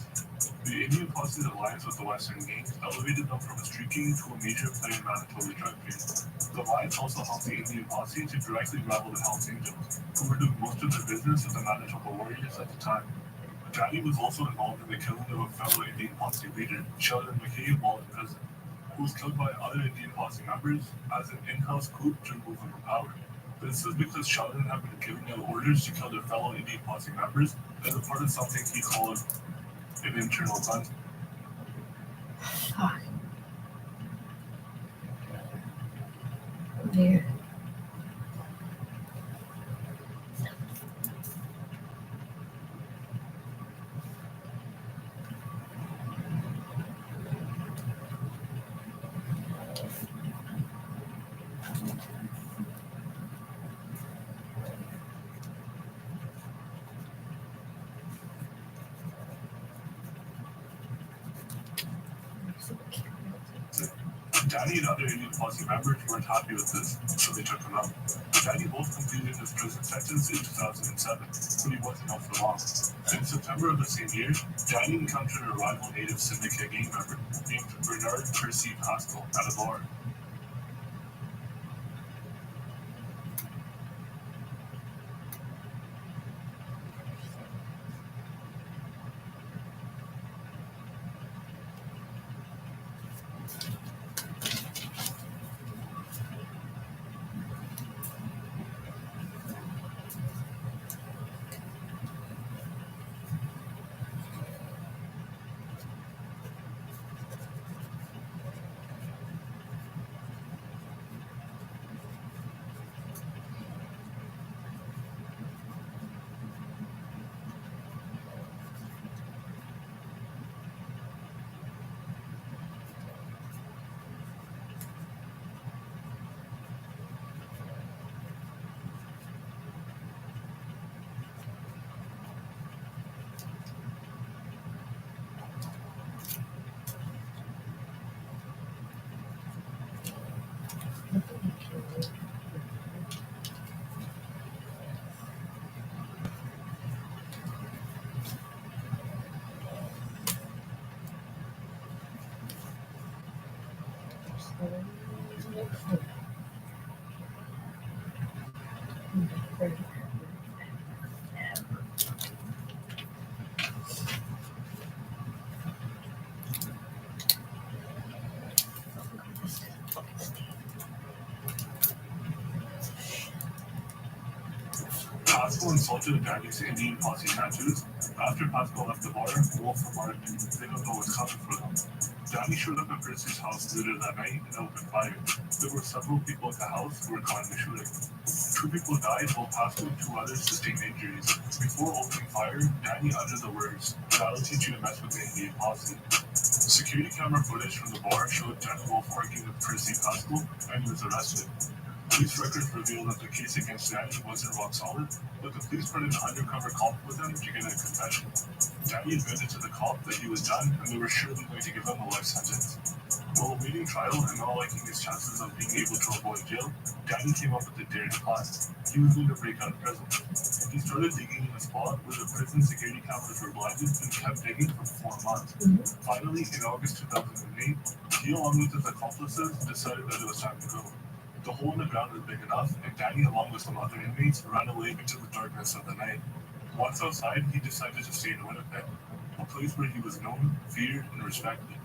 The Indian Posse's alliance with the Western gang elevated them from a street gang to a major player in Manitoba drug trade. The alliance also helped the Indian Posse to directly rival the Hells Angels, who were doing most of their business with the Manitoba Warriors at the time. Danny was also involved in the killing of a fellow Indian Posse leader, Sheldon McKay, while in prison, who was killed by other Indian Posse members as an in-house coup to remove him from power. This is because Sheldon had been giving out orders to kill their fellow Indian Posse members as a part of something he called an internal cleansing. Fuck. Weird. Danny and other Indian Posse members weren't happy with this, so they took him out. Danny Wolf completed his prison sentence in 2007, but he wasn't out for long. In September of the same year, Danny encountered a rival Native Syndicate gang member named Bernard Percy Pascal at a bar. Pascal insulted Danny's Indian posse tattoos. After Pascal left the bar, Wolf remarked they don't know what's coming for them. Danny showed up at Percy's house later that night and opened fire. There were several people at the house who were caught in the shooting. 2 people died while Pascal and 2 others sustained injuries. Before opening fire, Danny uttered the words, "That'll teach you to mess with the Indian posse." Security camera footage from the bar showed Danny Wolf arguing with Percy Pascal, and he was arrested. Police records reveal that the case against Danny wasn't rock solid, but the police put an undercover cop with him to get a confession. Danny admitted to the cop that he was done, and they were surely going to give him a life sentence. While awaiting trial and not liking his chances of being able to avoid jail, Danny came up with a daring plan. He was going to break out of prison. He started digging in a spot where the prison security cameras were blinded and kept digging for 4 months. Finally, in August 2008, he, along with his accomplices, decided that it was time to go. The hole in the ground was big enough, and Danny, along with some other inmates, ran away into the darkness of the night. Once outside, he decided to stay in Winnipeg, a place where he was known, feared, and respected.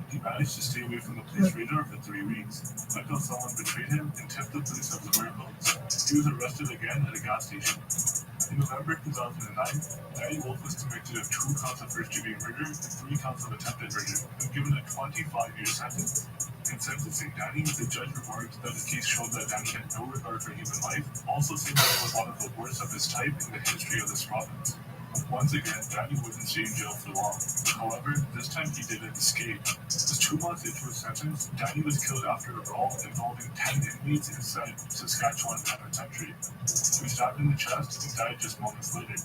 He managed to stay away from the police radar for 3 weeks, until someone betrayed him and tipped the police of the whereabouts. He was arrested again at a gas station. In November 2009, Danny Wolf was convicted of 2 counts of first-degree murder and 3 counts of attempted murder, and given a 25-year sentence. In sentencing Danny, the judge remarked that his case showed that Danny had no regard for human life, also saying that it was one of the worst of his type in the history of this province. Once again, Danny wouldn't stay in jail for long. However, this time he didn't escape. Just 2 months into his sentence, Danny was killed after a brawl involving 10 inmates inside Saskatchewan Penitentiary. He was stabbed in the chest and died just moments later.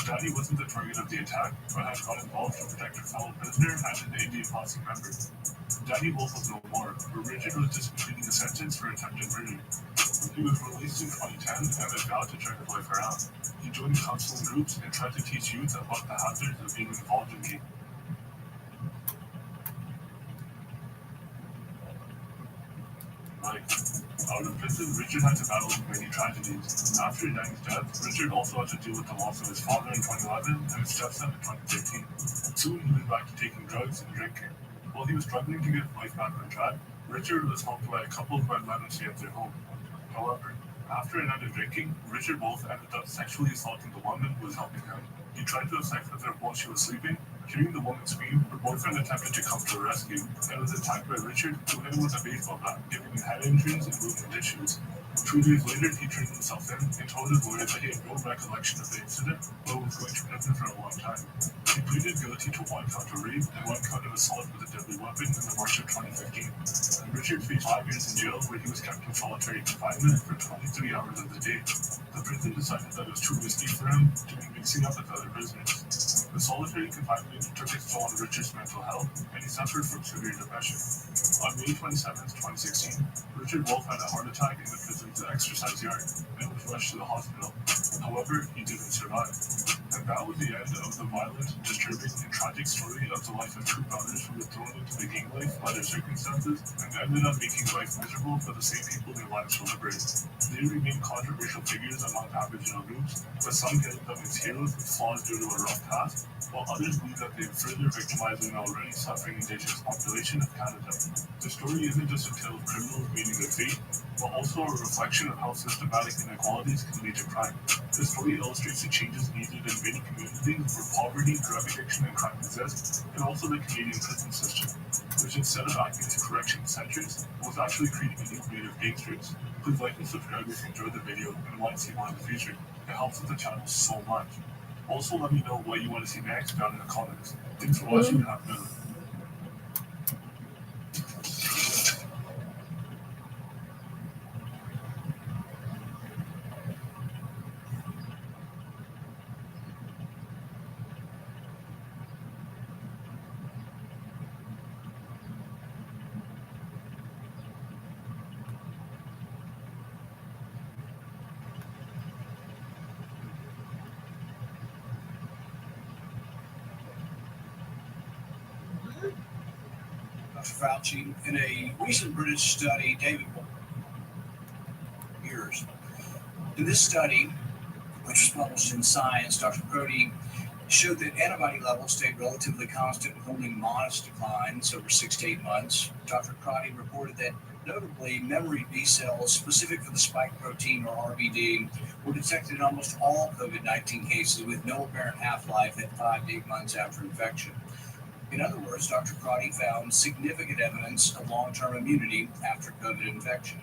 Danny wasn't the target of the attack, but had got involved to protect a fellow prisoner and an Indian posse member. Danny Wolf was no more, but Richard was just completing a sentence for attempted murder. He was released in 2010 and had vowed to turn his life around. He joined counseling groups and tried to teach youth about the hazards of being involved in gang. Out of prison, Richard had to battle many tragedies. After Danny's death, Richard also had to deal with the loss of his father in 2011 and his stepson in 2013. Soon he went back to taking drugs and drinking. While he was struggling to get life back on track, Richard was helped by a couple who had let him stay at their home. However, after a night of drinking, Richard Wolf ended up sexually assaulting the woman who was helping him. He tried to have sex with her while she was sleeping. Hearing the woman scream, her boyfriend attempted to come to her rescue and was attacked by Richard, who hit him with a baseball bat, giving him head injuries and movement issues. 2 days later, he turned himself in and told his lawyer that he had no recollection of the incident, but was going to prison for a long time. He pleaded guilty to 1 count of rape and 1 count of assault with a deadly weapon in the March of 2015. Richard faced 5 years in jail where he was kept in solitary confinement for 23 hours of the day. The prison decided that it was too risky for him to be mixing up with other prisoners. The solitary confinement took its toll on Richard's mental health, and he suffered from severe depression. On May 27, 2016, Richard Wolf had a heart attack in the prison's exercise yard and was rushed to the hospital. However, he didn't survive. And that was the end of the violent, disturbing, and tragic story of the life of 2 brothers who were thrown into the gang life by their circumstances and ended up making life miserable for the same people their lives were liberated. They remain controversial figures among Aboriginal groups, but some hail them as heroes with flaws due to a rough past, while others believe that they further victimized an already suffering Indigenous population of Canada. The story isn't just a tale of criminals meeting their fate, but also a reflection of how systematic inequalities can lead to crime. The story illustrates the changes needed in many communities where poverty, drug addiction, and crime exist, and also the Canadian prison system, which instead of acting as correction centers, was actually creating a new breed of gangsters. Please like and subscribe if you enjoyed the video and want to see more in the future. It helps with the channel so much. Also, let me know what you want to see next down in the comments. Thanks for watching and have a good one. Fauci, in a recent British study, in this study, which was published in Science, Dr. Crotty showed that antibody levels stayed relatively constant with only modest declines over 6 to 8 months. Dr. Crotty reported that Notably, memory B cells specific for the spike protein, or RBD, were detected in almost all COVID-19 cases with no apparent half-life at 5 to 8 months after infection. In other words, Dr. Crotty found significant evidence of long-term immunity after COVID infection.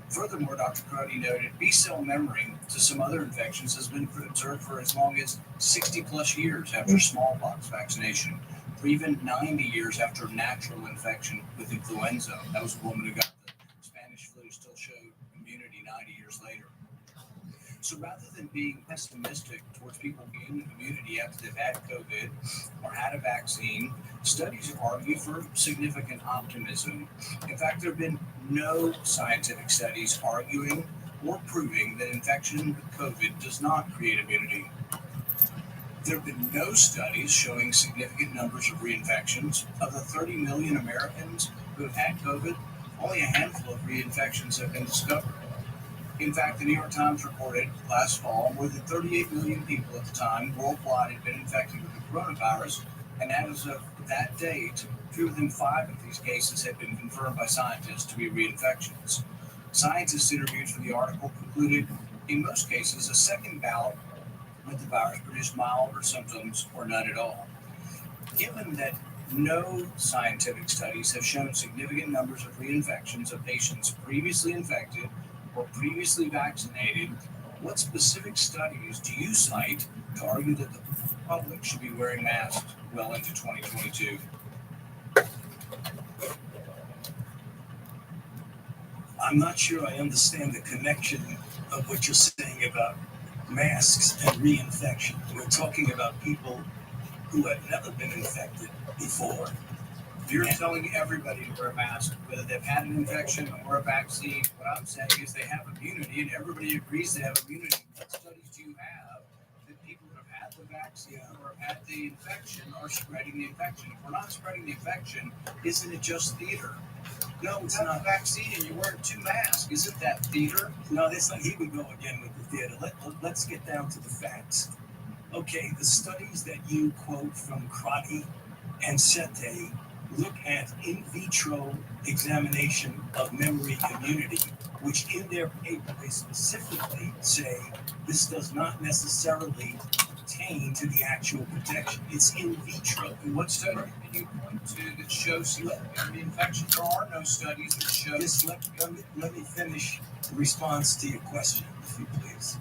Furthermore, Dr. Crotty noted B-cell memory to some other infections has been observed for as long as 60-plus years after smallpox vaccination, or even 90 years after natural infection with influenza. That was a woman who got the Spanish flu, still showed immunity 90 years later. So rather than being pessimistic towards people gaining immunity after they've had COVID or had a vaccine, studies argue for significant optimism. In fact, there have been no scientific studies arguing or proving that infection with COVID does not create immunity. There have been no studies showing significant numbers of reinfections. Of the 30 million Americans who have had COVID, only a handful of reinfections have been discovered. In fact, the New York Times reported last fall more than 38 million people at the time worldwide had been infected with the coronavirus, and as of that date, fewer than 5 of these cases had been confirmed by scientists to be reinfections. Scientists interviewed for the article concluded, in most cases, a second bout with the virus produced milder symptoms or none at all. Given that no scientific studies have shown significant numbers of reinfections of patients previously infected or previously vaccinated, what specific studies do you cite to argue that the public should be wearing masks well into 2022? I'm not sure I understand the connection of what you're saying about masks and reinfection. We're talking about people who have never been infected before. You're telling everybody to wear a mask, whether they've had an infection or a vaccine. What I'm saying is they have immunity, and everybody agrees they have immunity. What studies do you have that people that have had the vaccine or have had the infection are spreading the infection? If we're not spreading the infection, isn't it just theater? No, it's not a vaccine, and you're wearing 2 masks. Isn't that theater? No, that's not. Here we go again with the theater. Let's get down to the facts. Okay, the studies that you quote from Crotty and Sete look at in vitro examination of memory immunity, which in their paper they specifically say this does not necessarily pertain to the actual protection. It's in vitro. And what study can you point to that shows memory infection? There are no studies that show. Just let me finish the response to your question, if you please.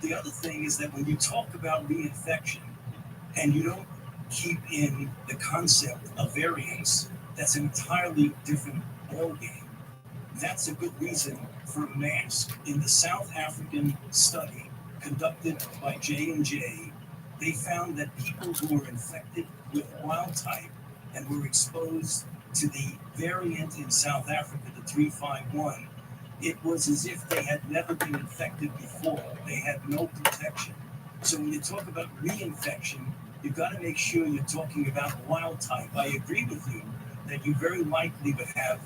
The other thing is that when you talk about reinfection and you don't keep in the concept of variants, that's an entirely different ballgame. That's a good reason for a mask. In the South African study conducted by J&J, they found that people who were infected with wild type and were exposed to the variant in South Africa, the 351, it was as if they had never been infected before. They had no protection. So when you talk about reinfection, you've got to make sure you're talking about wild type. I agree with you that you very likely would have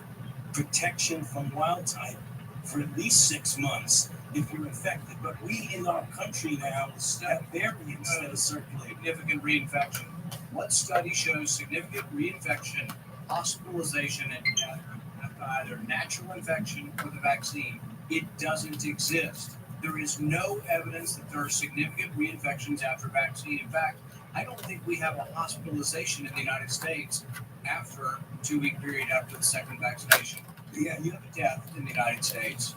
protection from wild type for at least 6 months if you're infected. But we in our country now have variants that are circulating. Significant reinfection. What study shows significant reinfection, hospitalization, and death after either natural infection or the vaccine? It doesn't exist. There is no evidence that there are significant reinfections after vaccine. In fact, I don't think we have a hospitalization in the United States after a 2-week period after the second vaccination. Yeah, you have a death in the United States.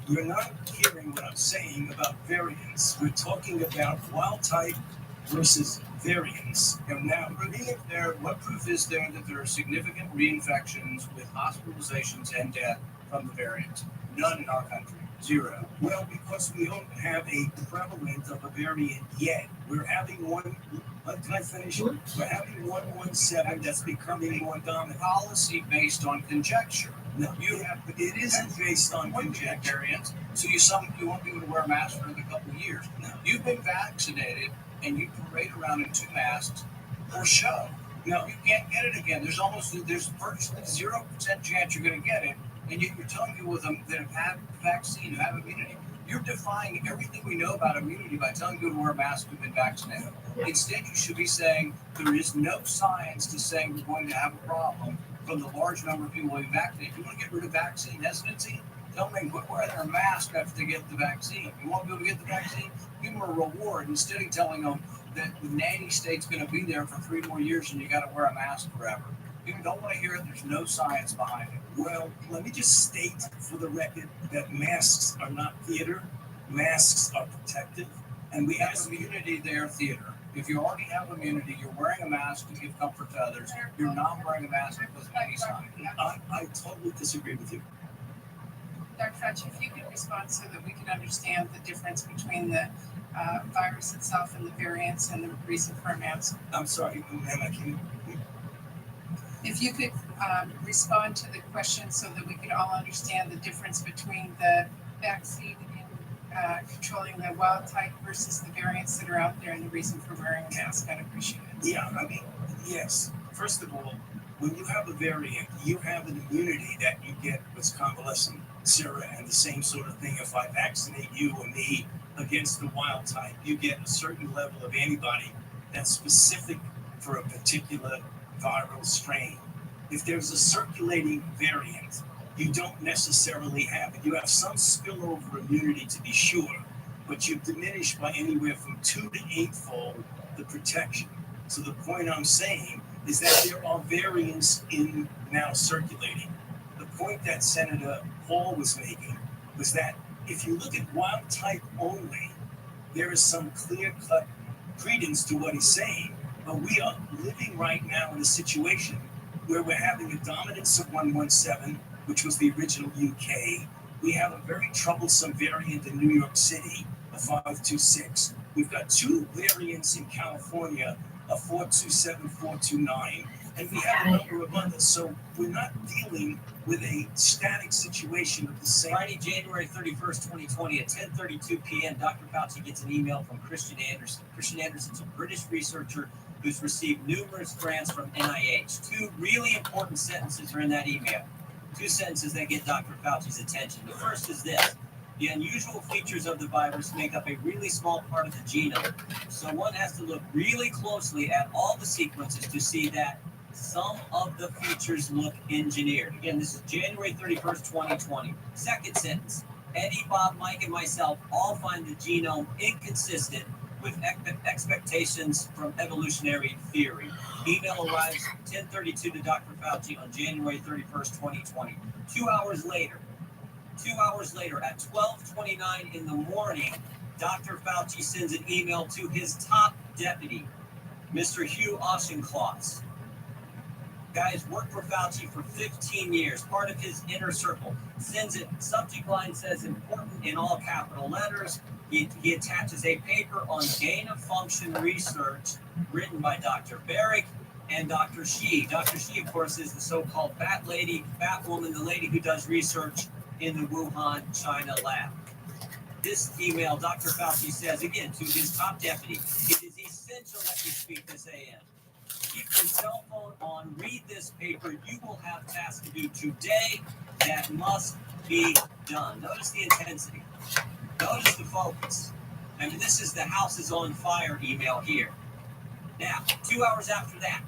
You're not hearing what I'm saying about variants. We're talking about wild type versus variants. And now, what proof is there that there are significant reinfections with hospitalizations and death from the variant? None in our country. 0. Well, because we don't have a prevalent of a variant yet. We're having one. Can I finish? We're having 117 that's becoming more dominant. Policy based on conjecture. No, it isn't based on conjecture. So you won't be able to wear a mask for another couple of years. No. You've been vaccinated and you parade around in 2 masks for show. No, you can't get it again. There's virtually 0% chance you're going to get it. And yet you're telling people that have had the vaccine, who have immunity. You're defying everything we know about immunity by telling people to wear a mask who've been vaccinated. Instead, you should be saying there is no science to say we're going to have a problem from the large number of people who vaccinate. If you want to get rid of vaccine hesitancy, tell them they can quit wearing their mask after they get the vaccine. If you want people to get the vaccine, give them a reward instead of telling them that the nanny state's going to be there for 3 more years and you got to wear a mask forever. People don't want to hear it. There's no science behind it. Well, let me just state for the record that masks are not theater. Masks are protective. And we have immunity there, theater. If you already have immunity, you're wearing a mask to give comfort to others. You're not wearing a mask because of any sign. I totally disagree with you. Dr. Fauci, if you could respond so that we can understand the difference between the virus itself and the variants and the reason for a mask. I'm sorry, ma'am, I can't. If you could respond to the question so that we could all understand the difference between the vaccine and controlling the wild type versus the variants that are out there and the reason for wearing a mask, I'd appreciate it. Yeah, I mean, yes. First of all, when you have a variant, you have an immunity that you get with convalescent sera and the same sort of thing. If I vaccinate you or me against the wild type, you get a certain level of antibody that's specific for a particular viral strain. If there's a circulating variant, you don't necessarily have it. You have some spillover immunity to be sure, but you've diminished by anywhere from 2 to 8-fold the protection. So the point I'm saying is that there are variants in now circulating. The point that Senator Hall was making was that if you look at wild type only, there is some clear-cut credence to what he's saying. But we are living right now in a situation where we're having a dominance of 117, which was the original UK. We have a very troublesome variant in New York City, a 526. We've got 2 variants in California, a 427, 429, and we have a number of others. So we're not dealing with a static situation of the same. Friday, January 31st, 2020 at 10:32 p.m., Dr. Fauci gets an email from Christian Anderson. Christian Anderson's a British researcher who's received numerous grants from NIH. 2 really important sentences are in that email. 2 sentences that get Dr. Fauci's attention. The first is this: the unusual features of the virus make up a really small part of the genome. So one has to look really closely at all the sequences to see that some of the features look engineered. Again, this is January 31st, 2020. Second sentence: Eddie, Bob, Mike, and myself all find the genome inconsistent with expectations from evolutionary theory. Email arrives 10:32 to Dr. Fauci on January 31st, 2020. 2 hours later at 12:29 in the morning, Dr. Fauci sends an email to his top deputy, Mr. Hugh Auchincloss. Guys, worked for Fauci for 15 years, part of his inner circle. Sends it, subject line says important in all capital letters. He attaches a paper on gain-of-function research written by Dr. Barrick and Dr. Shi. Dr. Shi, of course, is the so-called Bat Lady, Batwoman, the lady who does research in the Wuhan, China lab. This email, Dr. Fauci says, again, to his top deputy, it is essential that you speak this AM. Keep your cell phone on, read this paper. You will have tasks to do today that must be done. Notice the intensity. Notice the focus. I mean, this is the house is on fire email here. Now, 2 hours after that,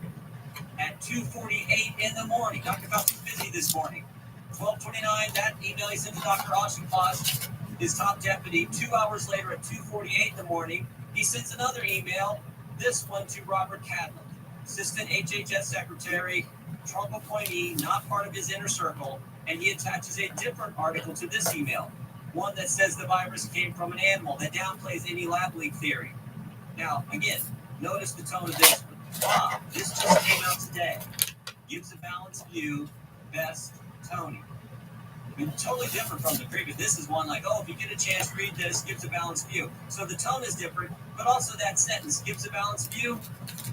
at 2:48 in the morning, Dr. Fauci's busy this morning. 12:29, that email he sent to Dr. Auchincloss, his top deputy. 2 hours later, at 2:48 in the morning, he sends another email, this one to Robert Cadland, Assistant HHS Secretary, Trump appointee, not part of his inner circle, and he attaches a different article to this email, one that says the virus came from an animal, that downplays any lab leak theory. Now, again, notice the tone of this. Wow, this just came out today. Gives a balanced view, best Tony. I mean, totally different from the previous. This is one like, oh, if you get a chance, read this, gives a balanced view. So the tone is different, but also that sentence, gives a balanced view,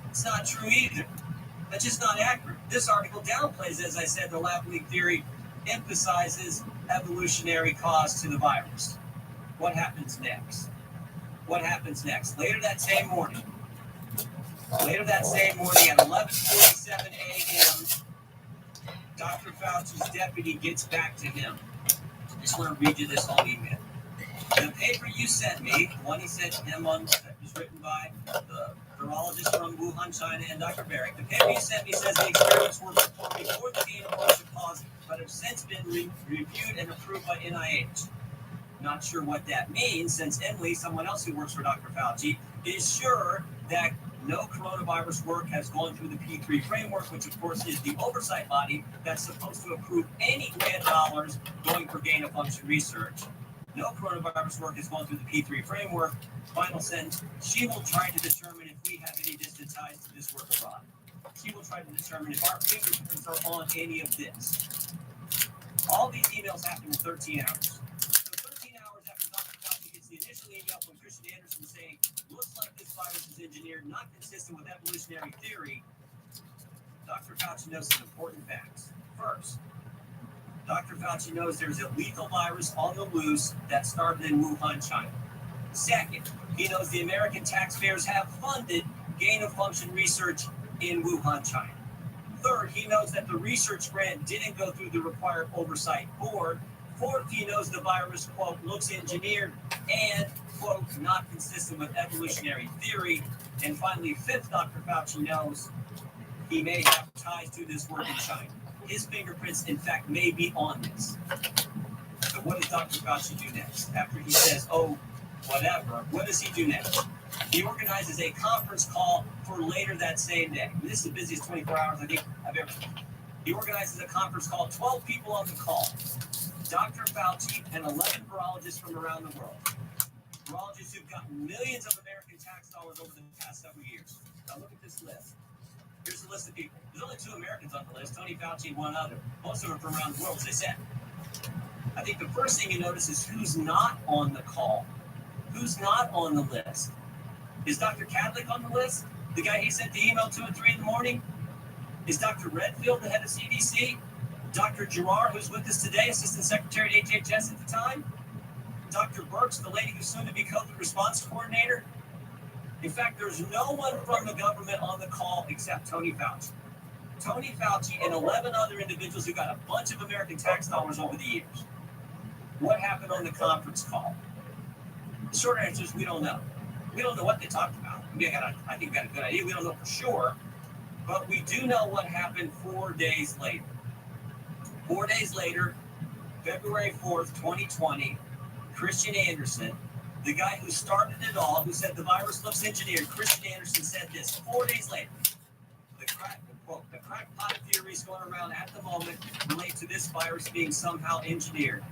it's not true either. That's just not accurate. This article downplays, as I said, the lab leak theory, emphasizes evolutionary cause to the virus. What happens next? What happens next? Later that same morning at 11:47 a.m., Dr. Fauci's deputy gets back to him. I just want to read you this whole email. The paper you sent me, the one he sent to him on, that was written by the virologist from Wuhan, China, and Dr. Barrick. The paper you sent me says the experiments were performed before the gain of function caused, but have since been reviewed and approved by NIH. Not sure what that means, since Emily, someone else who works for Dr. Fauci, is sure that no coronavirus work has gone through the P3 framework, which of course is the oversight body that's supposed to approve any grant dollars going for gain of function research. No coronavirus work has gone through the P3 framework. Final sentence, she will try to determine if we have any distant ties to this work abroad. She will try to determine if our fingerprints are on any of this. All these emails happen in 13 hours. So 13 hours after Dr. Fauci gets the initial email from Christian Anderson saying, looks like this virus is engineered, not consistent with evolutionary theory, Dr. Fauci knows some important facts. First, Dr. Fauci knows there's a lethal virus on the loose that started in Wuhan, China. Second, he knows the American taxpayers have funded gain-of-function research in Wuhan, China. Third, he knows that the research grant didn't go through the required oversight board. Fourth, he knows the virus, quote, looks engineered and, quote, not consistent with evolutionary theory. And finally, fifth, Dr. Fauci knows he may have ties to this work in China. His fingerprints, in fact, may be on this. So what does Dr. Fauci do next? After he says, oh, whatever, what does he do next? He organizes a conference call for later that same day. This is the busiest 24 hours I think I've ever seen. He organizes a conference call, 12 people on the call. Dr. Fauci and 11 virologists from around the world. Virologists who've gotten millions of American tax dollars over the past several years. Now look at this list. Here's the list of people. There's only 2 Americans on the list, Tony Fauci and one other. Most of them from around the world, as I said. I think the first thing you notice is who's not on the call. Who's not on the list? Is Dr. Kadlec on the list? The guy he sent the email to at 3 in the morning? Is Dr. Redfield the head of CDC? Dr. Girard, who's with us today, Assistant Secretary at HHS at the time? Dr. Birx, the lady who's soon to be COVID response coordinator? In fact, there's no one from the government on the call except Tony Fauci. Tony Fauci and 11 other individuals who got a bunch of American tax dollars over the years. What happened on the conference call? The short answer is we don't know. We don't know what they talked about. I think we got a good idea. We don't know for sure. But we do know what happened 4 days later. 4 days later, February 4th, 2020, Christian Anderson, the guy who started it all, who said the virus looks engineered, Christian Anderson said this 4 days later. The crackpot theories going around at the moment relate to this virus being somehow engineered.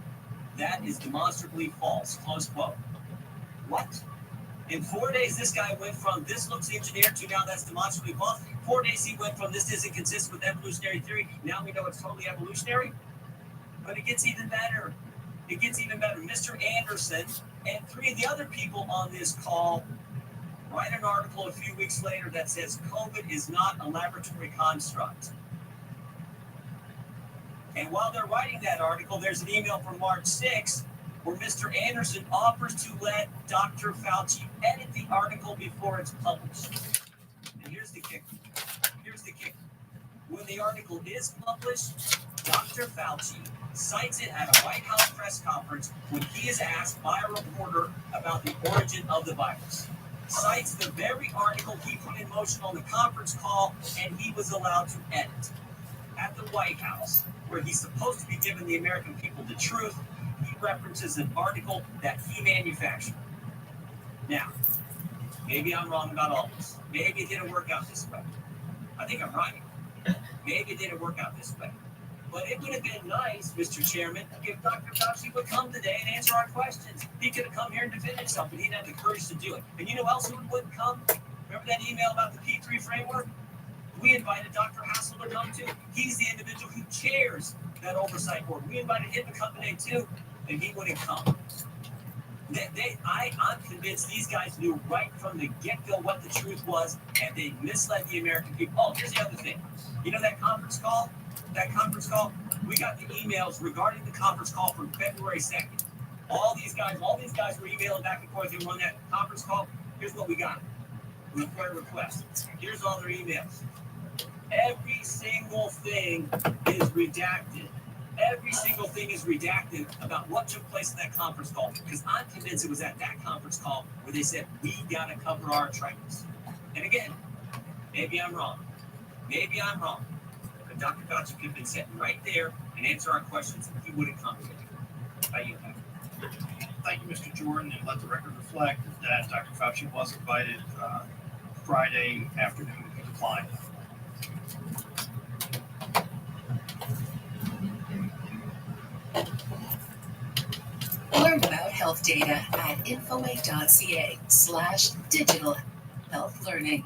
That is demonstrably false, close quote. What? In 4 days, this guy went from this looks engineered to now that's demonstrably false. 4 days, he went from this isn't consistent with evolutionary theory. Now we know it's totally evolutionary. But it gets even better. It gets even better. Mr. Anderson and 3 of the other people on this call write an article a few weeks later that says COVID is not a laboratory construct. And while they're writing that article, there's an email from March 6th where Mr. Anderson offers to let Dr. Fauci edit the article before it's published. And here's the kicker. When the article is published, Dr. Fauci cites it at a White House press conference when he is asked by a reporter about the origin of the virus. Cites the very article he put in motion on the conference call and he was allowed to edit. At the White House, where he's supposed to be giving the American people the truth, he references an article that he manufactured. Now, maybe I'm wrong about all this. Maybe it didn't work out this way. I think I'm right. Maybe it didn't work out this way. But it would have been nice, Mr. Chairman, if Dr. Fauci would come today and answer our questions. He could have come here and defended himself, but he didn't have the courage to do it. And you know who else wouldn't come? Remember that email about the P3 framework? We invited Dr. Hassel to come too. He's the individual who chairs that oversight board. We invited him to come today too, and he wouldn't come. I'm convinced these guys knew right from the get-go what the truth was, and they misled the American people. Oh, here's the other thing. You know that conference call? We got the emails regarding the conference call from February 2nd. All these guys were emailing back and forth. They were on that conference call. Here's what we got. Request. Here's all their emails. Every single thing is redacted. Every single thing is redacted about what took place in that conference call, because I'm convinced it was at that conference call where they said, we got to cover our tracks. And again, maybe I'm wrong. Maybe I'm wrong. But Dr. Fauci could have been sitting right there and answer our questions if he would have come here. By you, Thank you, Mr. Jordan, and let the record reflect that Dr. Fauci was invited Friday afternoon. He declined. Learn about health data at infoa.ca/digital health learning.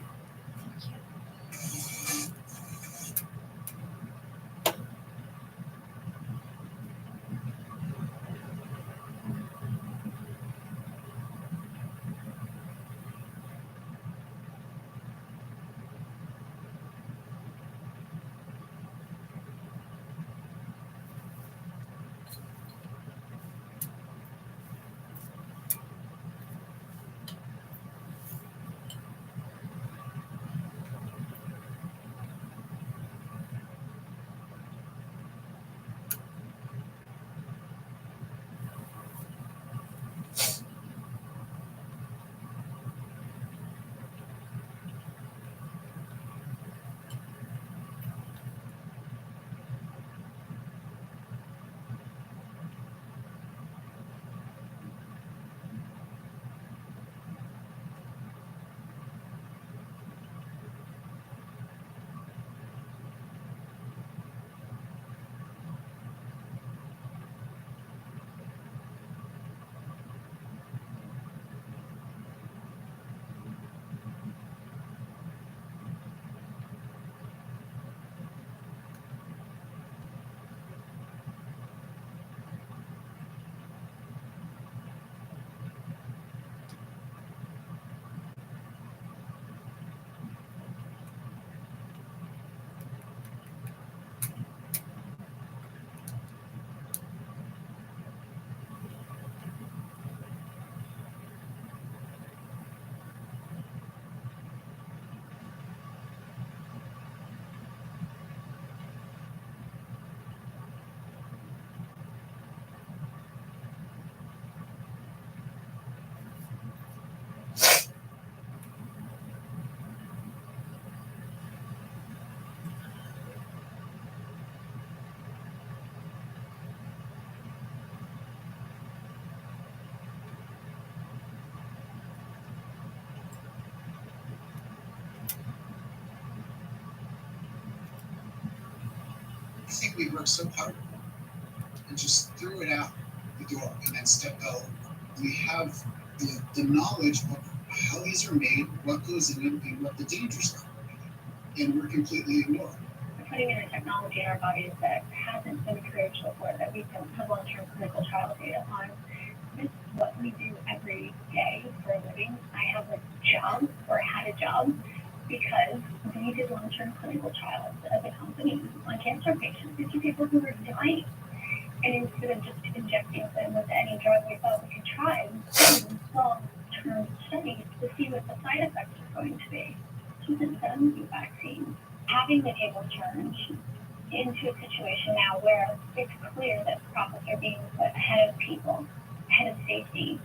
I think we worked so hard and just threw it out the door and then stepped out. We have the knowledge of how these are made, what goes in them, and what the dangers are. And we're completely ignored. We're putting in a technology in our bodies that hasn't been created before, that we don't have long-term clinical trial data on. This is what we do every day for a living. I have a job, or had a job, because we did long-term clinical trials as a company on cancer patients. These are people who were dying. And instead of just injecting them with any drug we thought we could try, we did long-term studies to see what the side effects are going to be. This isn't done with vaccines. Having the table turned into a situation now where it's clear that profits are being put ahead of people, ahead of safety.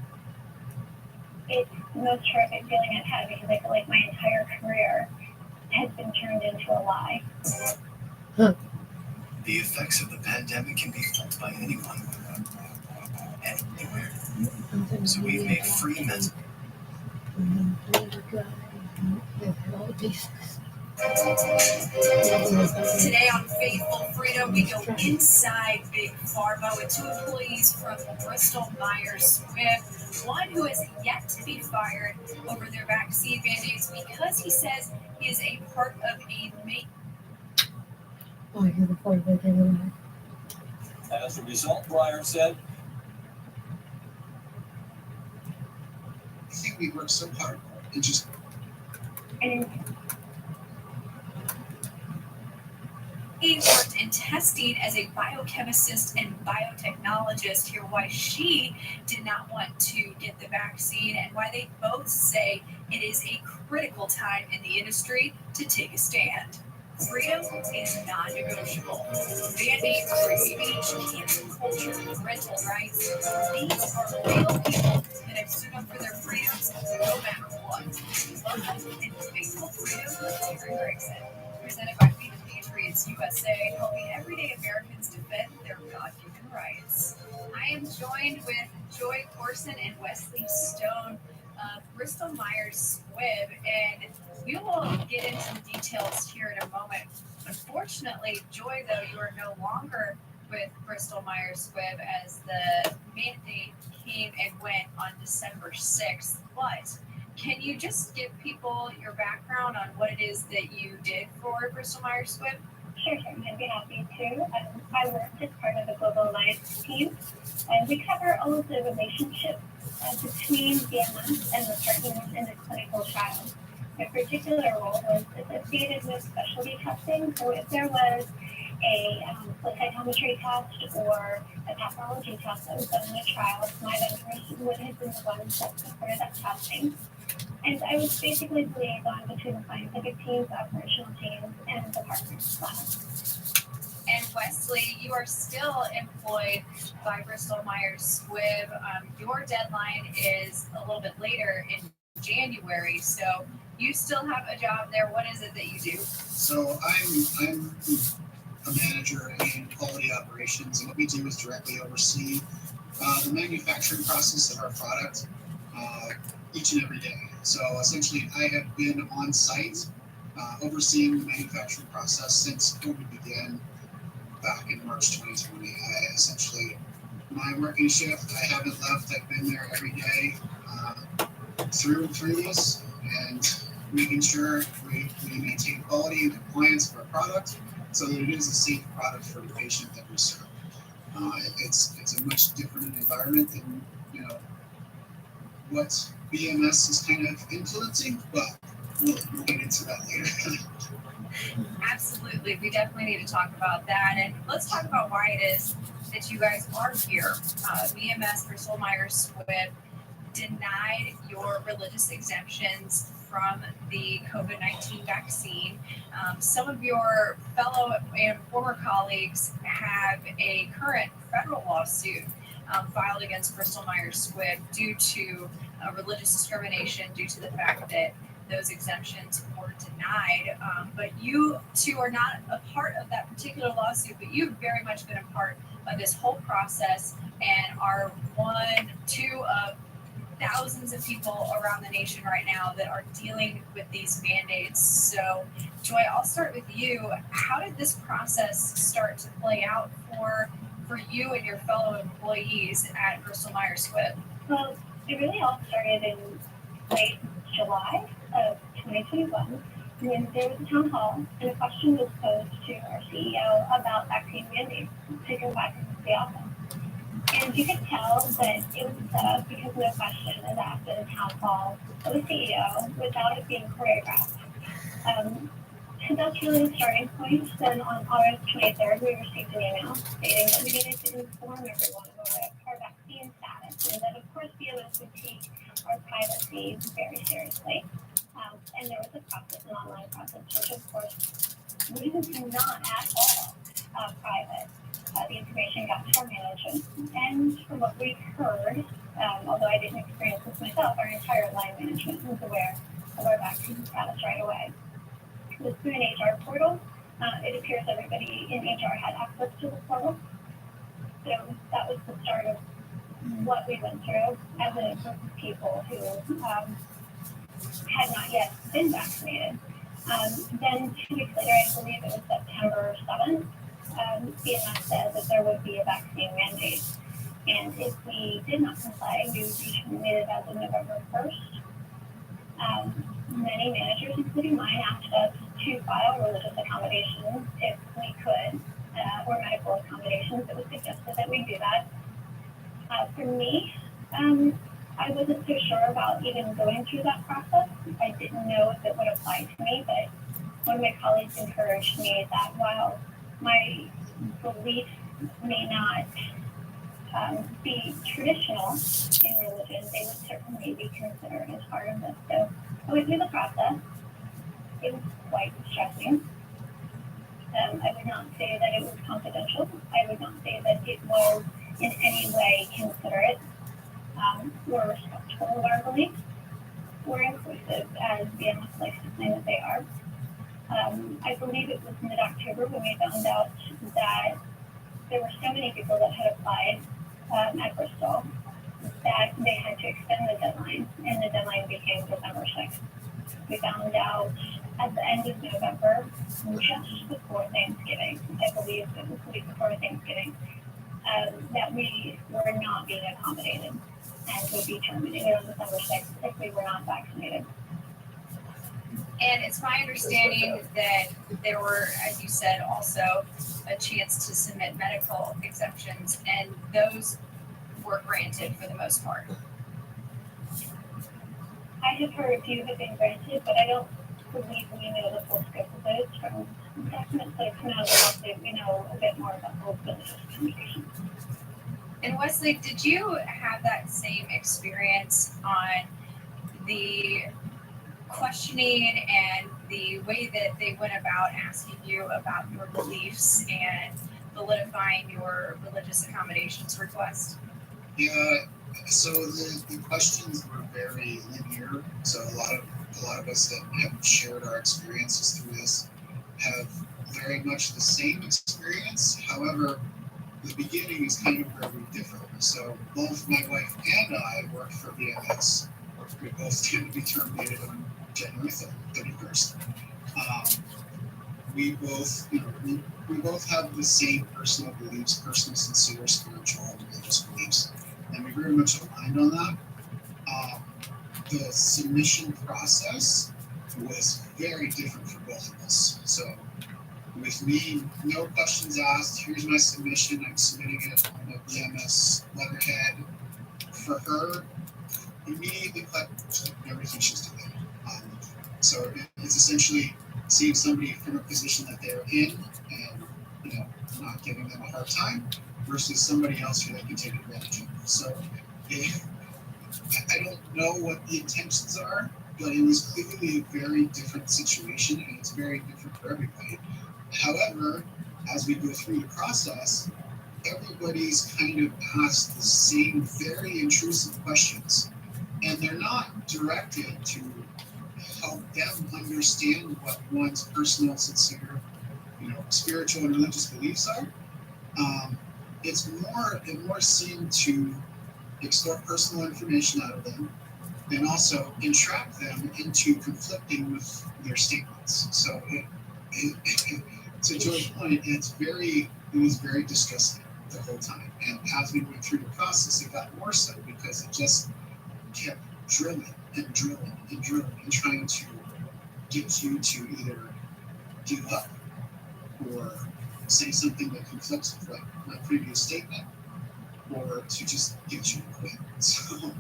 It's the most terrific feeling I've had because I feel like my entire career has been turned into a lie. The effects of the pandemic can be felt by anyone, anywhere. So we've made free mental. Today on Faithful Freedom, we go inside Big Pharma with two employees from Bristol Myers Squibb. One who has yet to be fired over their vaccine mandates because he says he is a part of a Oh, I hear the part of it. As a result, Breyer said, I think we worked so hard and just. He worked in testing as a biochemist and biotechnologist. Hear why she did not want to get the vaccine and why they both say it is a critical time in the industry to take a stand. Freedom is non-negotiable. Mandates, free speech, cancel culture, parental rights. These are real people that have stood up for their freedoms no matter what. in Baseball Freedom with Jerry Gregson. Presented by Feed the Patriots USA, helping everyday Americans defend their God-given rights. I am joined with Joy Corson and Wesley Stone of Bristol Myers Squibb, and we will get into the details here in a moment. Unfortunately, Joy, though, you are no longer with Bristol Myers Squibb as the mandate came and went on December 6th. But can you just give people your background on what it is that you did for Bristol Myers Squibb? Sure, I'd be happy to. I worked as part of the Global Alliance team, and we cover all of the relationships between BMS and the partners in the clinical trial. My particular role was associated with specialty testing, so if there was a flow cytometry test or a pathology test that was done in a trial, my vendors would have been the ones that supported that testing. And I was basically the liaison between the scientific teams, the operational teams, and the partners lab. And Wesley, you are still employed by Bristol Myers Squibb. Your deadline is a little bit later in January, so you still have a job there. What is it that you do? So I'm a manager in quality operations, and what we do is directly oversee the manufacturing process of our product each and every day. So essentially, I have been on site overseeing the manufacturing process since COVID began back in March 2020. Essentially, my working shift, I haven't left. I've been there every day through this, and making sure we maintain quality and compliance of our product so that it is a safe product for the patient that we serve. It's a much different environment than what BMS is kind of influencing, but we'll get into that later. Absolutely. We definitely need to talk about that. And let's talk about why it is that you guys are here. BMS, Bristol Myers Squibb, denied your religious exemptions from the COVID-19 vaccine. Some of your fellow and former colleagues have a current federal lawsuit filed against Bristol Myers Squibb due to religious discrimination, due to the fact that those exemptions were denied. But you two are not a part of that particular lawsuit, but you've very much been a part of this whole process and are two of thousands of people around the nation right now that are dealing with these mandates. So, Joy, I'll start with you. How did this process start to play out for you and your fellow employees at Bristol Myers Squibb? Well, it really all started in late July of 2021 when there was a town hall and a question was posed to our CEO about vaccine mandates taken back into the office. And you could tell that it was set up because no question was asked at a town hall of the CEO without it being choreographed. So that's really the starting point. Then on August 23rd, we received an email stating that we needed to inform everyone about our vaccine status and that, of course, BMS would take our privacy very seriously. And there was a process, an online process, which, of course, was not at all private. The information got to our management, and from what we've heard, although I didn't experience this myself, our entire line management was aware of our vaccine status right away. It was through an HR portal. It appears everybody in HR had access to the portal. So that was the start of what we went through as a group of people who had not yet been vaccinated. Then 2 weeks later, I believe it was September 7th, BMS said that there would be a vaccine mandate. And if we did not comply, we would be terminated as of November 1st. Many managers, including mine, asked us to file religious accommodations if we could, or medical accommodations. It was suggested that we do that. For me, I wasn't so sure about even going through that process. I didn't know if it would apply to me, but one of my colleagues encouraged me that while my belief may not be traditional in religion, they would certainly be considered as part of this. So I went through the process. It was quite stressing. I would not say that it was confidential. I would not say that it was in any way considerate. We're respectful of our beliefs. were inclusive as BMS likes to claim that they are. I believe it was mid-October when we found out that there were so many people that had applied at Bristol that they had to extend the deadline, and the deadline became December 6th. We found out at the end of November, just before Thanksgiving, I believe it was the week before Thanksgiving, that we were not being accommodated and would be terminated on December 6th if we were not vaccinated. And it's my understanding that there were, as you said, also a chance to submit medical exemptions, and those were granted for the most part. I have heard a few have been granted, but I don't believe we know the full scope of those from documents that have come out of the lawsuit. We know a bit more about both religious communications. And Wesley, did you have that same experience on the questioning and the way that they went about asking you about your beliefs and solidifying your religious accommodations request? Yeah, so the questions were very linear. So a lot of us that have shared our experiences through this have very much the same experience. However, the beginning is kind of where we differ. So both my wife and I work for VMS. We both tend to be terminated on January 31st. We both, we both have the same personal beliefs, personal, sincere, spiritual, and religious beliefs, and we very much aligned on that. The submission process was very different for both of us. So with me, no questions asked. Here's my submission. I'm submitting it on the VMS letterhead. For her, immediately click everything she's doing. So it's essentially seeing somebody from a position that they're in and not giving them a hard time versus somebody else who they can take advantage of. So I don't know what the intentions are, but it was clearly a very different situation, and it's very different for everybody. However, as we go through the process, everybody's kind of asked the same very intrusive questions, and they're not directed to help them understand what one's personal, sincere, spiritual and religious beliefs are. It more seemed to extort personal information out of them and also entrap them into conflicting with their statements. So to Joy's point, it was very distressing the whole time. And as we went through the process, it got more so because it just kept drilling and drilling and drilling and trying to get you to either give up or say something that conflicts with my previous statement, or to just get you to quit. So,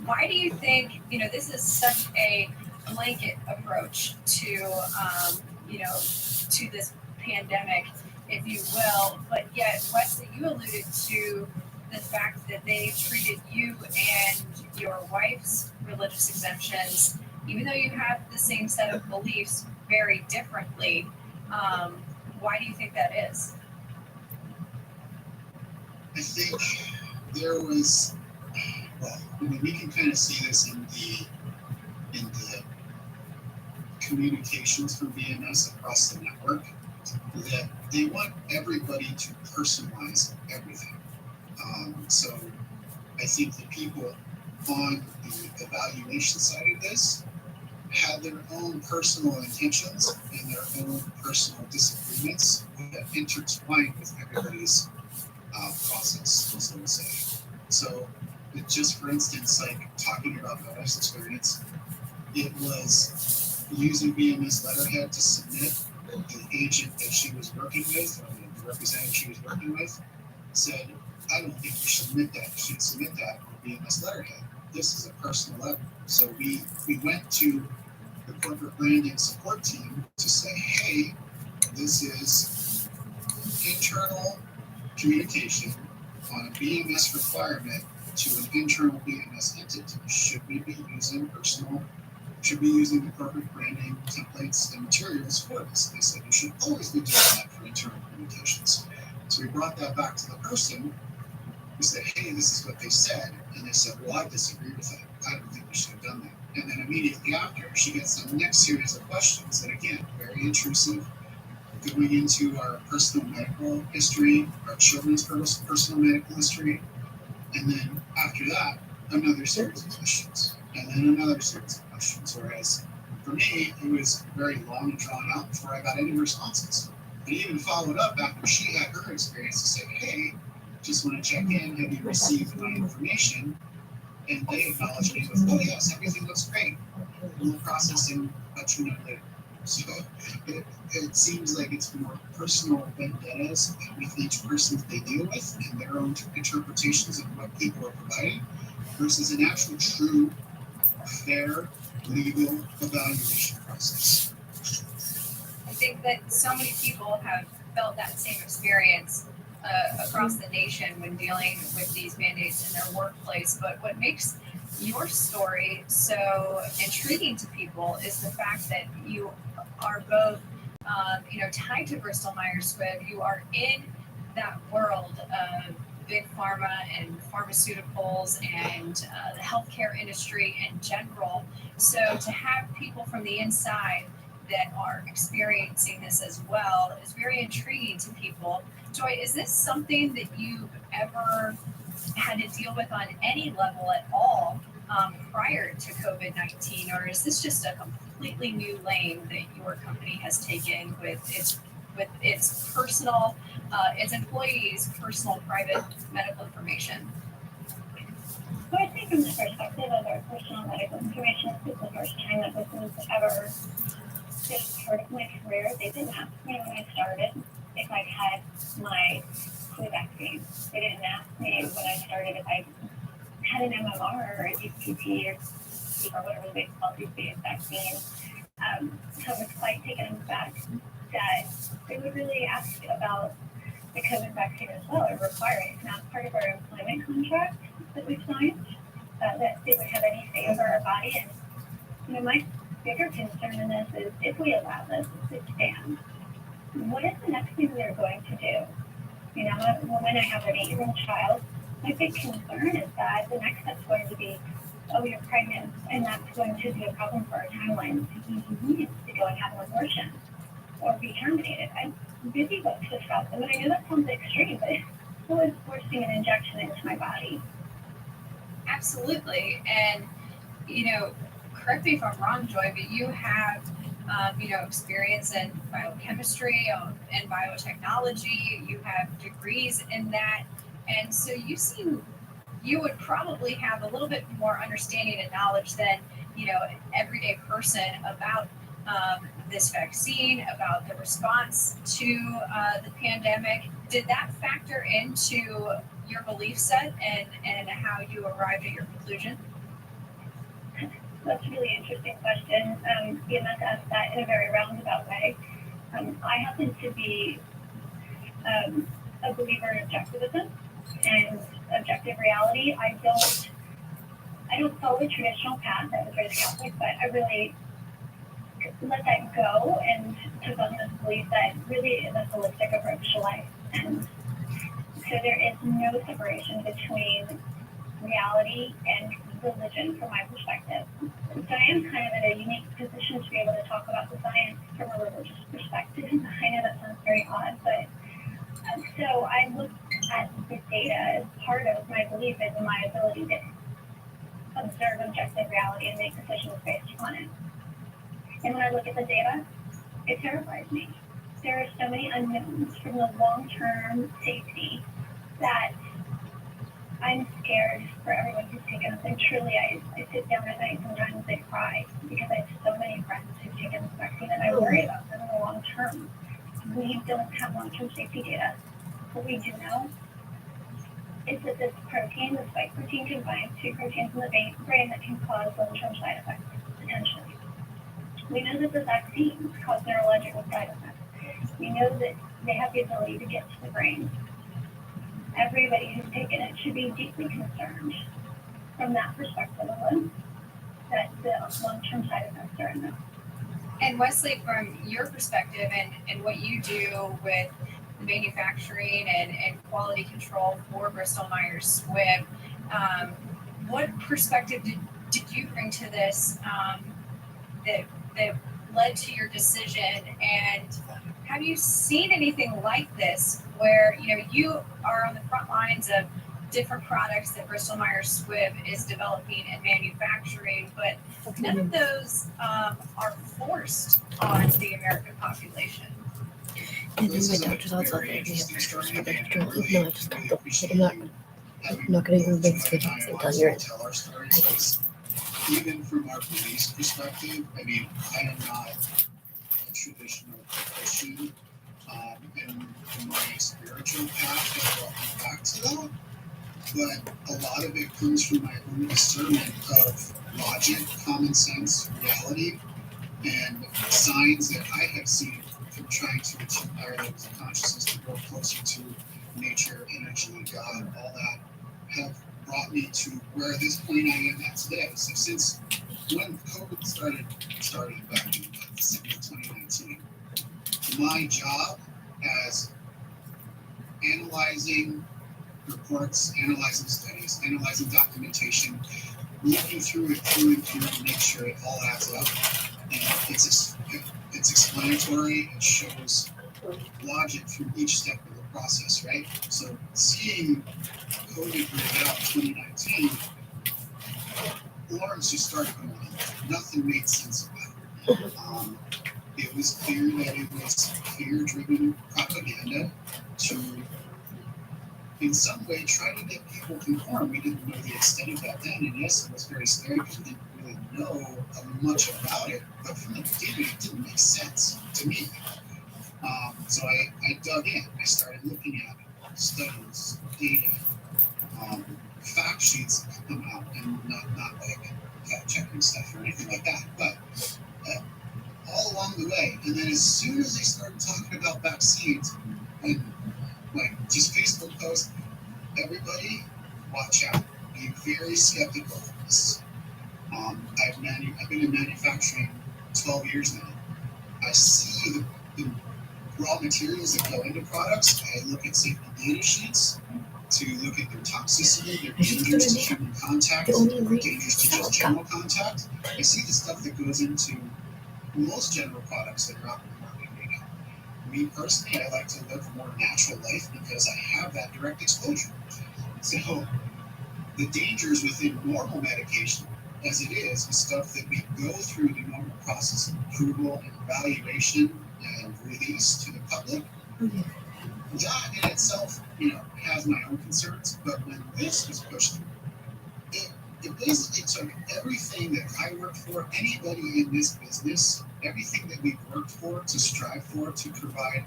why do you think, this is such a blanket approach to, to this pandemic, if you will, but yet, Wesley, you alluded to the fact that they treated you and your wife's religious exemptions, even though you have the same set of beliefs, very differently. Why do you think that is? I think there was, we can kind of see this in the communications from VMS across the network, that they want everybody to personalize everything. So I think the people on the evaluation side of this had their own personal intentions and their own personal disagreements that intertwined with everybody's process, so to say. So just for instance, like talking about my wife's experience, it was using VMS letterhead to submit. The agent that she was working with, or the representative she was working with, said, I don't think you should submit that. You should submit that on VMS letterhead. This is a personal letter. So we went to the corporate branding support team to say, hey, this is internal communication on a BMS requirement to an internal BMS entity. Should we be using the corporate branding templates and materials for this? They said you should always be doing that for internal communications. So we brought that back to the person, we said, hey, this is what they said. And they said, well, I disagree with that. I don't think we should have done that. And then immediately after, she gets the next series of questions that, again, very intrusive, going into our personal medical history, our children's personal medical history. And then after that, another series of questions. And then another series of questions. Whereas for me, it was very long and drawn out before I got any responses. I even followed up after she had her experience to say, hey, just want to check in. Have you received my information? And they acknowledged me with, oh, yes, everything looks great. We'll process and let you know later. So it seems like it's more personal vendettas with each person that they deal with and their own interpretations of what people are providing versus an actual, true, fair, legal evaluation process. I think that so many people have felt that same experience across the nation when dealing with these mandates in their workplace. But what makes your story so intriguing to people is the fact that you are both, tied to Bristol Myers Squibb. You are in that world of big pharma and pharmaceuticals and the healthcare industry in general. So to have people from the inside that are experiencing this as well is very intriguing to people. Joy, is this something that you've ever had to deal with on any level at all prior to COVID-19, or is this just a completely new lane that your company has taken with its personal, its employees' personal private medical information? So I think from the perspective of our personal medical information, this is the first time that this was ever just part of my career. They didn't ask me when I started if I had my flu vaccine. They didn't ask me when I started if I had an MMR or a DPT or whatever they call these vaccines. So it's quite taken aback that they would really ask about the COVID vaccine as well, or require it. It's not part of our employment contract that we signed, that they would have any say over our body. And, my bigger concern in this is if we allow this to stand, what is the next thing they're going to do? When I have an 8-year-old child, my big concern is that the next step's going to be, oh, you're pregnant, and that's going to be a problem for our timeline. You need to go and have an abortion or be terminated. I'm busy with this stuff. I mean, I know that sounds extreme, but who is forcing an injection into my body? Absolutely. And, correct me if I'm wrong, Joy, but you have, experience in biochemistry and biotechnology. You have degrees in that. And so you would probably have a little bit more understanding and knowledge than, everyday person about this vaccine, about the response to the pandemic. Did that factor into your belief set and how you arrived at your conclusion? That's a really interesting question. EMS asked that in a very roundabout way. I happen to be a believer in objectivism and objective reality. I don't follow the traditional path. I was raised Catholic, but I really let that go and took on this belief that really is a holistic approach to life. And so there is no separation between reality and religion from my perspective. So I am kind of in a unique position to be able to talk about the science from a religious perspective. I know that sounds very odd, but so I look at the data as part of my belief in my ability to observe objective reality and make decisions based on it. And when I look at the data, it terrifies me. There are so many unknowns from the long-term safety that I'm scared for everyone who's taken this. And truly, I sit down at night sometimes I cry because I have so many friends who've taken this vaccine and I worry about them in the long term. We don't have long-term safety data. What we do know is that this protein, the spike protein, combines two proteins in the brain that can cause long-term side effects, potentially. We know that the vaccines cause neurological side effects. We know that they have the ability to get to the brain. Everybody who's taken it should be deeply concerned from that perspective alone, that the long-term side effects are enough. And Wesley, from your perspective and what you do with manufacturing and quality control for Bristol Myers Squibb. What perspective did you bring to this that led to your decision, and have you seen anything like this where you are on the front lines of different products that Bristol Myers Squibb is developing and manufacturing, but none of those are forced on the American population? And then my doctor's also like, we have prescription for the drug. No, I just don't. I'm not going to even make the videos until you're in. Tell our story because even from our police perspective, I mean, I am not a traditional Christian, and my spiritual path has brought me back to that. But a lot of it comes from my own discernment of logic, common sense, reality, and signs that I have seen from trying to achieve higher levels of consciousness to grow closer to nature, energy, God, all that have brought me to where this point I am at today. So since when COVID started back in December 2019, my job as analyzing reports, analyzing studies, analyzing documentation, looking through it through and through to make sure it all adds up. And it's explanatory. It shows logic through each step of the process, right? So seeing COVID break out in 2019, alarms just started going on. Nothing made sense about it. It was clear that it was fear-driven propaganda to, in some way, try to get people conform. We didn't know the extent of that then, and yes, it was very scary because we didn't really know much about it, but from the beginning, it didn't make sense to me. So I dug in. I started looking at studies, data, fact sheets that come out, and not like fact-checking stuff or anything like that, but all along the way. And then as soon as they started talking about vaccines, and like just Facebook posts, everybody watch out, be very skeptical of this. I've been in manufacturing 12 years now. I see the raw materials that go into products. I look at safety data sheets to look at their toxicity, their dangers to human contact, their dangers to just general contact. I see the stuff that goes into most general products that are out in the market right now. Me personally, I like to live a more natural life because I have that direct exposure. So the dangers within normal medication, as it is stuff that we go through the normal process of approval and evaluation and release to the public. That in itself, has my own concerns. But when this was pushed through, it basically took everything that I worked for, anybody in this business, everything that we've worked for, to strive for, to provide.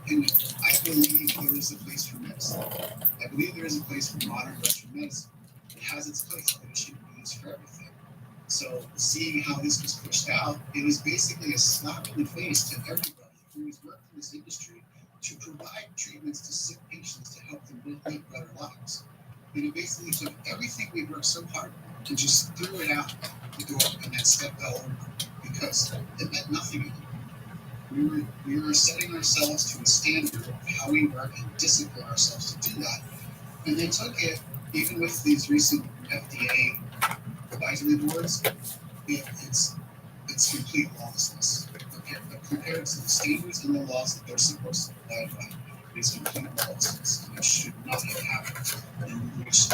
And I believe there is a place for medicine. I believe there is a place for modern Western medicine. It has its place, but it shouldn't be used for everything. So seeing how this was pushed out, it was basically a slap in the face to everybody who has worked in this industry to provide treatments to sick patients to help them live better lives. And it basically took everything we worked so hard and just threw it out the door and then stepped all over because it meant nothing anymore. We were setting ourselves to a standard of how we work and discipline ourselves to do that. And they took it, even with these recent FDA advisory boards, it's complete lawlessness. Compared to the standards and the laws that they're supposed to abide by, it's complete lawlessness. And it should not have happened. And which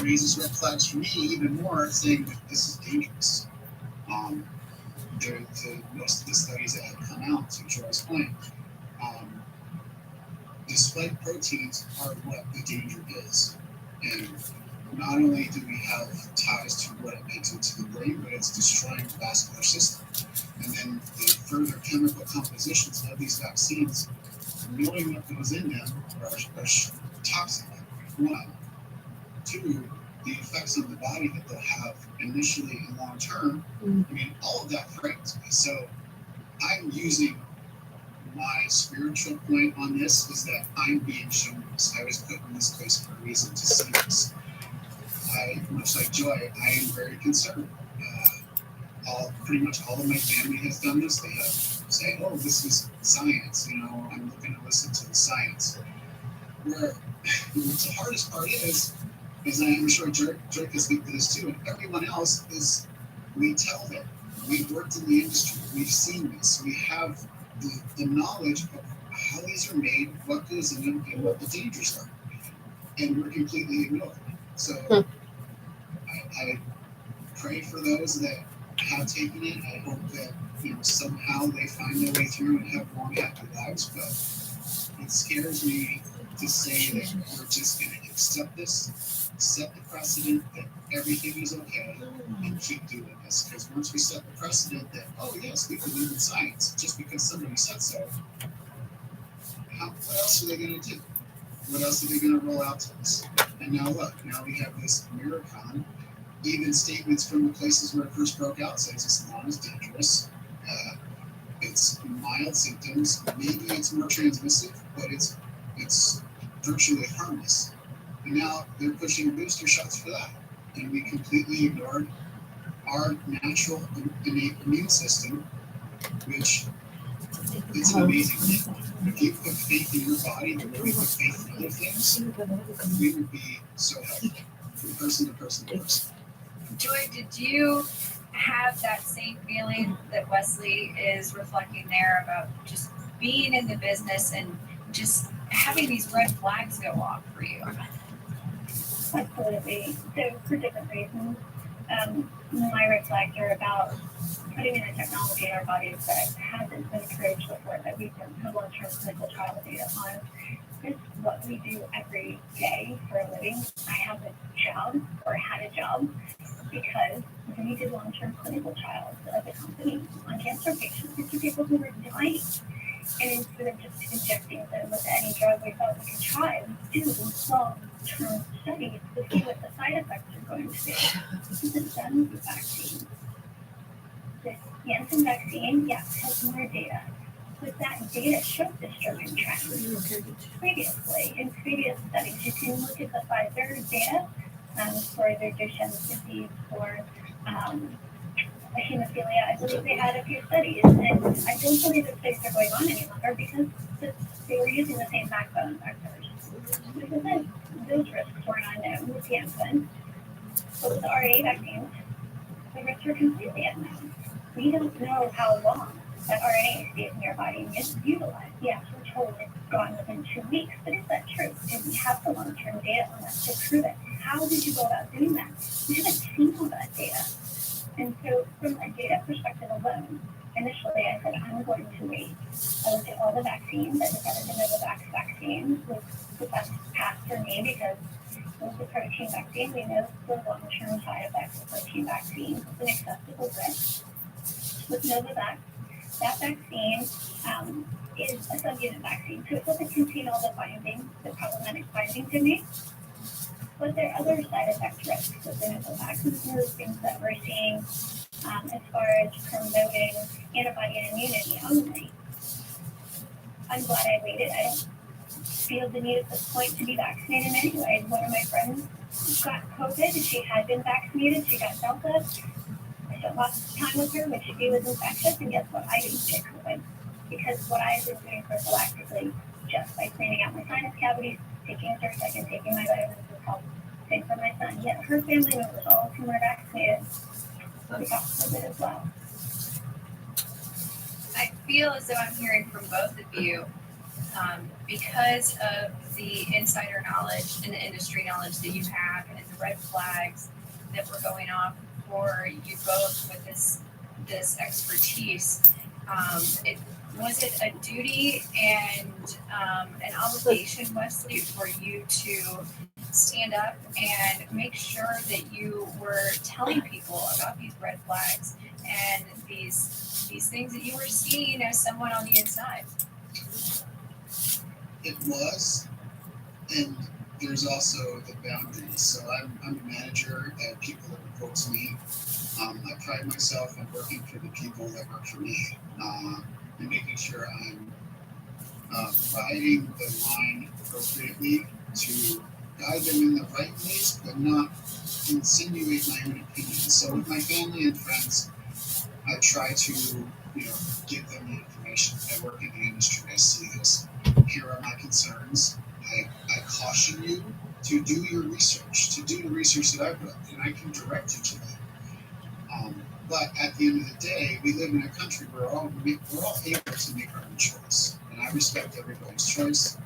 raises red flags for me even more, saying that this is dangerous. Most of the studies that have come out, to Troy's point, the spike proteins are what the danger is. And not only do we have ties to what it makes into the brain, but it's destroying the vascular system. And then the further chemical compositions of these vaccines, knowing what goes in them are toxic. One. Two, the effects on the body that they'll have initially and long term. I mean, all of that frightens me. So I'm using my spiritual point on this is that I'm being shown this. I was put in this place for a reason to see this. Much like Joy, I am very concerned. pretty much all of my family has done this. They have say, oh, this is science, I'm looking to listen to the science. Where the hardest part is I'm sure Drake can speak to this too, and everyone else is, we tell them. We've worked in the industry, we've seen this, we have the knowledge of how these are made, what goes in them, and what the dangers are. And we're completely ignored. So I pray for those that have taken it. I hope that somehow they find their way through and have long, happy lives. But it scares me to say that we're just going to accept this, set the precedent that everything is okay, and keep doing this. Because once we set the precedent that, oh yes, we believe in science, just because somebody said so, what else are they going to do? What else are they going to roll out to us? And now look, now we have this Miracon. Even statements from the places where it first broke out says it's not as dangerous. It's mild symptoms. Maybe it's more transmissive, but it's virtually harmless. And now they're pushing booster shots for that. And we completely ignored our natural innate immune system, which it's an amazing thing. If you put faith in your body, the way we put faith in other things, we would be so healthy from person to person to person. Joy, did you have that same feeling that Wesley is reflecting there about just being in the business and just having these red flags go off for you? Absolutely. So for different reasons, my red flags are about putting in a technology in our bodies that hasn't been approved before, that we don't have long-term clinical trial data on. It's what we do every day for a living. I have a job, or had a job, because we did long-term clinical trials of the company on cancer patients. These are people who were dying. And instead of just injecting them with any drug we thought we could try, we do long-term studies to see what the side effects are going to be. This isn't done with the vaccine. The Janssen vaccine, yes, has more data. But that data showed disturbing trends previously. In previous studies, you can look at the Pfizer data for their Duchenne's disease, for hemophilia. I believe they had a few studies, and I don't believe the studies are going on any longer because they were using the same backbone vectors. Because then those risks weren't unknown with Janssen. But with the RNA vaccines, the risks were completely unknown. We don't know how long that RNA stays in your body and gets utilized. Yes, we're told it's gone within 2 weeks, but is that true? And we have the long-term data on that to prove it. How did you go about doing that? We haven't seen all that data. And so from a data perspective alone, initially I said, I'm going to wait. I looked at all the vaccines. I decided the Novavax vaccine was the best path for me because it was the protein vaccine. We know the long-term side effects of protein vaccines. It's an acceptable risk. With Novavax, that vaccine is a subunit vaccine, so it doesn't contain all the bindings, the problematic bindings in it. But there are other side effect risks with the Novavax, and those things that we're seeing as far as promoting antibody and immunity only. I'm glad I waited. I don't feel the need at this point to be vaccinated anyway. One of my friends got COVID, and she had been vaccinated. She got Delta. I spent lots of time with her when she was infectious, and guess what? I didn't get COVID because what I've been doing prophylactically, just by cleaning out my sinus cavities, taking a Zyrtec, and taking my vitamins has helped. Same for my son. Yet her family members, all of whom are vaccinated, they got COVID as well. I feel as though I'm hearing from both of you, because of the insider knowledge and the industry knowledge that you have and the red flags that were going off for you both with this expertise. Was it a duty and an obligation, Wesley, for you to stand up and make sure that you were telling people about these red flags and these things that you were seeing as someone on the inside? It was, and there's also the boundaries. So I'm a manager and people that report to me. I pride myself on working for the people that work for me and making sure I'm riding the line appropriately to guide them in the right ways, but not insinuate my own opinion. So with my family and friends, try to, give them the information. I work in the industry. I see this. Here are my concerns. I caution you to do your research, that I've done, and I can direct you to that. But at the end of the day, we live in a country where we're all able to make our own choice, and I respect everybody's choice.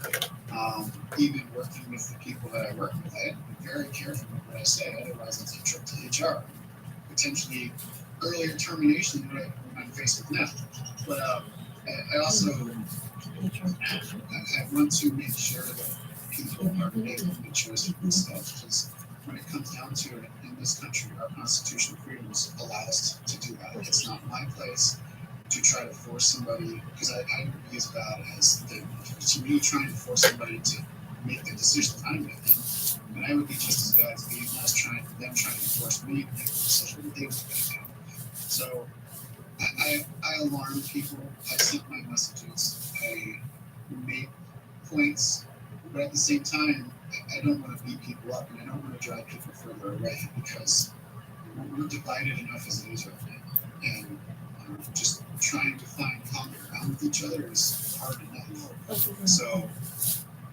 Even working with the people that I work with, I have to be very careful with what I say, otherwise it's a trip to HR, potentially earlier termination than what I'm faced with now. But I also I want to make sure that people are able to make choices for themselves, because when it comes down to it, in this country, our constitutional freedoms allow us to do that. It's not my place to try to force somebody, because I would be as bad as to me trying to force somebody to make the decisions I'm making, and I would be just as bad as being us trying to force me to make the decision that they would make. So I alarm people. I send my messages. I make points, but at the same time, I don't want to beat people up, and I don't want to drive people further away, because we're divided enough as it is right now, and just trying to find common ground with each other is hard enough. So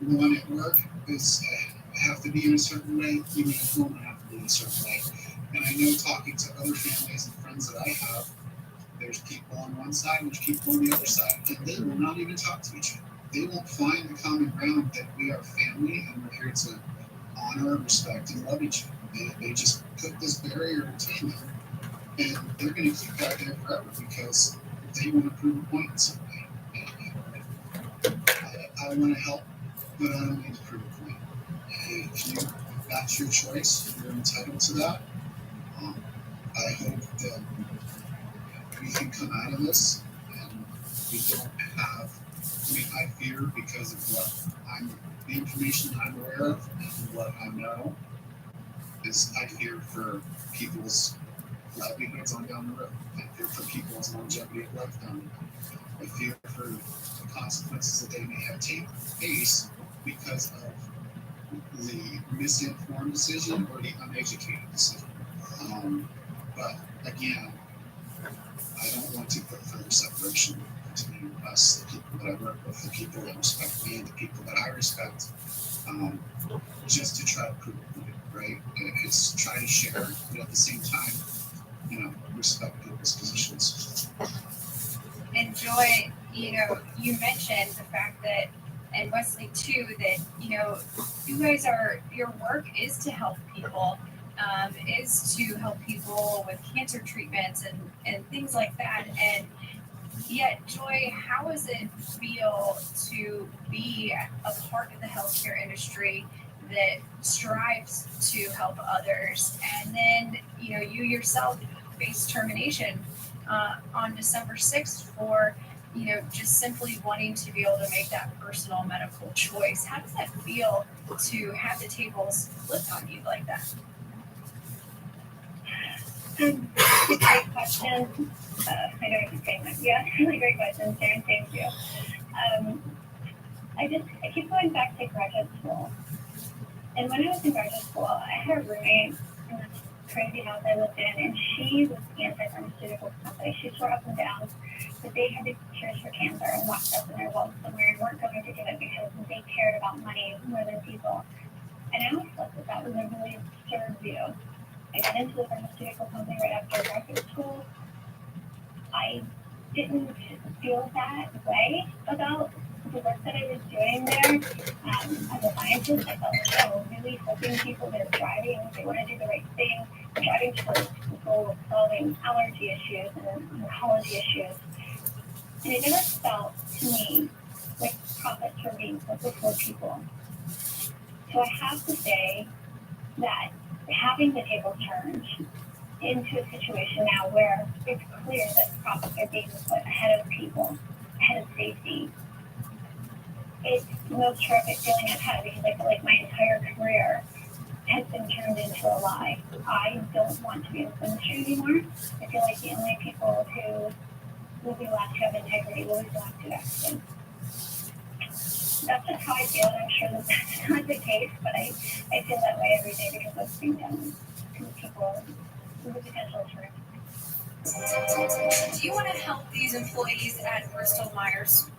one at work is I have to be in a certain way, even at home I have to be in a certain way. And I know, talking to other families and friends that I have, there's people on one side and there's people on the other side, and they will not even talk to each other. They won't find the common ground that we are family and we're here to honor, respect, and love each other. They just put this barrier between them, and they're going to keep that there forever because they want to prove a point in some way. I want to help, but I don't need to prove a point. If that's your choice, you're entitled to that. I hope that we can come out of this and we don't have, I fear, because of the information I'm aware of and what I know, is I fear for people's livelihoods on down the road. I fear for people's longevity of life down the road. I fear for the consequences that they may have face because of the misinformed decision or the uneducated decision. But again, I don't want to put further separation between us, the people that I work with, the people that respect me, and the people that I respect, just to try to prove a point, right? It's trying to share, but at the same time, respect people's positions. And Joy, you mentioned the fact that, and Wesley too, that, you guys your work is to help people. Is to help people with cancer treatments and things like that. And yet, Joy, how does it feel to be a part of the healthcare industry that strives to help others? And then, you yourself faced termination on December 6th for, just simply wanting to be able to make that personal medical choice. How does that feel to have the tables flipped on you like that? Great question. I know I keep saying that. Yeah, really great question, Sharon. Thank you. I keep going back to graduate school. And when I was in graduate school, I had a roommate in this crazy house I lived in, and she was anti-pharmaceutical company. She swore up and down that they had the cures for cancer and locked up in their walls somewhere and weren't going to give it because they cared about money more than people. And I always thought that was a really absurd view. I got into the pharmaceutical company right after graduate school. I didn't feel that way about the work that I was doing there. As a scientist, I felt like I was really helping people that are driving. They want to do the right thing, driving towards the goal of solving allergy issues and oncology issues. And it never felt to me like profits were being put before people. So I have to say that having the tables turned into a situation now where it's clear that profits are being put ahead of people, ahead of safety, it's the most terrific feeling I've had, because I feel like my entire career has been turned into a lie. I don't want to be in this industry anymore. I feel like the only people who will be allowed to have integrity will be allowed to vaccine. That's just how I feel, and I'm sure that that's not the case, but I feel that way every day because what's being done to people with the potential for Do you want to help these employees at Bristol Myers?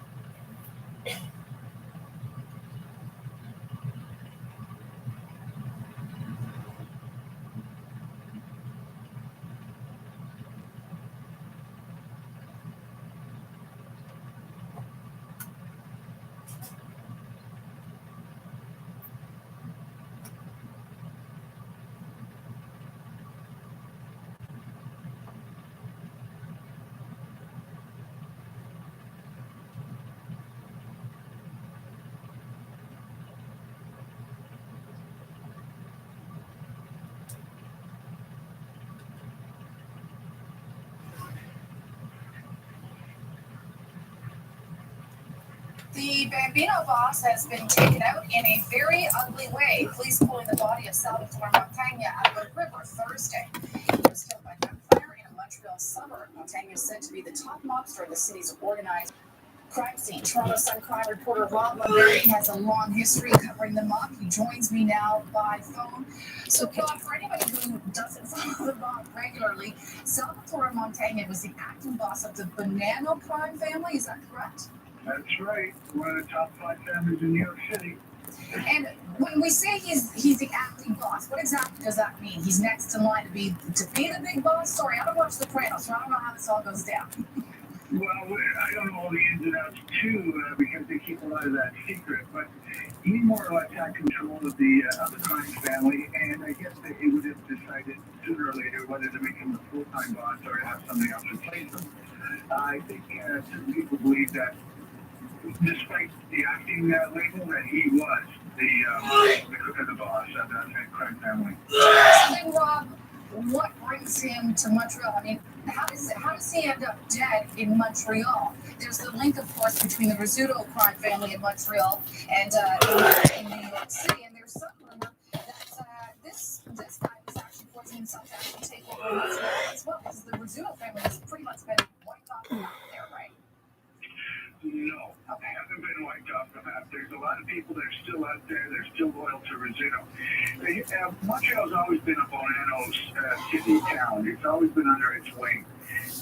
The Bambino boss has been taken out in a very ugly way. Police pulling the body of Salvatore Montagna out of the river Thursday. He was killed by gunfire in a Montreal suburb. Montagna is said to be the top mobster of the city's organized crime scene. Toronto Sun crime reporter Rob Lombardi has a long history covering the mob. He joins me now by phone. So, Rob, for anybody who doesn't follow the mob regularly, Salvatore Montagna was the acting boss of the Bonanno crime family. Is that correct? That's right. One of the top 5 families in New York City. And when we say he's the acting boss, what exactly does that mean? He's next in line to be the big boss? Sorry, I don't watch The Sopranos, so I don't know how this all goes down. Well, I don't know all the ins and outs too, because they keep a lot of that secret. But he more or less had control of the crime family, and I guess that he would have decided sooner or later whether to make him the full-time boss or to have somebody else replace him. I think some people believe that, despite the acting label, that he was the boss of that crime family. So then, Rob, what brings him to Montreal? I mean, how does he end up dead in Montreal? There's the link, of course, between the Rizzuto crime family in Montreal and in New York City, and there's some rumor that this guy was actually forcing himself to actually take over Montreal as well, because the Rizzuto family has pretty much been wiped off the map there, right? No, they haven't been wiped off the map. There's a lot of people that are still out there. They're still loyal to Rizzuto. Montreal's always been a Bonanno city town. It's always been under its wing.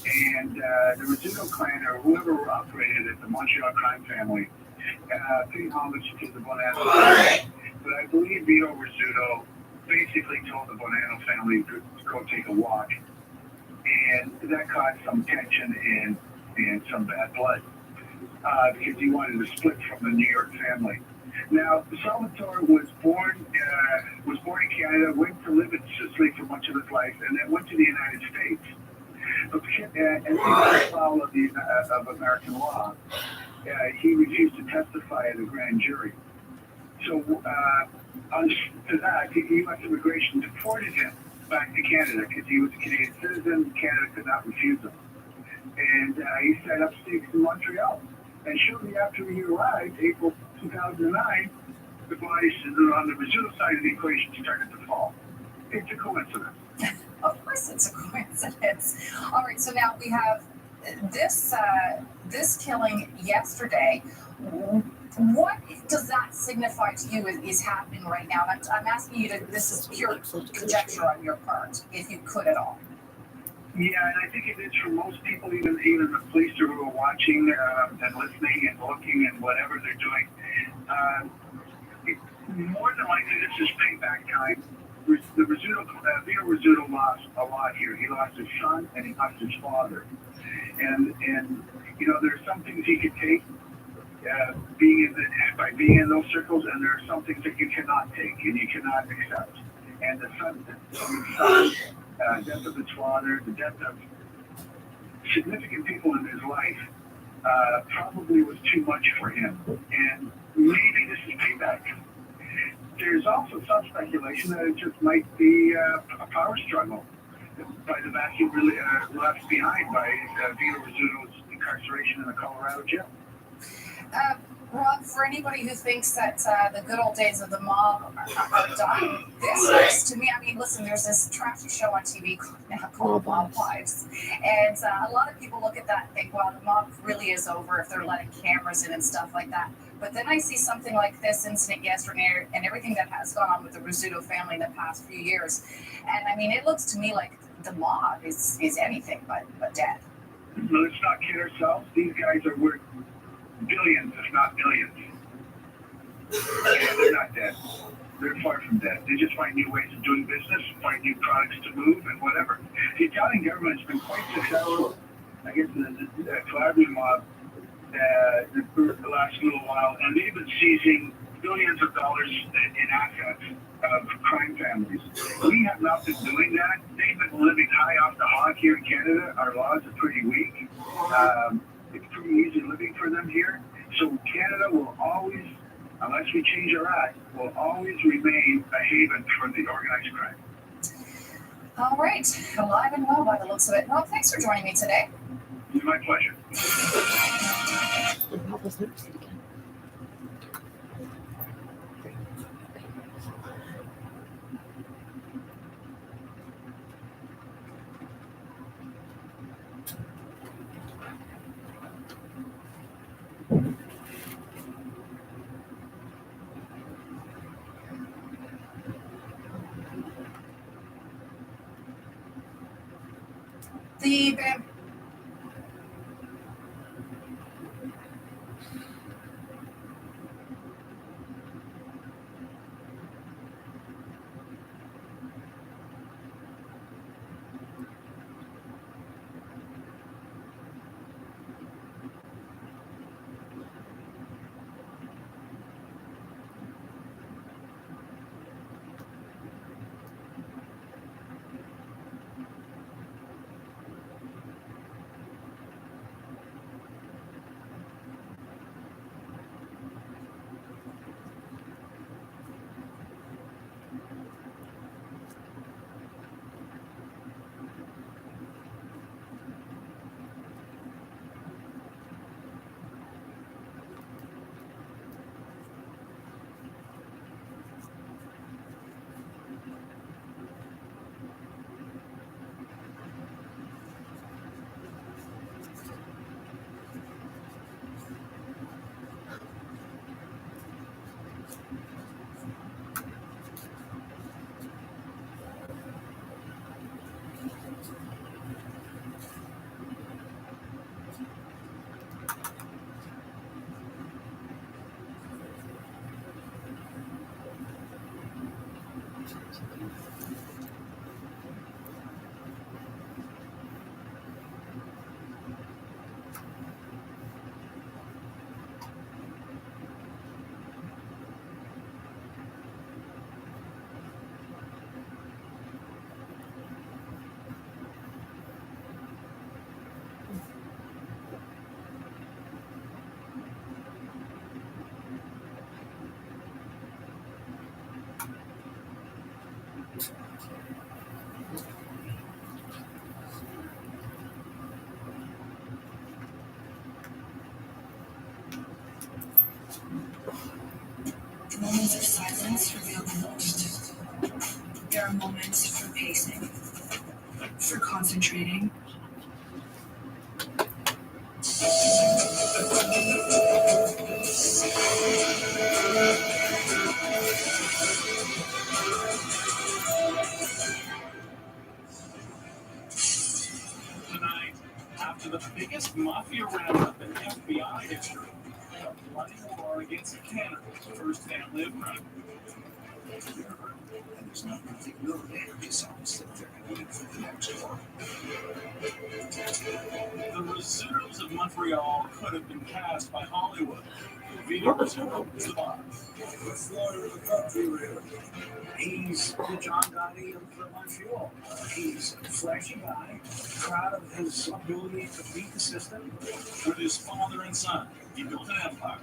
And the Rizzuto clan, or whoever operated it, the Montreal crime family, paid homage to the Bonanno family. But I believe Vito Rizzuto basically told the Bonanno family to go take a walk. And that caused some tension and some bad blood. Because he wanted to split from the New York family. Now, Salvatore was born in Canada, went to live in Sicily for much of his life, and then went to the United States. And in foul of American law, he refused to testify at a grand jury. So, to that, U.S. immigration deported him back to Canada because he was a Canadian citizen. Canada could not refuse him. And he set up stakes in Montreal. And shortly after he arrived, April 2009, the bodies on the Rizzuto side of the equation started to fall. It's a coincidence. Of course it's a coincidence. All right, so now we have this killing yesterday. What does that signify to you is happening right now? I'm asking you this is pure conjecture on your part, if you could at all. Yeah, and I think it is for most people, even the police who are watching and listening and looking and whatever they're doing. More than likely, this is payback time. The Vito Rizzuto lost a lot here. He lost his son and he lost his father. And there's some things he could take by being in those circles, and there are some things that you cannot take and you cannot accept. And the death of his father, the death of significant people in his life, probably was too much for him. And maybe this is payback. There's also some speculation that it just might be a power struggle by the vacuum left behind by Vito Rizzuto's incarceration in the Colorado jail. Rob, for anybody who thinks that the good old days of the mob are done, this looks to me, I mean, listen, there's this trashy show on TV called Mob Wives. And a lot of people look at that and think, well, the mob really is over if they're letting cameras in and stuff like that. But then I see something like this incident yesterday and everything that has gone on with the Rizzuto family in the past few years. And I mean, it looks to me like the mob is anything but dead. Let's not kid ourselves. These guys are worth billions, if not millions. And they're not dead. They're far from dead. They just find new ways of doing business, find new products to move, and whatever. The Italian government has been quite successful against the Calabria mob the last little while, and they've been seizing billions of dollars in assets of crime families. We have not been doing that. They've been living high off the hog here in Canada. Our laws are pretty weak. It's pretty easy living for them here. So Canada will always, unless we change our act, will always remain a haven for the organized crime. All right, alive and well by the looks of it. Rob, thanks for joining me today. My pleasure. The moments of silence reveal the most. There are moments for pacing, for concentrating. Tonight, after the biggest mafia roundup in FBI history, a bloody war against Canada's first family of crime. And there's not nothing no there. Just sounds that they're waiting for the next war. The Rizzutos of Montreal could have been cast by Hollywood. Vito Rizzuto is the boss. The Florida of the country, really. He's the John Gotti of Montreal. He's a flashy guy, proud of his ability to beat the system. With his father and son, he built an empire.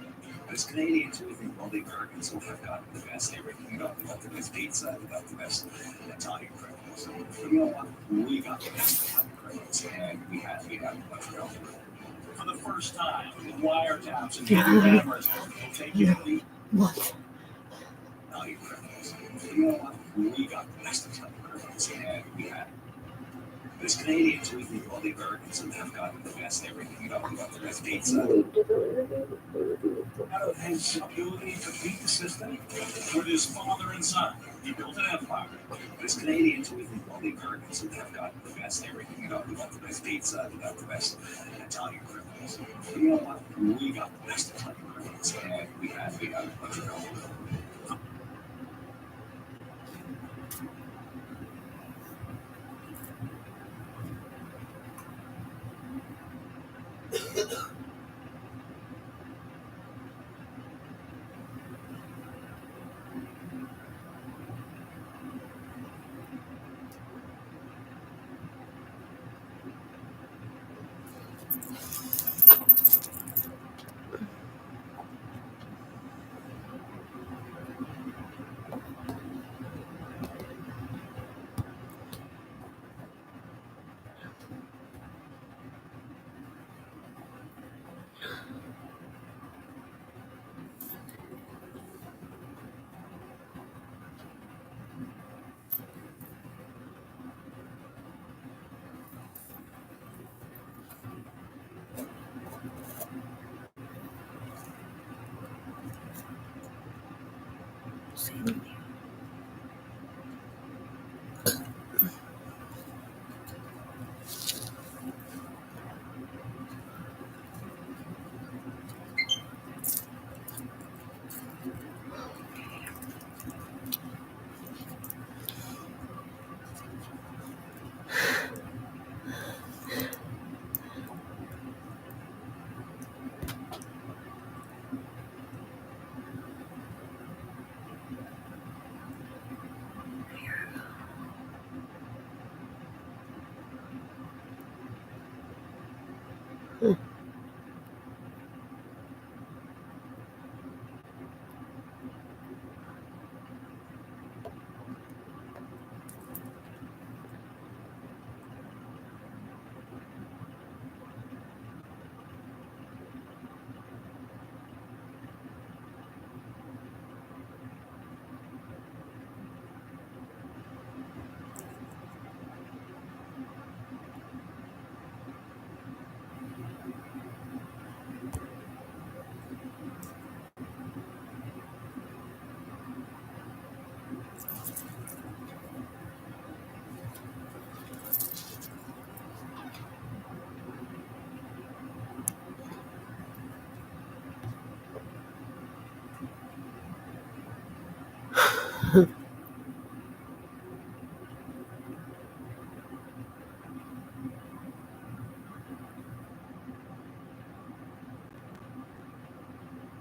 As Canadians, we think all the Americans have gotten the best everything. We got the best pizza, we got the best Italian criminals. But you know what? We got the best Italian criminals, and we had Montreal. For the first time, wiretaps and hidden cameras will take you to the What? Italian criminals. But you know what? We got the best Italian criminals, and we had. As Canadians, we think all the Americans have gotten the best everything. We got the best pizza. Out of his ability to beat the system. with his father and son, You built an empire. There's Canadians who think, well, the Americans have got the best everything. You know, we got the best pizza, we got the best Italian criminals. You know what? We got the best Italian criminals, and we got to let it go.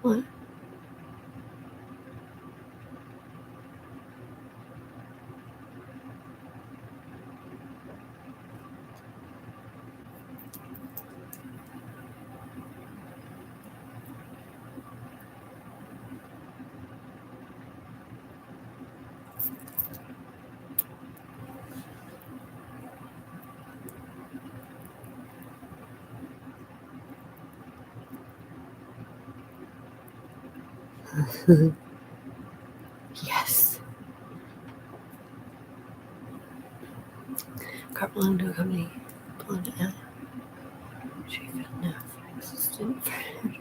What? Yes. Carpal to a company. Blonde Anna. She found now assistant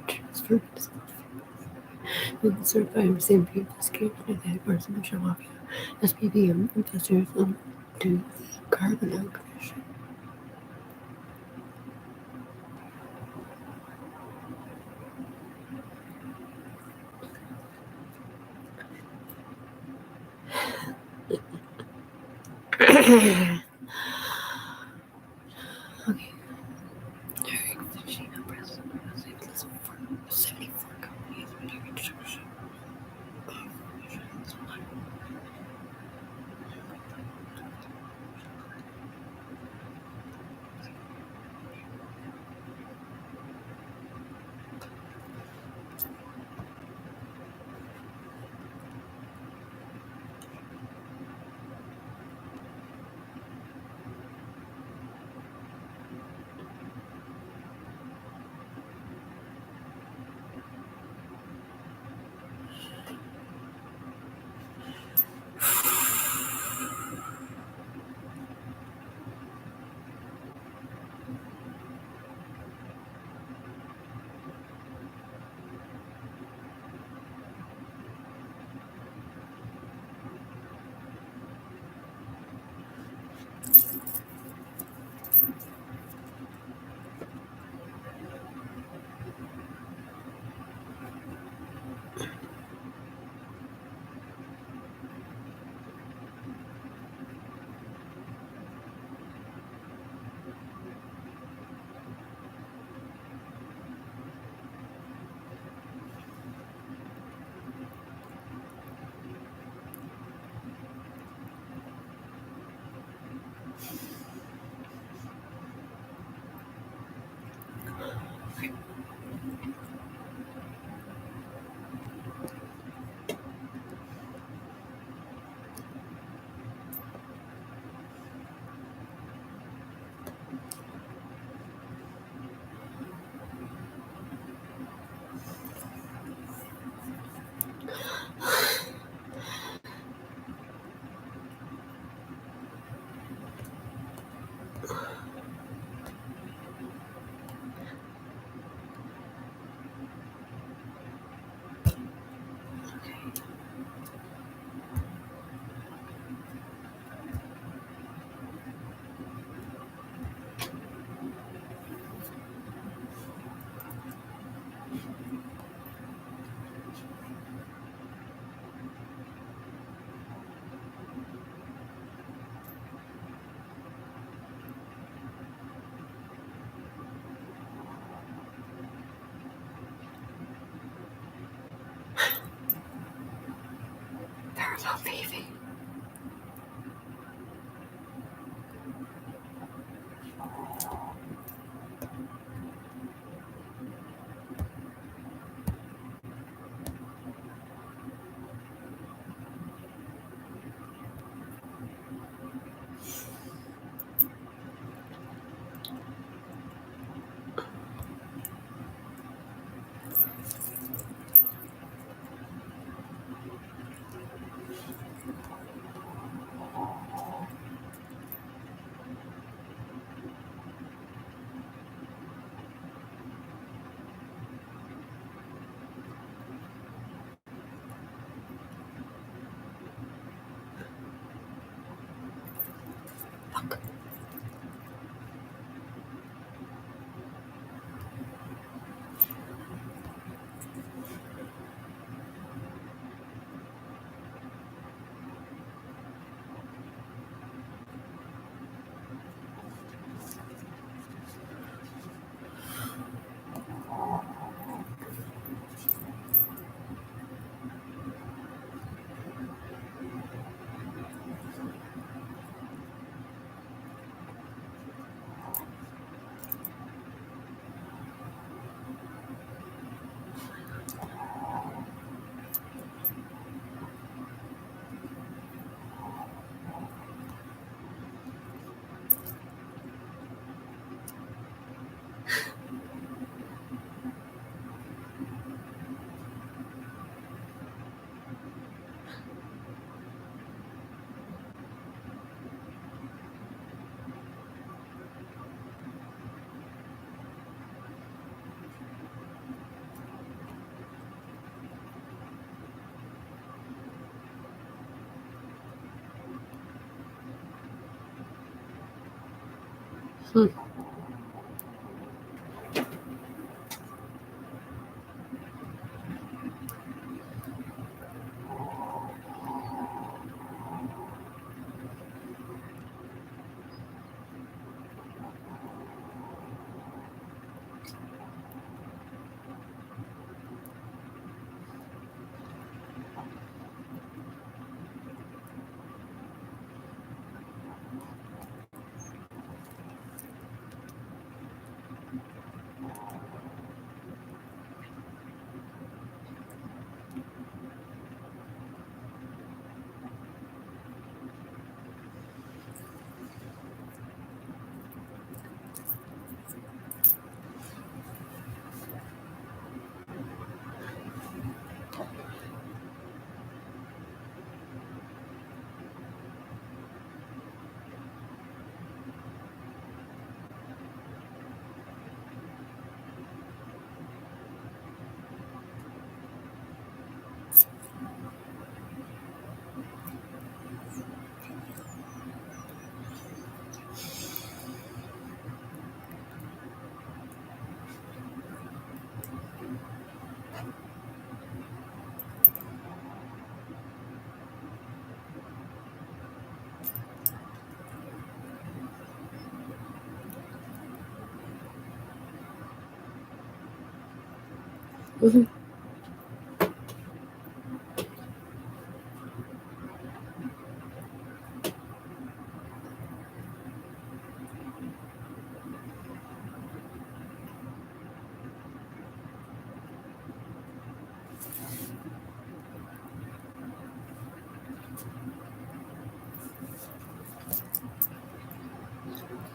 transfer. With certified same people escaped at the headquarters in Mishawaka. SPBM investors to the Carbon Out Commission. Okay. Derek Fishina president was able to support 74 companies with a reduction of emissions. There's a baby.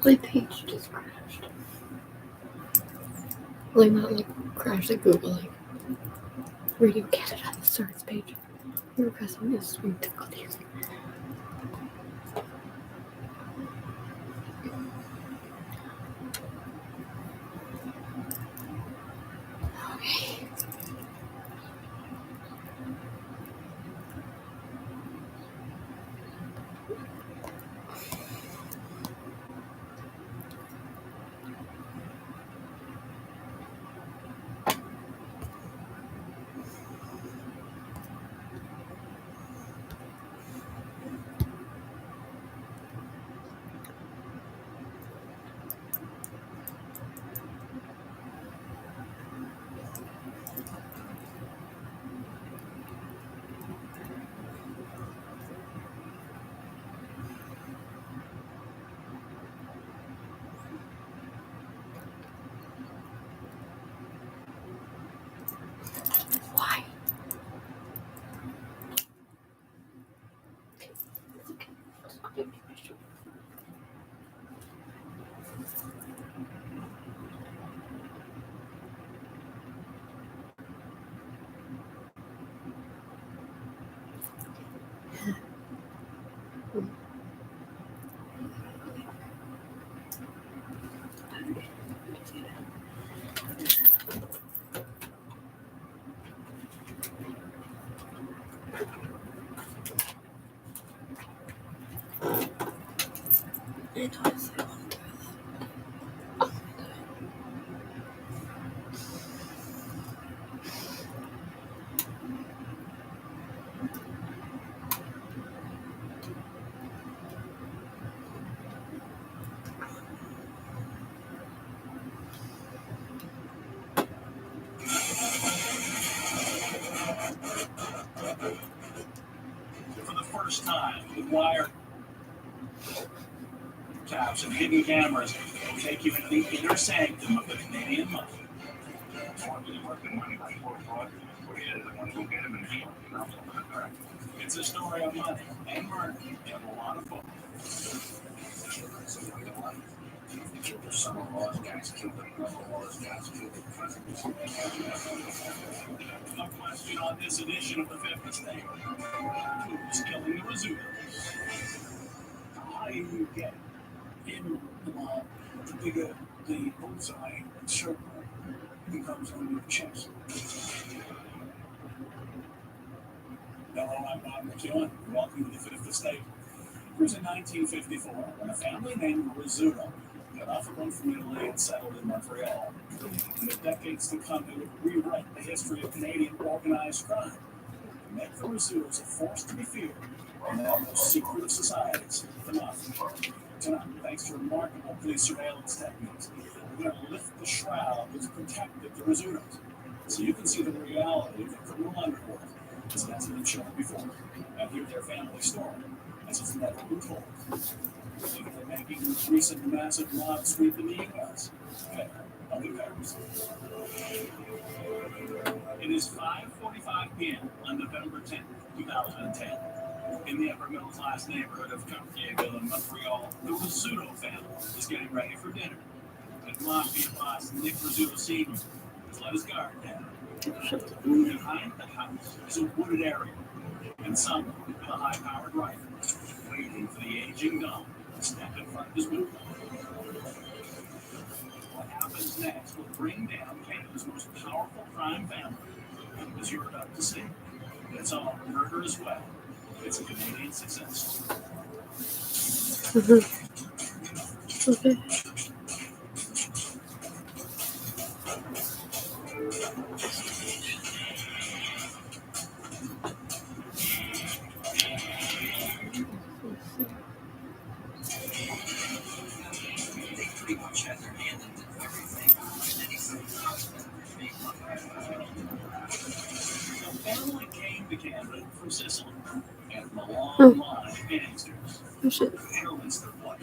My page just crashed. Like not like crashed like Google, like Radio Canada, the search page. You're pressing this screen difficulties. Okay. Why? For the first time, with wire taps and hidden cameras will take you into the inner sanctum of the Canadian Muffin. It's a story of money and murder and a lot of fun. No question on this edition of the Fifth Estate. Who's killing the Rizzuto? How do you get in the mob, the bigger the bullseye circle becomes on your chest? Hello, I'm Bob McEwen. Welcome to the Fifth Estate. It was in 1954 when a family named Rizzuto got off a run from Italy and settled in Montreal. In the decades to come, they would rewrite the history of Canadian organized crime and make the Rizzutos a force to be feared in the most secret of societies, the Mafia. Tonight, thanks to remarkable police surveillance techniques, we're going to lift the shroud that's protected the Rizzutos so you can see the reality of the criminal underworld as it hasn't been shown before, and hear their family story as it's never been told. They're making this recent massive mob sweep in the U.S. Okay, I'll be back. It is 5:45 p.m. on November 10th, 2010. In the upper middle class neighborhood of Cartierville in Montreal, the Rizzuto family is getting ready for dinner. And mafia boss Nick Rizzuto Sr. has let his guard down. Behind the house is a wooded area, and someone with a high-powered rifle waiting for the aging Don to step in front of his window. What happens next will bring down Canada's most powerful crime family, as you're about to see. It's all murder as well. It's a Canadian success. Okay. They pretty much had their hand in everything. The family came to Canada from Sicily and from a long line of gangsters. Heroin's their blood.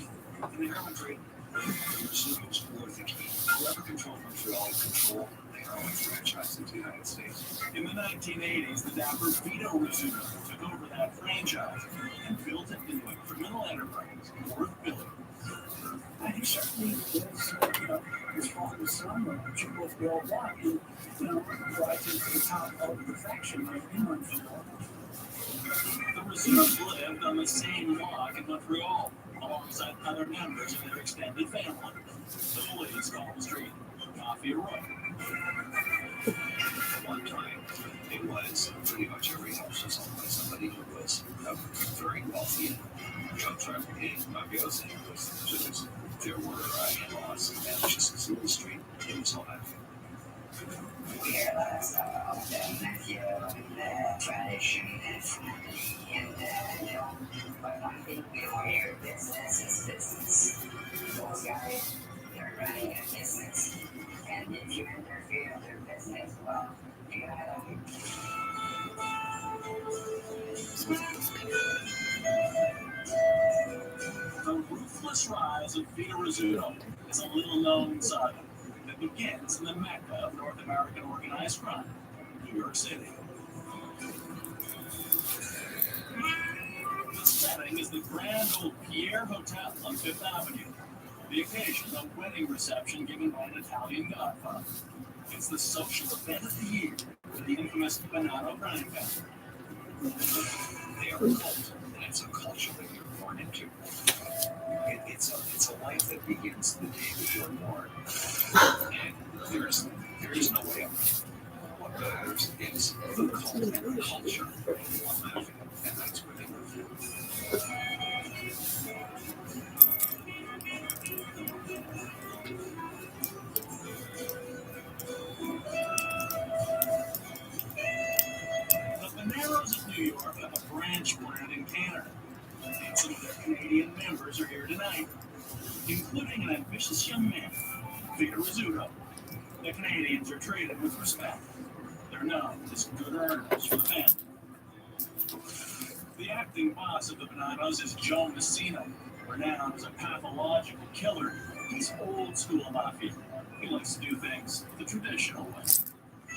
In the heroin trade, Rizzuto's were the key. Whoever controlled Montreal controlled the heroin franchise in the United States. In the 1980s, the dapper Vito Rizzuto took over that franchise and built it into a criminal enterprise worth billions. And he certainly is, his father's son, which you both all want, and, rising to the top of the faction in Montreal. The Rizzutos lived on the same block in Montreal, alongside other members of their extended family. The police call the street Mafia Road. One time, it was pretty much every house was owned by somebody who was very wealthy and drug trafficking, mafiosi. There were in-laws and managers in the street. It was all happening. We hear a lot of stuff about them, Matthew, and the tradition and family, and but I think we all hear business is business. Those guys, they're running a business, and if you interfere with their business, well, you gotta. The ruthless rise of Vito Rizzuto is a little-known saga that begins in the mecca of North American organized crime, New York City. The setting is the grand old Pierre Hotel on Fifth Avenue. The occasion, a wedding reception given by an Italian godfather. It's the social event of the year for the infamous Bonanno crime family. They are a cult, and it's a culture that you're born into. It's a life that begins the day that you're born, and there is no way around it. What matters is the cult and the culture of living, and that's where they live. The Bonannos of New York have a branch plant in Canada. And some of their Canadian members are here tonight, including an ambitious young man, Vito Rizzuto. The Canadians are treated with respect. They're known as good earners for the family. The acting boss of the Bonannos is Joe Messina, renowned as a pathological killer. He's old school mafia. He likes to do things the traditional way.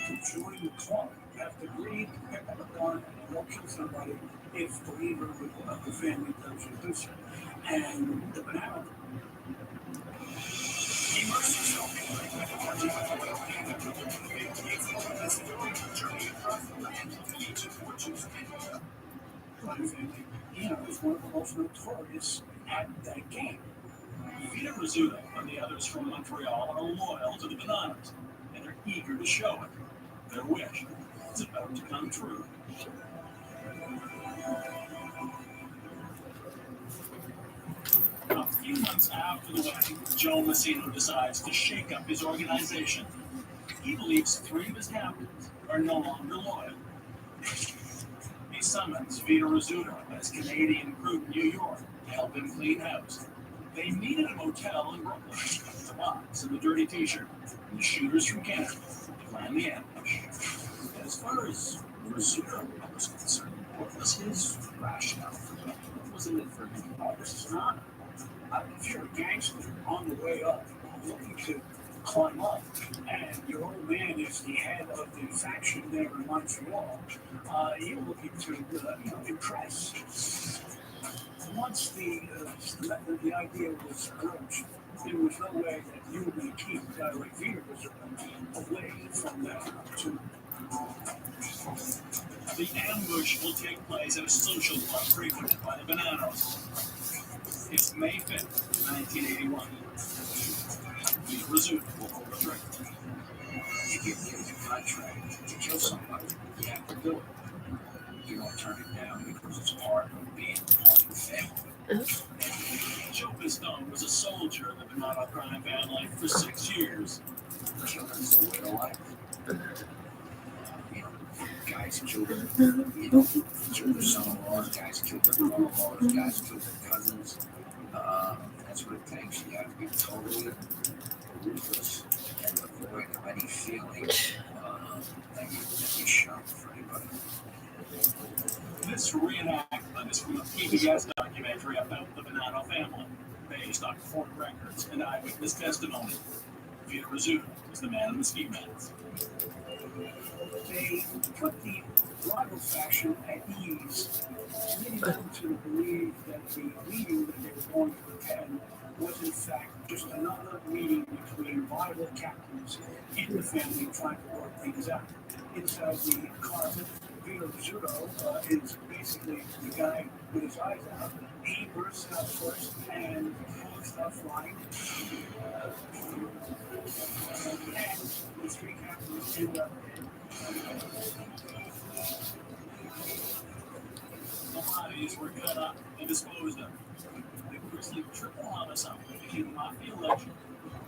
To join the club, you have to agree to pick up a gun and go kill somebody if the leader of the family tells you to do so. And the Bonanno. Immerse yourself is one of the most notorious at that game. Vito Rizzuto and the others from Montreal are loyal to the Bonannos, and they're eager to show it. Their wish is about to come true. A few months after the wedding, Joe Messina decides to shake up his organization. He believes three of his captains are no longer loyal. He summons Vito Rizzuto and his Canadian crew in New York to help him clean house. They meet at a motel in Brooklyn, the box and the dirty t-shirt, and the shooters from Canada plan the ambush. As far as Rizzuto was concerned, what was his rationale for that? What was in it for him? Oh, this is not. If you're a gangster on the way up, looking to climb up, and your old man is the head of the faction there in Montreal, you're looking to impress. Once the idea was broached, there was no way that you would keep a guy like Vito away from that opportunity. The ambush will take place at a social club frequented by the Bonannos. It's May 5th, 1981. Vito Rizzuto will pull the trigger. You give me a contract to kill somebody, you have to do it. You don't turn it down because it's part of being part of the family. Joe Pistone was a soldier in the Bonanno crime family for 6 years. Killing's the way to life. Guys killed their, killed their son-in-laws, guys killed their brother-in-laws, guys killed their cousins. That's what it takes. You have to be totally ruthless and avoid any feeling that you shot for anybody. This reenactment is from a PBS documentary about the Bonanno family, based on court records and eyewitness testimony. Vito Rizzuto was the man in the ski masks. They put the rival faction at ease, leading them to believe that the meeting that they were going to attend was in fact just another meeting between rival captains in the family trying to work things out. Inside the closet, Vito Rizzuto is basically the guy with his eyes out. He bursts out first and pulls stuff flying. And the three captains end up the bodies were cut up and disposed of. The grisly triple homicide became a mafia legend,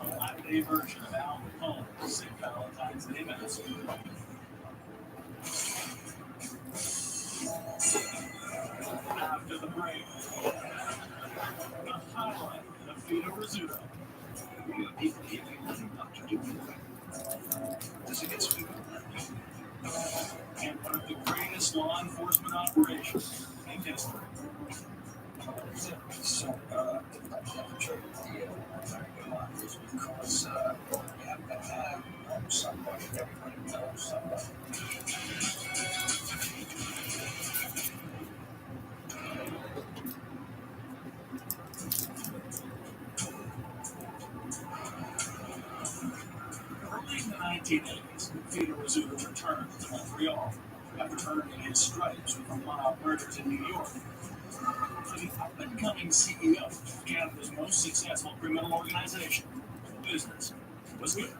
a latter-day version of Al Capone's St. Valentine's Day Massacre. After the break, the highlight of Vito Rizzuto. We have people giving nothing not to do with it. Does it get sweet on that? And one of the greatest law enforcement operations in history. So, I can't trade the American lot is because you have to know somebody, everybody knows somebody. Early in the 1980s, Vito Rizzuto returned to Montreal after earning his stripes with the mob murders in New York. For the up-and-coming CEO of Canada's most successful criminal organization, business was good.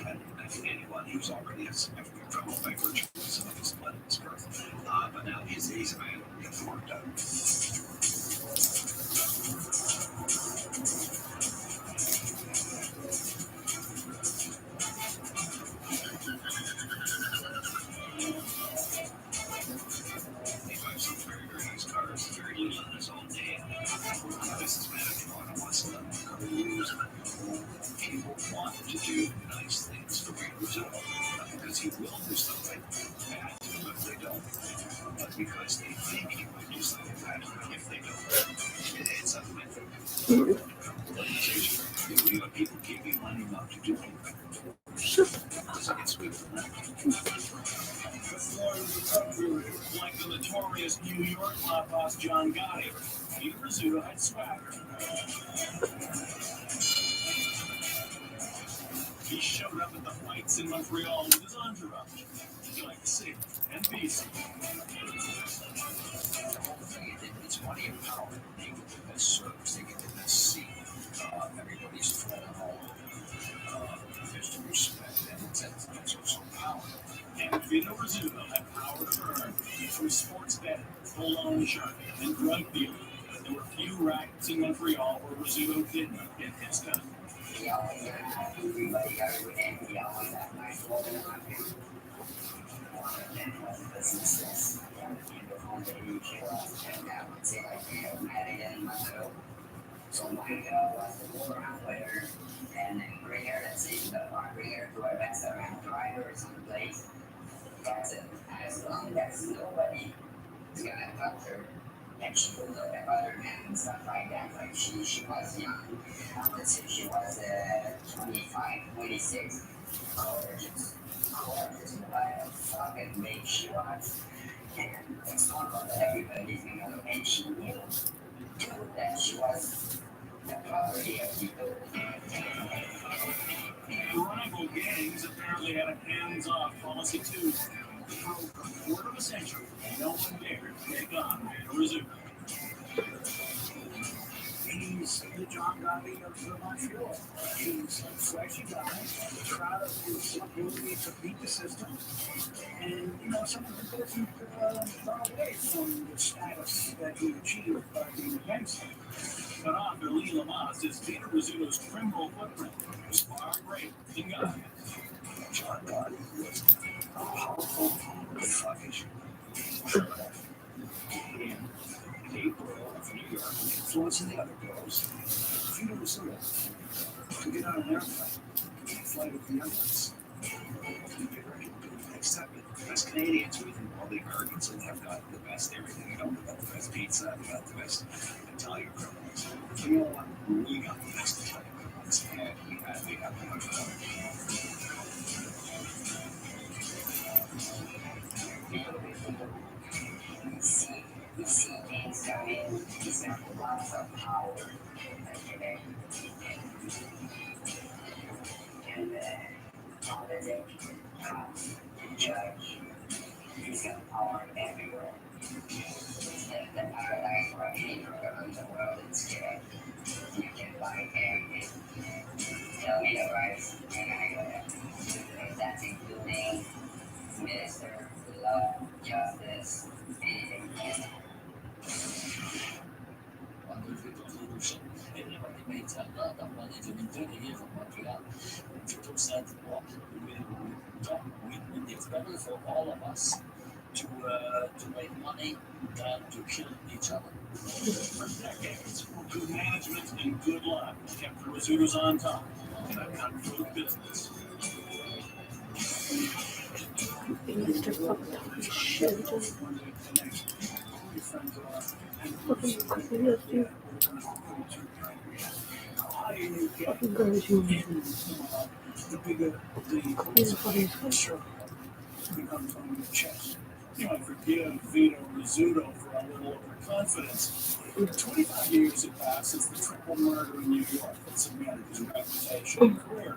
And anyone who's already a significant criminal by virtue of some of his blood in his birth. But now he's a man who gets worked out. He drives some very, very nice cars, very little in his own day. This is managing on a West People want to do nice things for Vito Rizzuto, not because he will do something bad to them if they don't, but because they think he might do something bad to them if they don't. It's a method. Organization. You know, people give you money not to do anything. Does it get sweet from that? Before the drug guru, like the notorious New York mob boss John Gotti, Vito Rizzuto had swagger. He showed up at the fights in Montreal with his entourage. You like to see and be seen. It's money and power. They get the best service. They get the best seat. Everybody's falling all over. There's the respect and it's also power. And Vito Rizzuto had power to earn through sports betting, full-on insurance, and drug dealing. There were few rackets in Montreal where Rizzuto didn't get his cut. Everybody got everything. We all want that nice woman in my family. Businesses. Home that you care about, and that would say, like, you know, married in my girl. So my girl was the all-around player, and then bring her, let's see, bring her to a restaurant, drive her someplace. That's it. As long as nobody is gonna touch her, and she will look at other men and stuff like that. Like she was young. Let's say she was 25, 26. Gorgeous. What a fucking bitch she was. And it's not about everybody's gonna look, and she knew too that she was the property of people. The rival gangs apparently had a hands-off policy too. For over a quarter of a century, no one dared take on Vito Rizzuto. He's the John Gotti of Montreal. He's a flashy guy, proud of his ability to beat the system. And, you know, someone who doesn't run away from the status that he achieved by being a gangster. But Author Lee Lamont says Vito Rizzuto's criminal footprint was far greater than Gotti. John Gotti was a powerful, sluggish, in April of New York, influencing the other girls. Vito Rizzuto could get on an airplane and fly with the Emirates. Except as Canadians, we think all the Americans have got the best everything. You know, we got the best pizza, we got the best Italian criminals. You know what? We got the best Italian criminals, and we have the much more. You see things coming. He's got lots of power. holiday, cop, judge. He's got power everywhere. He's like the paradise where any program in the world is scared. You can buy anything. Tell me the rights, and I go there. And that's including minister, law, justice, anything. Quando il vedo Revolution era diventata da una legge from Montreal. People said, well, it's better for all of us to make money than to kill each other. For decades, good management and good luck kept the Rizzutos on top in a cutthroat business. Mr. Fucked up shit. Fucking crazy, dude. Fucking crazy. The bigger the pressure becomes on your chest. You might forgive Vito Rizzuto for a little overconfidence. 25 years had passed since the triple murder in New York that cemented his reputation and career.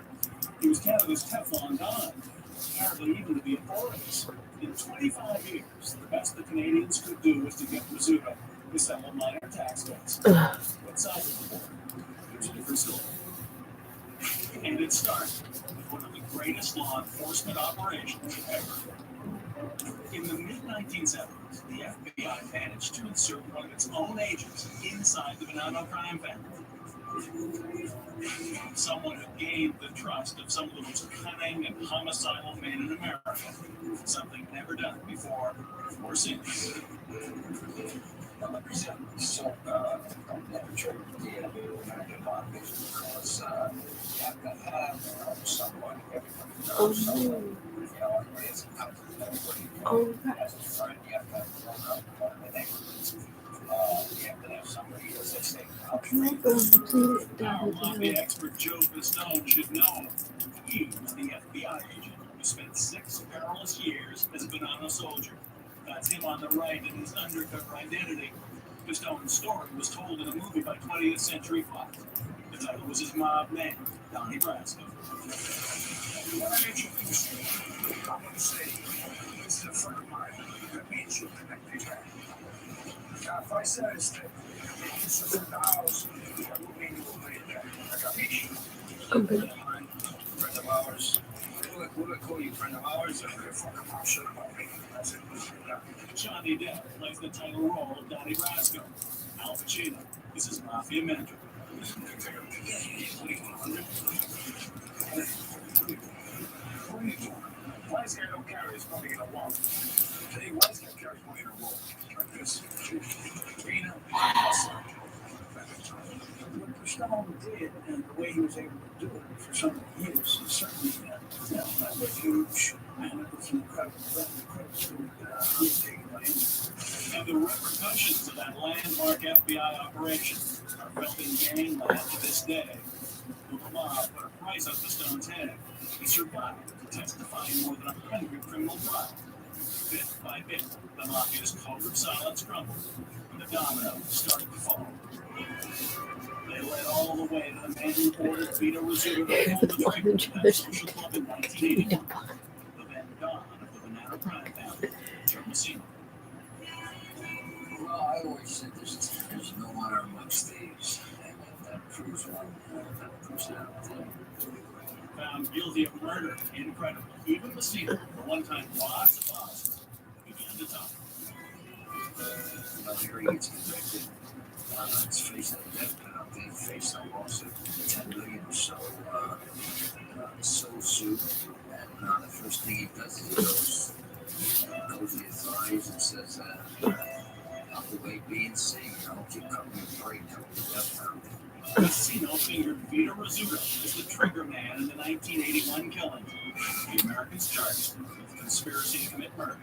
He was Canada's Teflon Don, apparently even to the authorities. In 25 years, the best the Canadians could do was to get Rizzuto to settle a minor tax case. What side of the border? There's a different story. And it started with one of the greatest law enforcement operations ever. In the mid-1970s, the FBI managed to insert one of its own agents inside the Bonanno crime family. Someone who gained the trust of some of the most cunning and homicidal men in America. Something never done before or since. So, I'm never traded the American bondage because you have to have someone, everybody knows someone. You know, everybody has a company, everybody has a friend, you have to have a grown up one of the neighborhoods. You have to have somebody who says, say, Our mafia expert Joe Pistone should know. He was the FBI agent who spent 6 perilous years as a Bonanno soldier. That's him on the right in his undercover identity. Pistone's story was told in a movie by 20th Century Fox. The title was his mob name, Donnie Brasco. When I introduce you, I'm going to say, this is a friend of mine. That means you'll connect me back. Now, if I said this thing, this is in the house, that would mean you will pay it back. I got me. Friend of ours. What do I call you, friend of ours? Or fucking mouth shut about me. That's it. Johnny Depp plays the title role of Donnie Brasco. Al Pacino is his mafia mentor. What do you want, 100? What are you doing? Why is there no carry his money in a wallet? Hey, why is there carry money in a wallet? Like this. Reno, What Pistone did and the way he was able to do it for so many years is certainly that was huge. And it was incredible. And the repercussions of that landmark FBI operation are felt in gangland to this day. The mob put a price on Pistone's head. He survived to testify in more than 100 criminal trials. Bit by bit, the mafia's code of silence crumbled, and the dominoes started to fall. They led all the way to the man who ordered Vito Rizzuto to pull the trigger of that social club in 1981. The then Don of the Bonanno crime family, Joe Messina. Well, I always said there's no honor amongst thieves, and that proves that. Found guilty of murder, incredible. Even Messina, the one-time boss of bosses, began to talk. Here he gets convicted. He's facing a death penalty, facing a lawsuit, $10 million or so, civil suit. And the first thing he does is he goes to the authorities and says, not the way B and C, keep covering the break, cover the death penalty. Messina fingered Vito Rizzuto as the trigger man in the 1981 killing. The Americans charged him with conspiracy to commit murder.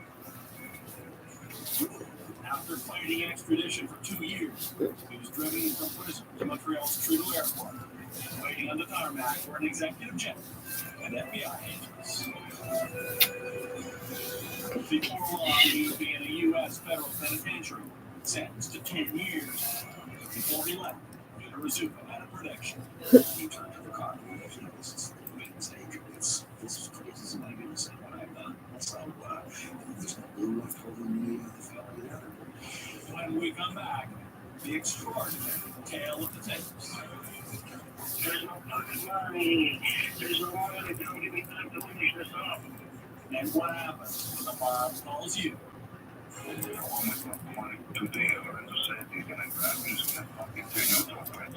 After fighting extradition for 2 years, he was driven from prison to Montreal's Trudeau Airport, waiting on the tarmac for an executive jet and FBI agents. Before long, he would be in a U.S. federal penitentiary, sentenced to 10 years. Before he left, Vito Rizzuto had a prediction. He turned to the car. This is cool. the extraordinary tale of the tapes. There's no fucking money. There's no money. Don't give me time to finish this up. And what happens when the mob calls you? I'm with my money today or in the set. He's gonna grab me. He's gonna fucking turn out for it.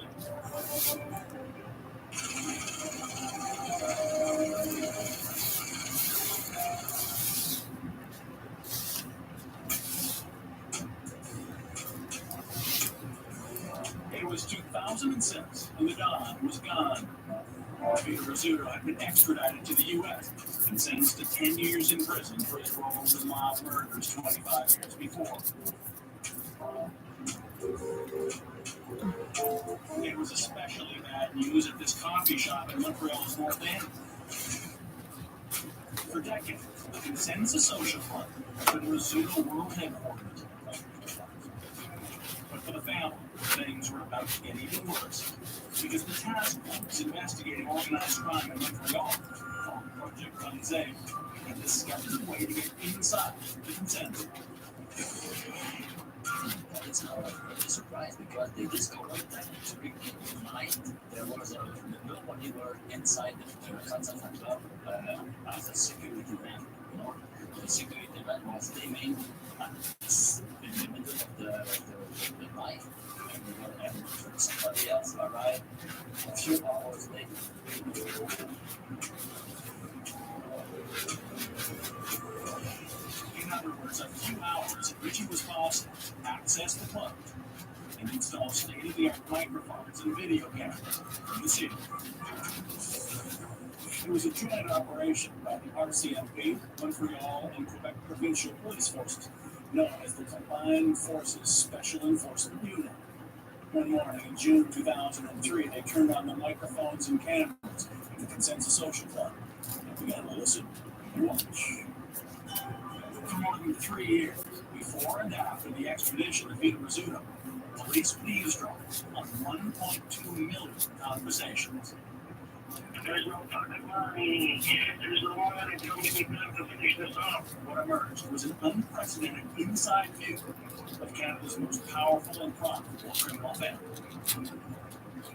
It was 2006, and the Don was gone. Peter Rizzuto had been extradited to the U.S. and sentenced to 10 years in prison for his role in mob murders 25 years before. It was especially bad news at this coffee shop in Montreal's North End. For decades, the Consensus Social Club had been Rizzuto World Headquarters. But for the family, things were about to get even worse because the task force investigating organized crime in Montreal, called Project Gonzague, had discovered a way to get inside the Consensus. It's not a surprise because they discovered that during the night there was nobody were inside the Consensus Club as a security man. You know, the security man was staying in the middle of the night, and somebody else arrived a few hours later. In other words, a few hours in which it was possible to access the club and install state-of-the-art microphones and video cameras in the city. It was a joint operation by the RCMP, Montreal, and Quebec Provincial Police Forces, known as the Combined Forces Special Enforcement Unit. One morning in June 2003, they turned on the microphones and cameras at the Consensus Social Club and began to listen and watch. For more than 3 years, before and after the extradition of Peter Rizzuto, police would eavesdrop on 1.2 million conversations. There's no fucking money. There's no money. Don't give me time to finish this up. What emerged was an unprecedented inside view of Canada's most powerful and profitable criminal family.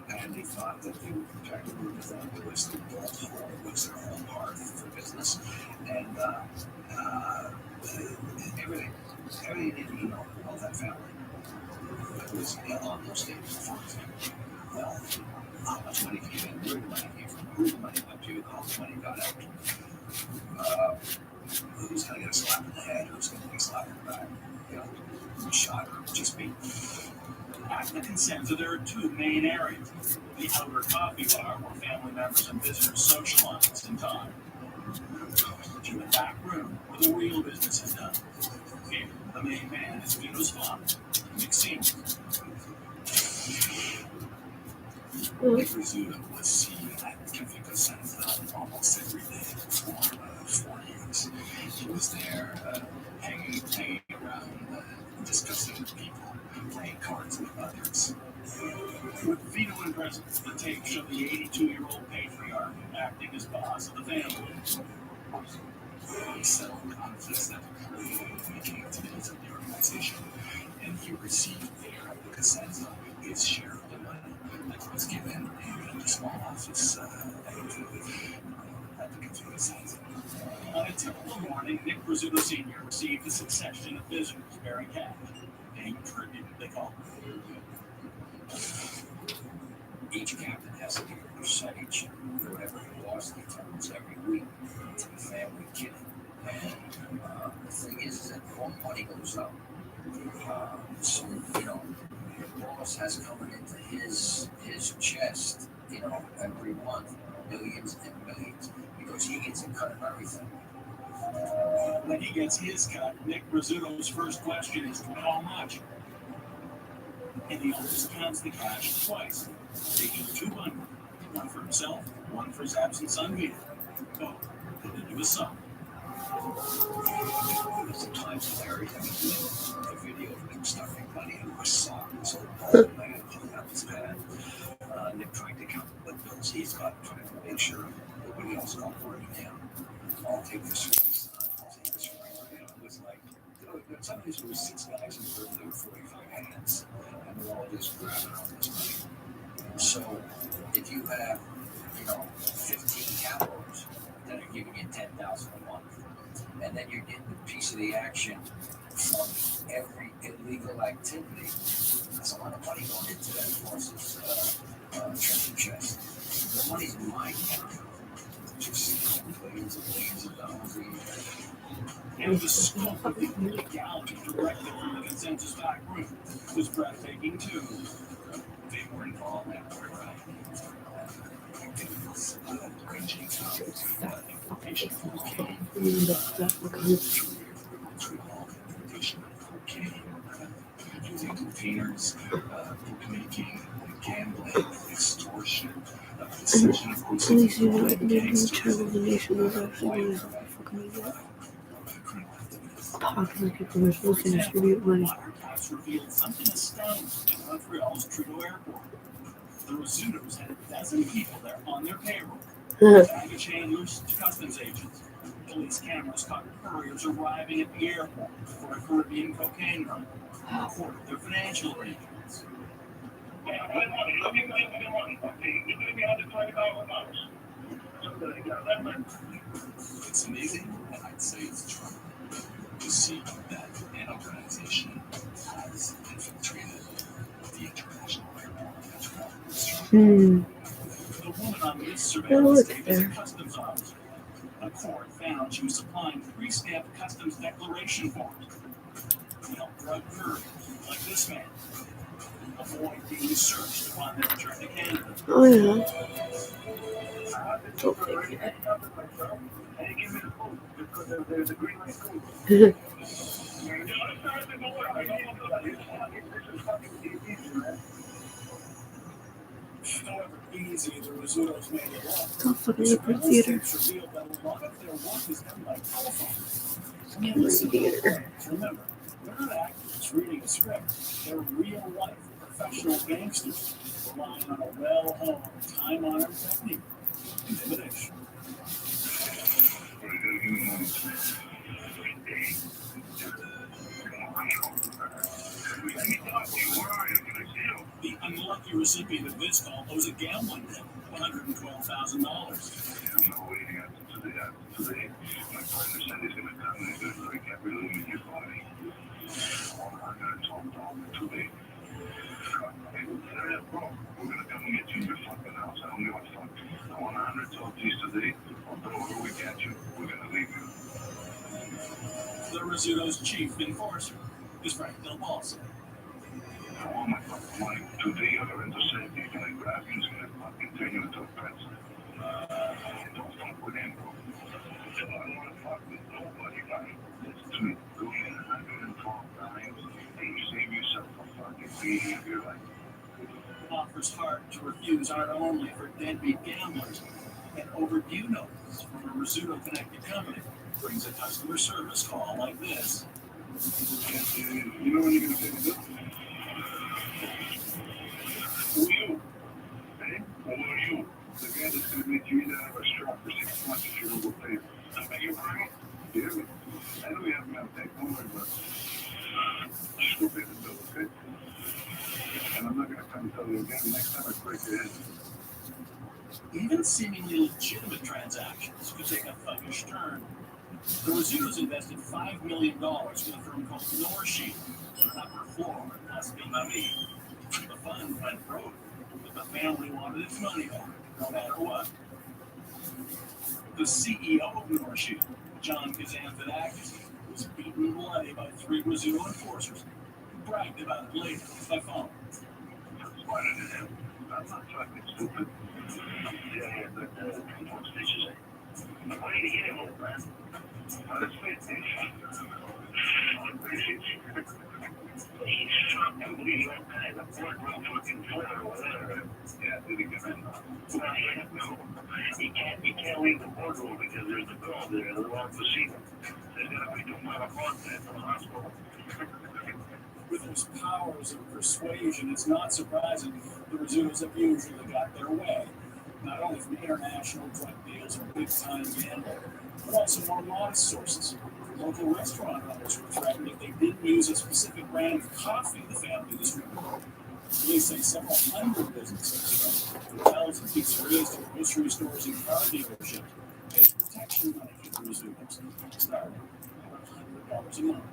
And they thought that they would protect them because that was the home, was their home hearth for business. And everything you know about that family was on those statements. For example, well, how much money came in, where the money came from, who the money went to, how the money got out, who's going to get a slap in the head, who's going to get a slap in the back, you know, who shot or just me. At the Consensus, there are two main areas: the outer coffee bar, where family members and visitors socialize and talk, and the back room, where the real business is done. Here, the main man is Vito's father, Nick Sr. Nick Rizzuto was seen at Cafe Consensus almost every day for 4 years. He was there hanging around, discussing with people, playing cards with others. With Vito in prison, the tape showed the 82-year-old patriarch acting as boss of the family. He settled conflicts that became activities of the organization, and he received there at the Consensus his share of the money that was given in the small office at the Consensus. On a typical morning, Nick Rizzuto Sr. received a succession of visitors bearing cash, paying tribute, they call it. Each captain has to give a percentage or whatever it was he turns every week to the family kitty. And the thing is that more money goes up. So, you know, the boss has coming into his chest, you know, every month, millions and millions, because he gets a cut of everything. When he gets his cut, Nick Rizzuto's first question is, how much? And he always counts the cash twice, taking 2 bundles, one for himself, one for his absent son Vito. Oh, and to his son. Sometimes Larry had a video of him stuffing money into his sock, so the man pulling out his pad. Nick trying to count what bills he's got, trying to make sure nobody else got working him. I'll take this for my son. I'll take this for my son. It was like, Sometimes there were 6 guys in the room, there were 45 hands, and they're all just grabbing on this money. So if you have, 15 cowboys that are giving you $10,000 a month, and then you're getting a piece of the action from every illegal activity, that's a lot of money going into that force's treasure chest. The money's in my account. Just billions of dollars a year. And the scope of the illegality directly from the consensus back room was breathtaking too. They were involved in ranging from importation of cocaine, using containers, bookmaking, gambling, extortion, possession of At least you know the return of the nation was actually used for fucking idiot. Popular people were supposed to distribute money. Archives revealed something astounding at Montreal's Trudeau Airport. The Rizzutos had a dozen people there on their payroll. Baggage handlers to customs agents. Police cameras caught couriers arriving at the airport for a Caribbean cocaine run. Reported their financial arrangements. It's amazing, and I'd say it's troubling to see that an organization has infiltrated the international airport of Montreal. The woman on this surveillance tape is a customs officer. A court found she was supplying pre-stamped customs declaration forms. Drug couriers like this man avoid being searched upon their return to Canada. Oh yeah. Don't take it. However easy the Rizzutos made it look, Don't fucking look at theater. revealed that a lot of their work is done by telephone. Theater. Remember, they're not actors reading a script. They're real-life professional gangsters relying on a well-honed, time-honored technique: intimidation. The unlucky recipient of this call owes a gambling debt of $112,000. I'm not waiting until today. My partner said he's going to come and he's going to break every limb in your body. $112 today. Bro, we're going to come and get you in your fucking house. I don't give a fuck. I want 112 G's today. Although we get you, we're going to leave you. The Rizzuto's chief enforcer is Frank Del Balsa. I want my fucking money today or into safety. He's going to grab you. He's going to fucking turn you into a pencil. Don't fuck with him, bro. I don't want to fuck with nobody, man. It's to go in 112 times and you save yourself a fucking beating of your life. Offers hard to refuse aren't only for deadbeat gamblers. An overdue notice from a Rizzuto-connected company brings a customer service call like this. You know when you're going to pay the bill? Who are you? Hey? Who are you? The guy that's going to make you eat out of a straw for 6 months if you don't go pay him. I bet you're right. Yeah, I know you haven't got to take over, but just go pay the bill, okay? And I'm not going to come and tell you again. Next time I break your head. Even seemingly legitimate transactions could take a thuggish turn. The Rizzutos invested $5 million with a firm called Norshield on an upper floor in Las Vegas. The fund went broke, but the family wanted its money back, no matter what. The CEO of Norshield, John Kazantzakis, was beaten bloody by 3 Rizzuto enforcers who bragged about it later by phone. Smarter than him. I'm not fucking stupid. Yeah, but what's this you say? I'm ready to get him, old man. Let's fit this. He's fucking unbelievable. The boardroom fucking flare or whatever. Yeah, did he get in? No. You can't leave the boardroom because there's a girl there that wants to see him. There's going to be too much contact from the hospital. With his powers of persuasion, it's not surprising the Rizzutos have usually got their way, not only from international drug deals and big-time gambling, but also more modest sources. Local restaurant owners were threatened if they didn't use a specific brand of coffee the family was drinking. Police say several hundred businesses, from hotels and pizzerias to grocery stores and car dealerships, paid protection money for the Rizzutos, starting at $100 a month.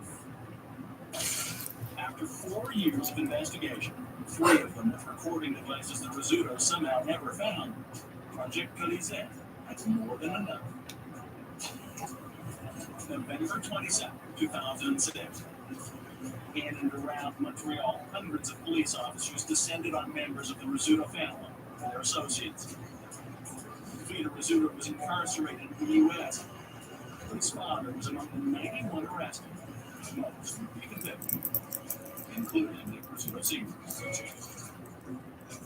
After 4 years of investigation, 3 of them with recording devices the Rizzutos somehow never found, Project Colisée has more than enough. November 27, 2006. In and around Montreal, hundreds of police officers descended on members of the Rizzuto family and their associates. Vita Rizzuto was incarcerated in the U.S. His father was among the 91 arrested, most would be convicted, including Nick Rizzuto Sr.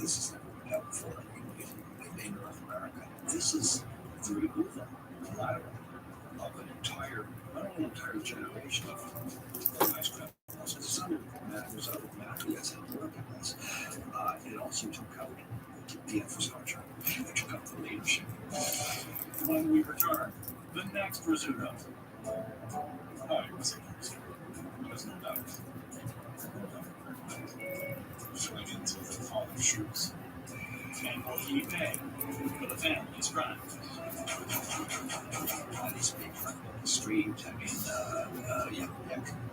This has never been done before in North America. This is the removal, collateral of an entire, not only an entire generation of vice criminals. Some of that was out of Matthew as a work in this. It also took out the infrastructure. It took out the leadership. When we return, the next Rizzuto. There's no doubt. Showing into the father's shoes. And what he paid for the family's crime. These big streams, I mean,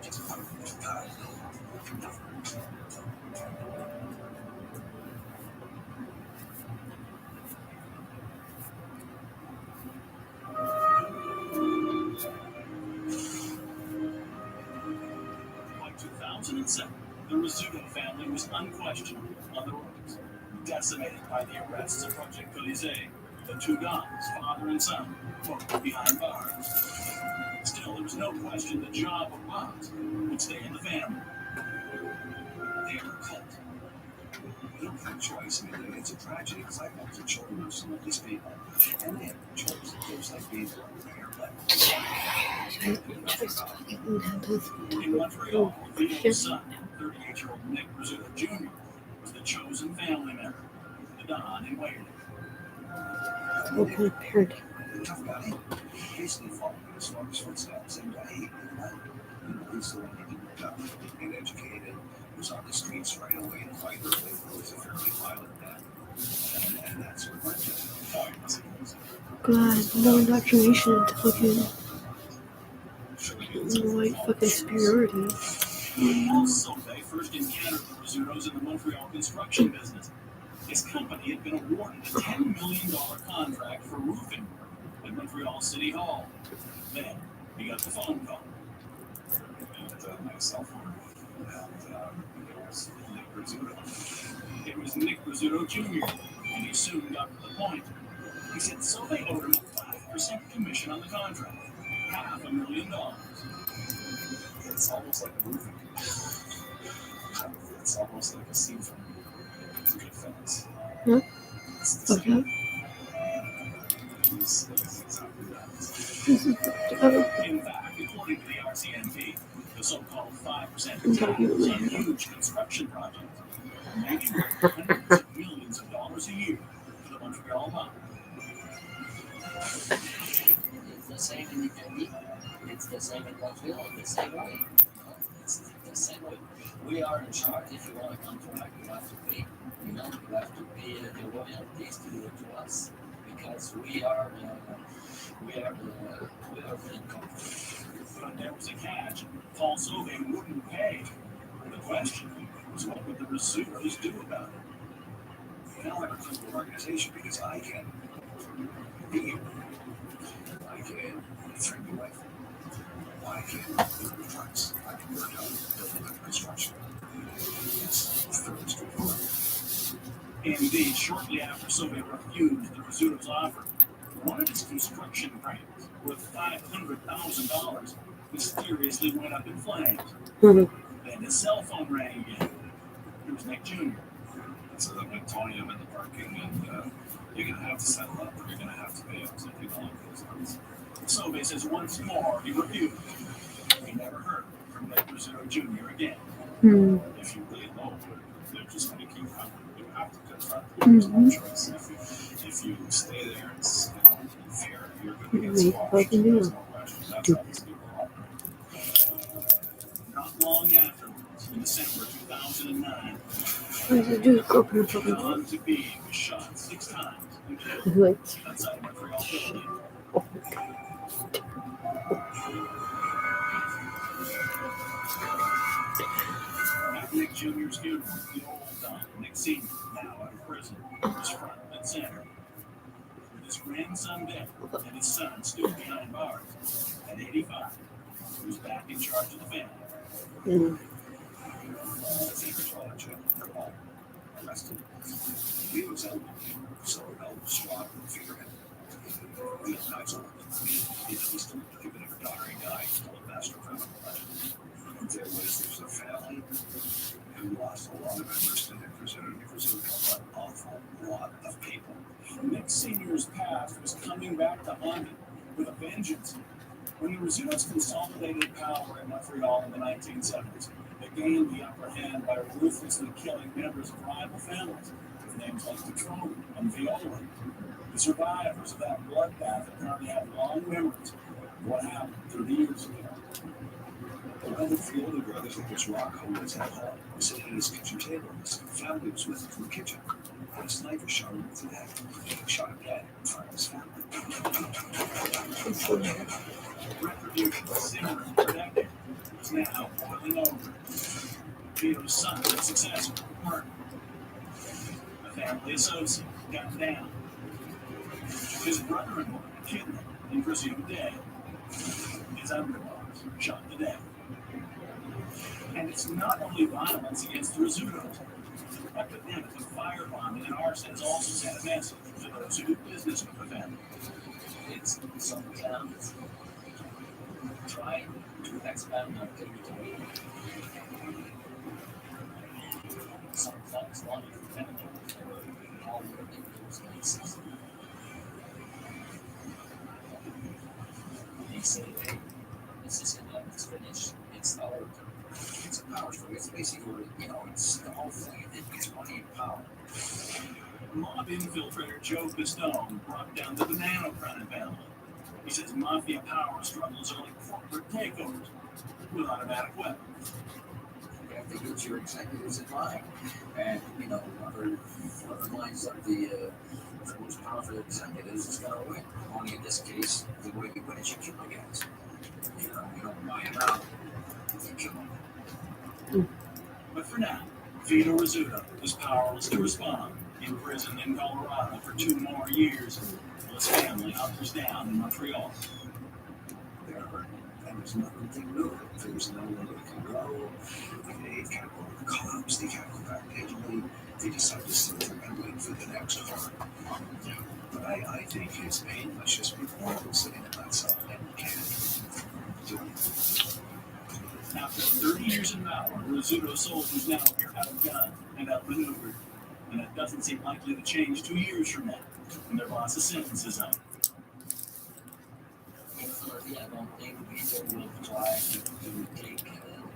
just By 2007, the Rizzuto family was unquestioned on the ropes, decimated by the arrests of Project Colisée. The 2 Dons, father and son, both behind bars. Still, there was no question the job of Bonds would stay in the family. They are a cult. They don't have a choice. I mean, it's a tragedy because I love the children of some of these people. And they have a choice. It goes like being In Montreal, Vito's son, 38-year-old Nick Rizzuto Jr., was the chosen family member, the Don in waiting. What kind of parenting? Tough guy. Basically following his father's footsteps. And he's the one that didn't look up, didn't get educated, was on the streets right away and quite early. He was a fairly violent man. And that's what led to it. God, no indoctrination into fucking white fucking superiority. Also, they first encountered the Rizzutos in the Montreal construction business. His company had been awarded a $10 million contract for roofing work at Montreal City Hall. Then he got the phone call. And my cell phone. And it was Nick Rizzuto. It was Nick Rizzuto Jr., and he soon got to the point. He said so they owed him a 5% commission on the contract, $500,000. It's almost like a movie. It's almost like a scene from Goodfellas. Huh? Okay. It's exactly that. In fact, according to the RCMP, the so-called 5% commission was a huge construction project, making hundreds of millions of dollars a year for the Montreal mob. It's the same in Italy. It's the same in Montreal. The same way. It's the same way. We are in charge. If you want to contract, you have to pay. You have to pay the royalties to us because we are the income. But there was a catch. Paul Sauvé wouldn't pay. The question was, what would the Rizzutos do about it? They don't have a criminal organization because I can be here. I can threaten your wife. I can build the trucks. I can work out building and construction. It's fairly straightforward. Indeed, shortly after Sauvé refused the Rizzuto's offer, one of his construction grants, worth $500,000, mysteriously went up in flames. Then his cell phone rang again. It was Nick Jr. So I'm like, Tony, I'm in the parking, and you're going to have to settle up, or you're going to have to pay up something along those lines. Sauvé says once more he refused. He never heard from Nick Rizzuto Jr. again. If you really know, they're just going to keep coming. You have to confront them. There's no choice. If you stay there, it's fair. You're going to get squashed. There's no question. That's how these people operate. long afterwards, in December 2009, What does it do? Open the fucking door. John Tabib was shot 6 times and killed Like, outside Montreal, Canada. At Nick Jr.'s funeral, the old Don, Nick Sr., now out of prison, was front and center. With his grandson dead and his son still behind bars, at 85, he was back in charge of the family. Arrested. He was out, so strong figurehead. The guys on he's still giving her daughter he died, still a master criminal. There's a family who lost a lot of members to Nick Rizzuto. Nick Rizzuto killed an awful lot of people. Nick Sr.'s past was coming back to haunt him with a vengeance. When the Rizzutos consolidated power in Montreal in the 1970s, they gained the upper hand by ruthlessly killing members of rival families with names like Petrone and Viola. The survivors of that bloodbath apparently have long memories of what happened 30 years ago. One of the older brothers, like this Rocco, was at home, sitting at his kitchen table. His family was with him from the kitchen. And a sniper shot him to death. He shot him dead in front of his family. Retribution simmering for decades is now boiling over. Vito's son, a successor, murdered. A family associate gunned down. His brother-in-law kidnapped and presumed dead. His underboss shot to death. And it's not only violence against the Rizzutos. Epidemic of firebombing and arson has also sent a message to those who do business with the family. It's some towns trying to expand their territory. Sometimes wanting to penetrate power in those places. They say, hey, this is enough, it's finished, it's our turn. It's a power struggle. It's basically, it's the whole thing. It's money and power. Mob infiltrator Joe Pistone brought down the Banana Crown family. He says mafia power struggles are like corporate takeovers with automatic weapons. You have to get your executives in line. And, one of the minds of the most powerful executives is going to win. Only in this case, the way you win is you kill the guys. You don't buy them out, you kill them. But for now, Vito Rizzuto is powerless to respond in prison in Colorado for 2 more years while his family hunkers down in Montreal. They're hurting, and there's nothing to do. There's no one that can go. They can't go to the cops. They can't go back to Italy. They decide to sit there and wait for the next card. But I think his pain must just be horrible sitting in that cell and can't do it. After 30 years in power, Rizzuto soldiers now appear outgunned and outmaneuvered, and it doesn't seem likely to change 2 years from now when their boss's sentence is up. In Philadelphia, I don't think Vito will try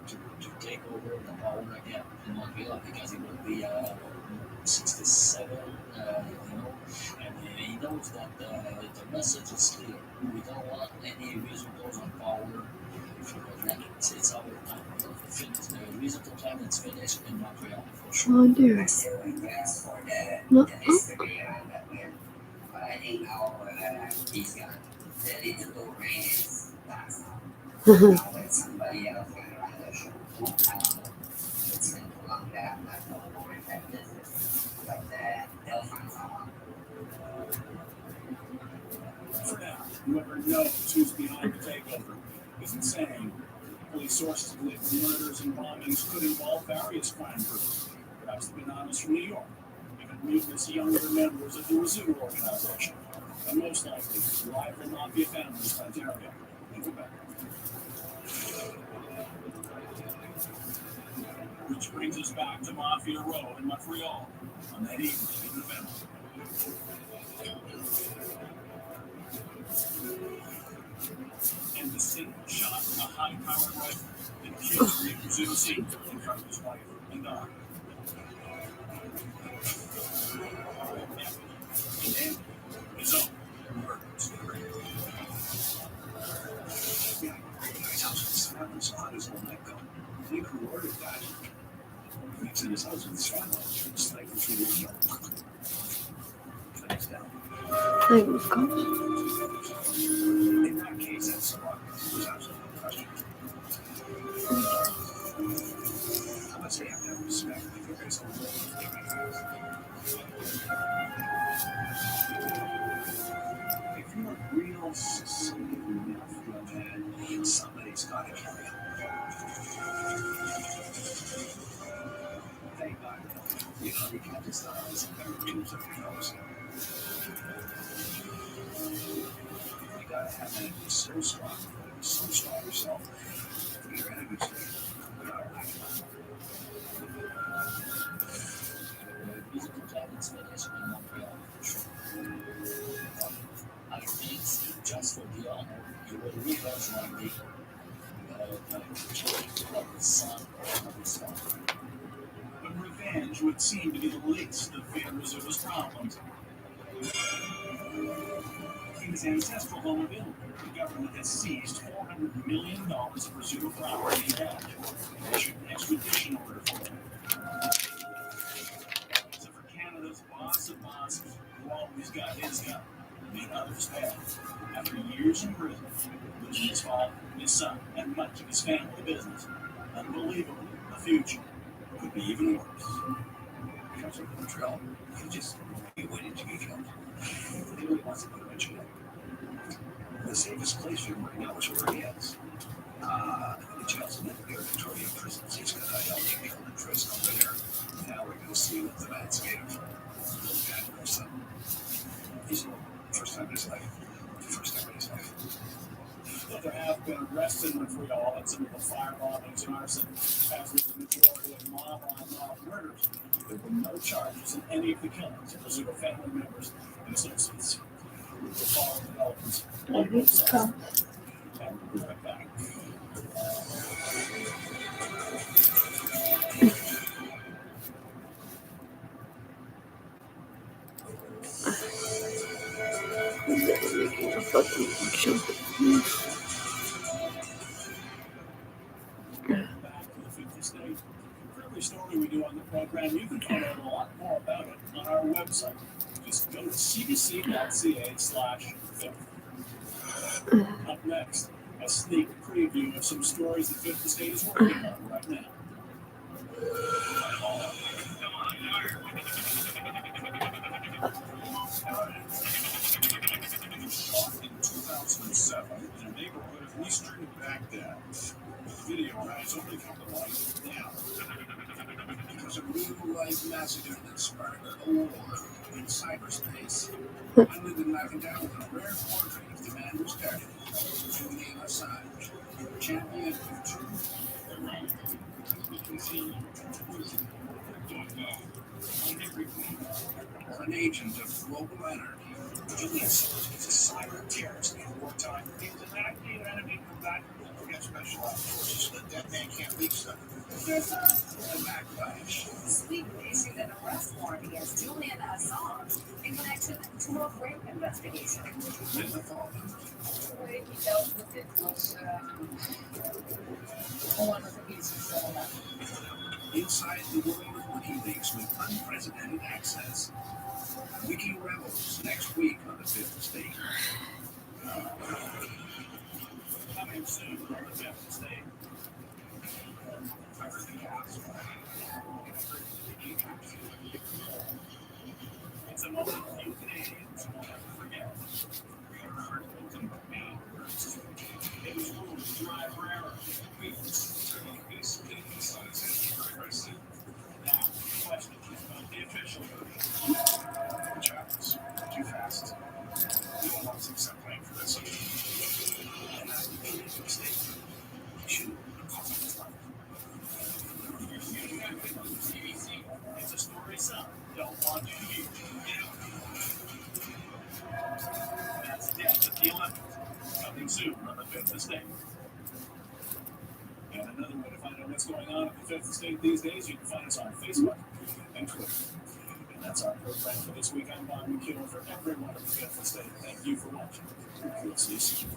to take over the power again in Montreal because it will be 67, and he knows that the message is clear. We don't want any Rizzutos on power. It's our time. The Rizzuto time is finished in Montreal for sure. oh dear. No. But I think now he's got the little range last when somebody else can run the show. It's been a long time, not no more effective. But they'll find someone. For now, whoever knows who's behind the takeover is insane. Police sources believe the murders and bombings could involve various crime groups, perhaps the Bananas from New York, even ruthless younger members of the Rizzuto organization, and most likely rival mafia families from Ontario and Quebec. Which brings us back to Mafia Row in Montreal on that evening in November. And the single shot from a high-powered rifle that kills Nick Rizzuto Sr. in front of his wife and daughter. And then his own murder story. Yeah, his house was surrounded, so how does all that go? think who ordered that. It's in his husband's family. It's like the traditional. Thanks down. Thank God. In that case, that's wrong. There's absolutely no question. I must say, I have no respect for there's a way of giving out. If you're real silly enough, man, somebody's got to kill you. Thank God. You know, you can't just always have tubes up your nose. You gotta have an enemy so strong yourself, that your enemies without acting. Musical Jackets Federation in Montreal. I think just for the honor, you will realize one day of the son of his father. But revenge would seem to be the least of Rizzuto's problems. In his ancestral home of Italy, the government has seized $400 million of Rizzuto property in cash and issued an extradition order for him. So for Canada's boss of bosses, who always got his gun, made others pay. After years in prison, losing his father, his son, and much of his family business, unbelievably, the future could be even worse. Councilor Montreal, he waited to get killed. He really wants to put him in jail. The safest place for him right now is where he is. The jail's in the Victoria prisons. He's going to help me killed in prison over there. Now we're going to see what the man's getting from little guy or son. He's the first time in his life. But there have been arrests in Montreal at some of the firebombings and arson, as with the majority of mob-on-mob murders. There were no charges in any of the killings of Rizzuto family members and associates. We will follow developments on both sides. And we'll be right back. Making a fucking jump. Back to the 50th state. For every story we do on the program, you can find out a lot more about it on our website. Just go to cbc.ca/fifth. Up next, a sneak preview of some stories the 50th state is working on right now. In 2007, in a neighborhood of eastern Baghdad, the video has only come to light now. It was a real-life massacre that sparked a war in cyberspace. I lived in Lavendale with a rare portrait of the man who started it, Julian Assange, champion of truth. We continue to prison. Don't know. On everything. Or an agent of global anarchy. Julian Assange is a cyber terrorist in wartime. He's an active enemy combatant. Forget special ops forces so that that man can't leak stuff. There's a backlash. Sweden issued an arrest warrant against Julian Assange in connection to a rape investigation. In the fall. The way he dealt with it was one of the pieces of that. Inside the world of WikiLeaks with unprecedented access. Wiki Rebels next week on the 5th Estate. Coming soon on the 5th Estate. It's a moment few Canadians will never forget. We are heartfelt and profound. It was ruled to drive rare. We turning this political science crisis. Now, the question is about the official version. Charles, too fast. We don't want to accept blame for this. And that's the big mistake. Shoot. It's a story some don't want you to hear. That's Death at the Olympics. Coming soon on the 5th Estate. And another way to find out what's going on at the 5th Estate these days, you can find us on Facebook and Twitter. And that's our program for this week. I'm Bob McEwen for everyone at the 5th Estate. Thank you for watching. We'll see you soon.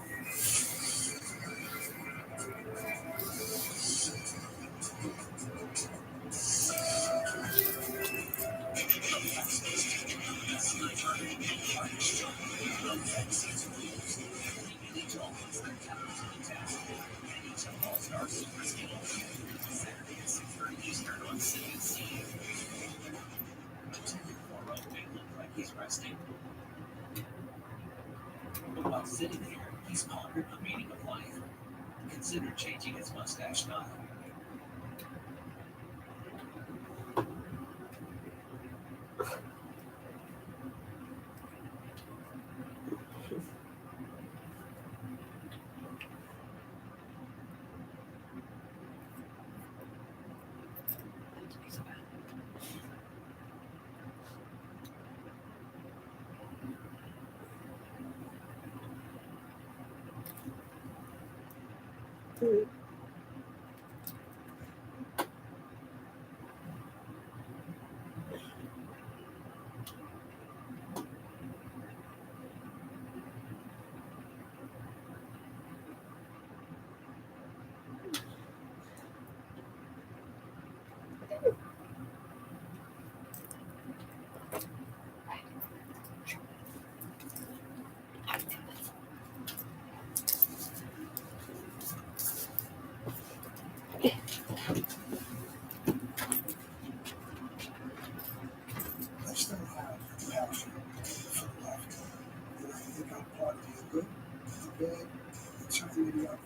considered changing his mustache style. I still have passion for life. And I think I'm part of the good, the bad, and certainly the ugly.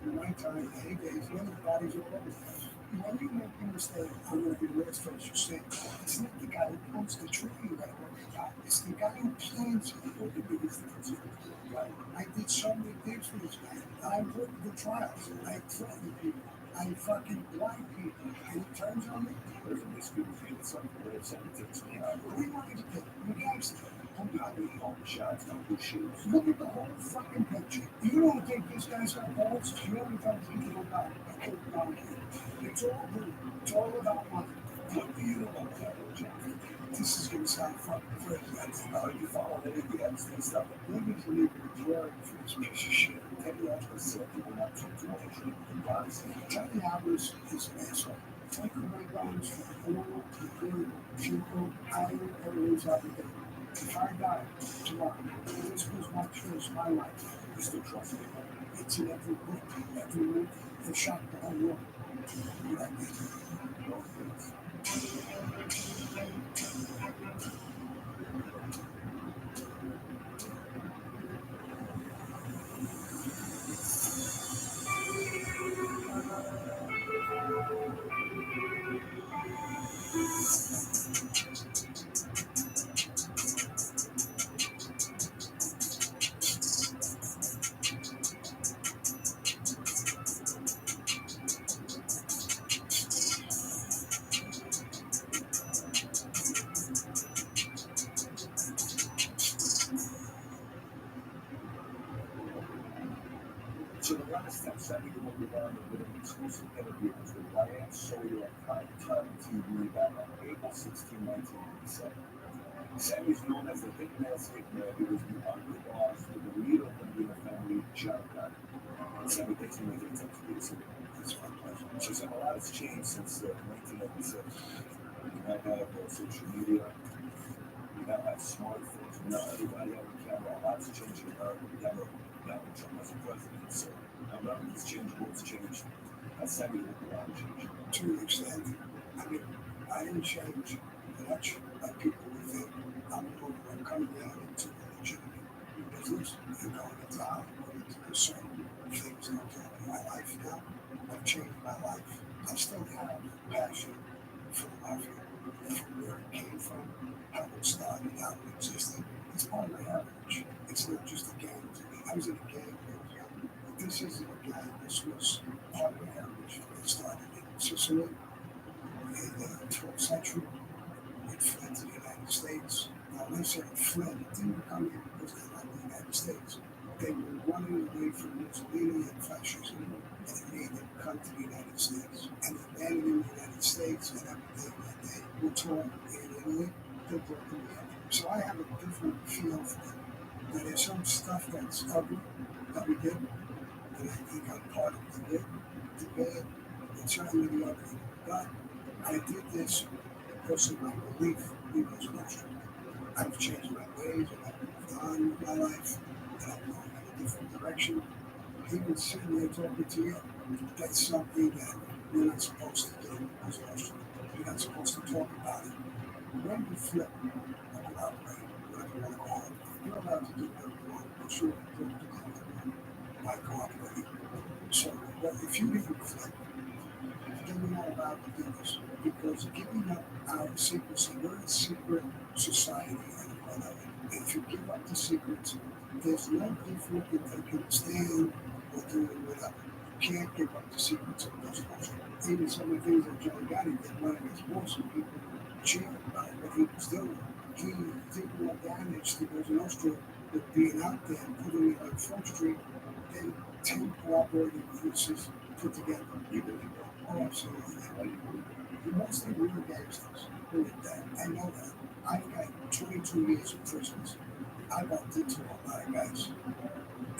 In my time, the heydays, the other bodies all over the place. When you make a mistake, I'm going to be the last face you say, it's not the guy who pulls the tree you got to worry about. It's the guy who plans it. What the biggest difference is. I did so many things for this guy. I worked the trials. I threatened people. I fucking blind people. And it turns on me. There's a dispute between the son and the son to this man. What do you want me to do? You gangster. I'm not doing all the shots, don't do shoes. Look at the whole fucking picture. You don't think this guy's got balls? You know what I'm thinking about? I could have gone here. It's all good. It's all about money. What do you know about that, Jack? This is going to sound fucking crazy. I don't know. You follow anything else and stuff. Maybe you need to be worried for this piece of shit. Every other said people not to do anything. Johnny Alvarez is an asshole. Take away guns from all the good people out there is every day. If I die tomorrow, this was my choice, my life. You still trust me? It's in every book, every move. They shot the whole world. You know what I mean? So the last time Sunday will be on with an exclusive interview with Ryan Sawyer on primetime TV back on April 16, 1987. Sammy's known as the hitman stickman who was the underboss for the leader of the family, John Gotti. Sammy thinks he made it to be it's my pleasure. She said a lot has changed since 1996. We now have social media. We now have smartphones. We now everybody on the camera. A lot's changed in America. We have Donald Trump as a president. So America's changed, what's changed. Sammy looked a lot changed. To an extent, I mean, I didn't change much like people would think. I'm coming down into a legitimate business and going into Hollywood to pursue things that I'm doing in my life now. I've changed my life. I still have passion for the mafia, from where it came from, how it started, how it existed. It's part of my heritage. It's not just a gang to me. I was in a gang when I was young. But this isn't a gang. This was part of my heritage. It started in Sicily in the 12th century. It fled to the United States. Now, they said it fled. It didn't come here because they liked the United States. They were running away from Mussolini and fascism, and it made them come to the United States. And they landed in the United States, and everything that they were taught in Italy, they brought them here. So I have a different feel for it. Now, there's some stuff that's ugly that we did, and I think I'm part of the good, the bad, and certainly the ugly. But I did this because of my belief in Cosa Nostra. I've changed my ways, and I've moved on with my life, and I'm going in a different direction. Even sitting here talking to you, that's something that you're not supposed to do in Cosa Nostra. You're not supposed to talk about it. When you flip, like an operator, whatever you want to call it, you're allowed to do whatever you want. But you're going to do whatever you want by cooperating. So But if you didn't reflect, then you're not allowed to do this. Because giving up our secrecy, we're a secret society and whatever. If you give up the secrets, there's no different if they can stand or do whatever. You can't give up the secrets of those culture. Even some of the things that John Gotti did running his horse and people cheered about what he was doing. He did more damage to Cosa Nostra with being out there and putting it on Front Street than 10 cooperating forces put together. Even oh, absolutely. Most of them were gangsters. Who did that? I know that. I've got 22 years of prisons. I bumped into a lot of guys.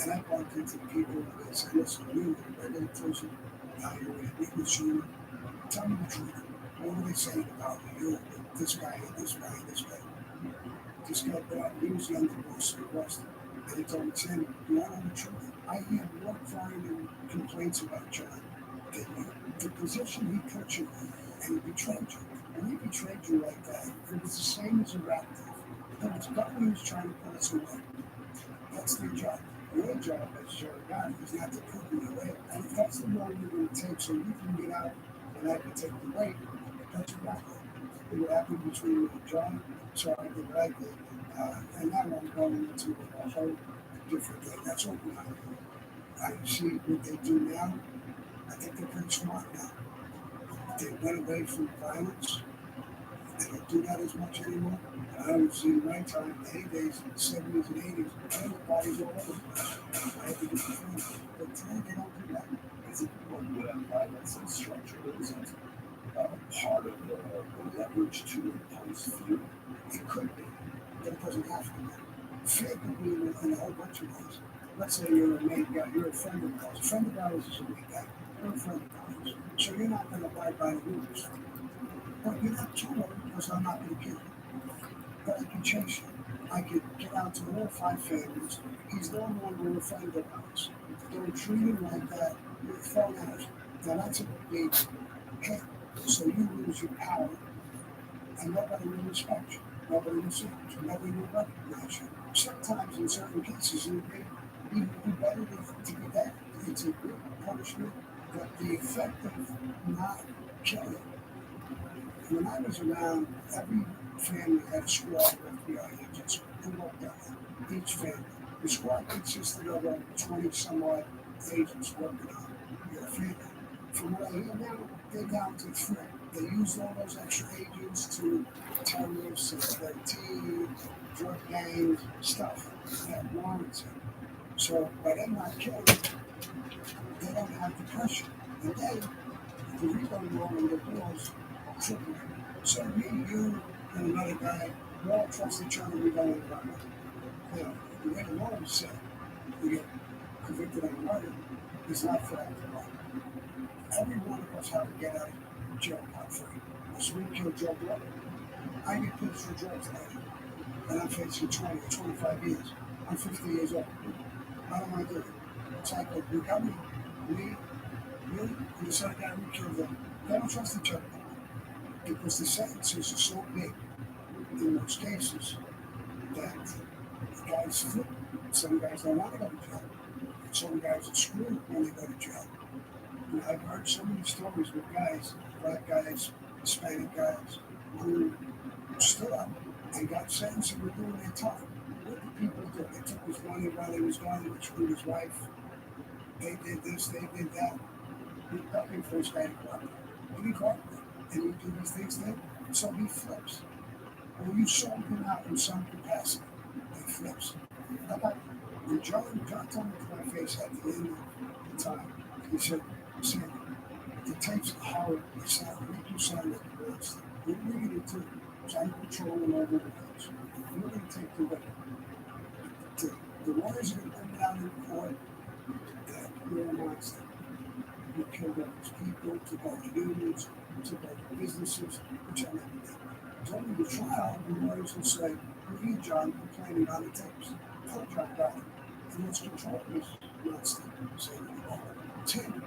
And I bumped into people that said, listen, you were in prison. Now you're in a witness unit. Tell me the truth. What were they saying about you? This guy and this guy and this guy. This guy brought, he was the underboss of Weston. And he told me, Sammy, you want to know the truth? I hear more crying and complaints about John than you. The position he put you in, and he betrayed you. When he betrayed you like that, it was the same as a rap thief. It was God who was trying to put us away. That's their job. Your job as Jerry God is not to put you away. And if that's the road you're going to take so you can get out and I can take the weight, that's what happened. What happened between you and John, so I did what I did. And now I'm going into a whole different thing. That's what we're doing. I see what they do now. I think they're pretty smart now. They went away from violence. They don't do that as much anymore. I don't see in my time, the heydays, in the 70s and 80s, everybody's all over the place. I had to get the phone. But today they don't do that. Is it what violence and structure isn't part of the leverage to impose fear? It could be, but it doesn't have to be. Fear could be in a whole bunch of ways. Let's say you're a made guy, you're a friend of ours. A friend of ours is a made guy. You're a friend of ours. So you're not going to abide by the rules. But you're not killing because I'm not going to kill you. But I can chase you. I could get out to all 5 families. He's no longer a friend of ours. Don't treat him like that. You're thrown out. Now that's a big hit. So you lose your power. And nobody will respect you. Nobody will see you. Nobody will recognize you. Sometimes in certain cases, it would be better to be that. It's a good punishment, but the effect of not killing. When I was around, every family had a squad of FBI agents who worked on it. Each family. The squad consisted of 20 some odd agents working on your family. From what I hear now, they're down to 3. They used all those extra agents to terrorists, 13, drug gangs, stuff that warrants it. So by them not killing, they don't have the pressure. And then the rebound law and the laws triple. So me, you, and another guy, we all trust each other, we go in the right. You know, the way the law is set, we get convicted of murder, is not for that to run. Every one of us have to get out of jail free. So we kill Joe Blow. I get put for drugs later, and I'm facing 20 or 25 years. I'm 50 years old. I don't want to do it. It's like, you got me, you, and this other guy, we killed them. They don't trust each other because the sentences are so big in most cases that guys flip. Some guys don't want to go to jail. Some guys are screwed when they go to jail. And I've heard so many stories with guys, black guys, Hispanic guys, who stood up and got sentenced and were doing their time. What did people do? They took his money while he was gone, they screwed his wife. They did this, they did that. He got him for his guy to cooperate. And he cooperated. And you do these things then, so he flips. When you sold him out in some capacity, he flips. When John told me to my face at the end of the time, he said, Sam, the tapes are horrible. They make you sound like a monster. What are we going to do? So I'm patrolling over the place. We're going to take the weight. The lawyers are going to come down in court that you're a monster. You killed all these people, took all the unions, took all the businesses, which I never did. During the trial, the lawyers will say, we need John complaining on the tapes. Tell John about it. And let's control this monster. Say, it's him.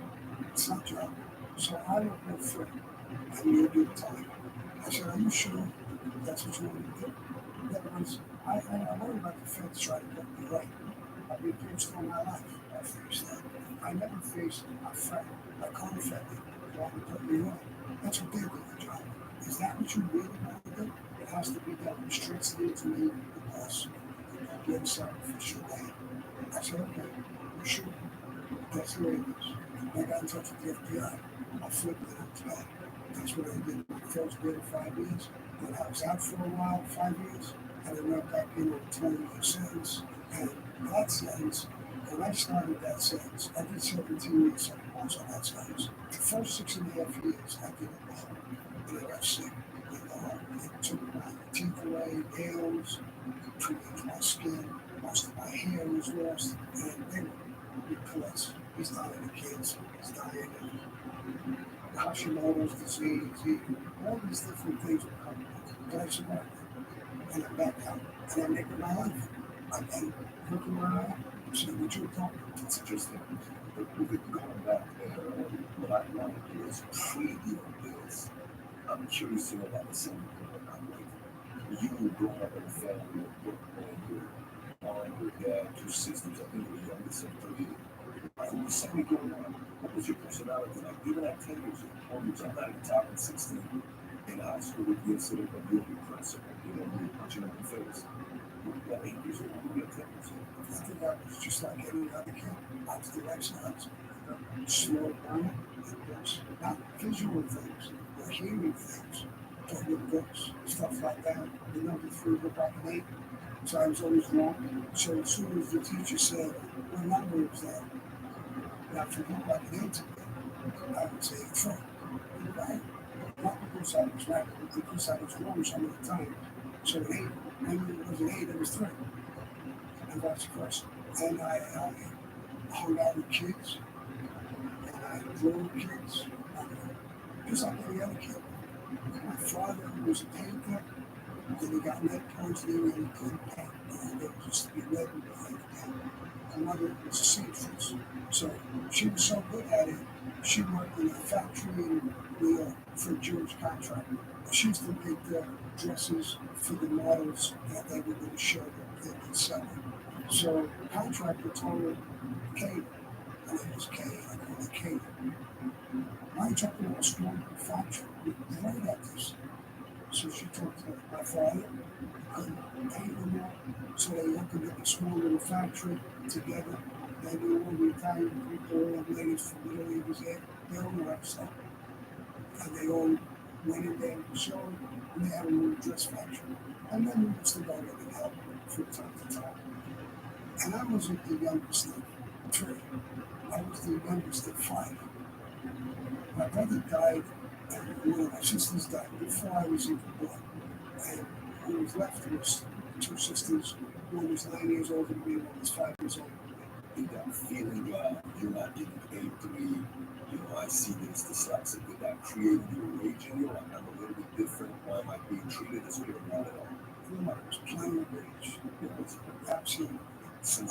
It's not John. So I will go free. And you'll do the time. I said, are you sure that's what you want to do? That was, I worry about the feds trying to get me right. I've been pinched all my life. I faced that. I never faced a friend, a conflict, wanting to put me on. That's what they do, John. Is that what you really want to do? It has to be done restricted to me, the boss. Get a sacrificial way. I said, okay, you sure? That's the way it is. I got in touch with the FBI. I flipped it up to that. That's what I did. I first did it 5 years. Then I was out for a while, 5 years. And then went back in on a 20-year sentence. And that sentence, when I started that sentence, I did 17 years months on that sentence. The first 6.5 years, I did it well. And I got sick. It took my teeth away, nails, treated my skin, most of my hair was lost, and they were reports. He's dying of cancer, he's dying of Hashimoto's disease, all these different things were coming. But I survived it. And I'm back out. And I'm making my life. I'm looking where I am. So what you're talking about. It's interesting. But we've been going back there. What I want to do is pre-deal this. I'm curious to know about the same thing. Like, you growing up in a family of Brooklyn, your mom, your dad, 2 sisters, I think you were youngest of 3. Who was somebody growing up? What was your personality like? Even at 10 years old, I'm not even talking 16. In high school, would be considered a real principal. You know, you're punching him in the face. At 8 years old, you at 10 years old. I think I was just like any other kid. I was the exercise. Slow down. Not visual things, but hearing things. But with books, stuff like that. The number 3 looked like an 8. So I was always wrong. So as soon as the teacher said, what number is that? And if it looked like an 8 to me, I would say 3. Right? Not because I was right, but because I was wrong some of the time. So an 8, maybe it was an 8, it was 3. And vice versa. And I hung out with kids, and I drove kids, just like any other kid. My father was a painter, then he got lead poisoning and he couldn't paint. There was just to be lead behind the paint. My mother was a seamstress, so she was so good at it. She worked in a factory in New York for a Jewish contractor. She used to make the dresses for the models that they were going to show that they could sell. So the contractor told her, Kate, and it was Kate, I call her Kate, why don't you go to a small factory? You're great at this. So she talked to my father, couldn't pay anymore, so they opened up a small little factory together. They knew all the Italian people, all the ladies from Italy was there. They all were upset. And they all went in there and showed, and they had a little dress factory. And then we used to go there and help from time to time. And I wasn't the youngest of 3. I was the youngest of 5. My brother died, and one of my sisters died before I was even born. And what was left was 2 sisters. One was 9 years older than me, one was 5 years older than me. Did that feeling you're not getting paid 3, you know, I see this dyslexic, did that create any rage in you? Like, I'm a little bit different, why am I being treated this way or not at all? It was plenty of rage. It was absolutely.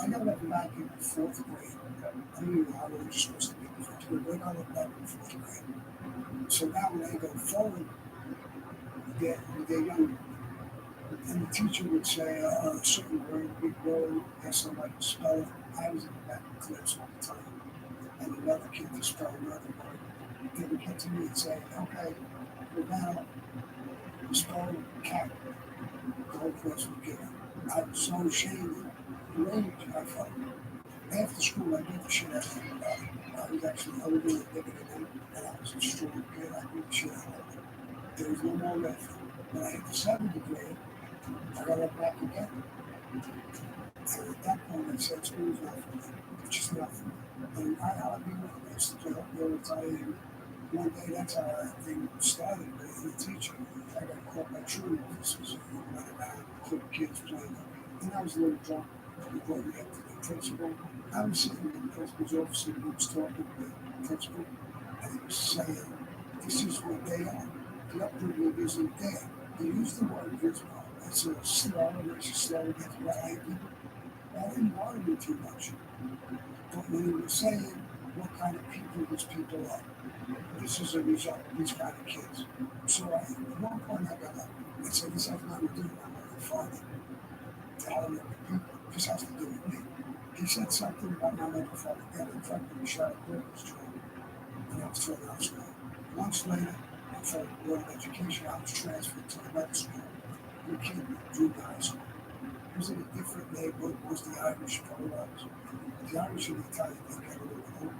I got up back in the 4th grade. I didn't even know how old you're supposed to be in 4th grade, but I got up back in 4th grade. So now when they go forward, they're younger. And the teacher would say a certain word, big word, have somebody to spell it. I was in the back of class all the time. And another kid to spell another word. They would get to me and say, okay, we're now spell cat. The whole class would get it. I was so ashamed of the rage I felt. After school, I beat the shit out of everybody. I was actually older and bigger than them, and I was a strong kid. I beat the shit out of them. There was no more left. When I hit the 7th grade, I got up back again. And at that point, I said, school's not for me. It's just not for me. And I'll be with the rest of the whole time. One day, that's how I think started with the teacher. I got caught by truant officers who went around, put kids playing. And I was a little drunk. He brought me up to the principal. I was sitting in the principal's office and he was talking to the principal. And he was saying, this is what they are. The upbringing isn't there. They use the word visible. It's a slur, it's a slur against black people. I didn't bother me too much. But when he was saying what kind of people these people are, this is a result of these kind of kids. So at one point I got up and said, this has nothing to do with my mother and father. To all the people. This has to do with me. He said something about my microphone again. In fact, he shot a purpose to him. And I was thrown out of school. Months later, for the Board of Education, I was transferred to the medical school. The kid Drew High School. It was in a different neighborhood. It was the Irish probably was. The Irish and the Italian, they got a little old.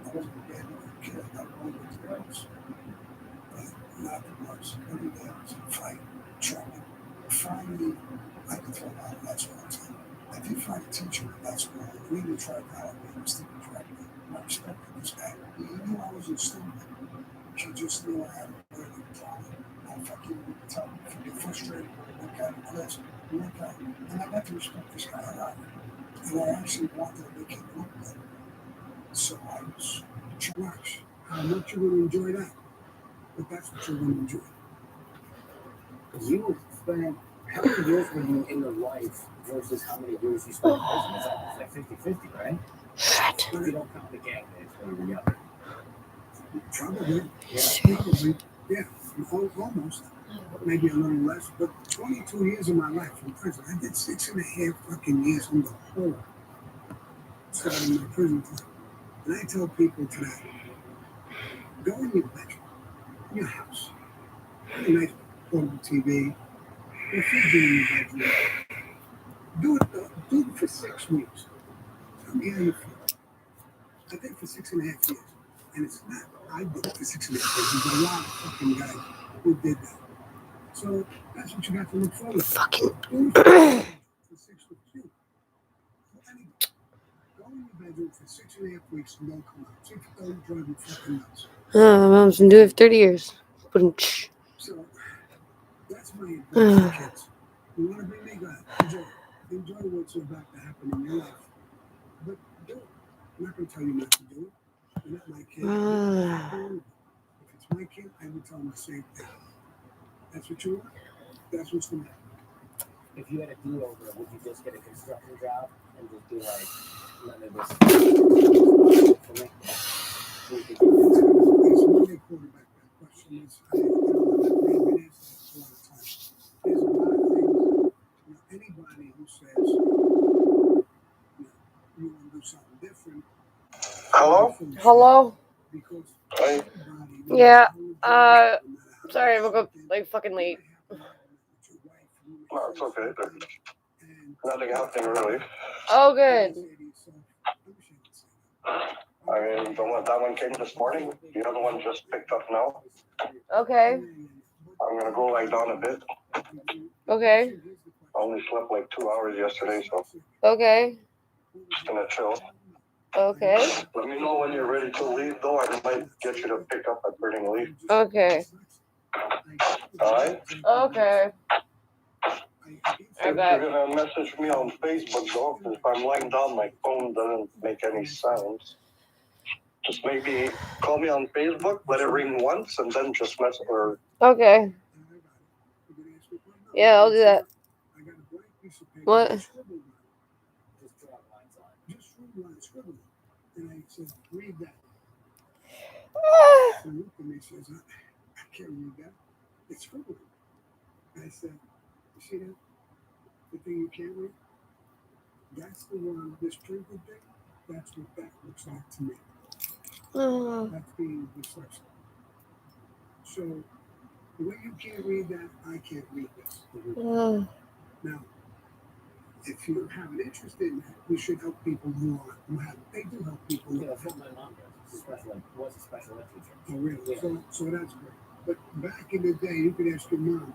I wasn't a bad little kid. I got along with the girls. But not the worst. Every day I was in a fight, trouble. Finally, I could throw out of that school too. I did find a teacher at that school who really tried to help me. He was thinking correctly. I respected this guy. He knew I wasn't stupid. She just knew I had a learning problem. I fucking tell him if you get frustrated, work out of class, work out. And I got to respect this guy a lot. And I actually wanted to make him look good. So I was trash. How much you would enjoy that? But that's what you're going to enjoy. You spent, how many years were you in the life versus how many years you spent in prison? It's like 50-50, right? You don't count the gang days when you were younger. Probably. Yeah. Probably. Yeah. Almost. Maybe a little less. But 22 years of my life in prison. I did 6.5 fucking years on the whole. Starting my prison time. And I tell people today, go in your bedroom, in your house, have a nice portable TV, or fridge in your bedroom. Do it for 6 weeks. Tell me how you feel. I did it for 6.5 years. And it's not, I did it for 6.5 years. There's a lot of fucking guys who did that. So that's what you got to look forward to. Fucking. For 6 weeks. Go in your bedroom for 6.5 weeks and don't come out. See if you don't drive you fucking nuts. My mom's been doing it for 30 years. So that's my advice to kids. You want to be me, go ahead. Enjoy what's about to happen in your life. But do it. I'm not going to tell you not to do it. You're not my kid. If it's my kid, I would tell him the same thing. That's what you want. That's what's going to happen. If you had a do-over, would you just get a construction job and just be like, none of this for me? It's Monday quarterback. That question is, I've been asked that all the time. There's a lot of things, anybody who says, you want to do something different. Hello? Hello? Hi. Yeah, sorry, I woke up like fucking late. No, it's okay. Nothing happening really. Oh, good. I mean, that one came this morning. The other one just picked up now. Okay. I'm gonna go lie down a bit. Okay. I only slept like 2 hours yesterday, so Okay. just gonna chill. Okay. Let me know when you're ready to leave, though. I might get you to pick up at Burning Leaf. Okay. Alright? Okay. If you're gonna message me on Facebook, though, because if I'm lying down, my phone doesn't make any sounds. Just maybe call me on Facebook, let it ring once, and then just message or. Okay. Yeah, I'll do that. What? Just scribble. And I said, read that. So he looked at me and says, I can't read that. It's scribbling. I said, you see that? The thing you can't read? That's the one, this printed thing, that's what that looks like to me. That's being dyslexic. So, the way you can't read that, I can't read this. Now, if you have an interest in that, we should help people who have, they do help people. Yeah, that's what my mom does. Was a special ed teacher. Oh, really? Yeah. So that's great. But back in the day, you could ask your mom.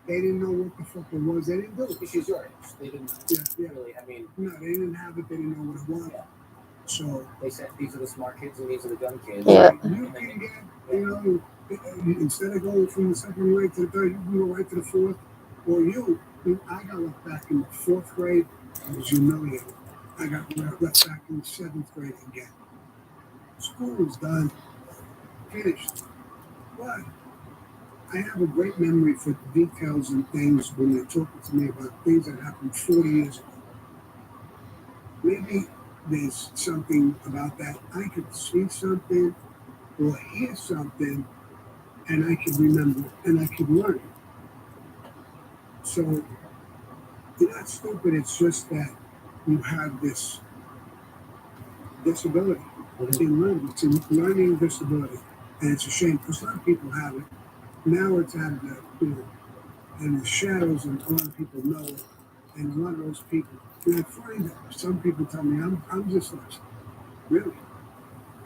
They didn't know what the fuck it was. They didn't do it. She's your age. They didn't really, I mean. No, they didn't have it. They didn't know what it was. Yeah. So. They said these are the smart kids and these are the dumb kids. Yeah. You can get, instead of going from the second grade to the third, you can go right to the fourth. Or I got left back in the fourth grade. I was humiliated. I got left back in the seventh grade again. School was done. Finished. But I have a great memory for details and things when they're talking to me about things that happened 40 years ago. Maybe there's something about that. I could see something or hear something and I could remember and I could learn. So you're not stupid, it's just that you have this disability. In learning, it's a learning disability, and it's a shame because a lot of people have it. Now it's out of the, in the shadows, and a lot of people know it. And a lot of those people, and I find that some people tell me I'm just like, really?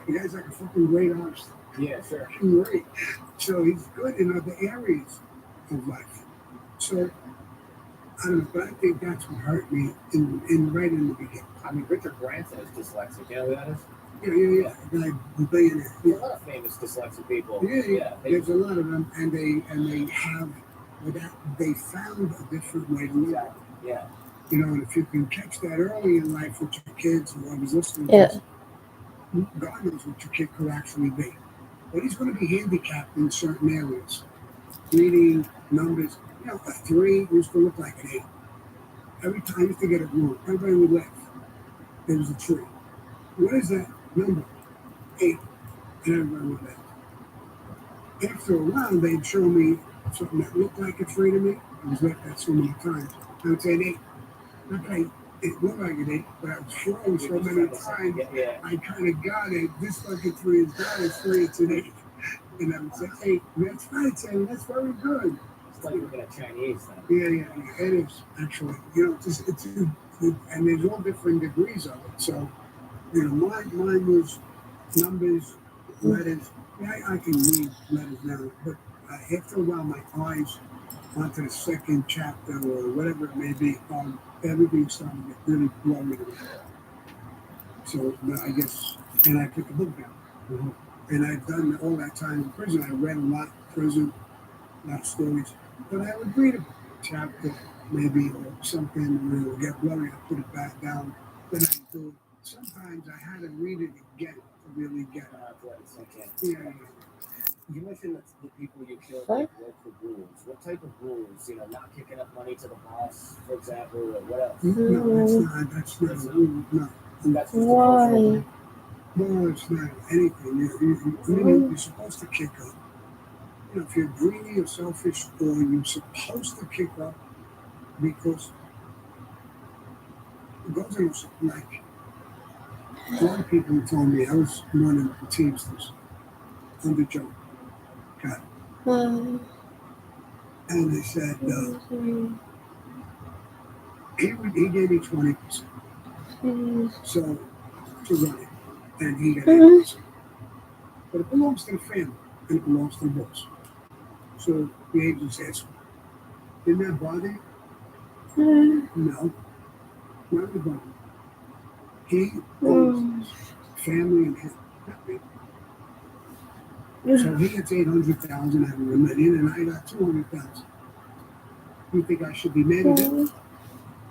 The guy's like a fucking great artist. Yeah, sure. Great. So he's good in other areas of life. So I don't know, but I think that's what hurt me in right in the beginning. I mean, Richard Branson is dyslexic. You know who that is? Yeah. The billionaire. A lot of famous dyslexic people. Yeah. There's a lot of them, and they have, they found a different way to live. Yeah. And if you can catch that early in life with your kids, who I was listening Yeah. to, God knows what your kid could actually be. But he's going to be handicapped in certain areas. Reading, numbers. A 3 used to look like an 8. Every time I used to get it wrong. Everybody would laugh. There was a 3. What is that number? 8. And everybody would laugh. After a while, they'd show me something that looked like a 3 to me. I was like that so many times. I would say an 8. Okay, it looked like an 8, but I was wrong so many times. I kind of got it. This fucking 3 is not a 3, it's an 8. And I would say, 8. That's right, Sam. That's very good. It's like looking at Chinese then. Yeah, it is actually. And there's all different degrees of it. So, mine was numbers, letters. Yeah, I can read letters now, but after a while, my eyes onto the second chapter or whatever it may be, everything started to get really blurry. So I guess, and I put the book down. Mm-hmm. And I've done all that time in prison. I read a lot in prison, a lot of stories. But I would read a chapter, maybe, or something, and it would get blurry. I put it back down. Then I do it. Sometimes I had to read it again to really get it. Yeah. You mentioned that the people you killed broke the rules. What type of rules? Not kicking up money to the boss, for example, or what else? No, that's not a rule. No. That's Why? No, it's not anything. You're supposed to kick up. If you're greedy or selfish, or you're supposed to kick up because it goes into something like a lot of people told me I was running the Teamsters under Joe. And they said he gave me 20%. So to run it, and he got 80%. But it belongs to the family, and it belongs to the boss. So the agent says, "Didn't that bother you?" No, not the bother. He owns family and him, not me. So he gets 800,000 out of $1 million, and I got 200,000. You think I should be mad at him?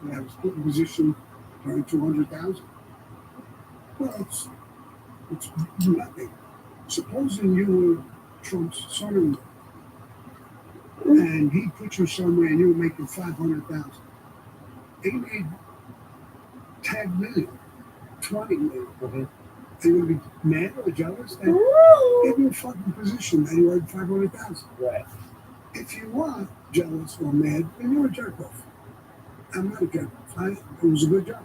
That I was put in position to earn 200,000? Well, it's nothing. Supposing you were Trump's son-in-law, and he put you somewhere and you were making 500,000. He made 10 million, 20 million. Mm-hmm. Are you going to be mad or jealous that gave you a fucking position that you earned 500,000? Right. If you are jealous or mad, then you're a jerk off. I'm not a jerk off. It was a good job.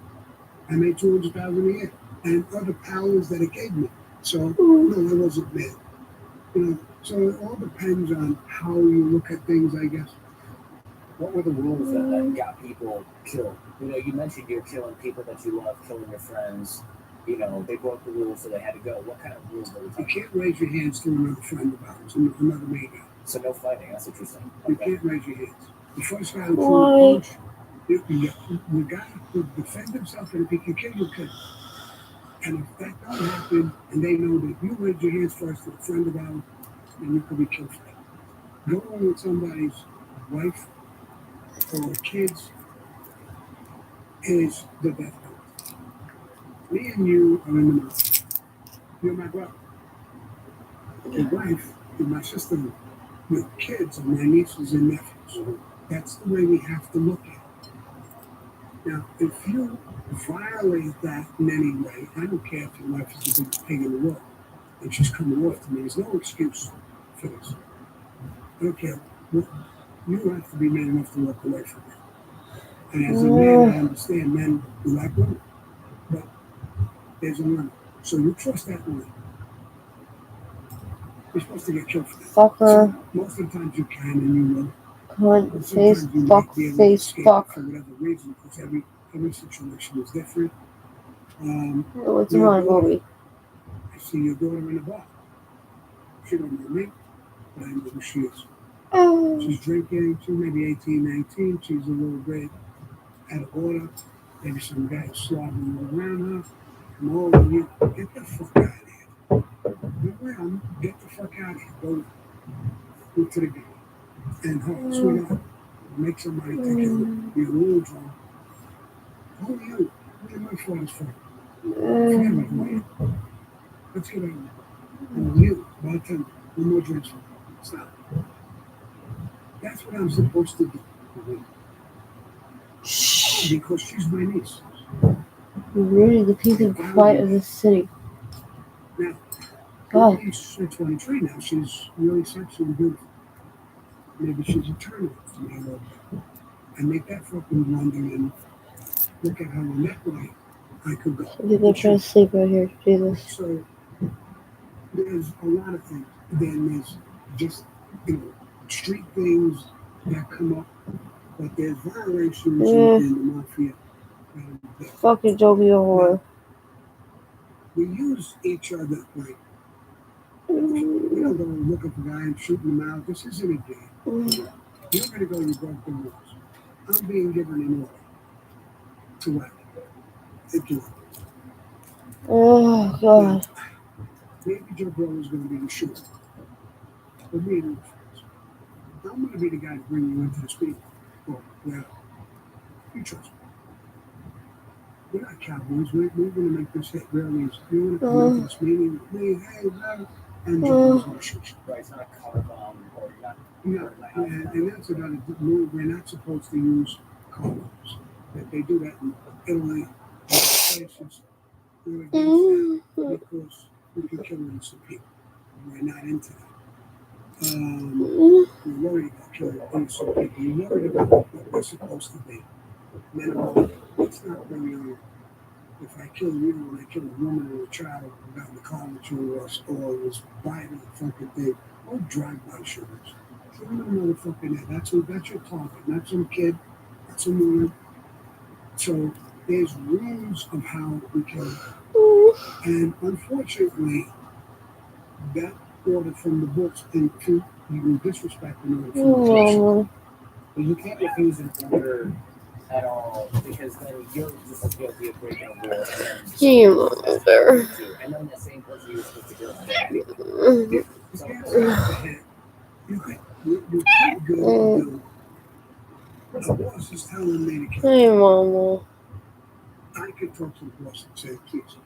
I made 200,000 a year, and other powers that it gave me. So no, I wasn't mad. So it all depends on how you look at things, I guess. What were the rules that got people killed? You mentioned you're killing people that you love, killing your friends. They broke the rules, so they had to go. What kind of rules were we talking? You can't raise your hands to another friend of ours, another main guy. So no fighting, that's what you're saying. You can't raise your hands. The first guy who threw a punch, the guy could defend himself, and if he can kill you, kill him. And if that doesn't happen, and they know that you raise your hands first to a friend of ours, then you could be killed for that. Going with somebody's wife or kids is the death penalty. Me and you are in the middle. You're my brother. Your wife is my sister-in-law. Your kids are my nieces and nephews. That's the way we have to look at it. Now, if you violate that in any way, I don't care if your wife is the biggest pig in the world and she's coming off to me. There's no excuse for this. I don't care. You have to be man enough to walk away from it. And as a man, I understand men who like women. But there's a limit. So you trust that one. You're supposed to get killed for that. Fucker. So most of the times you can and you will. Cunt. But Face. sometimes you Fuck. might be able to Face. escape Fuck. for whatever reason, because every situation is different. What's your my daughter, movie? I see your daughter in the bar. She don't know me, but I know who she is. She's drinking. She's maybe 18, 19. She's a little bit out of order. Maybe some guy slobbering around her. Come over you. Get the fuck out of here. You're around. Get the fuck out of here. Go to the game. And her, sweetheart, make somebody take care of you. You're a little drunk. Who are you? Where my father's from? Forget about who I am. Let's get out of here. And you, bartender, no more drinks for me. Stop. That's what I'm supposed to do. Because she's my niece. Really, the peace and quiet of the city. Now, God. she's 23 now. She's really sexually beautiful. Maybe she's a turn for me a little bit. I make that fucking blunder and look at how in that way I could go. People are trying to sleep right here. Jesus. So there's a lot of things. Then there's just, street things that come up. But there's violations in the mafia. Fucking Joe be a whore. We use each other like, we don't go looking for guys and shooting them out. This isn't a game. You're going to go, you broke the rules. I'm being given an order to act. Do it. Oh, God. Maybe Joe Blow is going to be the shooter. But me and your friends. I'm going to be the guy to bring you into the speed. Oh, well, you trust me. We're not cowboys. We're going to make this hit real easy. You want to come into this meeting with me? Hey, man. And Joe's going to shoot you. Right, it's not a car bomb or not. Yeah, and that's another move. We're not supposed to use car bombs. If they do that in Italy, places, we're against that because we can kill innocent people. We're not into that. We're worried about killing innocent people. We're worried about what we're supposed to be. Minimum. It's not very if I kill you and I kill a woman or a child without the car with you or was buying a fucking thing, or drive-by shooters. So you don't know the fucking that. That's your target, not some kid, not some woman. So there's rules of how we kill. And unfortunately, that order from the books into you disrespect the order from the books. But you can't refuse an order at all because then you're just as guilty of breaking a rule. And then that same person you're supposed to go You can't go and do. The boss is telling me to kill. Hey, Mama. I could talk to the boss and say, please,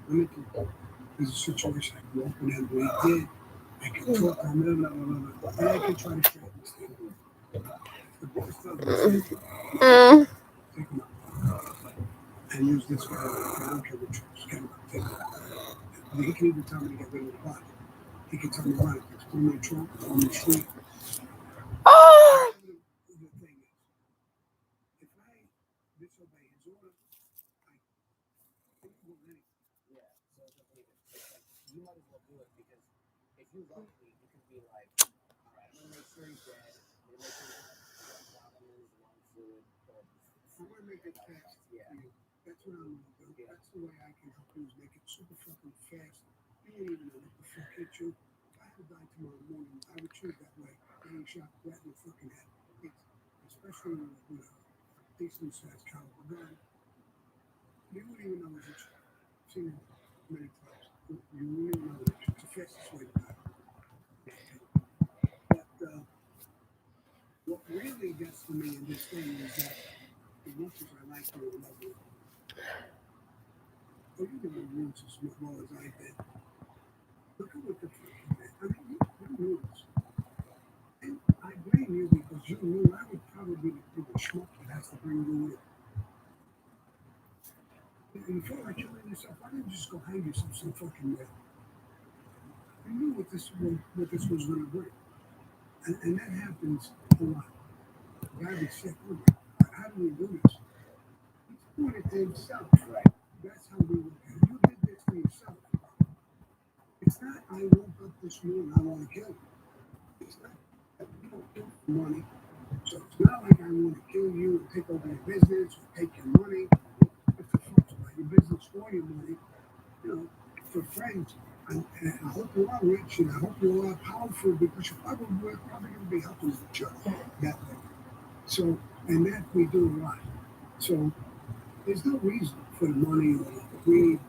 let me talk. There's a situation I can walk in and we did. I can talk on blah, blah, blah, blah, blah. And I can try to straighten this thing. The boss tells me, take him up. And use this guy. I don't care what you just get him up. Take him up. He can even tell me to get rid of the body. He can tell me why. It's on my trunk, on the street. The thing is, if I disobey his order, I think we'll win. Yeah, so you might as well do it because if you love me, you can be like, all right, I'm going to make sure he's dead. I'm going to make sure he's not in his lung fluid. I'm going to make it fast. Yeah. That's what I'm going to do. That's the way I can help you is make it super fucking fast. You don't even know what the fuck hit you. If I had died tomorrow morning, I would shoot that way. Getting shot right in the fucking head. Especially with a decent sized caliber gun. You wouldn't even know it's a shot. I've seen it many times. You wouldn't even know it's the fastest way to die. But what really gets to me in this thing is that as much as I like you and love you, you know the rules as well as I did. Look at what the fucking man. I mean, you knew this. And I blame you because you knew I would probably be the schmuck that has to bring you in. And you feel like killing yourself, why don't you just go hang yourself some fucking way? You knew what this was going to bring. And that happens a lot. The guy would say, how do we do this? He's doing it to himself. Right. That's how we look at it. You did this to yourself. not, I woke up this morning, I want to kill you. It's not, you don't do it for money. So it's not like I want to kill you and take over your business or take your money. It's the fuck's about your business or your money. You know, for friends. And I hope you are rich and I hope you are powerful because we're probably going to be helping each other that way. So, and that we do a lot. So there's no reason for the money or the greed.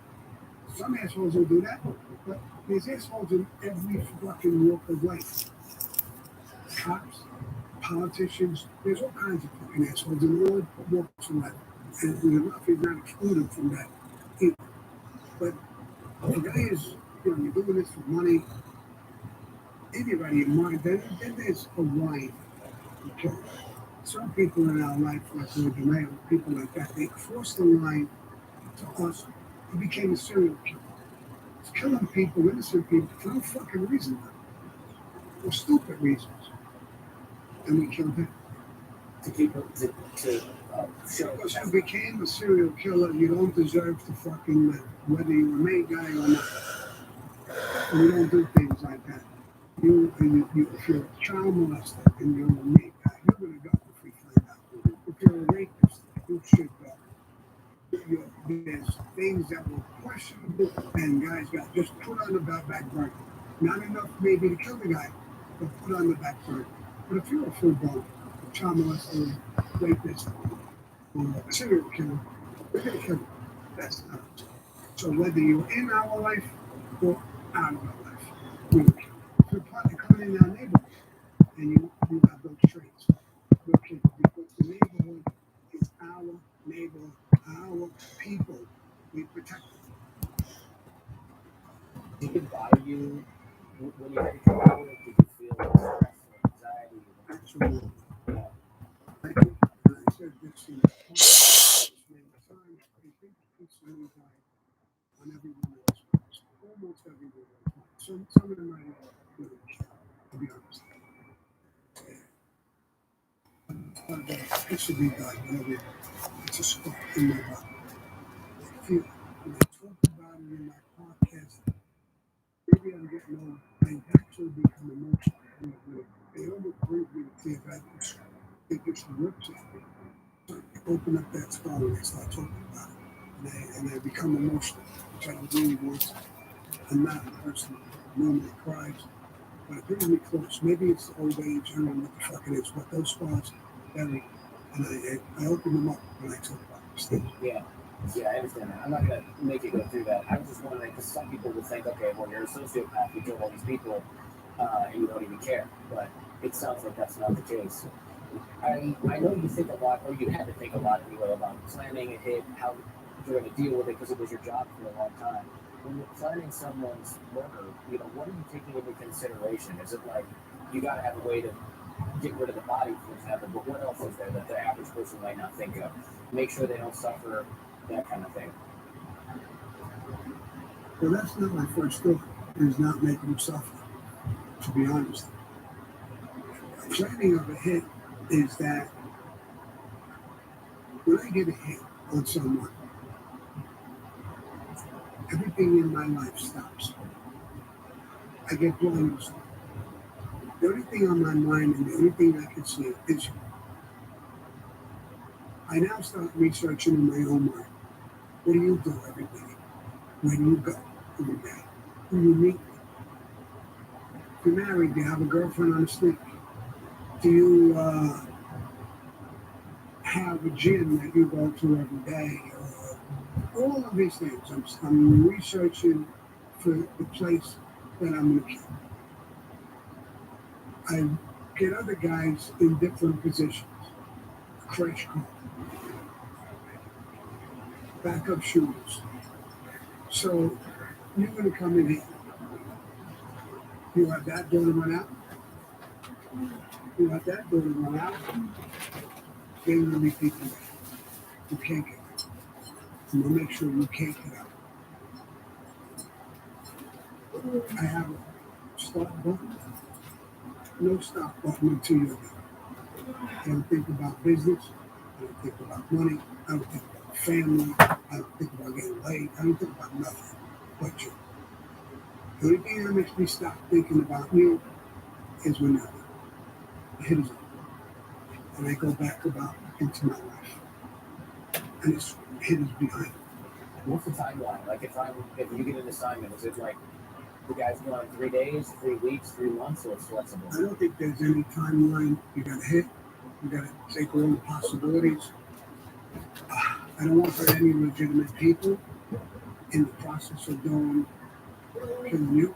Some assholes will do that, but there's assholes in every fucking walk of life. Cops, politicians, there's all kinds of fucking assholes in all walks of life. And the mafia is not excluded from that either. But the guy is, you know, you're doing this for money, anybody in mind, then there's a line. Okay. Some people in our life, like Lord DeMayo, people like that, they crossed the line to us and became a serial killer. It's killing people, innocent people, for no fucking reason. For stupid reasons. And we killed him. To keep to show Because you became a serial killer, you don't deserve to fucking live, whether you're a made guy or not. And we don't do things like that. If you're a child molester and you're a made guy, you're going to go if we find out. If you're a rapist, you should go. There's things that were questionable and guys got just put on the back burner. Not enough maybe to kill the guy, but put on the back burner. But if you're a full-blown child molester, rapist, or a serial killer, we're going to kill you. That's not it. So whether you're in our life or out of our life, we will kill you. If you're coming in our neighborhood and you have those traits, we'll kill you. Because the neighborhood is our neighborhood, our people. We protect them. Did it bother you when you had to come out? Did you feel stress or anxiety? Absolutely. I think, and I said this in the podcast many times, I think people die on every one of those points. Almost every one of those points. Some of them I don't really care, to be honest. But it should be done whenever it's a spot in my body. I feel it. When I talk about it in my podcast, maybe I'm getting old. I actually become emotional. They almost bring me to tears. It gets the rips out of me. So I open up that skull and I start talking about it. And I become emotional, which I don't really want to. I'm not a person who normally cries, but it brings me close. Maybe it's the old age, I don't know what the fuck it is, but those scars, and I open them up when I talk about these things. Yeah, I understand that. I'm not going to make you go through that. I was just wondering, because some people would think, okay, well, you're a sociopath, you kill all these people, and you don't even care. But it sounds like that's not the case. I know you think a lot, or you had to think a lot anyway, about planning a hit, how you're going to deal with it, because it was your job for a long time. When you're planning someone's murder, what are you taking into consideration? Is it like you got to have a way to get rid of the body, for example, but what else is there that the average person might not think of? Make sure they don't suffer, that kind of thing. Well, that's not my first thought, is not making them suffer, to be honest. Planning of a hit is that when I get a hit on someone, everything in my life stops. I get blinders. The only thing on my mind and the only thing I can see is you. I now start researching in my own mind. What do you do every day? Where do you go every day? Who you meet? If you're married, do you have a girlfriend on the street? Do you have a gym that you go to every day? All of these things. I'm researching for the place that I'm going to kill. I get other guys in different positions. Crash car. Backup shooters. So you're going to come in here. You have that door to run out. You have that door to run out. Then you're going to be people there. You can't get out. I'm going to make sure you can't get out. I have a start button. No stop button until you're there. I don't think about business. I don't think about money. I don't think about family. I don't think about getting laid. I don't think about nothing but you. The only thing that makes me stop thinking about Neil is when the hit is over. And I go back about into my life. And it's hit is behind. What's the timeline? Like if you get an assignment, is it like the guy's going 3 days, 3 weeks, 3 months, or it's flexible? I don't think there's any timeline. You gotta hit. You gotta take all the possibilities. I don't want to hurt any legitimate people in the process of killing you.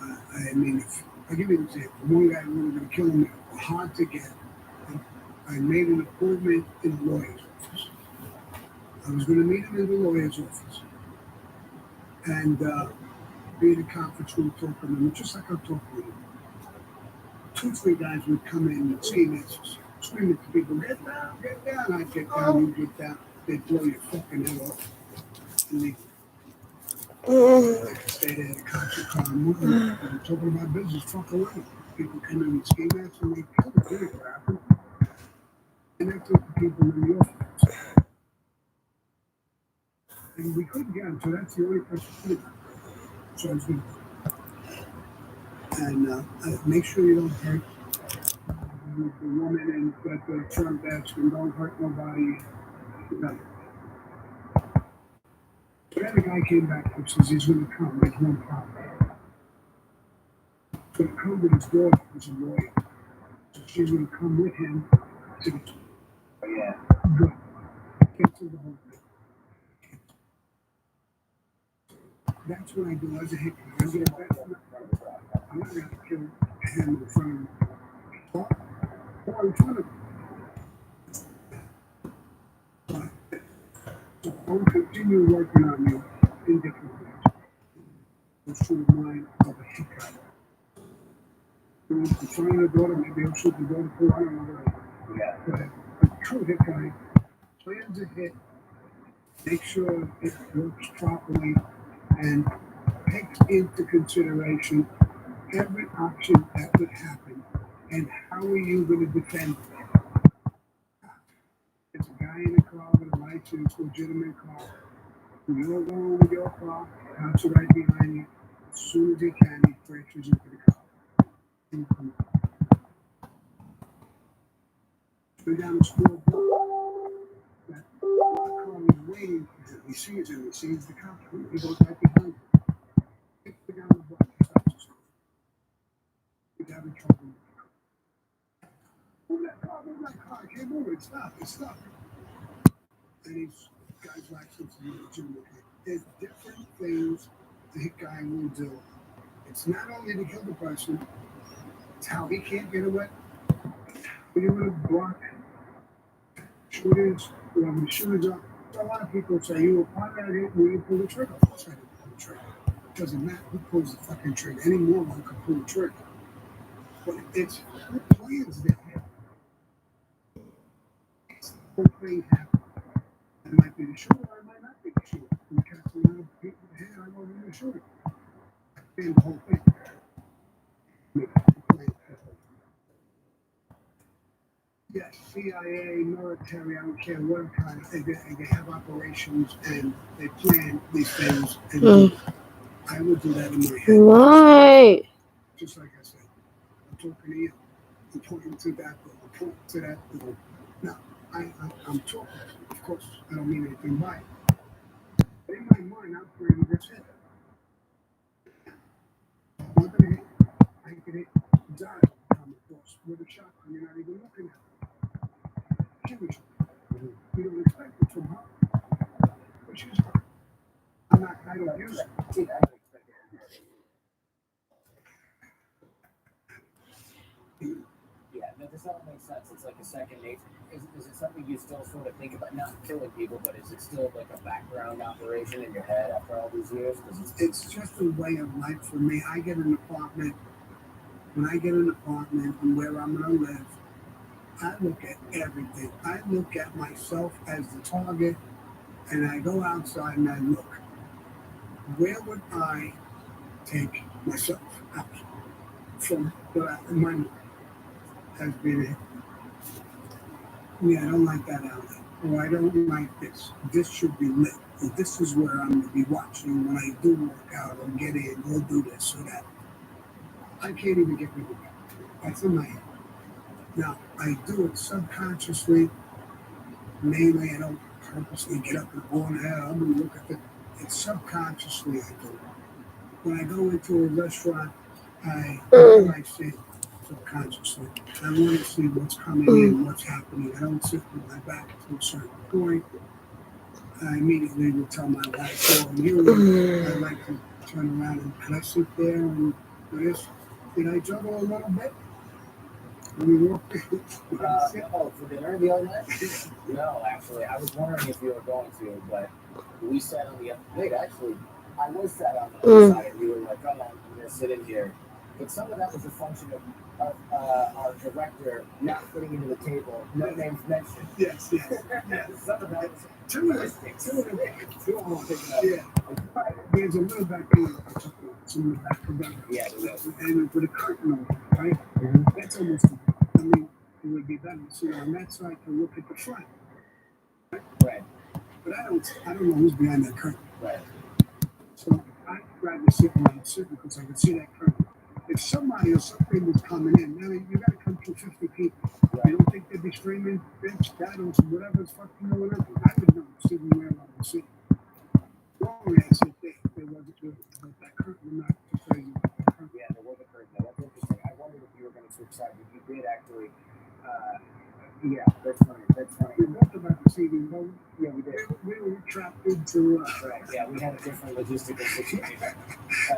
I mean, if I'll give you an example. One guy wanted to kill me, hard to get. I made an appointment in the lawyer's office. I was going to meet him in the lawyer's office and be in a conference room talking to him, just like I'm talking to him. 2, 3 guys would come in and see me, screaming to people, get down, get down. I'd get down, you get down. They'd blow your fucking head off. And they stay there in a concert car and moving. I'm talking about business, fuck away. People come in with ski masks and they kill the video rapper. And that's what the people in New York. And we couldn't get him, so that's the only person who did. So I was going to. And make sure you don't hurt the woman and got the Trump desk and don't hurt nobody. No. So then the guy came back and says he's going to come. There's one problem. He's going to come with his daughter, who's a lawyer. So she's going to come with him to the. Yeah. Good. Get through the whole thing. That's what I do as a hickey. I get a bet. I'm not going to kill him in front of him. Or in front of him. So I'll continue working on you in different ways. I'll shoot mine of a hickey. In front of the daughter, maybe I'll shoot the daughter too. I don't know what I do. Yeah. But a true hickey plans a hit, make sure it works properly, and takes into consideration every option that could happen and how are you going to defend it. It's a guy in a car with a license, legitimate car. You're going with your car, cops are right behind you. As soon as he can, he crashes into the car. Go down the school block. That car is waiting for him. He sees him, he sees the cop. He goes right behind him. Kicks the guy on the block, he stops his car. He's having trouble with the car. Move that car, I can't move it, it's stuck. And these guys' license is legitimate. There's different things the hit guy will do. It's not only to kill the person, it's how he can't get away. When you're going to block shooters, when the shooters up, a lot of people say, you were part of that hit, we didn't pull the trigger. Of course I didn't pull the trigger. It doesn't matter who pulls the fucking trigger. Any moron can pull the trigger. But it's who plans that hit. It's the whole thing happened. It might be the shooter, or it might not be the shooter. And the cat's going to hit the head, I wasn't the shooter. I planned the whole thing. Yes, CIA, military, I don't care what kind. They have operations and they plan these things. And I would do that in my head. Why? Just like I said, I'm talking to you. I'm pointing to that door. I'm pointing to that door. Now, I'm talking. Of course, I don't mean anything by it. But in my mind, I'm planning this hit. I'm not going to hit. I can hit Zara come across with a shotgun. You're not even looking at it. You don't expect it from her. But she's her. I don't use it. Yeah, that does not make sense. It's like a second nature. Is it something you still sort of think about? Not killing people, but is it still like a background operation in your head after all these years? It's just a way of life for me. I get an apartment. When I get an apartment and where I'm going to live, I look at everything. I look at myself as the target, and I go outside and I look. Where would I take myself out from my has been it? Yeah, I don't like that outlet. or I don't like this. This should be lit. Or this is where I'm going to be watching when I do work out or get in or do this or that. I can't even get rid of that. That's in my head. Now, I do it subconsciously. Mainly, I don't purposely get up and go on ahead. I'm going to look at it. It's subconsciously I do it. When I go into a restaurant, I see subconsciously. I want to see what's coming in, what's happening. I don't sit with my back to a certain point. I immediately will tell my wife, so I'm here. I like to turn around and can I sit there and do this? Did I juggle a little bit? When we walked in? For dinner the other night? No, actually. I was wondering if you were going to, but we sat on the other plate. Actually, I was sat on the other side, and you were like, come on, I'm going to sit in here. But some of that was a function of our director not fitting into the table, no names mentioned. Yes. Some of that was Two of them. Yeah. There's a little back here. Some of the back of that. Yeah. And with a curtain on it, right? That's almost, I mean, it would be better to sit on that side to look at the front. Right. But I don't know who's behind that curtain. Right. So I'd rather sit where I'm sitting because I can see that curtain. If somebody or something was coming in, I mean, you got to come through 50 people. Right. You don't think they'd be screaming, bitch, battles, whatever's fucking going on? I would know sitting where I was sitting. Normally I sit there if there wasn't good, but that curtain, I'm not too crazy about that curtain. Yeah, there was a curtain. That's interesting. I wondered if you were going to switch sides, but you did actually. Yeah, that's funny. We both about the seating, but yeah, we did. We were trapped into. Right. Yeah, we had a different logistical situation.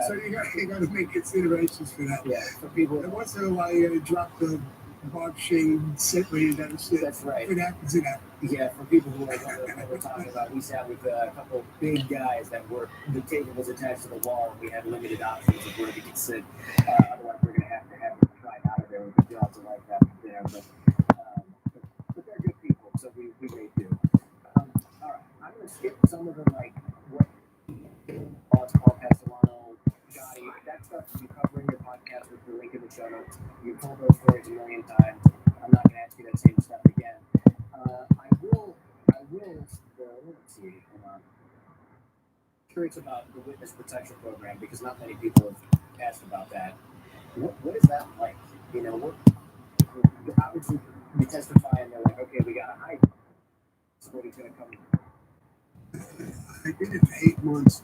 So you got to make considerations for that. Yeah, for people. And once in a while, you got to drop the Bob Shane sit where you got to sit. That's right. If it happens, it happens. Yeah, for people who are wondering what we're talking about, we sat with a couple of big guys that were. The table was attached to the wall, and we had limited options of where we could sit. Otherwise, we're going to have them right out of there with the jobs like that there. But they're good people, so we may do. All right, I'm going to skip some of the what Paul Castellano, Gotti, that stuff you cover in your podcast with the link in the show notes. You've told those stories a million times. I'm not going to ask you that same stuff again. I will. Let's see. Hold on. Curious about the witness protection program because not many people have asked about that. What is that like? You know, obviously you testify and they're like, okay, we got to hide. Somebody's going to come. I did it for 8 months.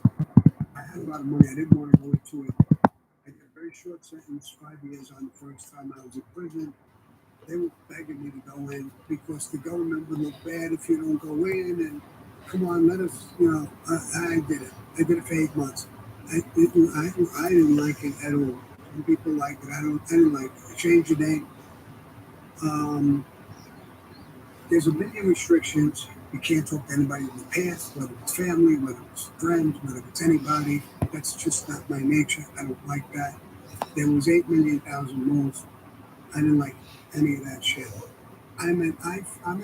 I had a lot of money. I didn't want to go into it. I got a very short sentence, 5 years on the first time I was in prison. They were begging me to go in because the government would look bad if you don't go in. And come on, let us, I did it. I did it for 8 months. I didn't like it at all. Some people like it. I didn't like it. Change your name. There's a million restrictions. You can't talk to anybody in the past, whether it's family, whether it's friends, whether it's anybody. That's just not my nature. I don't like that. There was 8 million rules. I didn't like any of that shit. I'm in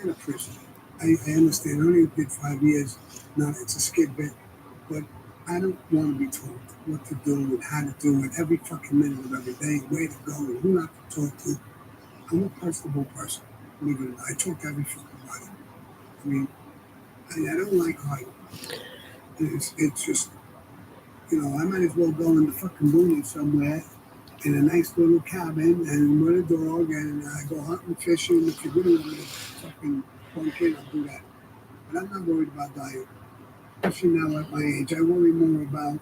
a prison. I understand. I only did 5 years. Now it's a skid bit, but I don't want to be told what to do and how to do it every fucking minute of every day, where to go and who not to talk to. I'm a personable person. Believe it or not. I talk to every fucking body. I mean, I don't like hiding. It's just, I might as well go in the fucking boonies somewhere in a nice little cabin and with a dog and I go hunting, fishing. If you really want to fucking punk in, I'll do that. But I'm not worried about dying. Especially now at my age. I worry more about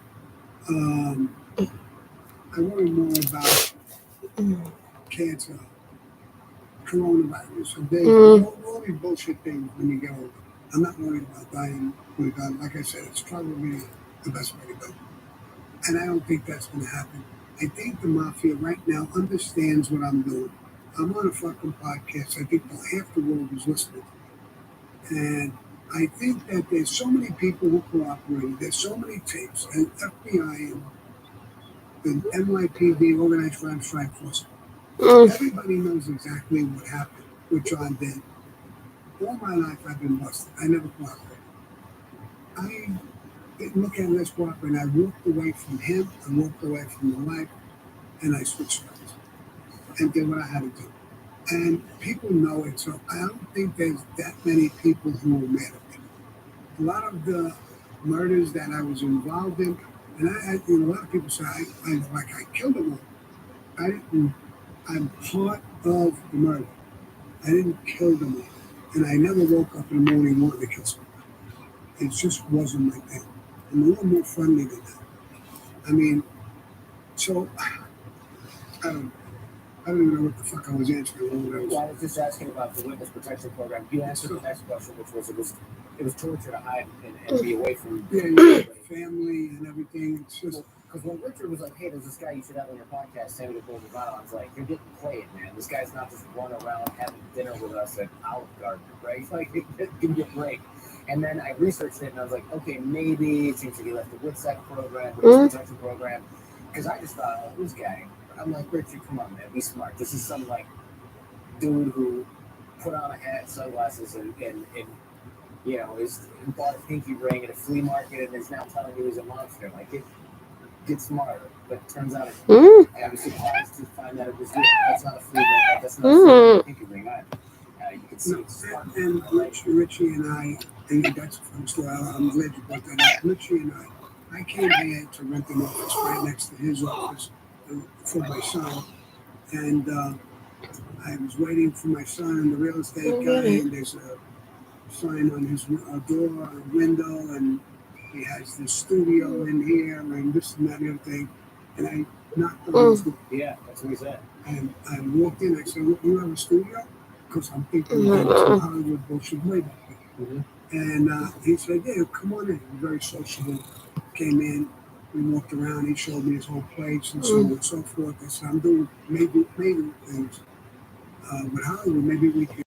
cancer, coronavirus, all these bullshit things when you get older. I'm not worried about dying. Like I said, it's probably the best way to go. And I don't think that's going to happen. I think the mafia right now understands what I'm doing. I'm on a fucking podcast. I think half the world is listening. And I think that there's so many people who cooperate. There's so many tapes. And FBI and NYPD, Organized Crime Strike Force. Everybody knows exactly what happened with John Dent. All my life I've been busted. I never cooperated. I didn't look at Les Walker and I walked away from him. I walked away from the life and I switched sides and did what I had to do. And people know it, so I don't think there's that many people who are mad at me. A lot of the murders that I was involved in, and a lot of people say I killed them all. I didn't. I'm part of the murder. I didn't kill them all, and I never woke up in the morning wanting to kill someone. It just wasn't my thing. I'm a little more friendly than that. I mean, so I don't even know what the fuck I was answering. Well, I was just asking about the witness protection program. You answered the next question, which was it was torture to hide and be away from family and everything. It's just because when Richard was like, "Hey, there's this guy you should have on your podcast, Sammy Bolivar," I was like, "You're getting played, man. This guy's not just running around having dinner with us at Olive Garden, right? He's like, give me a break." And then I researched it, and I was like, "Okay, maybe it seems like he left the WITSEC program, witness protection program," because I just thought, "Oh, this guy." I'm like, Richard, come on, man, be smart. This is some like dude who put on a hat, sunglasses, and you know, bought a pinky ring at a flea market, and is now telling you he's a monster. Like, get smarter. But it turns out, I was surprised to find that it was real. That's not a flea ring. That's not a pinky ring either. You can see it's smart. And Richie and I, and that's a fun story. I'm glad you brought that up. Richie and I came here to rent an office right next to his office for my son, and I was waiting for my son and the real estate guy, and there's a sign on his door, a window, and he has this studio in here, and this and that and everything, and I knocked on his door. Yeah, that's what he said. And I walked in, I said, "You have a studio?" Because I'm thinking that it's a Hollywood bullshit way back there. And he said, "Yeah, come on in." He was very sociable. Came in, we walked around, he showed me his whole place and so on and so forth. I said, "I'm doing maybe things with Hollywood. Maybe we could